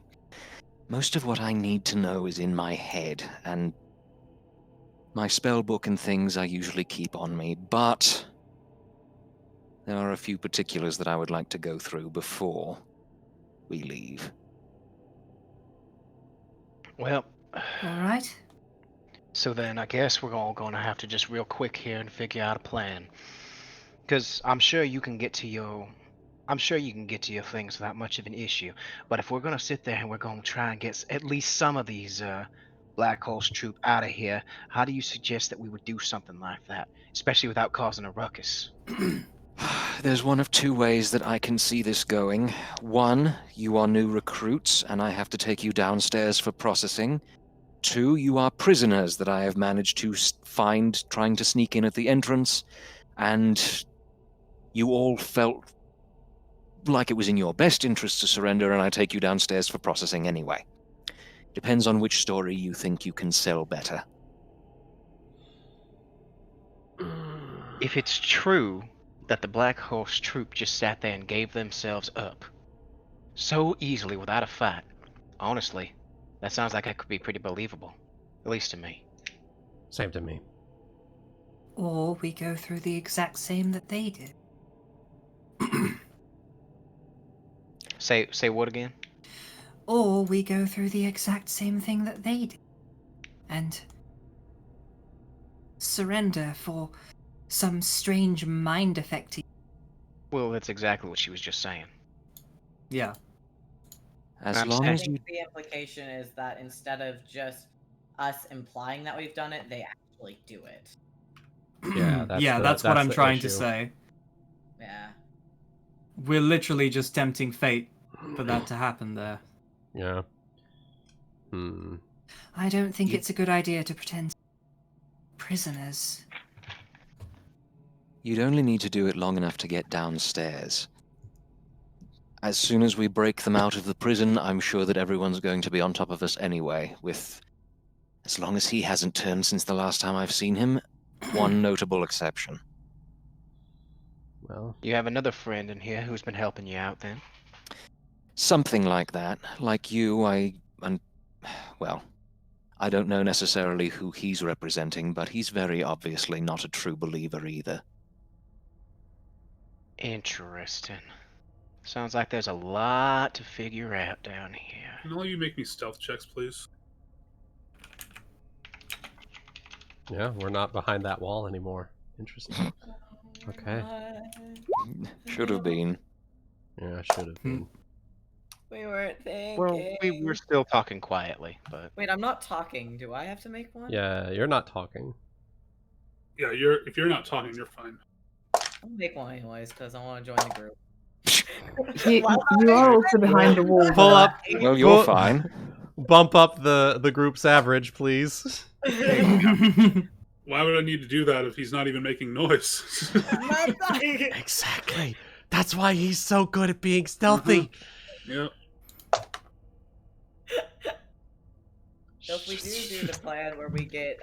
most of what I need to know is in my head, and my spell book and things I usually keep on me, but there are a few particulars that I would like to go through before we leave. Well, All right. so then I guess we're all going to have to just real quick here and figure out a plan. Because I'm sure you can get to your things without much of an issue. But if we're going to sit there and we're going to try and get at least some of these Black Horse troop out of here, how do you suggest that we would do something like that? Especially without causing a ruckus. There's one of two ways that I can see this going. One, you are new recruits, and I have to take you downstairs for processing. Two, you are prisoners that I have managed to find trying to sneak in at the entrance, and you all felt like it was in your best interest to surrender, and I take you downstairs for processing anyway. Depends on which story you think you can sell better. If it's true that the Black Horse troop just sat there and gave themselves up so easily without a fight, honestly, that sounds like it could be pretty believable. At least to me. Same to me. Or we go through the exact same that they did. Say what again? Or we go through the exact same thing that they did. And surrender for some strange mind affecting. Well, that's exactly what she was just saying. Yeah. As I'm long saying- I as you... think the implication is that instead of just us implying that we've done it, they actually do it. Yeah, that's yeah, the- that's what that's I'm the trying to issue. say. Yeah. We're literally just tempting fate for that to happen there. Yeah. I don't think it's a good idea to pretend prisoners. You'd only need to do it long enough to get downstairs. As soon as we break them out of the prison, I'm sure that everyone's going to be on top of us anyway, with... As long as he hasn't turned since the last time I've seen him, one notable exception. Well, You have another friend in here who's been helping you out then? Something like that. Like you, well, I don't know necessarily who he's representing, but he's very obviously not a true believer either. Interesting. Sounds like there's a lot to figure out down here. Can all you make me stealth checks, please? yeah, we're not behind that wall anymore. Interesting. Okay. Should have been. Yeah, should have been. We weren't thinking. Well, we were still talking quietly, but... Wait, I'm not talking. Do I have to make one? Yeah, you're not talking. Yeah, if you're not talking, you're fine. I'll make one anyways, because I want to join the group. You are also behind the wall. Pull though. up. Well, you're fine. Bump up the group's average, please. Why would I need to do that if he's not even making noise? Exactly. That's why he's so good at being stealthy. Yep. So if we do the plan where we get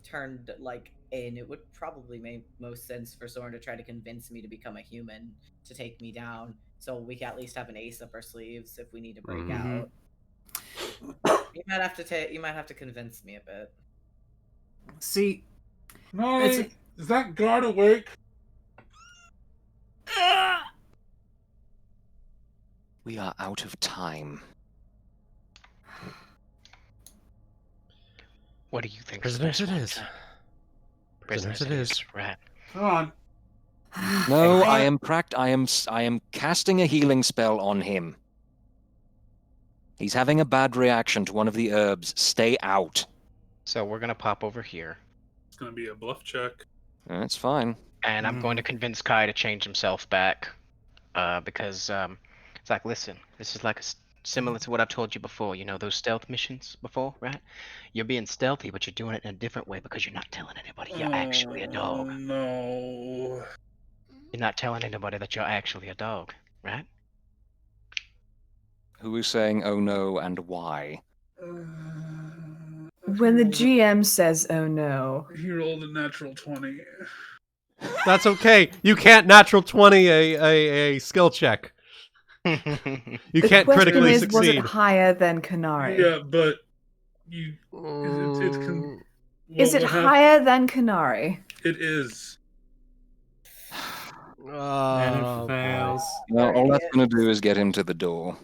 turned like in, it would probably make most sense for Sorren to try to convince me to become a human to take me down, so we can at least have an ace up our sleeves if we need to break out. You might have to convince me a bit. See, No, is that guard awake? We are out of time. What do you think? Prisoners it is. Prisoners it is. Rat. Come on. No, I am casting a healing spell on him. He's having a bad reaction to one of the herbs. Stay out. So we're gonna pop over here. It's gonna be a bluff check. That's fine. And I'm going to convince Kai to change himself back. Because it's like, listen, this is like similar to what I've told you before. You know those stealth missions before, right? You're being stealthy, but you're doing it in a different way because you're not telling anybody you're actually a dog. No. You're not telling anybody that you're actually a dog, right? Who is saying oh no and why? When the GM says, "Oh no," He rolled a natural 20. That's okay. You can't natural 20 a skill check. You the can't question critically is, was succeed. it higher than Canary? Yeah, but you. Is it higher than Canary? It is. and it fails. Well, all that's going to do is get him to the door.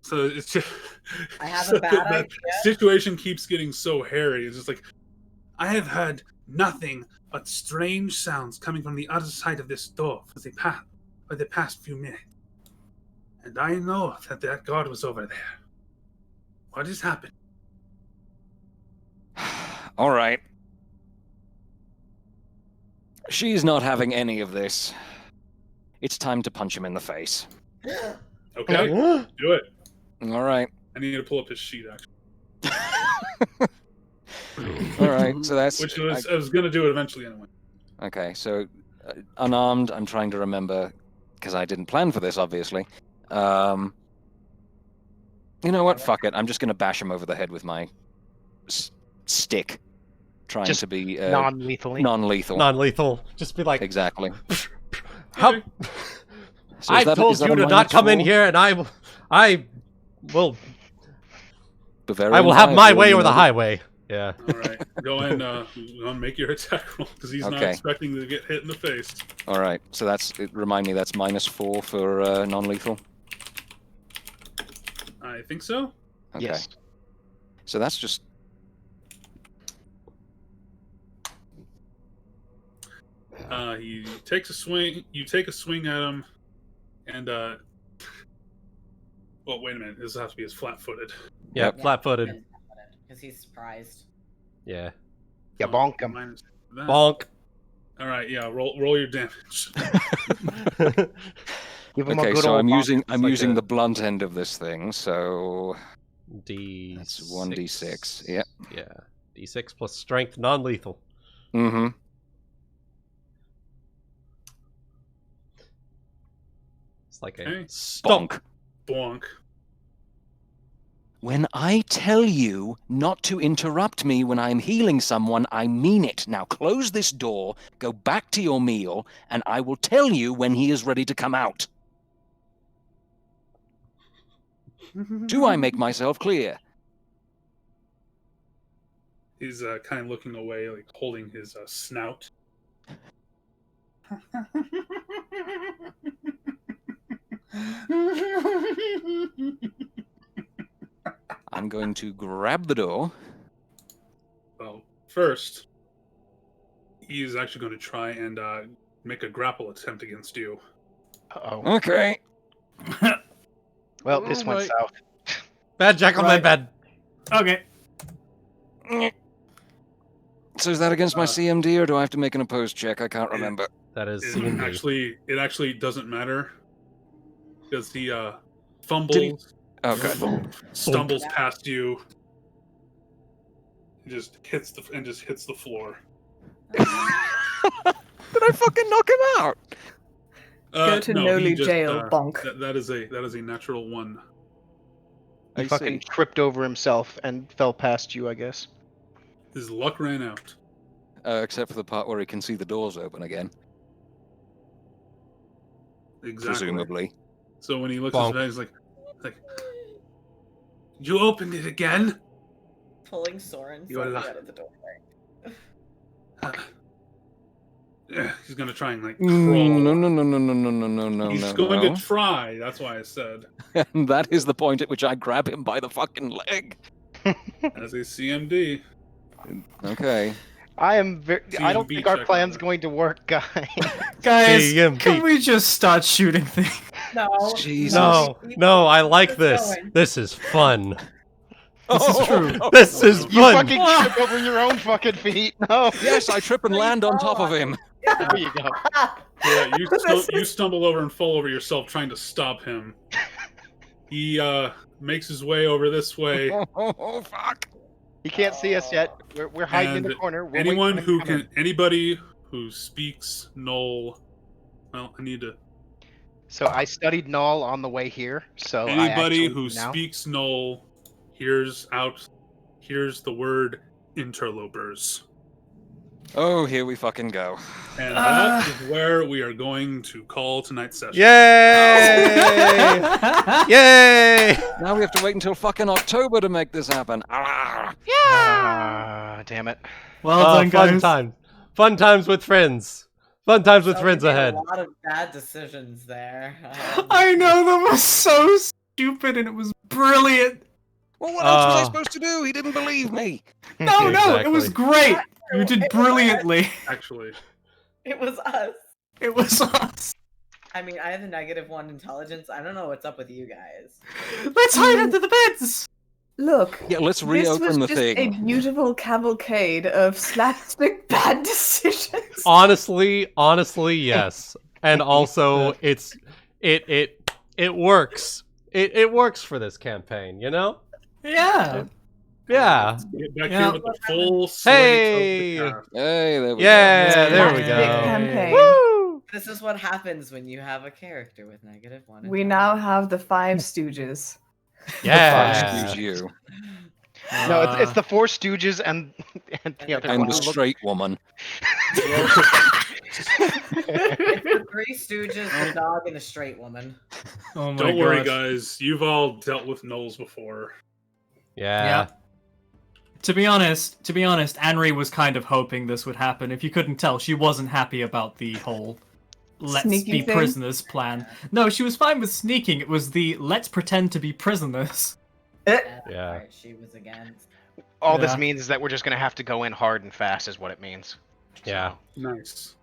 So it's just. I have a bad idea. Situation keeps getting so hairy. It's just like, I have heard nothing but strange sounds coming from the other side of this door for the past few minutes. And I know that guard was over there. What has happened? All right. She's not having any of this. It's time to punch him in the face. Okay, do it. All right. I need to pull up his sheet, actually. All right, so that's... Which I was going to do it eventually anyway. Okay, so unarmed, I'm trying to remember, because I didn't plan for this, obviously. You know what? Fuck it. I'm just going to bash him over the head with my stick. Trying Just to be... non-lethally. Non-lethal. Non-lethal. Just be like... Exactly. How... So I've told you to not come in here, and I will have my way or the highway. Yeah. All right, go and make your attack roll because he's not expecting to get hit in the face. All right, so remind me, that's -4 for non-lethal. I think so. Okay. Yes. So that's just. He takes a swing. You take a swing at him, and well, wait a minute. This has to be as flat-footed. Yeah, flat-footed. Because he's surprised. Yeah. Yeah, bonk him. Bonk. All right, yeah. Roll your damage. Give him a Okay, good so old I'm using like a- the blunt end of this thing. So D6. that's 1d6. Yep. Yeah. D6 plus strength, non-lethal. Mm-hmm. It's like a Okay. stomp. Bonk. Bonk. When I tell you not to interrupt me when I'm healing someone, I mean it. Now close this door, go back to your meal, and I will tell you when he is ready to come out. Do I make myself clear? He's kind of looking away, like holding his snout. I'm going to grab the door. Well, first, he's actually going to try and make a grapple attempt against you. Uh-oh. Okay. Well, this went my- south. Bad Jack on my Right. bed. Okay. So is that against my CMD, or do I have to make an opposed check? I can't remember. That is It CMD. actually doesn't matter because he Did he- fumbles, Oh, good. stumbles past you, and just hits the floor. Did I fucking knock him out? Go to no, Noli he just, jail, bonk. That is a natural one. He I fucking see. tripped over himself and fell past you, I guess. His luck ran out. Except for the part where he can see the doors open again, Exactly. presumably. So when he looks Bonk. at his bag, he's like, "You opened it again?" Pulling Sorren You are slowly luck- out of the doorway. Yeah, he's gonna try and crawl. No, no, no, no, no, no, no, no, no, He's no, going no. to try. That's why I said And that is the point at which I grab him by the fucking leg. as a CMD. Okay. I don't CMB think our check, plan's rather. going to work, guys. Guys, CMB. can we just start shooting things? No. Jesus. No, I like Keep this. going. This is fun. This is true. This is You fun. fucking trip over your own fucking feet. No. Yes, I trip and land on top of him. There you go. Yeah, you stumble over and fall over yourself trying to stop him. He makes his way over this way. Oh, fuck. He can't see us yet. We're hiding in the And corner. We'll wait for him to come in. Anybody who speaks Null. Well, I need to. So I studied Null on the way here. So I Anybody actually who do now. speaks Null hears the word interlopers. Oh, here we fucking go. And that is where we are going to call tonight's session. Yay! Yay! Now we have to wait until fucking October to make this happen. Ah. Damn it. Well done, Fun guys. times. Fun times with friends. Fun times with So friends we made ahead. A lot of bad decisions there. I know, that was so stupid and it was brilliant. Well, what else was I supposed to do? He didn't believe me. No, it was Exactly. great. You did brilliantly. Actually, It was us. It was us. I mean, I have a -1 intelligence. I don't know what's up with you guys. Let's hide under the beds. Look, Yeah, let's this was reopen the just thing. a beautiful cavalcade of slapstick bad decisions. Honestly, yes. And also, it works. It works for this campaign, you know? Yeah. Yeah. get back Yeah. here with the full slate Hey! of the cast. Hey, there we Yeah, go. there we Big go. campaign. Woo! This is what happens when you have a character with -1. We now have the Five Stooges. Yeah. Excuse you. No, it's the Four Stooges and the other And one. the straight woman. It's the Three Stooges, the dog, and the straight woman. Oh my Don't worry, gosh. guys. You've all dealt with Knowles before. Yeah. To be honest, Anri was kind of hoping this would happen. If you couldn't tell, she wasn't happy about the whole let's Sneaky be thing? prisoners plan. No, she was fine with sneaking. It was the let's pretend to be prisoners. Yeah. Right, she was against. All this Yeah. means is that we're just gonna have to go in hard and fast, is what it means. Yeah. Nice.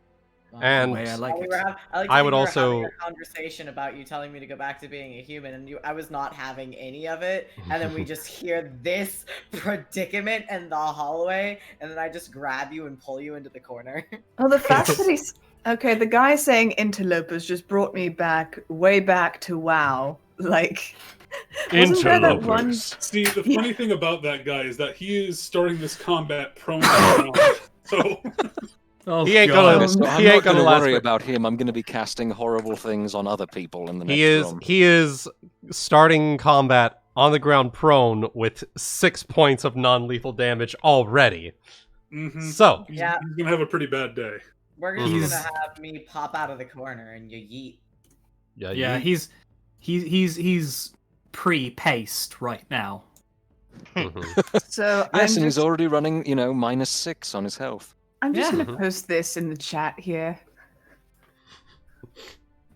And Way I like We it. were I would we were also- having a conversation about you telling me to go back to being a human, and I was not having any of it. And then we just hear this predicament in the hallway, and then I just grab you and pull you into the corner. Oh, the fact that Okay, the guy saying interlopers just brought me back, way back to WoW. Like, wasn't there that one? See, the funny thing about that guy is that he is starting this combat prone to the ground. So Oh, He ain't God. gonna- So I'm he not ain't going gonna to last worry for- about him. I'm going to be casting horrible things on other people in the next room. He is starting combat on the ground prone with 6 points of non-lethal damage already. So he's, Yeah. he's gonna have a pretty bad day. We're just He's- gonna have me pop out of the corner and you yeet. Yeah, he's pre-paced right now. So Yes, I'm and he's just, already running, -6 on his health. I'm just Yeah. gonna post this in the chat here.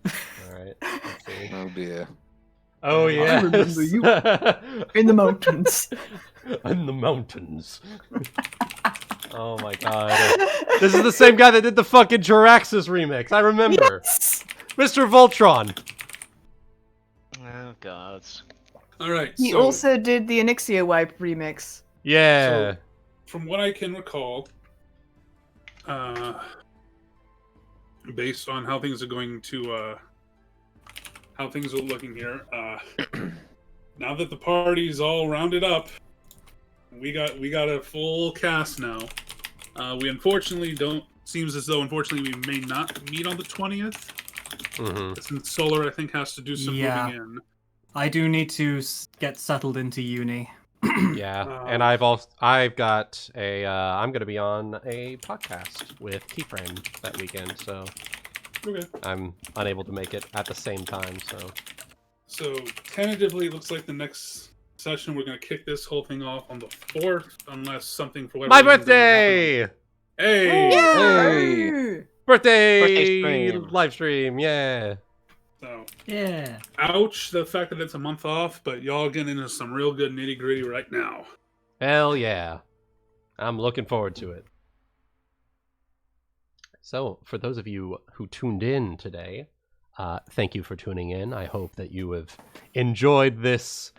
All right. Let's see. Oh dear. Oh yeah. I remember you. In the mountains. In the mountains. Oh my god. This is the same guy that did the fucking Jiraxis remix. I remember. Yes! Mr. Voltron. Oh gods. All right. He so, also did the Anixia Wipe remix. Yeah. from what I can recall, based on how things are going to, how things are looking here, now that the party's all rounded up, we got a full cast now. We unfortunately don't. Seems as though unfortunately we may not meet on the 20th. Since Solar, I think, has to do some Yeah. moving in. I do need to get settled into uni. Yeah. And I've got a I'm gonna be on a podcast with Keyframe that weekend, so Okay. I'm unable to make it at the same time, So tentatively, it looks like the next session we're gonna kick this whole thing off on the 4th, unless something for whatever My reason doesn't birthday! happen. Hey! Hey! Birthday stream. live stream, yeah. So, Yeah. ouch, the fact that it's a month off, but y'all getting into some real good nitty gritty right now. Hell yeah. I'm looking forward to it. So, for those of you who tuned in today, thank you for tuning in. I hope that you have enjoyed this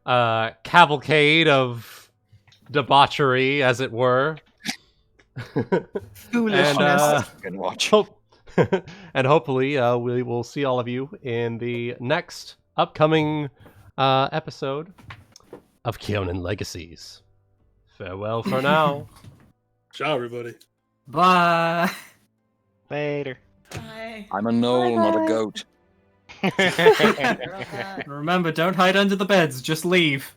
cavalcade of debauchery, as it were. Foolishness. Good watch. And hopefully we will see all of you in the next upcoming episode of Kyonin Legacies. Farewell for now. Ciao, everybody. Bye. Later. Bye. I'm a gnoll, not a goat. Remember, don't hide under the beds. Just leave.